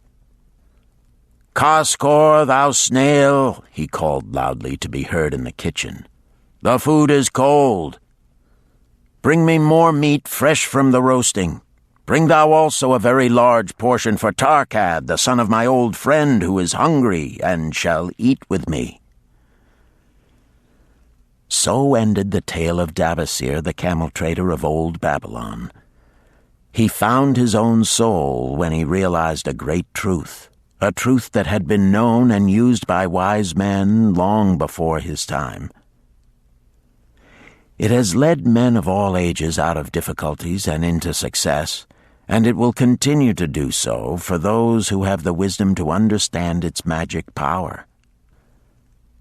"Kaskor, thou snail," he called loudly to be heard in the kitchen. "The food is cold. Bring me more meat fresh from the roasting. Bring thou also a very large portion for Arkad, the son of my old friend, who is hungry and shall eat with me." So ended the tale of Dabasir, the camel trader of old Babylon. He found his own soul when he realized a great truth, a truth that had been known and used by wise men long before his time. It has led men of all ages out of difficulties and into success, and it will continue to do so for those who have the wisdom to understand its magic power.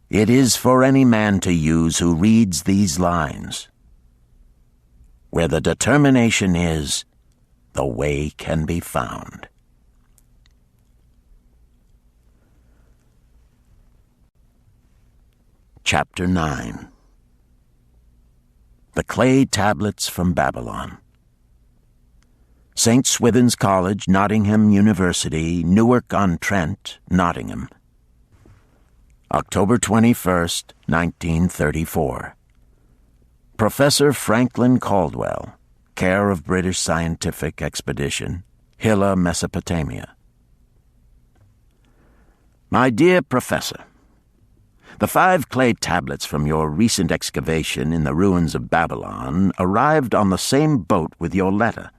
It is for any man to use who reads these lines. Where the determination is, the way can be found. Chapter 9. The Clay Tablets from Babylon. St. Swithin's College, Nottingham University, Newark-on-Trent, Nottingham. October 21st, 1934. Professor Franklin Caldwell, care of British Scientific Expedition, Hilla, Mesopotamia. My dear Professor, the 5 clay tablets from your recent excavation in the ruins of Babylon arrived on the same boat with your letter.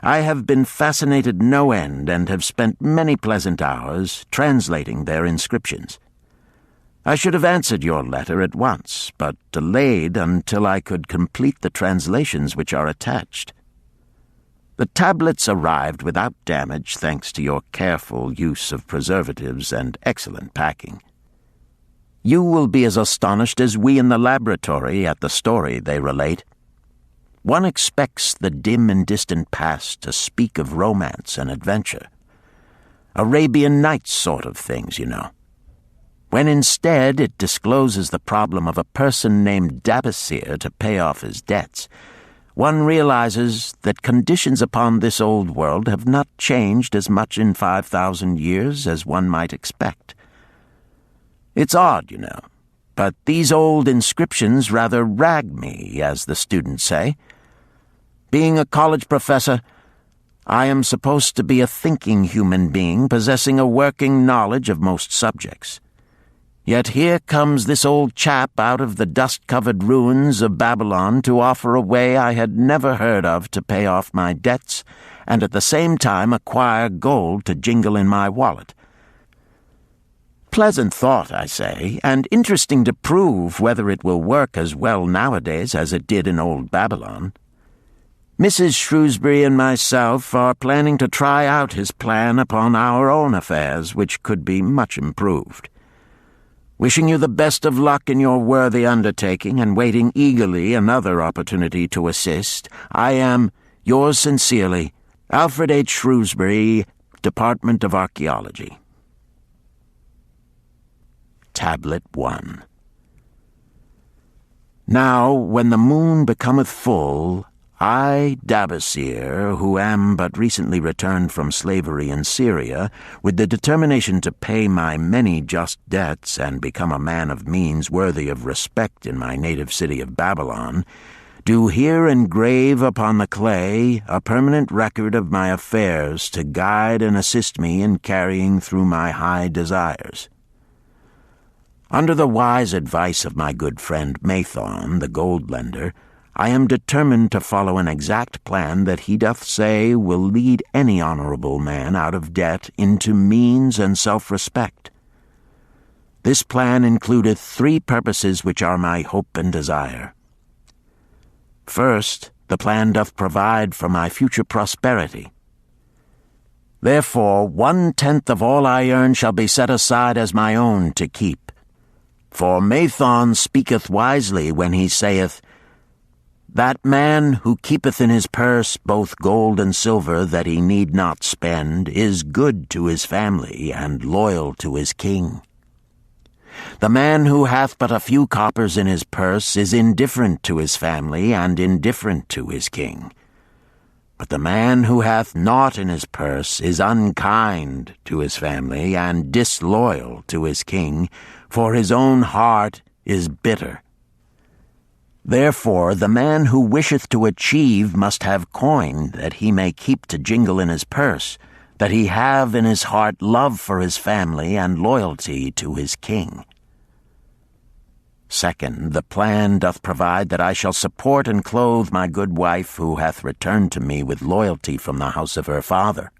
I have been fascinated no end and have spent many pleasant hours translating their inscriptions. I should have answered your letter at once, but delayed until I could complete the translations which are attached. The tablets arrived without damage thanks to your careful use of preservatives and excellent packing. You will be as astonished as we in the laboratory at the story they relate. One expects the dim and distant past to speak of romance and adventure. Arabian Nights sort of things, you know. When instead it discloses the problem of a person named Dabasir to pay off his debts, one realizes that conditions upon this old world have not changed as much in 5,000 years as one might expect. It's odd, you know, but these old inscriptions rather rag me, as the students say. Being a college professor, I am supposed to be a thinking human being possessing a working knowledge of most subjects. Yet here comes this old chap out of the dust-covered ruins of Babylon to offer a way I had never heard of to pay off my debts and at the same time acquire gold to jingle in my wallet. Pleasant thought, I say, and interesting to prove whether it will work as well nowadays as it did in old Babylon. Mrs. Shrewsbury and myself are planning to try out his plan upon our own affairs, which could be much improved. Wishing you the best of luck in your worthy undertaking and waiting eagerly another opportunity to assist, I am, yours sincerely, Alfred H. Shrewsbury, Department of Archaeology. Tablet 1. Now, when the moon becometh full, I, Dabasir, who am but recently returned from slavery in Syria, with the determination to pay my many just debts and become a man of means worthy of respect in my native city of Babylon, do here engrave upon the clay a permanent record of my affairs to guide and assist me in carrying through my high desires. Under the wise advice of my good friend Mathon, the gold lender, I am determined to follow an exact plan that he doth say will lead any honorable man out of debt into means and self-respect. This plan includeth 3 purposes which are my hope and desire. First, the plan doth provide for my future prosperity. Therefore 1/10 of all I earn shall be set aside as my own to keep. For Mathon speaketh wisely when he saith, "That man who keepeth in his purse both gold and silver that he need not spend is good to his family and loyal to his king. The man who hath but a few coppers in his purse is indifferent to his family and indifferent to his king. But the man who hath naught in his purse is unkind to his family and disloyal to his king, for his own heart is bitter. Therefore the man who wisheth to achieve must have coin that he may keep to jingle in his purse, that he have in his heart love for his family and loyalty to his king. Second, the plan doth provide that I shall support and clothe my good wife who hath returned to me with loyalty from the house of her father.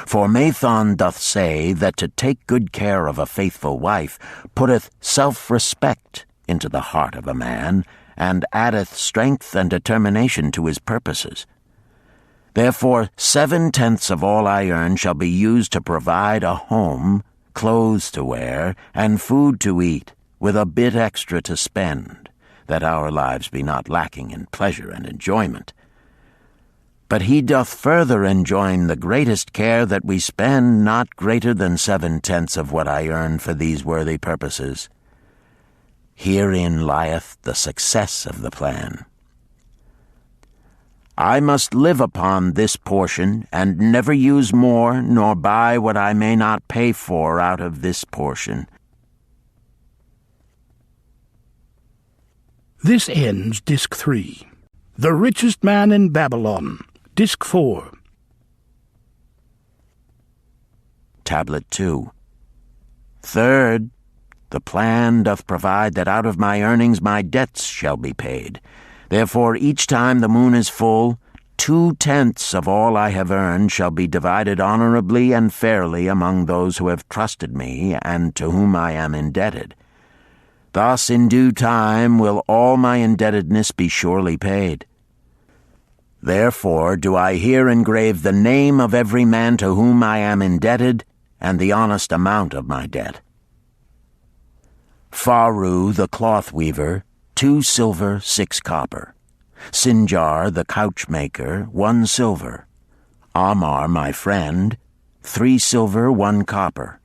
For Mathon doth say that to take good care of a faithful wife putteth self-respect into the heart of a man, and addeth strength and determination to his purposes. Therefore 7/10 of all I earn shall be used to provide a home, clothes to wear, and food to eat, with a bit extra to spend, that our lives be not lacking in pleasure and enjoyment. But he doth further enjoin the greatest care that we spend not greater than 7/10 of what I earn for these worthy purposes. Herein lieth the success of the plan. I must live upon this portion, and never use more, nor buy what I may not pay for out of this portion.
This ends Disc 3. The Richest Man in Babylon, Disc 4.
Tablet 2. Third, the plan doth provide that out of my earnings my debts shall be paid. Therefore each time the moon is full, 2/10 of all I have earned shall be divided honorably and fairly among those who have trusted me and to whom I am indebted. Thus in due time will all my indebtedness be surely paid. Therefore do I here engrave the name of every man to whom I am indebted, and the honest amount of my debt. Faru the cloth weaver, 2 silver, 6 copper. Sinjar the couch maker, 1 silver. Amar my friend, 3 silver, 1 copper.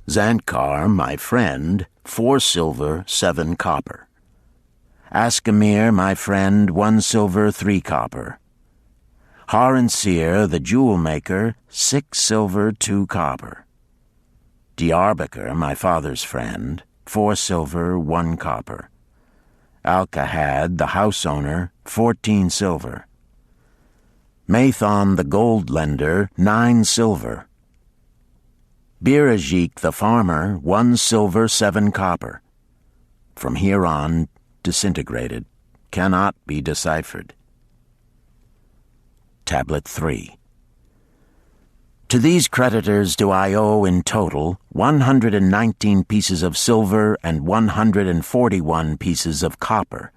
Zankar my friend, 4 silver, 7 copper. Askamir my friend, 1 silver, 3 copper. Haransir the jewel maker, 6 silver, 2 copper. Diarbakir my father's friend, 4 silver, 1 copper. Alkahad the house owner, 14 silver. Mathon the gold lender, 9 silver. Birajik the farmer, 1 silver, 7 copper. From here on, disintegrated, cannot be deciphered. Tablet 3. To these creditors do I owe in total 119 pieces of silver and 141 pieces of copper.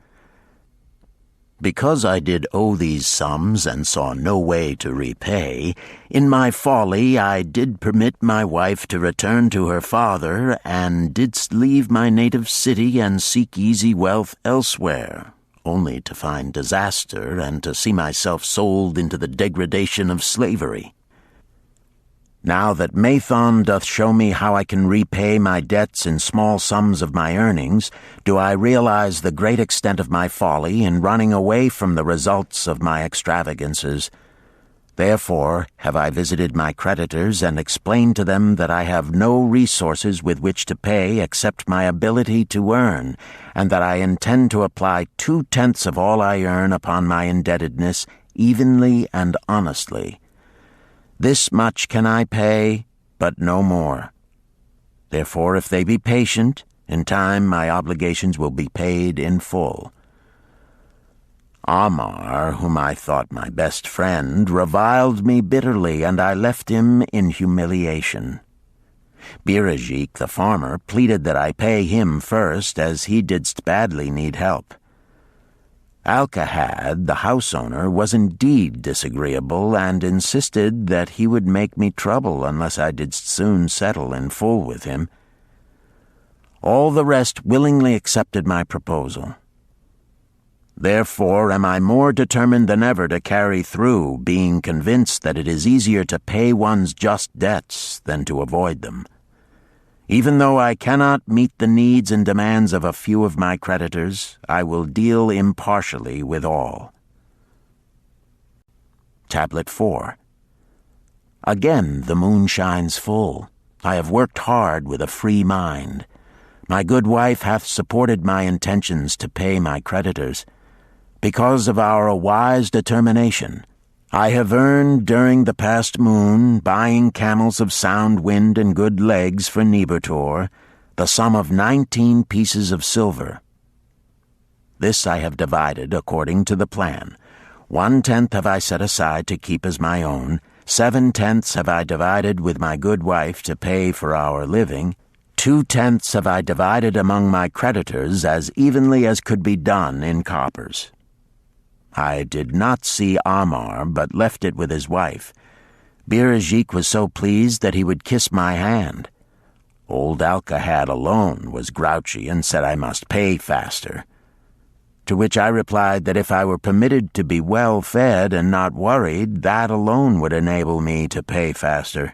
Because I did owe these sums and saw no way to repay, in my folly I did permit my wife to return to her father, and didst leave my native city and seek easy wealth elsewhere, only to find disaster and to see myself sold into the degradation of slavery. Now that Mathon doth show me how I can repay my debts in small sums of my earnings, do I realize the great extent of my folly in running away from the results of my extravagances. Therefore have I visited my creditors and explained to them that I have no resources with which to pay except my ability to earn, and that I intend to apply 2/10 of all I earn upon my indebtedness evenly and honestly. This much can I pay, but no more. Therefore, if they be patient, in time my obligations will be paid in full." Amar, whom I thought my best friend, reviled me bitterly, and I left him in humiliation. Birajik, the farmer, pleaded that I pay him first, as he didst badly need help. Arkad, the house owner, was indeed disagreeable, and insisted that he would make me trouble unless I did soon settle in full with him. All the rest willingly accepted my proposal. Therefore am I more determined than ever to carry through, being convinced that it is easier to pay one's just debts than to avoid them. Even though I cannot meet the needs and demands of a few of my creditors, I will deal impartially with all. Tablet 4. Again the moon shines full. I have worked hard with a free mind. My good wife hath supported my intentions to pay my creditors. Because of our wise determination, I have earned during the past moon, buying camels of sound wind and good legs for Nebertor, the sum of 19 pieces of silver. This I have divided according to the plan. 1/10 have I set aside to keep as my own, 7/10 have I divided with my good wife to pay for our living, 2/10 have I divided among my creditors as evenly as could be done in coppers. I did not see Amar, but left it with his wife. Birajik was so pleased that he would kiss my hand. Old Arkad alone was grouchy and said I must pay faster. To which I replied that if I were permitted to be well fed and not worried, that alone would enable me to pay faster.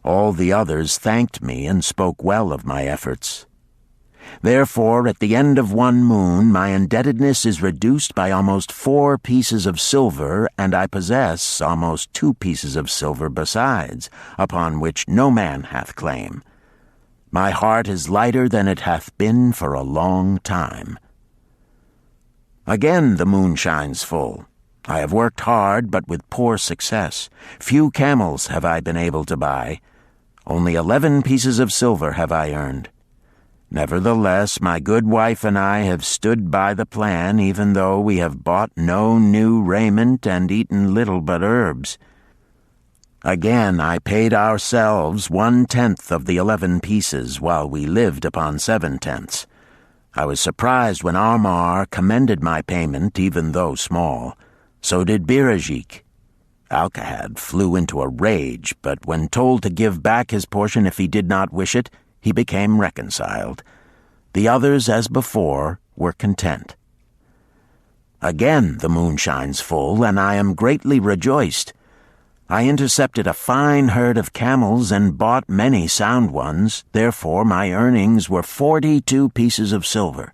All the others thanked me and spoke well of my efforts. Therefore, at the end of one moon, my indebtedness is reduced by almost 4 pieces of silver, and I possess almost 2 pieces of silver besides, upon which no man hath claim. My heart is lighter than it hath been for a long time. Again the moon shines full. I have worked hard, but with poor success. Few camels have I been able to buy. Only 11 pieces of silver have I earned. Nevertheless, my good wife and I have stood by the plan, even though we have bought no new raiment and eaten little but herbs. Again I paid ourselves 1/10 of the 11 pieces, while we lived upon 7/10. I was surprised when Amar commended my payment, even though small. So did Birajik. Arkad flew into a rage, but when told to give back his portion if he did not wish it, he became reconciled. The others, as before, were content. Again the moon shines full, and I am greatly rejoiced. I intercepted a fine herd of camels and bought many sound ones, therefore my earnings were 42 pieces of silver.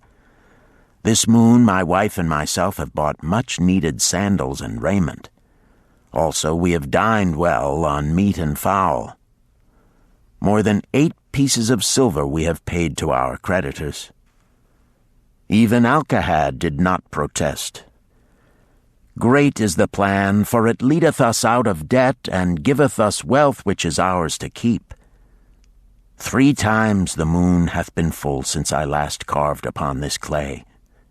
This moon my wife and myself have bought much-needed sandals and raiment. Also we have dined well on meat and fowl. More than 8 pieces of silver we have paid to our creditors. Even Arkad did not protest. Great is the plan, for it leadeth us out of debt, and giveth us wealth which is ours to keep. 3 times the moon hath been full since I last carved upon this clay.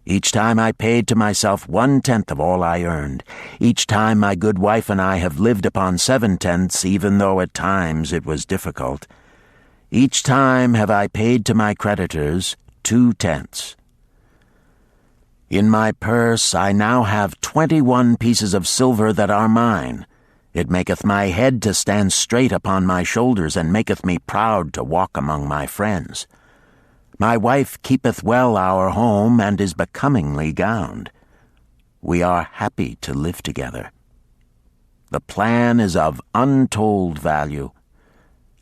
Each time I paid to myself 1/10 of all I earned. Each time my good wife and I have lived upon 7/10, even though at times it was difficult. Each time have I paid to my creditors 2/10. In my purse I now have 21 pieces of silver that are mine. It maketh my head to stand straight upon my shoulders, and maketh me proud to walk among my friends. My wife keepeth well our home, and is becomingly gowned. We are happy to live together. The plan is of untold value.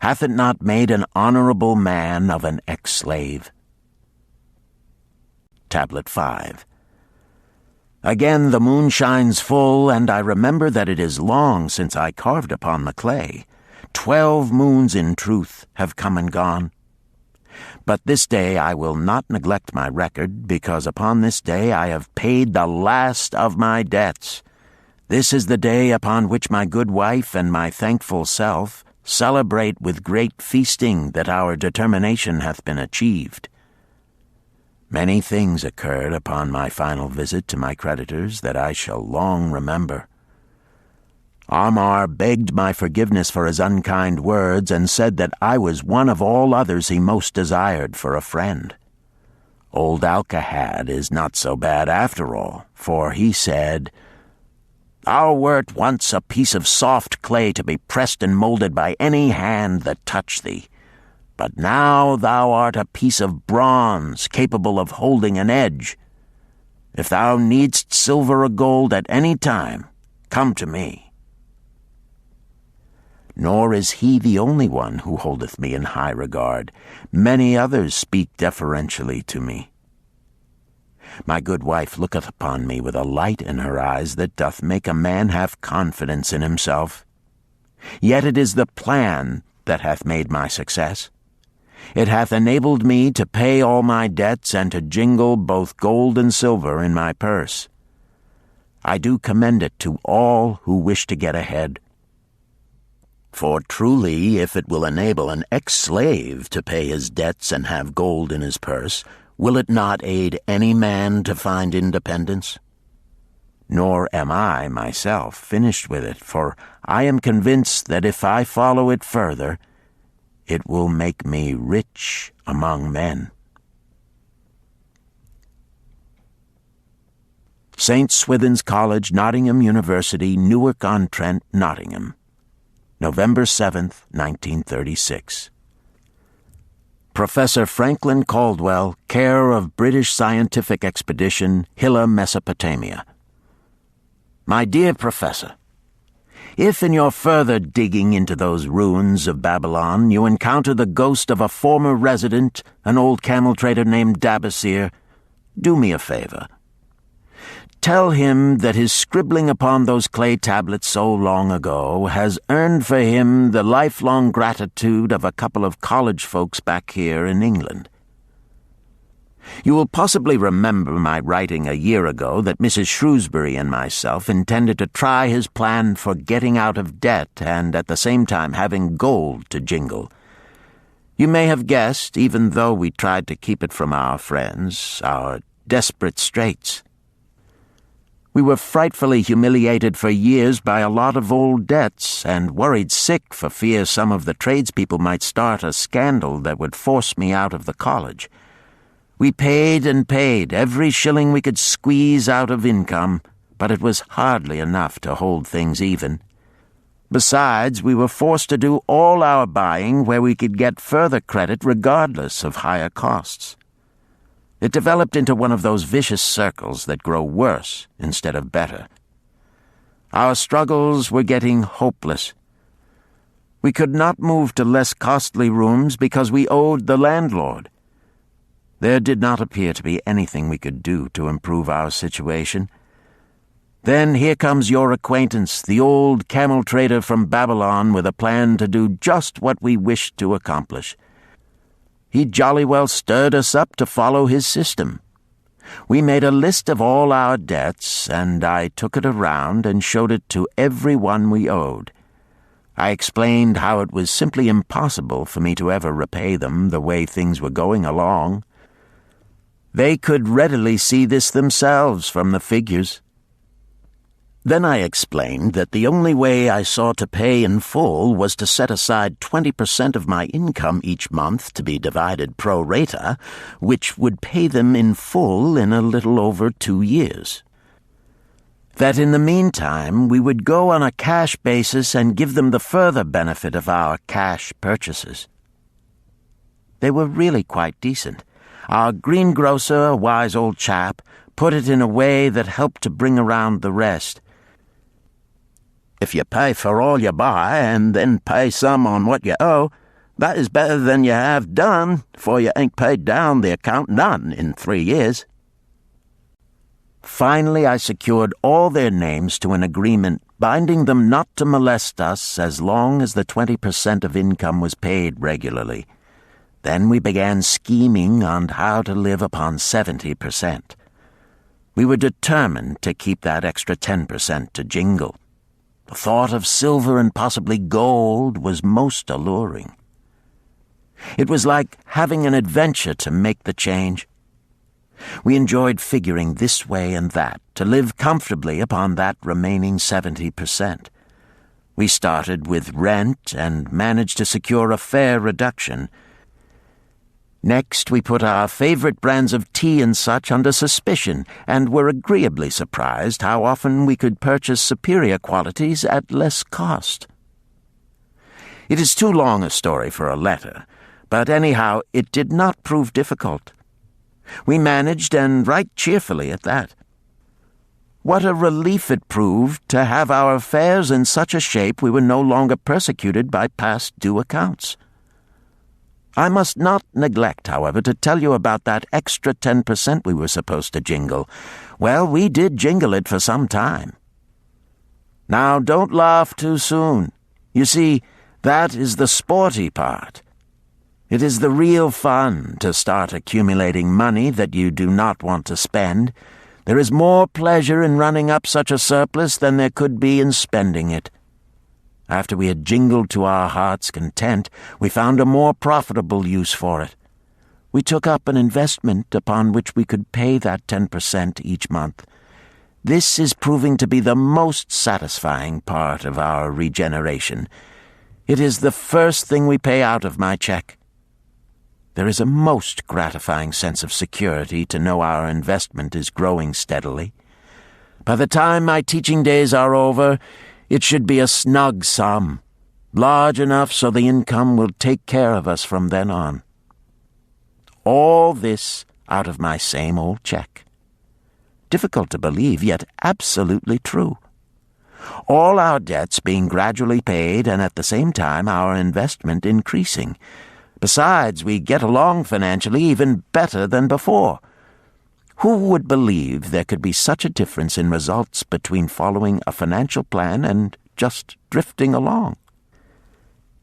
Hath it not made an honorable man of an ex-slave? Tablet 5. Again the moon shines full, and I remember that it is long since I carved upon the clay. 12 moons in truth have come and gone. But this day I will not neglect my record, because upon this day I have paid the last of my debts. This is the day upon which my good wife and my thankful self celebrate with great feasting that our determination hath been achieved. Many things occurred upon my final visit to my creditors that I shall long remember. Amar begged my forgiveness for his unkind words, and said that I was one of all others he most desired for a friend. Old Arkad is not so bad after all, for he said, "Thou wert once a piece of soft clay to be pressed and molded by any hand that touched thee. But now thou art a piece of bronze capable of holding an edge. If thou needst silver or gold at any time, come to me." Nor is he the only one who holdeth me in high regard. Many others speak deferentially to me. My good wife looketh upon me with a light in her eyes that doth make a man have confidence in himself. Yet it is the plan that hath made my success. It hath enabled me to pay all my debts and to jingle both gold and silver in my purse. I do commend it to all who wish to get ahead. For truly, if it will enable an ex-slave to pay his debts and have gold in his purse, will it not aid any man to find independence? Nor am I, myself, finished with it, for I am convinced that if I follow it further, it will make me rich among men. St. Swithin's College, Nottingham University, Newark-on-Trent, Nottingham, November 7th, 1936. Professor Franklin Caldwell, care of British Scientific Expedition, Hilla, Mesopotamia. My dear Professor, if in your further digging into those ruins of Babylon you encounter the ghost of a former resident, an old camel trader named Dabasir, do me a favor. Tell him that his scribbling upon those clay tablets so long ago has earned for him the lifelong gratitude of a couple of college folks back here in England. You will possibly remember my writing a year ago that Mrs. Shrewsbury and myself intended to try his plan for getting out of debt and at the same time having gold to jingle. You may have guessed, even though we tried to keep it from our friends, our desperate straits. We were frightfully humiliated for years by a lot of old debts, and worried sick for fear some of the tradespeople might start a scandal that would force me out of the college. We paid and paid, every shilling we could squeeze out of income, but it was hardly enough to hold things even. Besides, we were forced to do all our buying where we could get further credit regardless of higher costs. It developed into one of those vicious circles that grow worse instead of better. Our struggles were getting hopeless. We could not move to less costly rooms because we owed the landlord. There did not appear to be anything we could do to improve our situation. Then here comes your acquaintance, the old camel trader from Babylon, with a plan to do just what we wished to accomplish. He jolly well stirred us up to follow his system. We made a list of all our debts, and I took it around and showed it to every one we owed. I explained how it was simply impossible for me to ever repay them the way things were going along. They could readily see this themselves from the figures. Then I explained that the only way I saw to pay in full was to set aside 20% of my income each month to be divided pro rata, which would pay them in full in a little over 2 years. That in the meantime we would go on a cash basis and give them the further benefit of our cash purchases. They were really quite decent. Our greengrocer, a wise old chap, put it in a way that helped to bring around the rest. If you pay for all you buy and then pay some on what you owe, that is better than you have done, for you ain't paid down the account none in 3 years. Finally, I secured all their names to an agreement binding them not to molest us as long as the 20% of income was paid regularly. Then we began scheming on how to live upon 70%. We were determined to keep that extra 10% to jingle. The thought of silver and possibly gold was most alluring. It was like having an adventure to make the change. We enjoyed figuring this way and that to live comfortably upon that remaining 70%. We started with rent and managed to secure a fair reduction. Next, we put our favorite brands of tea and such under suspicion and were agreeably surprised how often we could purchase superior qualities at less cost. It is too long a story for a letter, but anyhow, it did not prove difficult. We managed, and right cheerfully at that. What a relief it proved to have our affairs in such a shape we were no longer persecuted by past due accounts. I must not neglect, however, to tell you about that extra 10% we were supposed to jingle. Well, we did jingle it for some time. Now, don't laugh too soon. You see, that is the sporty part. It is the real fun to start accumulating money that you do not want to spend. There is more pleasure in running up such a surplus than there could be in spending it. After we had jingled to our heart's content, we found a more profitable use for it. We took up an investment upon which we could pay that 10% each month. This is proving to be the most satisfying part of our regeneration. It is the first thing we pay out of my check. There is a most gratifying sense of security to know our investment is growing steadily. By the time my teaching days are over, it should be a snug sum, large enough so the income will take care of us from then on. All this out of my same old check. Difficult to believe, yet absolutely true. All our debts being gradually paid, and at the same time our investment increasing. Besides, we get along financially even better than before. Who would believe there could be such a difference in results between following a financial plan and just drifting along?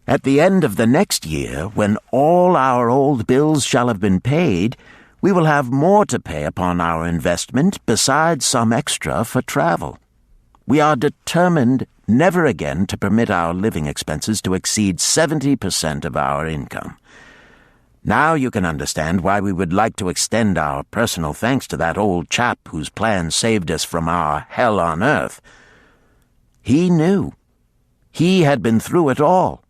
At the end of the next year, when all our old bills shall have been paid, we will have more to pay upon our investment besides some extra for travel. We are determined never again to permit our living expenses to exceed 70% of our income. Now you can understand why we would like to extend our personal thanks to that old chap whose plan saved us from our hell on earth. He knew. He had been through it all.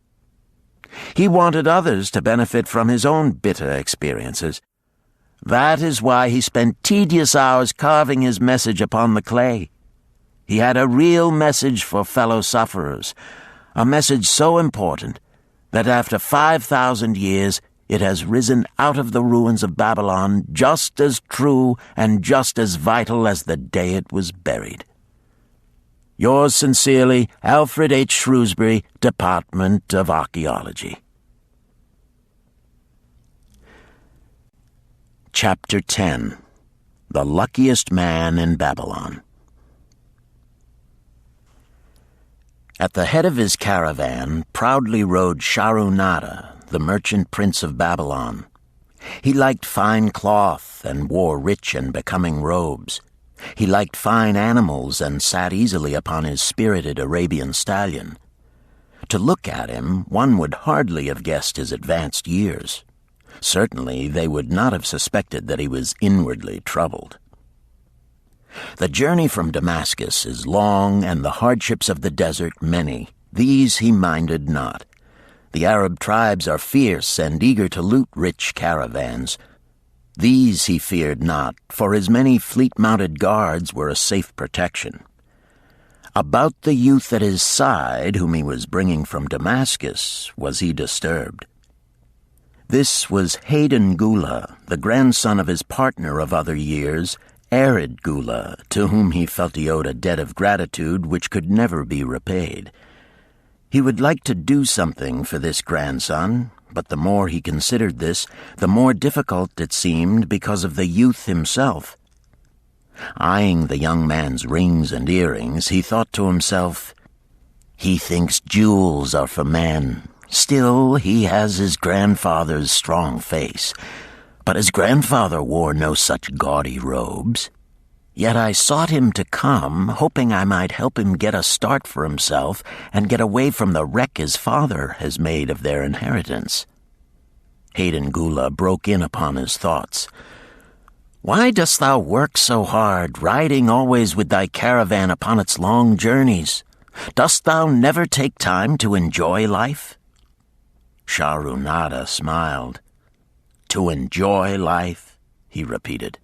He wanted others to benefit from his own bitter experiences. That is why he spent tedious hours carving his message upon the clay. He had a real message for fellow sufferers, a message so important that after 5,000 years it has risen out of the ruins of Babylon just as true and just as vital as the day it was buried. Yours sincerely, Alfred H. Shrewsbury, Department of Archaeology. Chapter 10. The Luckiest Man in Babylon. At the head of his caravan proudly rode Shahrunada, the merchant prince of Babylon. He liked fine cloth and wore rich and becoming robes. He liked fine animals and sat easily upon his spirited Arabian stallion. To look at him, one would hardly have guessed his advanced years. Certainly, they would not have suspected that he was inwardly troubled. The journey from Damascus is long, and the hardships of the desert many. These he minded not. The Arab tribes are fierce and eager to loot rich caravans. These he feared not, for his many fleet-mounted guards were a safe protection. About the youth at his side, whom he was bringing from Damascus, was he disturbed. This was Hayden Gula, the grandson of his partner of other years, Arid Gula, to whom he felt he owed a debt of gratitude which could never be repaid. He would like to do something for this grandson, but the more he considered this, the more difficult it seemed because of the youth himself. Eyeing the young man's rings and earrings, he thought to himself, "He thinks jewels are for men. Still, he has his grandfather's strong face. But his grandfather wore no such gaudy robes. Yet I sought him to come, hoping I might help him get a start for himself and get away from the wreck his father has made of their inheritance." Hayden Gula broke in upon his thoughts. "Why dost thou work so hard, riding always with thy caravan upon its long journeys? Dost thou never take time to enjoy life?" Sharunada smiled. "To enjoy life?" he repeated.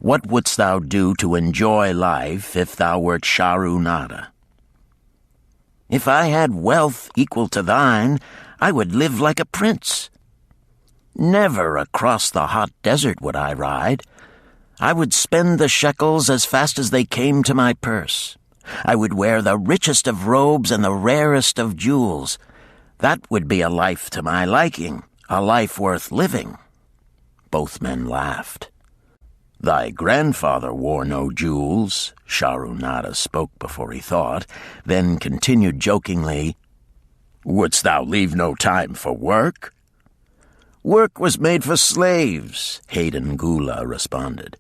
"What wouldst thou do to enjoy life if thou wert Sharunada?" "If I had wealth equal to thine, I would live like a prince. Never across the hot desert would I ride. I would spend the shekels as fast as they came to my purse. I would wear the richest of robes and the rarest of jewels. That would be a life to my liking, a life worth living." Both men laughed. "Thy grandfather wore no jewels," Sharunada spoke before he thought, then continued jokingly, "Wouldst thou leave no time for work?" "Work was made for slaves," Hayden Gula responded.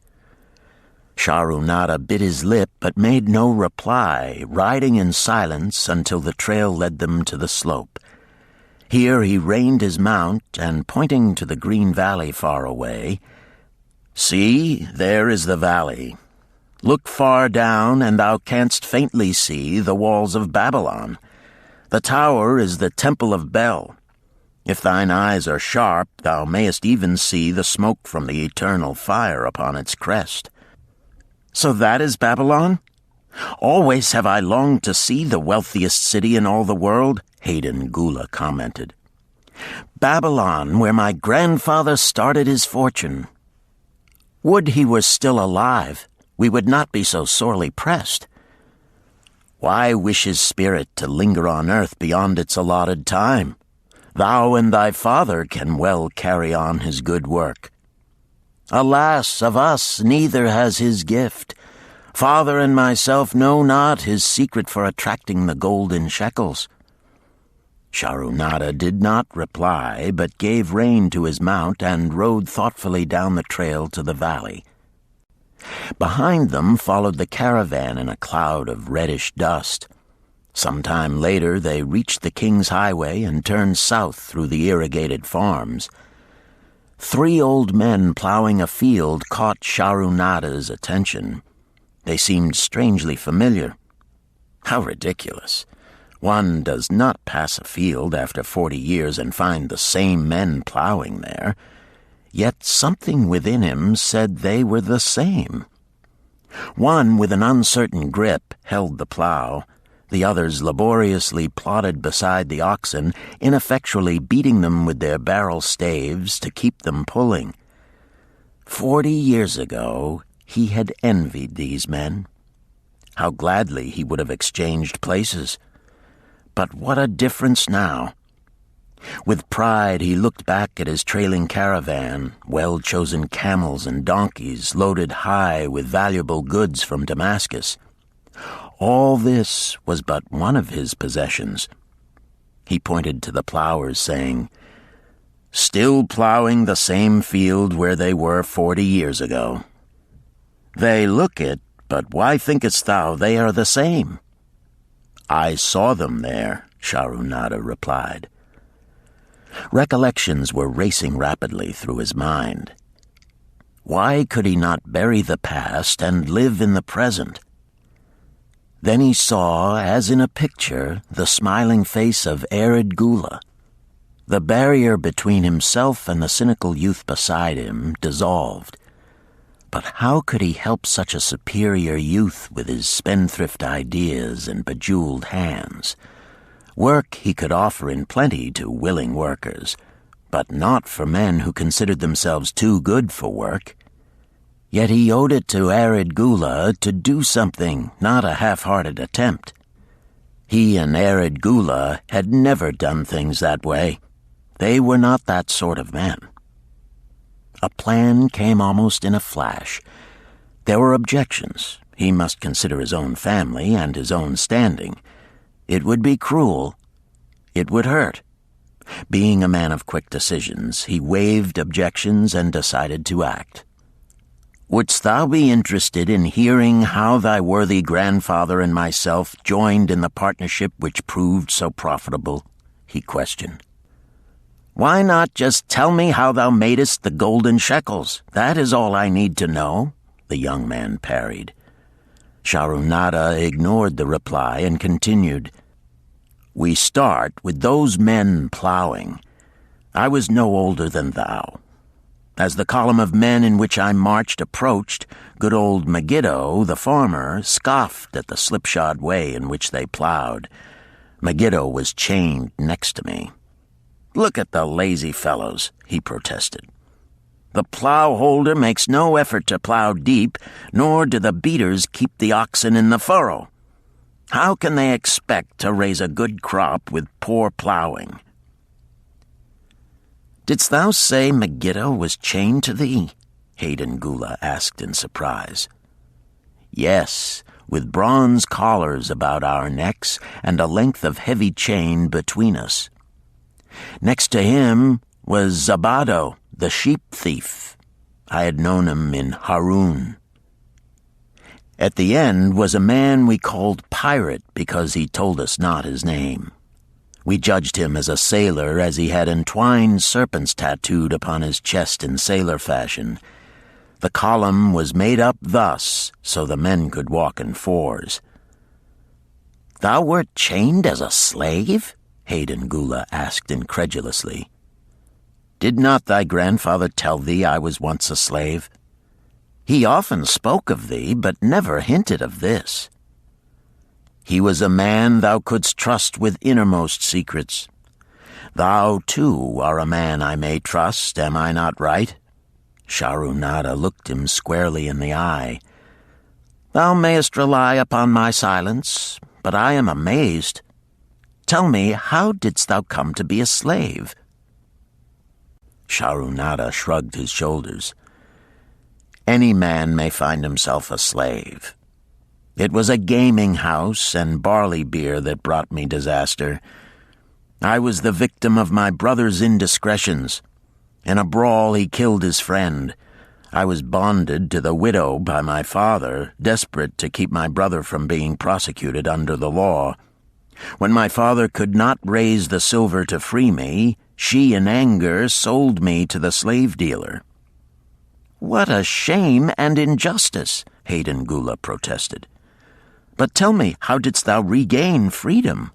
Sharunada bit his lip but made no reply, riding in silence until the trail led them to the slope. Here he reined his mount and, pointing to the green valley far away, "See, there is the valley. Look far down, and thou canst faintly see the walls of Babylon. The tower is the temple of Bel. If thine eyes are sharp, thou mayest even see the smoke from the eternal fire upon its crest." "So that is Babylon? Always have I longed to see the wealthiest city in all the world," Hayden Gula commented. "Babylon, where my grandfather started his fortune. Would he were still alive, we would not be so sorely pressed. Why wish his spirit to linger on earth beyond its allotted time? Thou and thy father can well carry on his good work. Alas, of us neither has his gift. Father and myself know not his secret for attracting the golden shekels." Sharunada did not reply, but gave rein to his mount and rode thoughtfully down the trail to the valley. Behind them followed the caravan in a cloud of reddish dust. Some time later they reached the King's Highway and turned south through the irrigated farms. 3 old men plowing a field caught Sharunada's attention. They seemed strangely familiar. How ridiculous! One does not pass a field after 40 years and find the same men plowing there. Yet something within him said they were the same. One, with an uncertain grip, held the plow. The others laboriously plodded beside the oxen, ineffectually beating them with their barrel staves to keep them pulling. 40 years ago, he had envied these men. How gladly he would have exchanged places. But what a difference now! With pride he looked back at his trailing caravan, well-chosen camels and donkeys loaded high with valuable goods from Damascus. All this was but one of his possessions. He pointed to the plowers, saying, "Still plowing the same field where they were 40 years ago. They look it, but why thinkest thou they are the same?" "I saw them there," Sharunada replied. Recollections were racing rapidly through his mind. Why could he not bury the past and live in the present? Then he saw, as in a picture, the smiling face of Arkad Gula. The barrier between himself and the cynical youth beside him dissolved. But how could he help such a superior youth with his spendthrift ideas and bejeweled hands? Work he could offer in plenty to willing workers, but not for men who considered themselves too good for work. Yet he owed it to Arkad Gula to do something, not a half-hearted attempt. He and Arkad Gula had never done things that way. They were not that sort of men. A plan came almost in a flash. There were objections. He must consider his own family and his own standing. It would be cruel. It would hurt. Being a man of quick decisions, he waived objections and decided to act. "Wouldst thou be interested in hearing how thy worthy grandfather and myself joined in the partnership which proved so profitable?" he questioned. "Why not just tell me how thou madest the golden shekels? That is all I need to know," the young man parried. Sharunada ignored the reply and continued, "We start with those men plowing. I was no older than thou. As the column of men in which I marched approached, good old Megiddo, the farmer, scoffed at the slipshod way in which they plowed. Megiddo was chained next to me. 'Look at the lazy fellows,' he protested. 'The plow holder makes no effort to plow deep, nor do the beaters keep the oxen in the furrow. How can they expect to raise a good crop with poor plowing?' "Didst thou say Megiddo was chained to thee?" Hayden Gula asked in surprise. "Yes, with bronze collars about our necks and a length of heavy chain between us. Next to him was Zabado, the sheep thief. I had known him in Harun. At the end was a man we called Pirate because he told us not his name. We judged him as a sailor as he had entwined serpents tattooed upon his chest in sailor fashion. The column was made up thus so the men could walk in fours." "Thou wert chained as a slave?" Hayden Gula asked incredulously. "Did not thy grandfather tell thee I was once a slave? He often spoke of thee, but never hinted of this. He was a man thou couldst trust with innermost secrets. Thou, too, are a man I may trust, am I not right?" Sharunada looked him squarely in the eye. "Thou mayest rely upon my silence, but I am amazed. Tell me, how didst thou come to be a slave?" Sharunada shrugged his shoulders. "Any man may find himself a slave. It was a gaming house and barley beer that brought me disaster. I was the victim of my brother's indiscretions. In a brawl he killed his friend. I was bonded to the widow by my father, desperate to keep my brother from being prosecuted under the law. When my father could not raise the silver to free me, she in anger sold me to the slave dealer." "What a shame and injustice," Hayden Gula protested. "But tell me, how didst thou regain freedom?"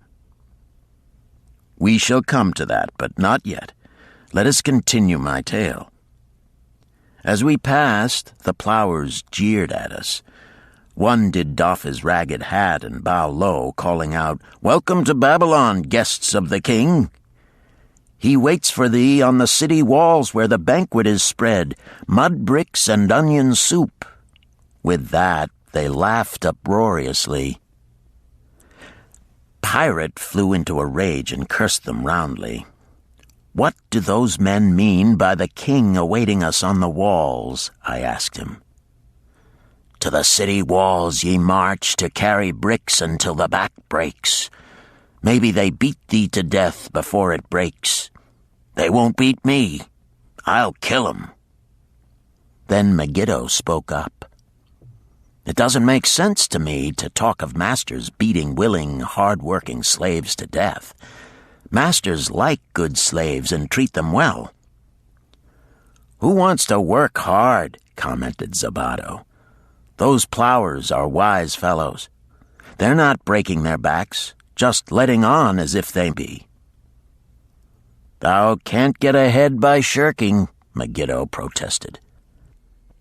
"We shall come to that, but not yet. Let us continue my tale. As we passed, the plowers jeered at us. One did doff his ragged hat and bow low, calling out, 'Welcome to Babylon, guests of the king. He waits for thee on the city walls where the banquet is spread, mud bricks and onion soup.' With that, they laughed uproariously. Pirate flew into a rage and cursed them roundly. 'What do those men mean by the king awaiting us on the walls?' I asked him. 'To the city walls ye march to carry bricks until the back breaks. Maybe they beat thee to death before it breaks. They won't beat me. I'll kill 'em.' Then Megiddo spoke up. 'It doesn't make sense to me to talk of masters beating willing, hard-working slaves to death. Masters like good slaves and treat them well.' 'Who wants to work hard?' commented Zabado. 'Those plowers are wise fellows. They're not breaking their backs, just letting on as if they be.' 'Thou can't get ahead by shirking,' Megiddo protested.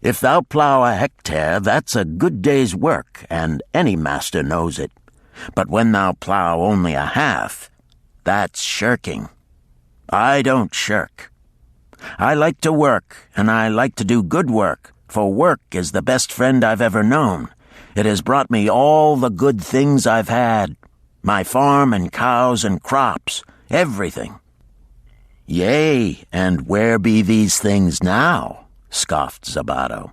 'If thou plow a hectare, that's a good day's work, and any master knows it. But when thou plow only a half, that's shirking. I don't shirk. I like to work, and I like to do good work, for work is the best friend I've ever known. It has brought me all the good things I've had, my farm and cows and crops, everything.' 'Yea, and where be these things now?' scoffed Zabado.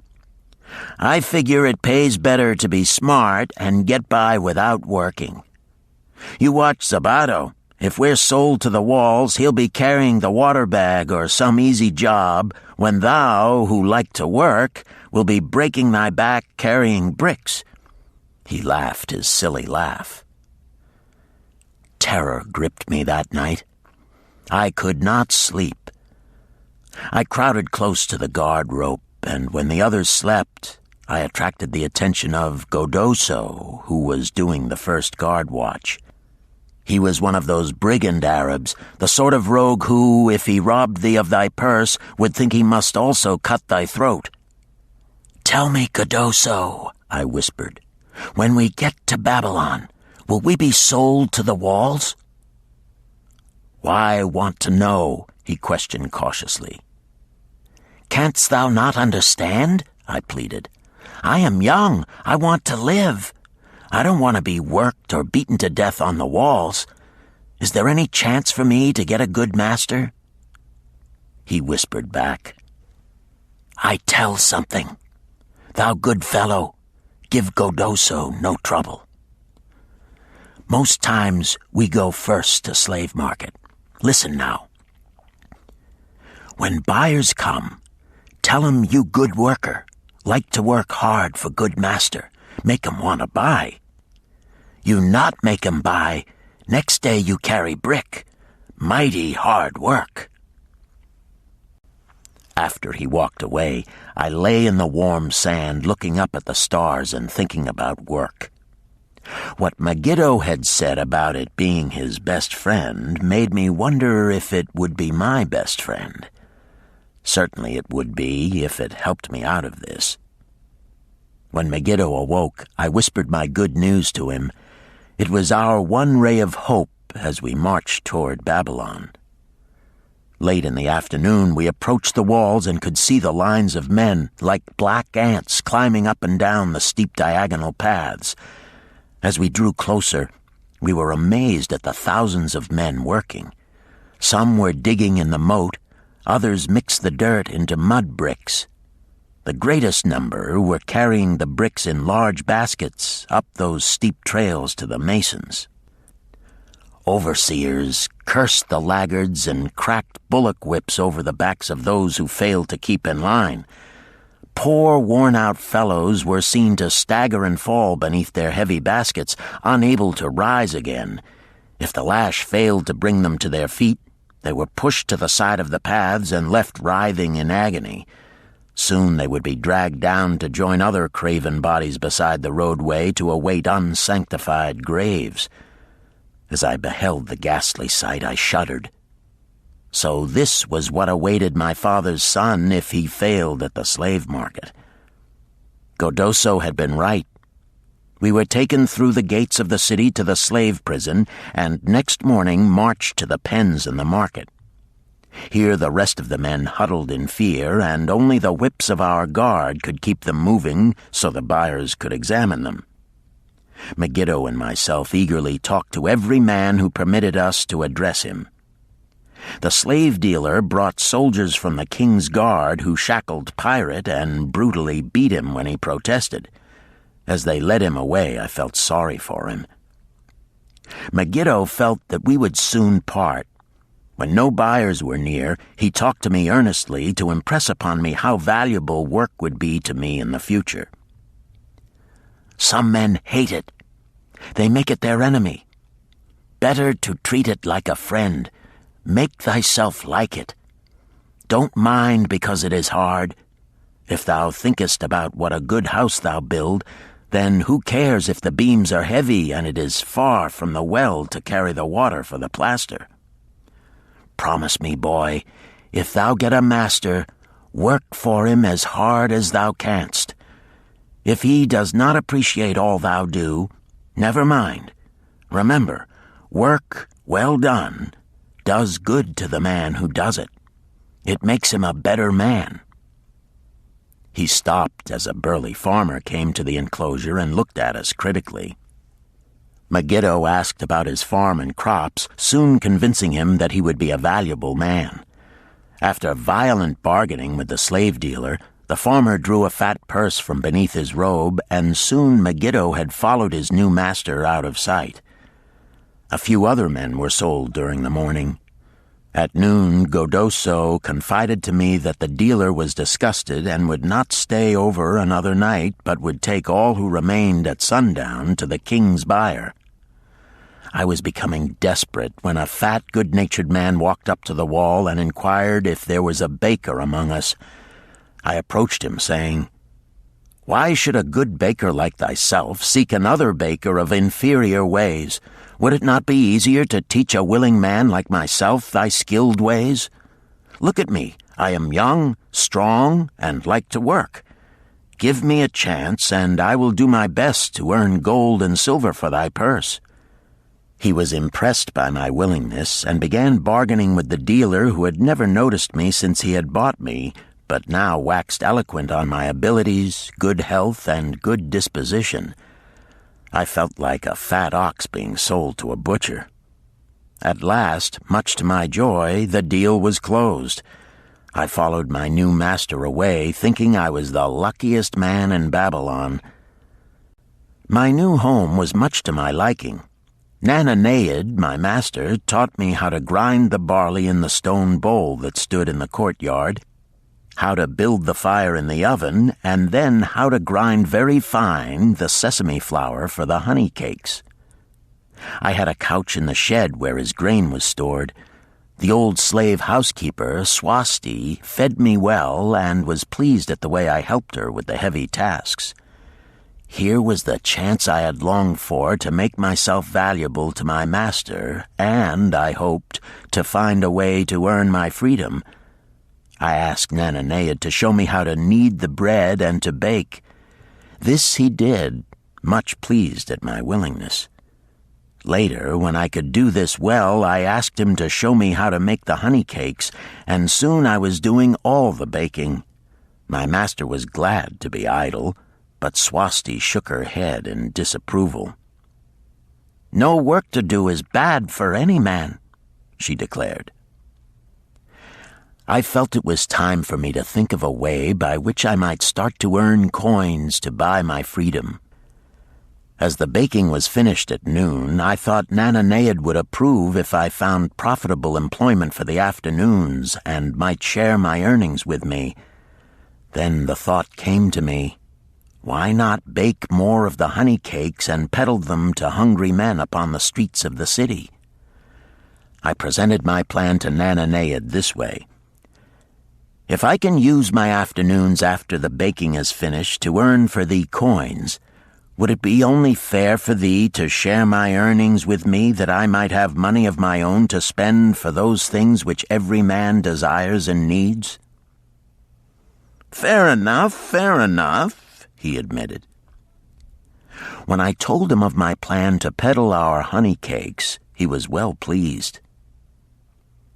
I figure it pays better to be smart and get by without working. You watch Zabato. If we're sold to the walls, he'll be carrying the water bag or some easy job, when thou, who like to work, will be breaking thy back carrying bricks." He laughed his silly laugh. Terror gripped me that night. I could not sleep. I crowded close to the guard rope, and when the others slept, I attracted the attention of Godoso, who was doing the first guard watch. He was one of those brigand Arabs, the sort of rogue who, if he robbed thee of thy purse, would think he must also cut thy throat. "Tell me, Godoso," I whispered, "when we get to Babylon, will we be sold to the walls?" "Why want to know?" he questioned cautiously. "Canst thou not understand?" I pleaded. "I am young. I want to live. I don't want to be worked or beaten to death on the walls. Is there any chance for me to get a good master?" He whispered back, "I tell something. Thou good fellow, give Godoso no trouble. Most times we go first to slave market. Listen now. When buyers come, tell 'em you good worker, like to work hard for good master, make 'em want to buy. You not make 'em buy, next day you carry brick. Mighty hard work." After he walked away, I lay in the warm sand looking up at the stars and thinking about work. What Megiddo had said about it being his best friend made me wonder if it would be my best friend. Certainly it would be if it helped me out of this. When Megiddo awoke, I whispered my good news to him. It was our one ray of hope as we marched toward Babylon. Late in the afternoon, we approached the walls and could see the lines of men, like black ants, climbing up and down the steep diagonal paths. As we drew closer, we were amazed at the thousands of men working. Some were digging in the moat, others mixed the dirt into mud bricks. The greatest number were carrying the bricks in large baskets up those steep trails to the masons. Overseers cursed the laggards and cracked bullock whips over the backs of those who failed to keep in line. Poor, worn-out fellows were seen to stagger and fall beneath their heavy baskets, unable to rise again. If the lash failed to bring them to their feet, they were pushed to the side of the paths and left writhing in agony. Soon they would be dragged down to join other craven bodies beside the roadway to await unsanctified graves. As I beheld the ghastly sight, I shuddered. So this was what awaited my father's son if he failed at the slave market. Godoso had been right. We were taken through the gates of the city to the slave prison, and next morning marched to the pens in the market. Here the rest of the men huddled in fear, and only the whips of our guard could keep them moving so the buyers could examine them. Megiddo and myself eagerly talked to every man who permitted us to address him. The slave dealer brought soldiers from the king's guard who shackled Pirate and brutally beat him when he protested. As they led him away, I felt sorry for him. Megiddo felt that we would soon part. When no buyers were near, he talked to me earnestly to impress upon me how valuable work would be to me in the future. Some men hate it. They make it their enemy. Better to treat it like a friend. Make thyself like it. Don't mind because it is hard. If thou thinkest about what a good house thou build, then who cares if the beams are heavy and it is far from the well to carry the water for the plaster? Promise me, boy, if thou get a master, work for him as hard as thou canst. If he does not appreciate all thou do, never mind. Remember, work well done does good to the man who does it. It makes him a better man. He stopped as a burly farmer came to the enclosure and looked at us critically. Megiddo asked about his farm and crops, soon convincing him that he would be a valuable man. After violent bargaining with the slave dealer, The farmer drew a fat purse from beneath his robe, and soon Megiddo had followed his new master out of sight. A few other men were sold during the morning. At noon, Godoso confided to me that the dealer was disgusted and would not stay over another night, but would take all who remained at sundown to the king's buyer. I was becoming desperate when a fat, good-natured man walked up to the wall and inquired if there was a baker among us. I approached him, saying, "Why should a good baker like thyself seek another baker of inferior ways? Would it not be easier to teach a willing man like myself thy skilled ways? Look at me. I am young, strong, and like to work. Give me a chance, and I will do my best to earn gold and silver for thy purse." He was impressed by my willingness and began bargaining with the dealer, who had never noticed me since he had bought me, but now waxed eloquent on my abilities, good health, and good disposition. I felt like a fat ox being sold to a butcher. At last, much to my joy, the deal was closed. I followed my new master away, thinking I was the luckiest man in Babylon. My new home was much to my liking. Nananeid, my master, taught me how to grind the barley in the stone bowl that stood in the courtyard, how to build the fire in the oven, and then how to grind very fine the sesame flour for the honey cakes. I had a couch in the shed where his grain was stored. The old slave housekeeper, Swasti, fed me well and was pleased at the way I helped her with the heavy tasks. Here was the chance I had longed for to make myself valuable to my master, and, I hoped, to find a way to earn my freedom. I asked Nananeid to show me how to knead the bread and to bake. This he did, much pleased at my willingness. Later, when I could do this well, I asked him to show me how to make the honey cakes, and soon I was doing all the baking. My master was glad to be idle, but Swasti shook her head in disapproval. "No work to do is bad for any man," she declared. I felt it was time for me to think of a way by which I might start to earn coins to buy my freedom. As the baking was finished at noon, I thought Nananeid would approve if I found profitable employment for the afternoons and might share my earnings with me. Then the thought came to me, why not bake more of the honey cakes and peddle them to hungry men upon the streets of the city? I presented my plan to Nananeid this way. "If I can use my afternoons after the baking is finished to earn for thee coins, would it be only fair for thee to share my earnings with me, that I might have money of my own to spend for those things which every man desires and needs?" Fair enough, he admitted. When I told him of my plan to peddle our honey cakes, he was well pleased.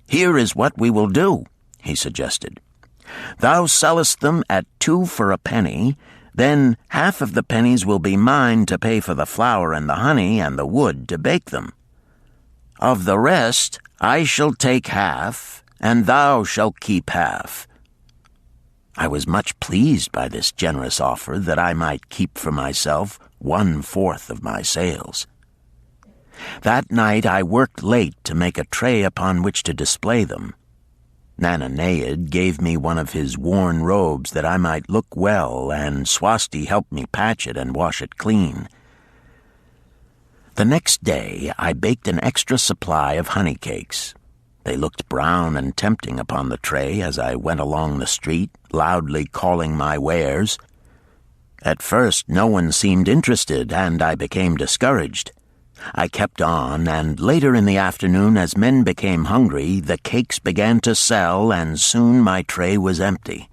"Here is what we will do," he suggested. "Thou sellest them at 2 for a penny, then half of the pennies will be mine to pay for the flour and the honey and the wood to bake them. Of the rest I shall take half, and thou shalt keep half." I was much pleased by this generous offer that I might keep for myself 1/4 of my sales. That night I worked late to make a tray upon which to display them. Nananeid gave me one of his worn robes that I might look well, and Swasti helped me patch it and wash it clean. The next day I baked an extra supply of honey cakes. They looked brown and tempting upon the tray as I went along the street, loudly calling my wares. At first no one seemed interested, and I became discouraged. I kept on, and later in the afternoon, as men became hungry, the cakes began to sell, and soon my tray was empty.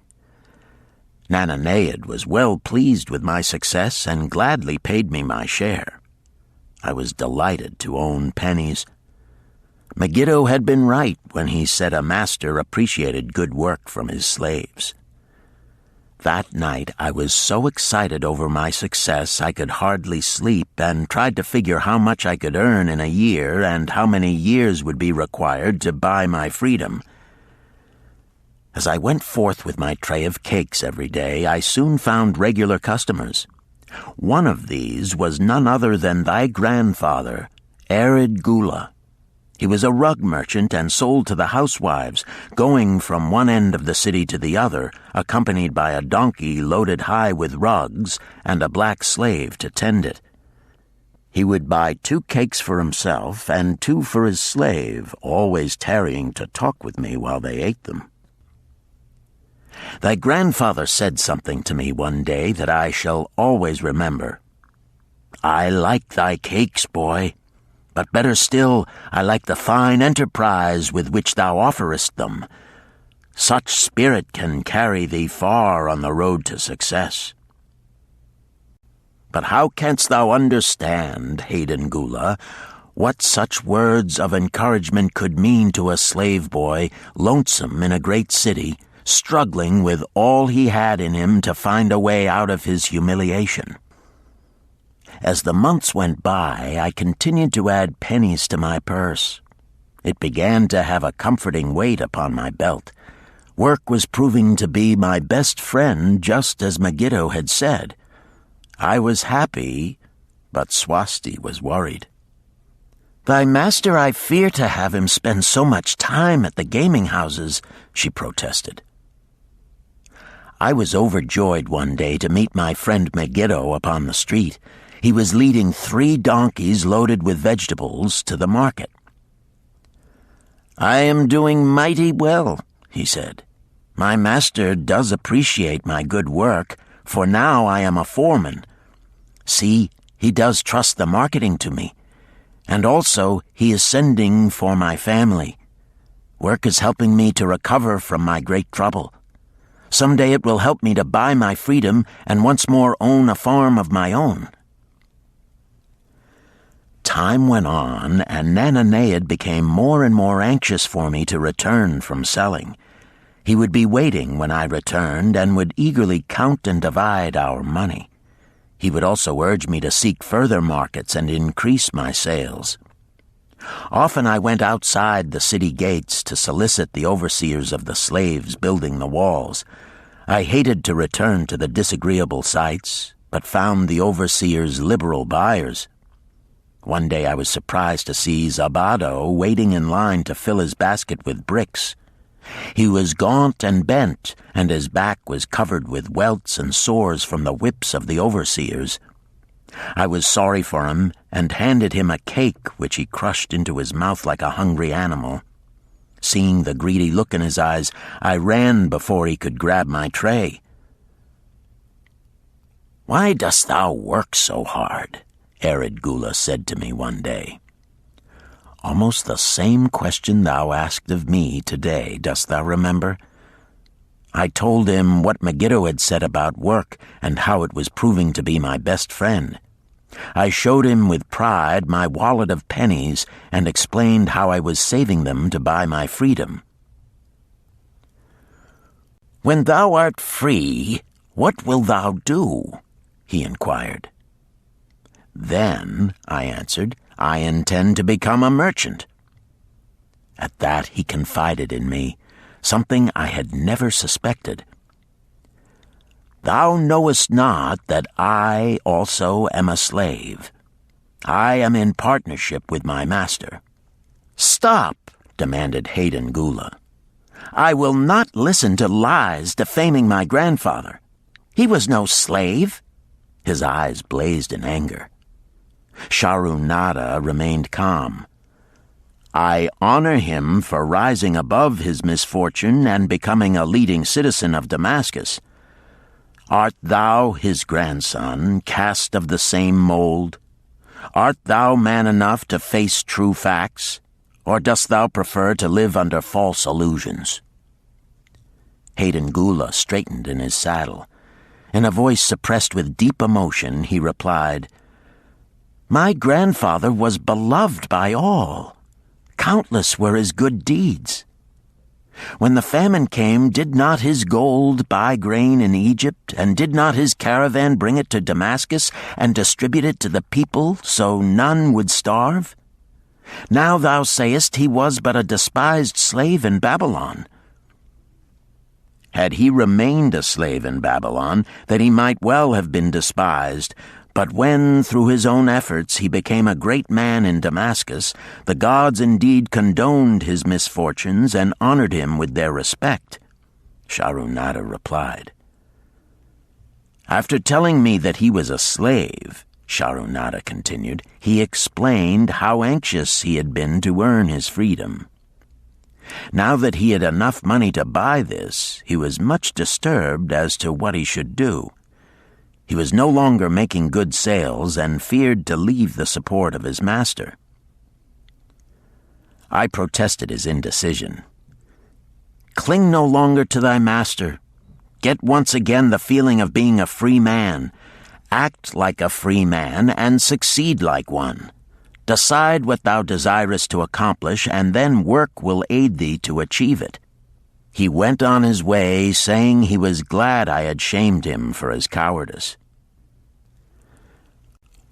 Nananeid was well pleased with my success and gladly paid me my share. I was delighted to own pennies. Megiddo had been right when he said a master appreciated good work from his slaves. That night I was so excited over my success I could hardly sleep, and tried to figure how much I could earn in a year and how many years would be required to buy my freedom. As I went forth with my tray of cakes every day, I soon found regular customers. One of these was none other than thy grandfather, Arkad. He was a rug merchant and sold to the housewives, going from one end of the city to the other, accompanied by a donkey loaded high with rugs and a black slave to tend it. He would buy 2 cakes for himself and 2 for his slave, always tarrying to talk with me while they ate them. Thy grandfather said something to me one day that I shall always remember. "I like thy cakes, boy, but better still, I like the fine enterprise with which thou offerest them. Such spirit can carry thee far on the road to success." But how canst thou understand, Hayden Gula, what such words of encouragement could mean to a slave boy, lonesome in a great city, struggling with all he had in him to find a way out of his humiliation? As the months went by, I continued to add pennies to my purse. It began to have a comforting weight upon my belt. Work was proving to be my best friend, just as Megiddo had said. I was happy, but Swasti was worried. "Thy master, I fear to have him spend so much time at the gaming houses," she protested. I was overjoyed one day to meet my friend Megiddo upon the street. He was leading 3 donkeys loaded with vegetables to the market. "I am doing mighty well," he said. "My master does appreciate my good work, for now I am a foreman. See, he does trust the marketing to me. And also he is sending for my family. Work is helping me to recover from my great trouble. Someday it will help me to buy my freedom and once more own a farm of my own." Time went on, and Nananead became more and more anxious for me to return from selling. He would be waiting when I returned and would eagerly count and divide our money. He would also urge me to seek further markets and increase my sales. Often I went outside the city gates to solicit the overseers of the slaves building the walls. I hated to return to the disagreeable sights, but found the overseers liberal buyers. One day I was surprised to see Zabado waiting in line to fill his basket with bricks. He was gaunt and bent, and his back was covered with welts and sores from the whips of the overseers. I was sorry for him and handed him a cake which he crushed into his mouth like a hungry animal. Seeing the greedy look in his eyes, I ran before he could grab my tray. "Why dost thou work so hard?" Arkad said to me one day. Almost the same question thou asked of me today, dost thou remember? I told him what Megiddo had said about work and how it was proving to be my best friend. I showed him with pride my wallet of pennies and explained how I was saving them to buy my freedom. "When thou art free, what wilt thou do?" he inquired. "Then," I answered, "I intend to become a merchant." At that he confided in me, something I had never suspected. "Thou knowest not that I also am a slave. I am in partnership with my master." "Stop," demanded Hayden Gula. "I will not listen to lies defaming my grandfather. He was no slave." His eyes blazed in anger. Sharunada remained calm. "I honor him for rising above his misfortune and becoming a leading citizen of Damascus. Art thou his grandson, cast of the same mold? Art thou man enough to face true facts, or dost thou prefer to live under false illusions?" Hayden Gula straightened in his saddle. In a voice suppressed with deep emotion, he replied, "My grandfather was beloved by all. Countless were his good deeds. When the famine came, did not his gold buy grain in Egypt, and did not his caravan bring it to Damascus and distribute it to the people so none would starve? Now thou sayest he was but a despised slave in Babylon. Had he remained a slave in Babylon, that he might well have been despised. But when, through his own efforts, he became a great man in Damascus, the gods indeed condoned his misfortunes and honored him with their respect. Shahrunada replied. After telling me that he was a slave, Shahrunada continued, he explained how anxious he had been to earn his freedom. Now that he had enough money to buy this, he was much disturbed as to what he should do. He was no longer making good sales and feared to leave the support of his master. I protested his indecision. Cling no longer to thy master. Get once again the feeling of being a free man. Act like a free man and succeed like one. Decide what thou desirest to accomplish, and then work will aid thee to achieve it. He went on his way, saying he was glad I had shamed him for his cowardice.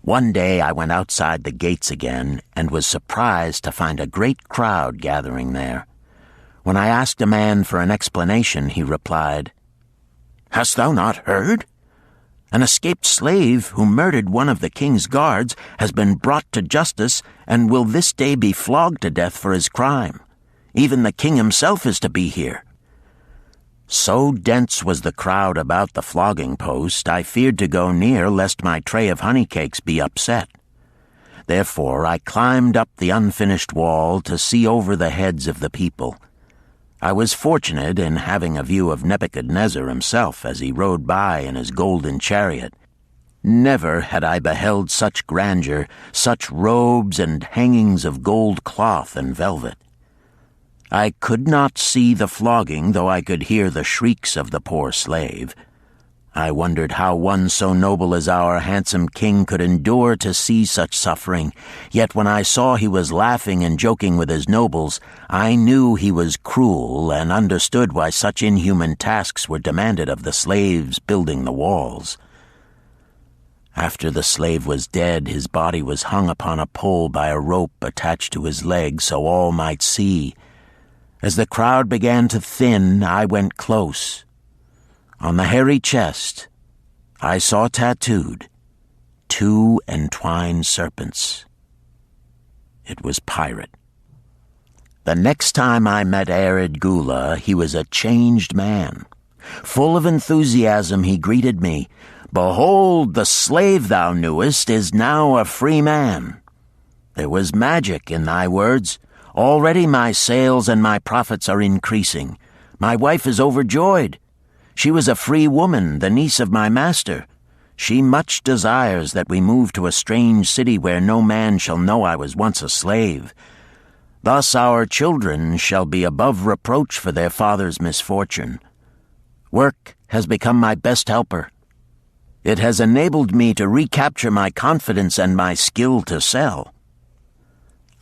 One day I went outside the gates again, and was surprised to find a great crowd gathering there. When I asked a man for an explanation, he replied, "Hast thou not heard? An escaped slave who murdered one of the king's guards has been brought to justice and will this day be flogged to death for his crime. Even the king himself is to be here." So dense was the crowd about the flogging post, I feared to go near lest my tray of honey cakes be upset. Therefore I climbed up the unfinished wall to see over the heads of the people. I was fortunate in having a view of Nebuchadnezzar himself as he rode by in his golden chariot. Never had I beheld such grandeur, such robes and hangings of gold cloth and velvet. I could not see the flogging, though I could hear the shrieks of the poor slave. I wondered how one so noble as our handsome king could endure to see such suffering, yet when I saw he was laughing and joking with his nobles, I knew he was cruel and understood why such inhuman tasks were demanded of the slaves building the walls. After the slave was dead, his body was hung upon a pole by a rope attached to his leg so all might see. As the crowd began to thin, I went close. On the hairy chest, I saw tattooed 2 entwined serpents. It was Pirate. The next time I met Arid Gula, he was a changed man. Full of enthusiasm, he greeted me. "Behold, the slave thou knewest is now a free man. There was magic in thy words. Already my sales and my profits are increasing. My wife is overjoyed. She was a free woman, the niece of my master. She much desires that we move to a strange city where no man shall know I was once a slave. Thus our children shall be above reproach for their father's misfortune. Work has become my best helper. It has enabled me to recapture my confidence and my skill to sell."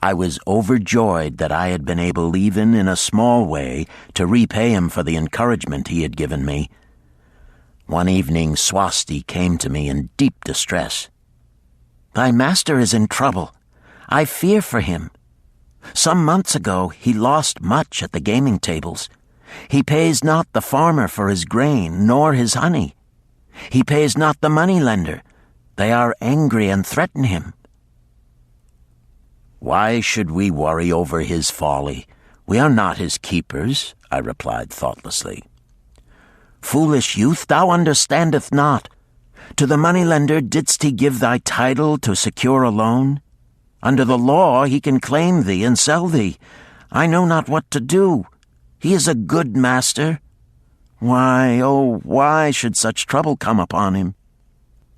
I was overjoyed that I had been able, even in a small way, to repay him for the encouragement he had given me. One evening Swasti came to me in deep distress. "Thy master is in trouble. I fear for him. Some months ago he lost much at the gaming tables. He pays not the farmer for his grain, nor his honey. He pays not the moneylender. They are angry and threaten him." "Why should we worry over his folly? We are not his keepers," I replied thoughtlessly. "Foolish youth, thou understandest not. To the moneylender didst he give thy title to secure a loan? Under the law he can claim thee and sell thee. I know not what to do. He is a good master. Why, oh, why should such trouble come upon him?"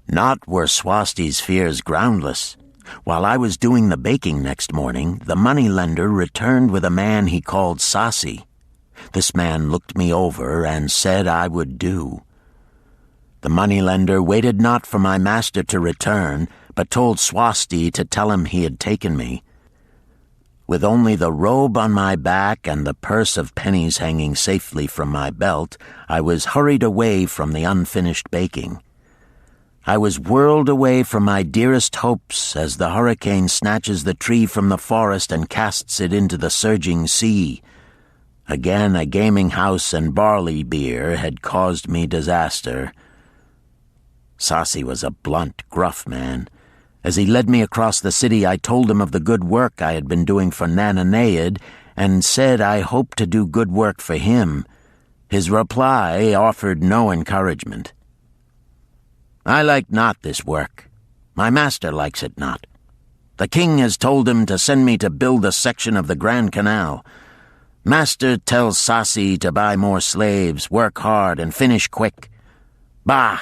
Not were Swasti's fears groundless. While I was doing the baking next morning, the moneylender returned with a man he called Sasi. This man looked me over and said I would do. The moneylender waited not for my master to return, but told Swasti to tell him he had taken me. With only the robe on my back and the purse of pennies hanging safely from my belt, I was hurried away from the unfinished baking. I was whirled away from my dearest hopes as the hurricane snatches the tree from the forest and casts it into the surging sea. Again, a gaming house and barley beer had caused me disaster. Sasi was a blunt, gruff man. As he led me across the city, I told him of the good work I had been doing for Nananeid and said I hoped to do good work for him. His reply offered no encouragement. "I like not this work. My master likes it not. The king has told him to send me to build a section of the Grand Canal. Master tells Sasi to buy more slaves, work hard, and finish quick. Bah!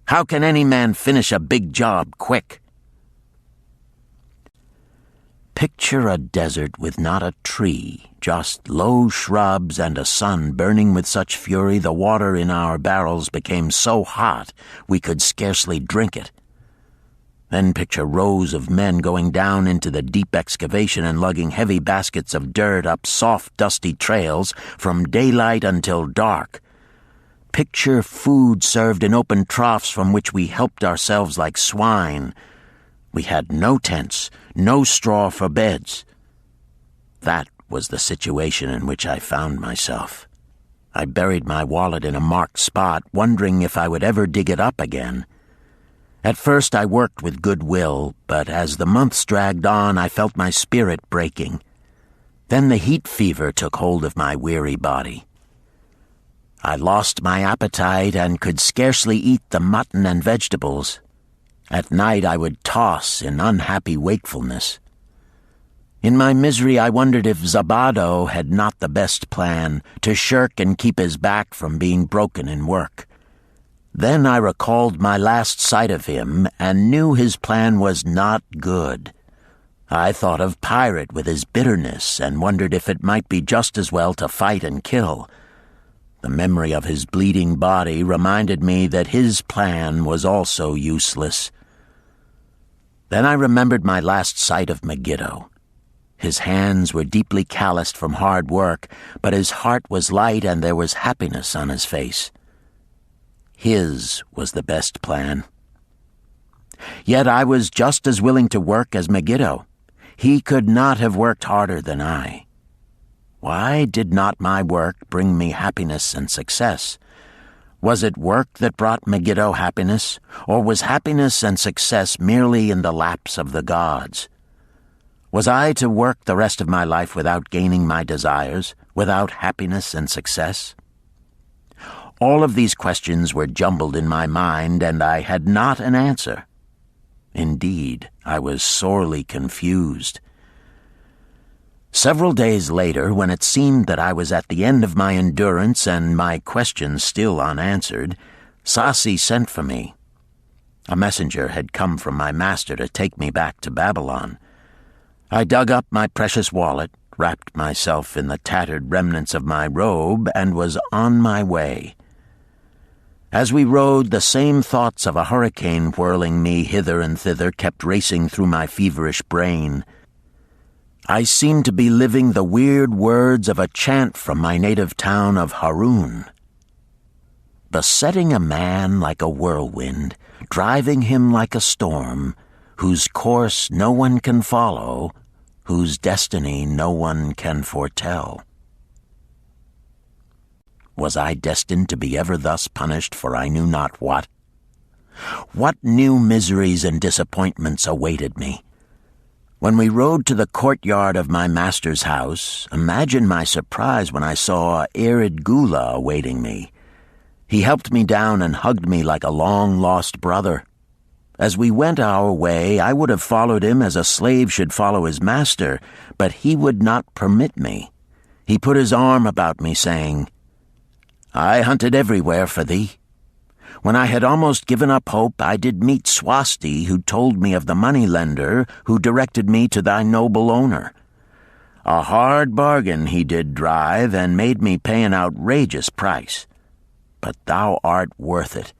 How can any man finish a big job quick?" Picture a desert with not a tree, just low shrubs and a sun burning with such fury the water in our barrels became so hot we could scarcely drink it. Then picture rows of men going down into the deep excavation and lugging heavy baskets of dirt up soft, dusty trails from daylight until dark. Picture food served in open troughs from which we helped ourselves like swine. We had no tents, no straw for beds. That was the situation in which I found myself. I buried my wallet in a marked spot, wondering if I would ever dig it up again. At first I worked with good will, but as the months dragged on, I felt my spirit breaking. Then the heat fever took hold of my weary body. I lost my appetite and could scarcely eat the mutton and vegetables. At night I would toss in unhappy wakefulness. In my misery I wondered if Zabado had not the best plan, to shirk and keep his back from being broken in work. Then I recalled my last sight of him and knew his plan was not good. I thought of Pirate with his bitterness and wondered if it might be just as well to fight and kill. The memory of his bleeding body reminded me that his plan was also useless. Then I remembered my last sight of Megiddo. His hands were deeply calloused from hard work, but his heart was light and there was happiness on his face. His was the best plan. Yet I was just as willing to work as Megiddo. He could not have worked harder than I. Why did not my work bring me happiness and success? Was it work that brought Megiddo happiness, or was happiness and success merely in the laps of the gods? Was I to work the rest of my life without gaining my desires, without happiness and success? All of these questions were jumbled in my mind, and I had not an answer. Indeed, I was sorely confused. Several days later, when it seemed that I was at the end of my endurance and my questions still unanswered, Sasi sent for me. A messenger had come from my master to take me back to Babylon. I dug up my precious wallet, wrapped myself in the tattered remnants of my robe, and was on my way. As we rode, the same thoughts of a hurricane whirling me hither and thither kept racing through my feverish brain. I seemed to be living the weird words of a chant from my native town of Harun. Besetting a man like a whirlwind, driving him like a storm, whose course no one can follow, whose destiny no one can foretell. Was I destined to be ever thus punished for I knew not what? What new miseries and disappointments awaited me? When we rode to the courtyard of my master's house, imagine my surprise when I saw Arid Gula awaiting me. He helped me down and hugged me like a long-lost brother. As we went our way, I would have followed him as a slave should follow his master, but he would not permit me. He put his arm about me, saying, "I hunted everywhere for thee. When I had almost given up hope, I did meet Swasti, who told me of the money-lender who directed me to thy noble owner. A hard bargain he did drive, and made me pay an outrageous price. But thou art worth it.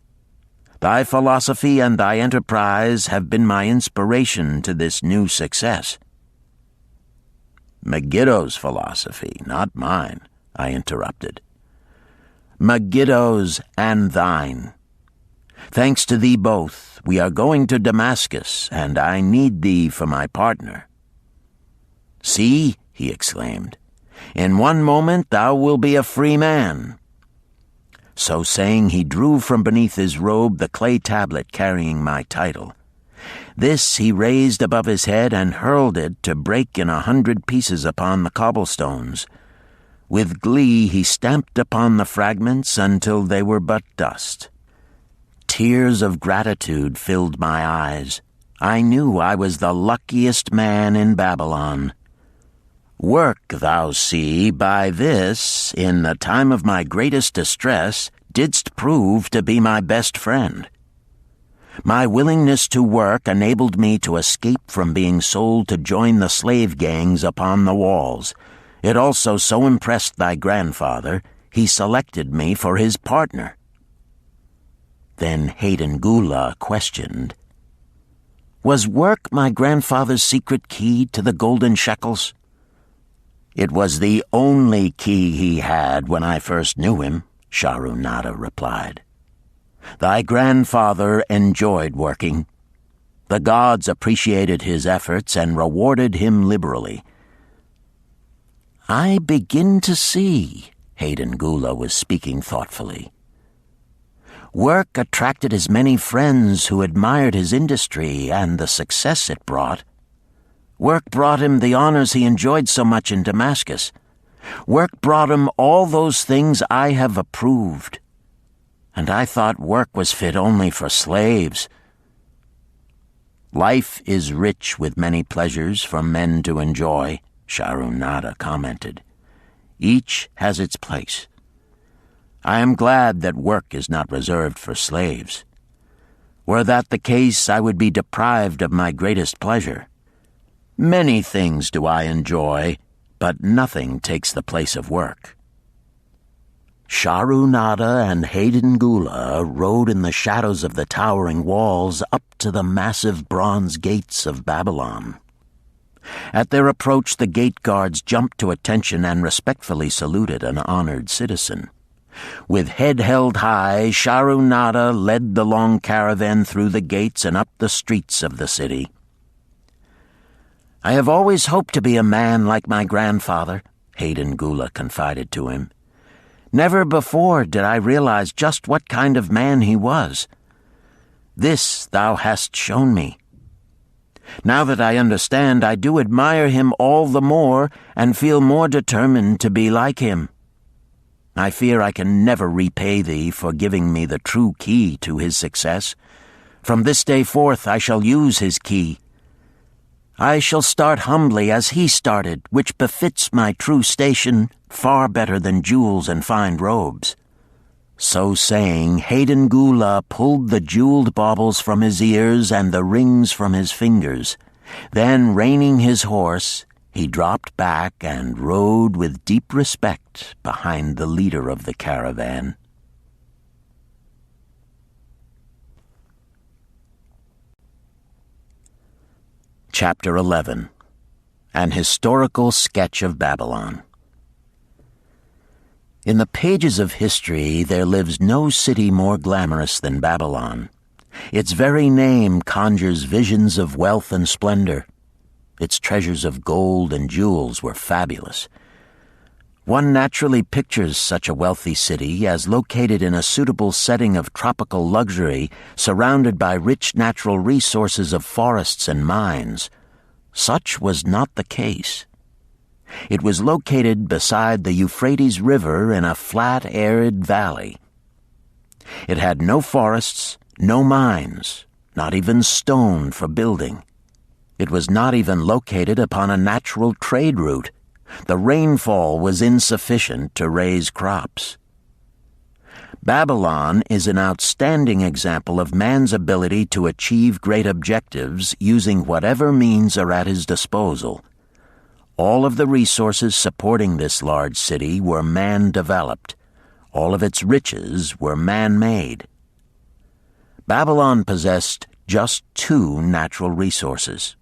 Thy philosophy and thy enterprise have been my inspiration to this new success." "Megiddo's philosophy, not mine," I interrupted. "Megiddo's and thine. Thanks to thee both, we are going to Damascus, and I need thee for my partner." "See," he exclaimed, In one moment thou wilt be a free man." So saying, he drew from beneath his robe the clay tablet carrying my title. This he raised above his head and hurled it to break in 100 pieces upon the cobblestones. With glee he stamped upon the fragments until they were but dust. Tears of gratitude filled my eyes. I knew I was the luckiest man in Babylon. Work, thou see, by this, in the time of my greatest distress, didst prove to be my best friend. My willingness to work enabled me to escape from being sold to join the slave gangs upon the walls. It also so impressed thy grandfather, he selected me for his partner. Then Hayden Gula questioned, "Was work my grandfather's secret key to the golden shekels?" "It was the only key he had when I first knew him," Sharunada replied. "Thy grandfather enjoyed working. The gods appreciated his efforts and rewarded him liberally." "I begin to see," Hayden Gula was speaking thoughtfully. "Work attracted as many friends who admired his industry and the success it brought. Work brought him the honors he enjoyed so much in Damascus. Work brought him all those things I have approved. And I thought work was fit only for slaves." "Life is rich with many pleasures for men to enjoy," Sharunada commented. "Each has its place. I am glad that work is not reserved for slaves. Were that the case, I would be deprived of my greatest pleasure. Many things do I enjoy, but nothing takes the place of work." Sharunada and Hayden Gula rode in the shadows of the towering walls up to the massive bronze gates of Babylon. At their approach, the gate guards jumped to attention and respectfully saluted an honored citizen. With head held high, Sharunada led the long caravan through the gates and up the streets of the city. "I have always hoped to be a man like my grandfather," Hayden Gula confided to him. "Never before did I realize just what kind of man he was. This thou hast shown me. Now that I understand, I do admire him all the more and feel more determined to be like him. I fear I can never repay thee for giving me the true key to his success. From this day forth I shall use his key. I shall start humbly as he started, which befits my true station far better than jewels and fine robes." So saying, Hayden Gula pulled the jeweled baubles from his ears and the rings from his fingers. Then, reining his horse, he dropped back and rode with deep respect behind the leader of the caravan. Chapter 11. An Historical Sketch of Babylon. In the pages of history, there lives no city more glamorous than Babylon. Its very name conjures visions of wealth and splendor. Its treasures of gold and jewels were fabulous. One naturally pictures such a wealthy city as located in a suitable setting of tropical luxury, surrounded by rich natural resources of forests and mines. Such was not the case. It was located beside the Euphrates River in a flat, arid valley. It had no forests, no mines, not even stone for building. It was not even located upon a natural trade route. The rainfall was insufficient to raise crops. Babylon is an outstanding example of man's ability to achieve great objectives using whatever means are at his disposal. All of the resources supporting this large city were man-developed. All of its riches were man-made. Babylon possessed just two natural resources: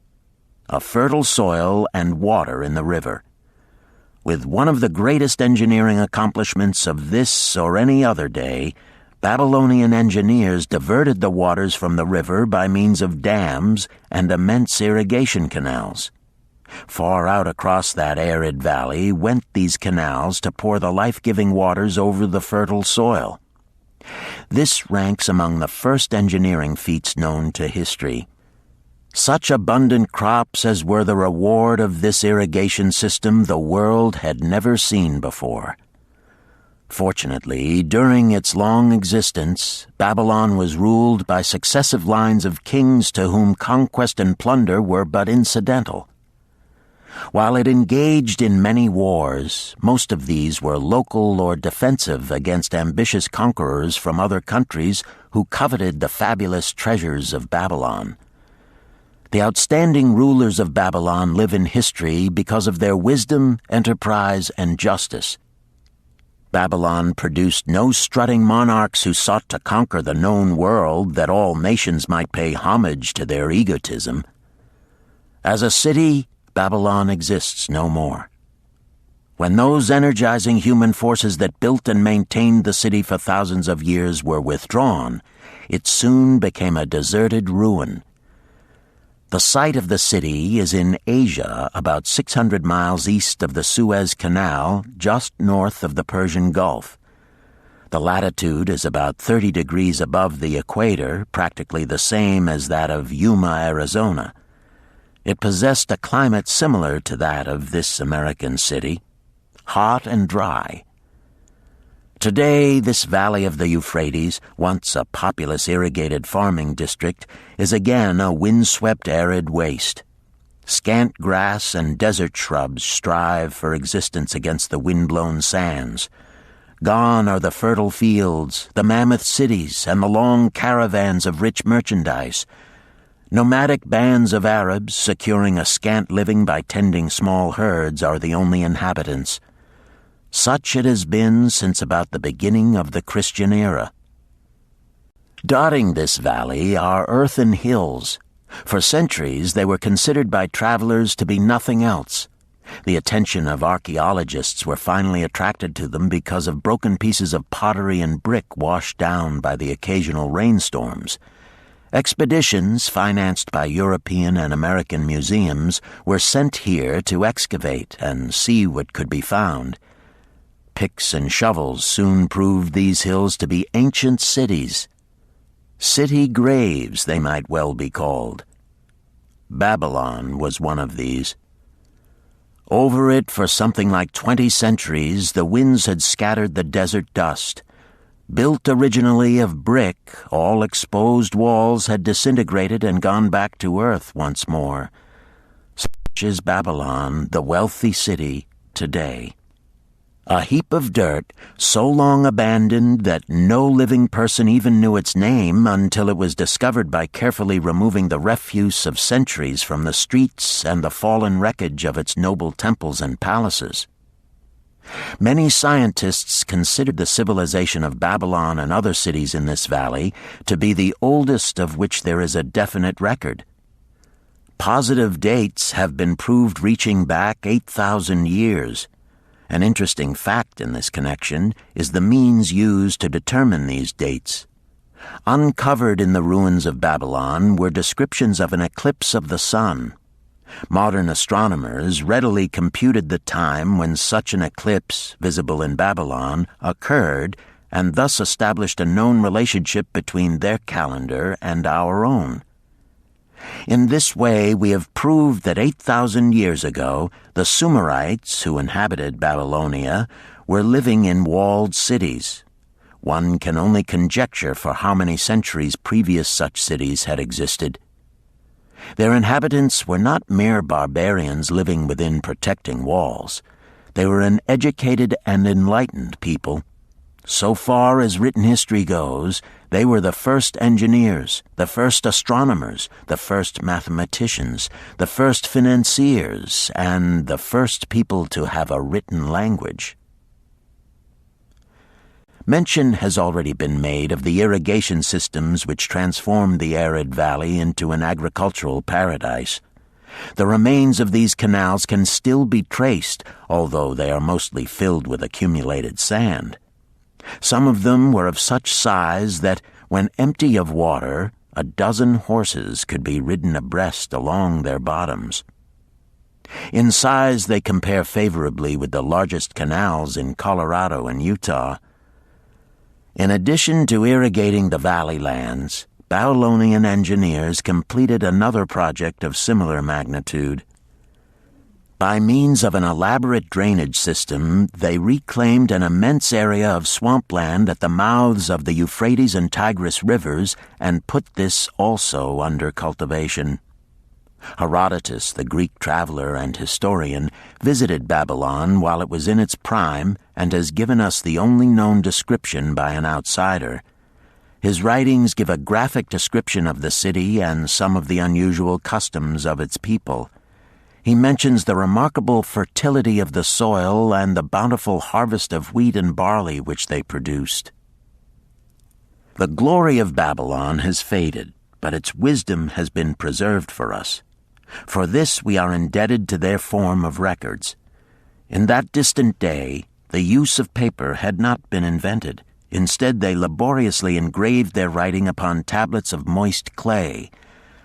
a fertile soil and water in the river. With one of the greatest engineering accomplishments of this or any other day, Babylonian engineers diverted the waters from the river by means of dams and immense irrigation canals. Far out across that arid valley went these canals to pour the life-giving waters over the fertile soil. This ranks among the first engineering feats known to history. Such abundant crops as were the reward of this irrigation system the world had never seen before. Fortunately, during its long existence, Babylon was ruled by successive lines of kings to whom conquest and plunder were but incidental. While it engaged in many wars, most of these were local or defensive against ambitious conquerors from other countries who coveted the fabulous treasures of Babylon. The outstanding rulers of Babylon live in history because of their wisdom, enterprise, and justice. Babylon produced no strutting monarchs who sought to conquer the known world that all nations might pay homage to their egotism. As a city, Babylon exists no more. When those energizing human forces that built and maintained the city for thousands of years were withdrawn, it soon became a deserted ruin. The site of the city is in Asia, about 600 miles east of the Suez Canal, just north of the Persian Gulf. The latitude is about 30 degrees above the equator, practically the same as that of Yuma, Arizona. It possessed a climate similar to that of this American city, hot and dry. Today, this valley of the Euphrates, once a populous irrigated farming district, is again a windswept arid waste. Scant grass and desert shrubs strive for existence against the wind-blown sands. Gone are the fertile fields, the mammoth cities, and the long caravans of rich merchandise. Nomadic bands of Arabs, securing a scant living by tending small herds, are the only inhabitants. Such it has been since about the beginning of the Christian era. Dotting this valley are earthen hills. For centuries they were considered by travelers to be nothing else. The attention of archaeologists were finally attracted to them because of broken pieces of pottery and brick washed down by the occasional rainstorms. Expeditions, financed by European and American museums, were sent here to excavate and see what could be found. Picks and shovels soon proved these hills to be ancient cities. City graves, they might well be called. Babylon was one of these. Over it for something like 20 centuries, the winds had scattered the desert dust. Built originally of brick, all exposed walls had disintegrated and gone back to earth once more. Such is Babylon, the wealthy city, today. A heap of dirt, so long abandoned that no living person even knew its name until it was discovered by carefully removing the refuse of centuries from the streets and the fallen wreckage of its noble temples and palaces. Many scientists considered the civilization of Babylon and other cities in this valley to be the oldest of which there is a definite record. Positive dates have been proved reaching back 8,000 years. An interesting fact in this connection is the means used to determine these dates. Uncovered in the ruins of Babylon were descriptions of an eclipse of the sun. Modern astronomers readily computed the time when such an eclipse, visible in Babylon, occurred, and thus established a known relationship between their calendar and our own. In this way, we have proved that 8,000 years ago, the Sumerites, who inhabited Babylonia, were living in walled cities. One can only conjecture for how many centuries previous such cities had existed. Their inhabitants were not mere barbarians living within protecting walls. They were an educated and enlightened people. So far as written history goes, they were the first engineers, the first astronomers, the first mathematicians, the first financiers, and the first people to have a written language. Mention has already been made of the irrigation systems which transformed the arid valley into an agricultural paradise. The remains of these canals can still be traced, although they are mostly filled with accumulated sand. Some of them were of such size that, when empty of water, a dozen horses could be ridden abreast along their bottoms. In size, they compare favorably with the largest canals in Colorado and Utah. In addition to irrigating the valley lands, Babylonian engineers completed another project of similar magnitude. By means of an elaborate drainage system, they reclaimed an immense area of swampland at the mouths of the Euphrates and Tigris rivers and put this also under cultivation. Herodotus, the Greek traveler and historian, visited Babylon while it was in its prime and has given us the only known description by an outsider. His writings give a graphic description of the city and some of the unusual customs of its people. He mentions the remarkable fertility of the soil and the bountiful harvest of wheat and barley which they produced. The glory of Babylon has faded, but its wisdom has been preserved for us. For this we are indebted to their form of records. In that distant day, the use of paper had not been invented. Instead, they laboriously engraved their writing upon tablets of moist clay.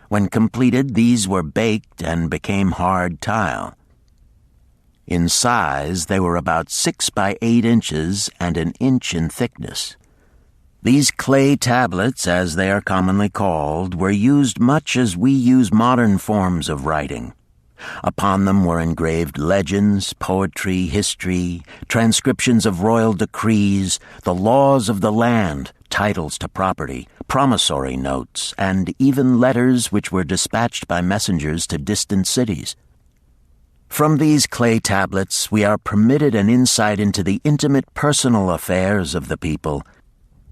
When completed, these were baked and became hard tile. In size, they were about 6 by 8 inches and an inch in thickness. These clay tablets, as they are commonly called, were used much as we use modern forms of writing. Upon them were engraved legends, poetry, history, transcriptions of royal decrees, the laws of the land, titles to property, promissory notes, and even letters which were dispatched by messengers to distant cities. From these clay tablets we are permitted an insight into the intimate personal affairs of the people.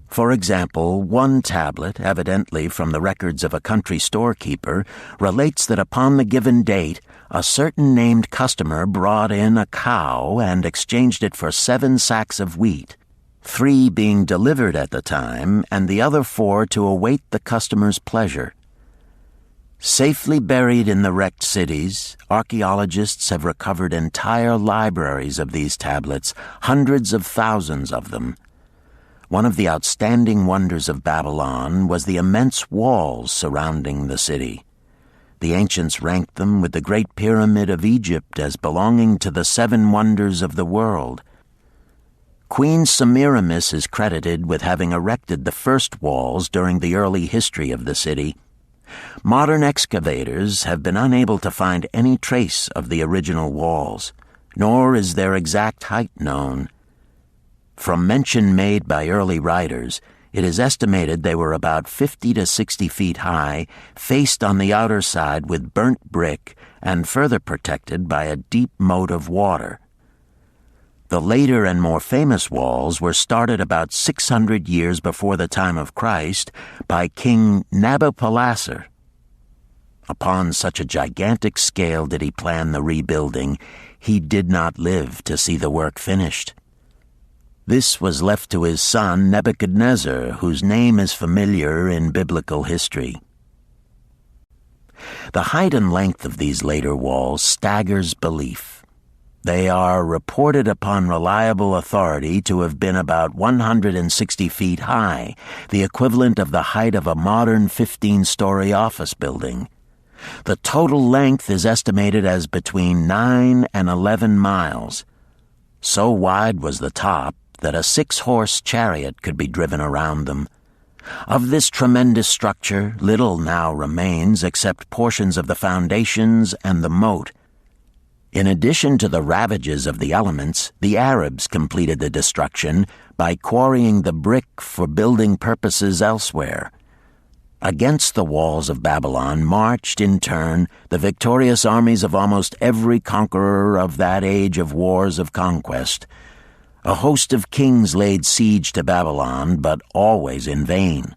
For example, one tablet, evidently from the records of a country storekeeper, relates that upon the given date, a certain named customer brought in a cow and exchanged it for 7 sacks of wheat, 3 being delivered at the time, and the other 4 to await the customer's pleasure. Safely buried in the wrecked cities, archaeologists have recovered entire libraries of these tablets, hundreds of thousands of them. One of the outstanding wonders of Babylon was the immense walls surrounding the city. The ancients ranked them with the Great Pyramid of Egypt as belonging to the 7 wonders of the world. Queen Semiramis is credited with having erected the first walls during the early history of the city. Modern excavators have been unable to find any trace of the original walls, nor is their exact height known. From mention made by early writers, it is estimated they were about 50 to 60 feet high, faced on the outer side with burnt brick and further protected by a deep moat of water. The later and more famous walls were started about 600 years before the time of Christ by King Nabopolassar. Upon such a gigantic scale did he plan the rebuilding, he did not live to see the work finished. This was left to his son Nebuchadnezzar, whose name is familiar in biblical history. The height and length of these later walls staggers belief. They are reported upon reliable authority to have been about 160 feet high, the equivalent of the height of a modern 15-story office building. The total length is estimated as between 9 and 11 miles. So wide was the top that a 6-horse chariot could be driven around them. Of this tremendous structure, little now remains except portions of the foundations and the moat. In addition to the ravages of the elements, the Arabs completed the destruction by quarrying the brick for building purposes elsewhere. Against the walls of Babylon marched, in turn, the victorious armies of almost every conqueror of that age of wars of conquest. A host of kings laid siege to Babylon, but always in vain.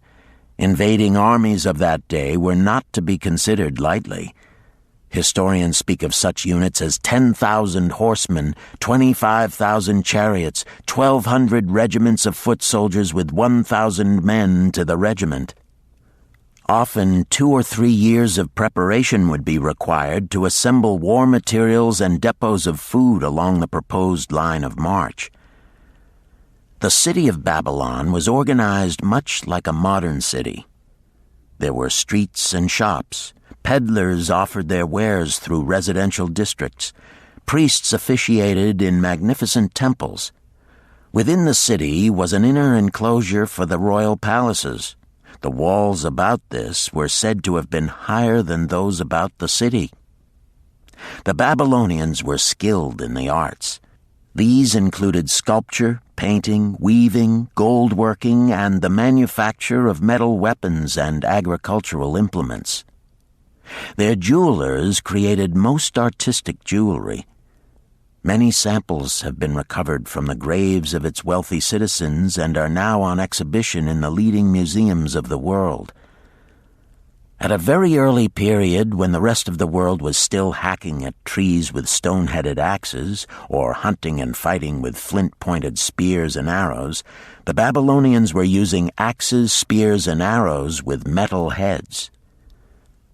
Invading armies of that day were not to be considered lightly. Historians speak of such units as 10,000 horsemen, 25,000 chariots, 1,200 regiments of foot soldiers with 1,000 men to the regiment. Often 2 or 3 years of preparation would be required to assemble war materials and depots of food along the proposed line of march. The city of Babylon was organized much like a modern city. There were streets and shops, Peddlers offered their wares through residential districts. Priests officiated in magnificent temples. Within the city was an inner enclosure for the royal palaces. The walls about this were said to have been higher than those about the city. The Babylonians were skilled in the arts. These included sculpture, painting, weaving, gold working, and the manufacture of metal weapons and agricultural implements. Their jewelers created most artistic jewelry. Many samples have been recovered from the graves of its wealthy citizens and are now on exhibition in the leading museums of the world. At a very early period, when the rest of the world was still hacking at trees with stone-headed axes, or hunting and fighting with flint-pointed spears and arrows, the Babylonians were using axes, spears, and arrows with metal heads.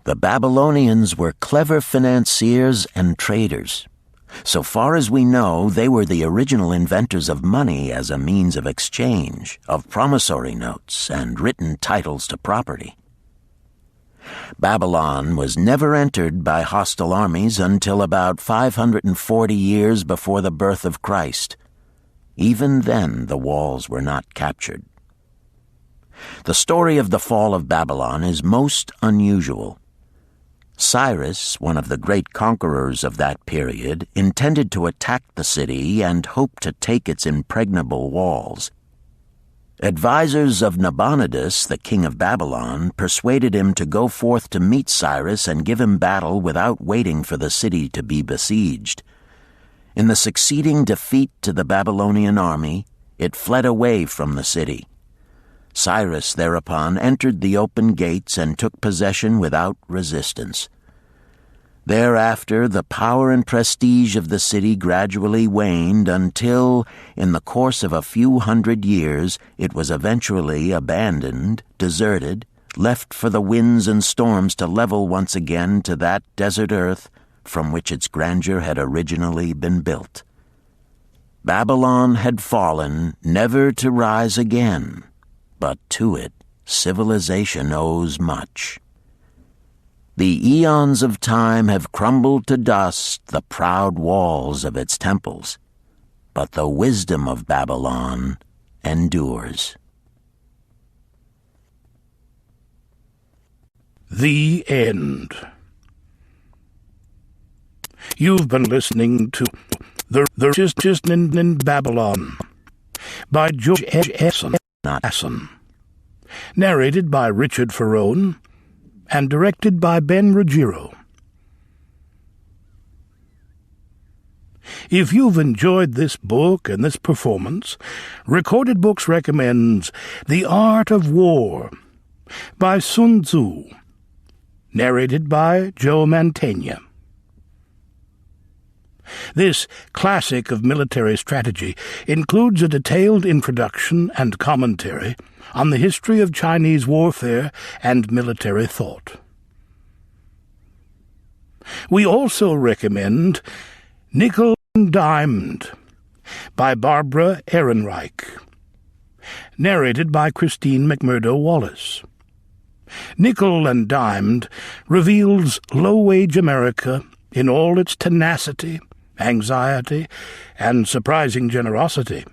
The Babylonians were clever financiers and traders. So far as we know, they were the original inventors of money as a means of exchange, of promissory notes, and written titles to property. Babylon was never entered by hostile armies until about 540 years before the birth of Christ. Even then, the walls were not captured. The story of the fall of Babylon is most unusual. Cyrus, one of the great conquerors of that period, intended to attack the city and hoped to take its impregnable walls. Advisors of Nabonidus, the king of Babylon, persuaded him to go forth to meet Cyrus and give him battle without waiting for the city to be besieged. In the succeeding defeat to the Babylonian army, it fled away from the city. Cyrus thereupon entered the open gates and took possession without resistance. Thereafter, the power and prestige of the city gradually waned until, in the course of a few hundred years, it was eventually abandoned, deserted, left for the winds and storms to level once again to that desert earth from which its grandeur had originally been built. Babylon had fallen, never to rise again, but to it civilization owes much. The eons of time have crumbled to dust the proud walls of its temples, but the wisdom of Babylon endures.
The End. You've been listening to The Richest Man in Babylon by George Asson, narrated by Richard Ferrone, and directed by Ben Ruggiero. If you've enjoyed this book and this performance, Recorded Books recommends The Art of War by Sun Tzu, narrated by Joe Mantegna. This classic of military strategy includes a detailed introduction and commentary on the history of Chinese warfare and military thought. We also recommend Nickel and Dimed by Barbara Ehrenreich, narrated by Christine McMurdo Wallace. Nickel and Dimed reveals low-wage America in all its tenacity, anxiety, and surprising generosity.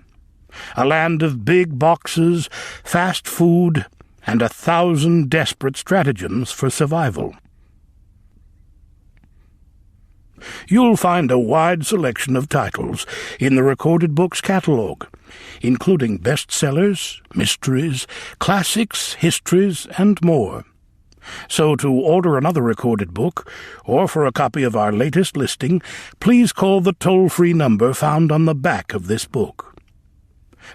A land of big boxes, fast food, and 1,000 desperate stratagems for survival. You'll find a wide selection of titles in the Recorded Books catalog, including bestsellers, mysteries, classics, histories, and more. So to order another recorded book, or for a copy of our latest listing, please call the toll-free number found on the back of this book.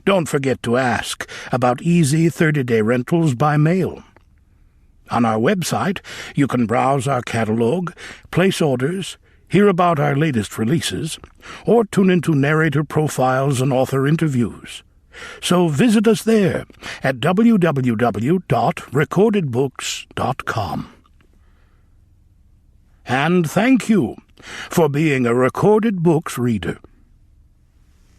Don't forget to ask about easy 30-day rentals by mail. On our website, you can browse our catalog, place orders, hear about our latest releases, or tune into narrator profiles and author interviews. So visit us there at www.recordedbooks.com. And thank you for being a Recorded Books reader.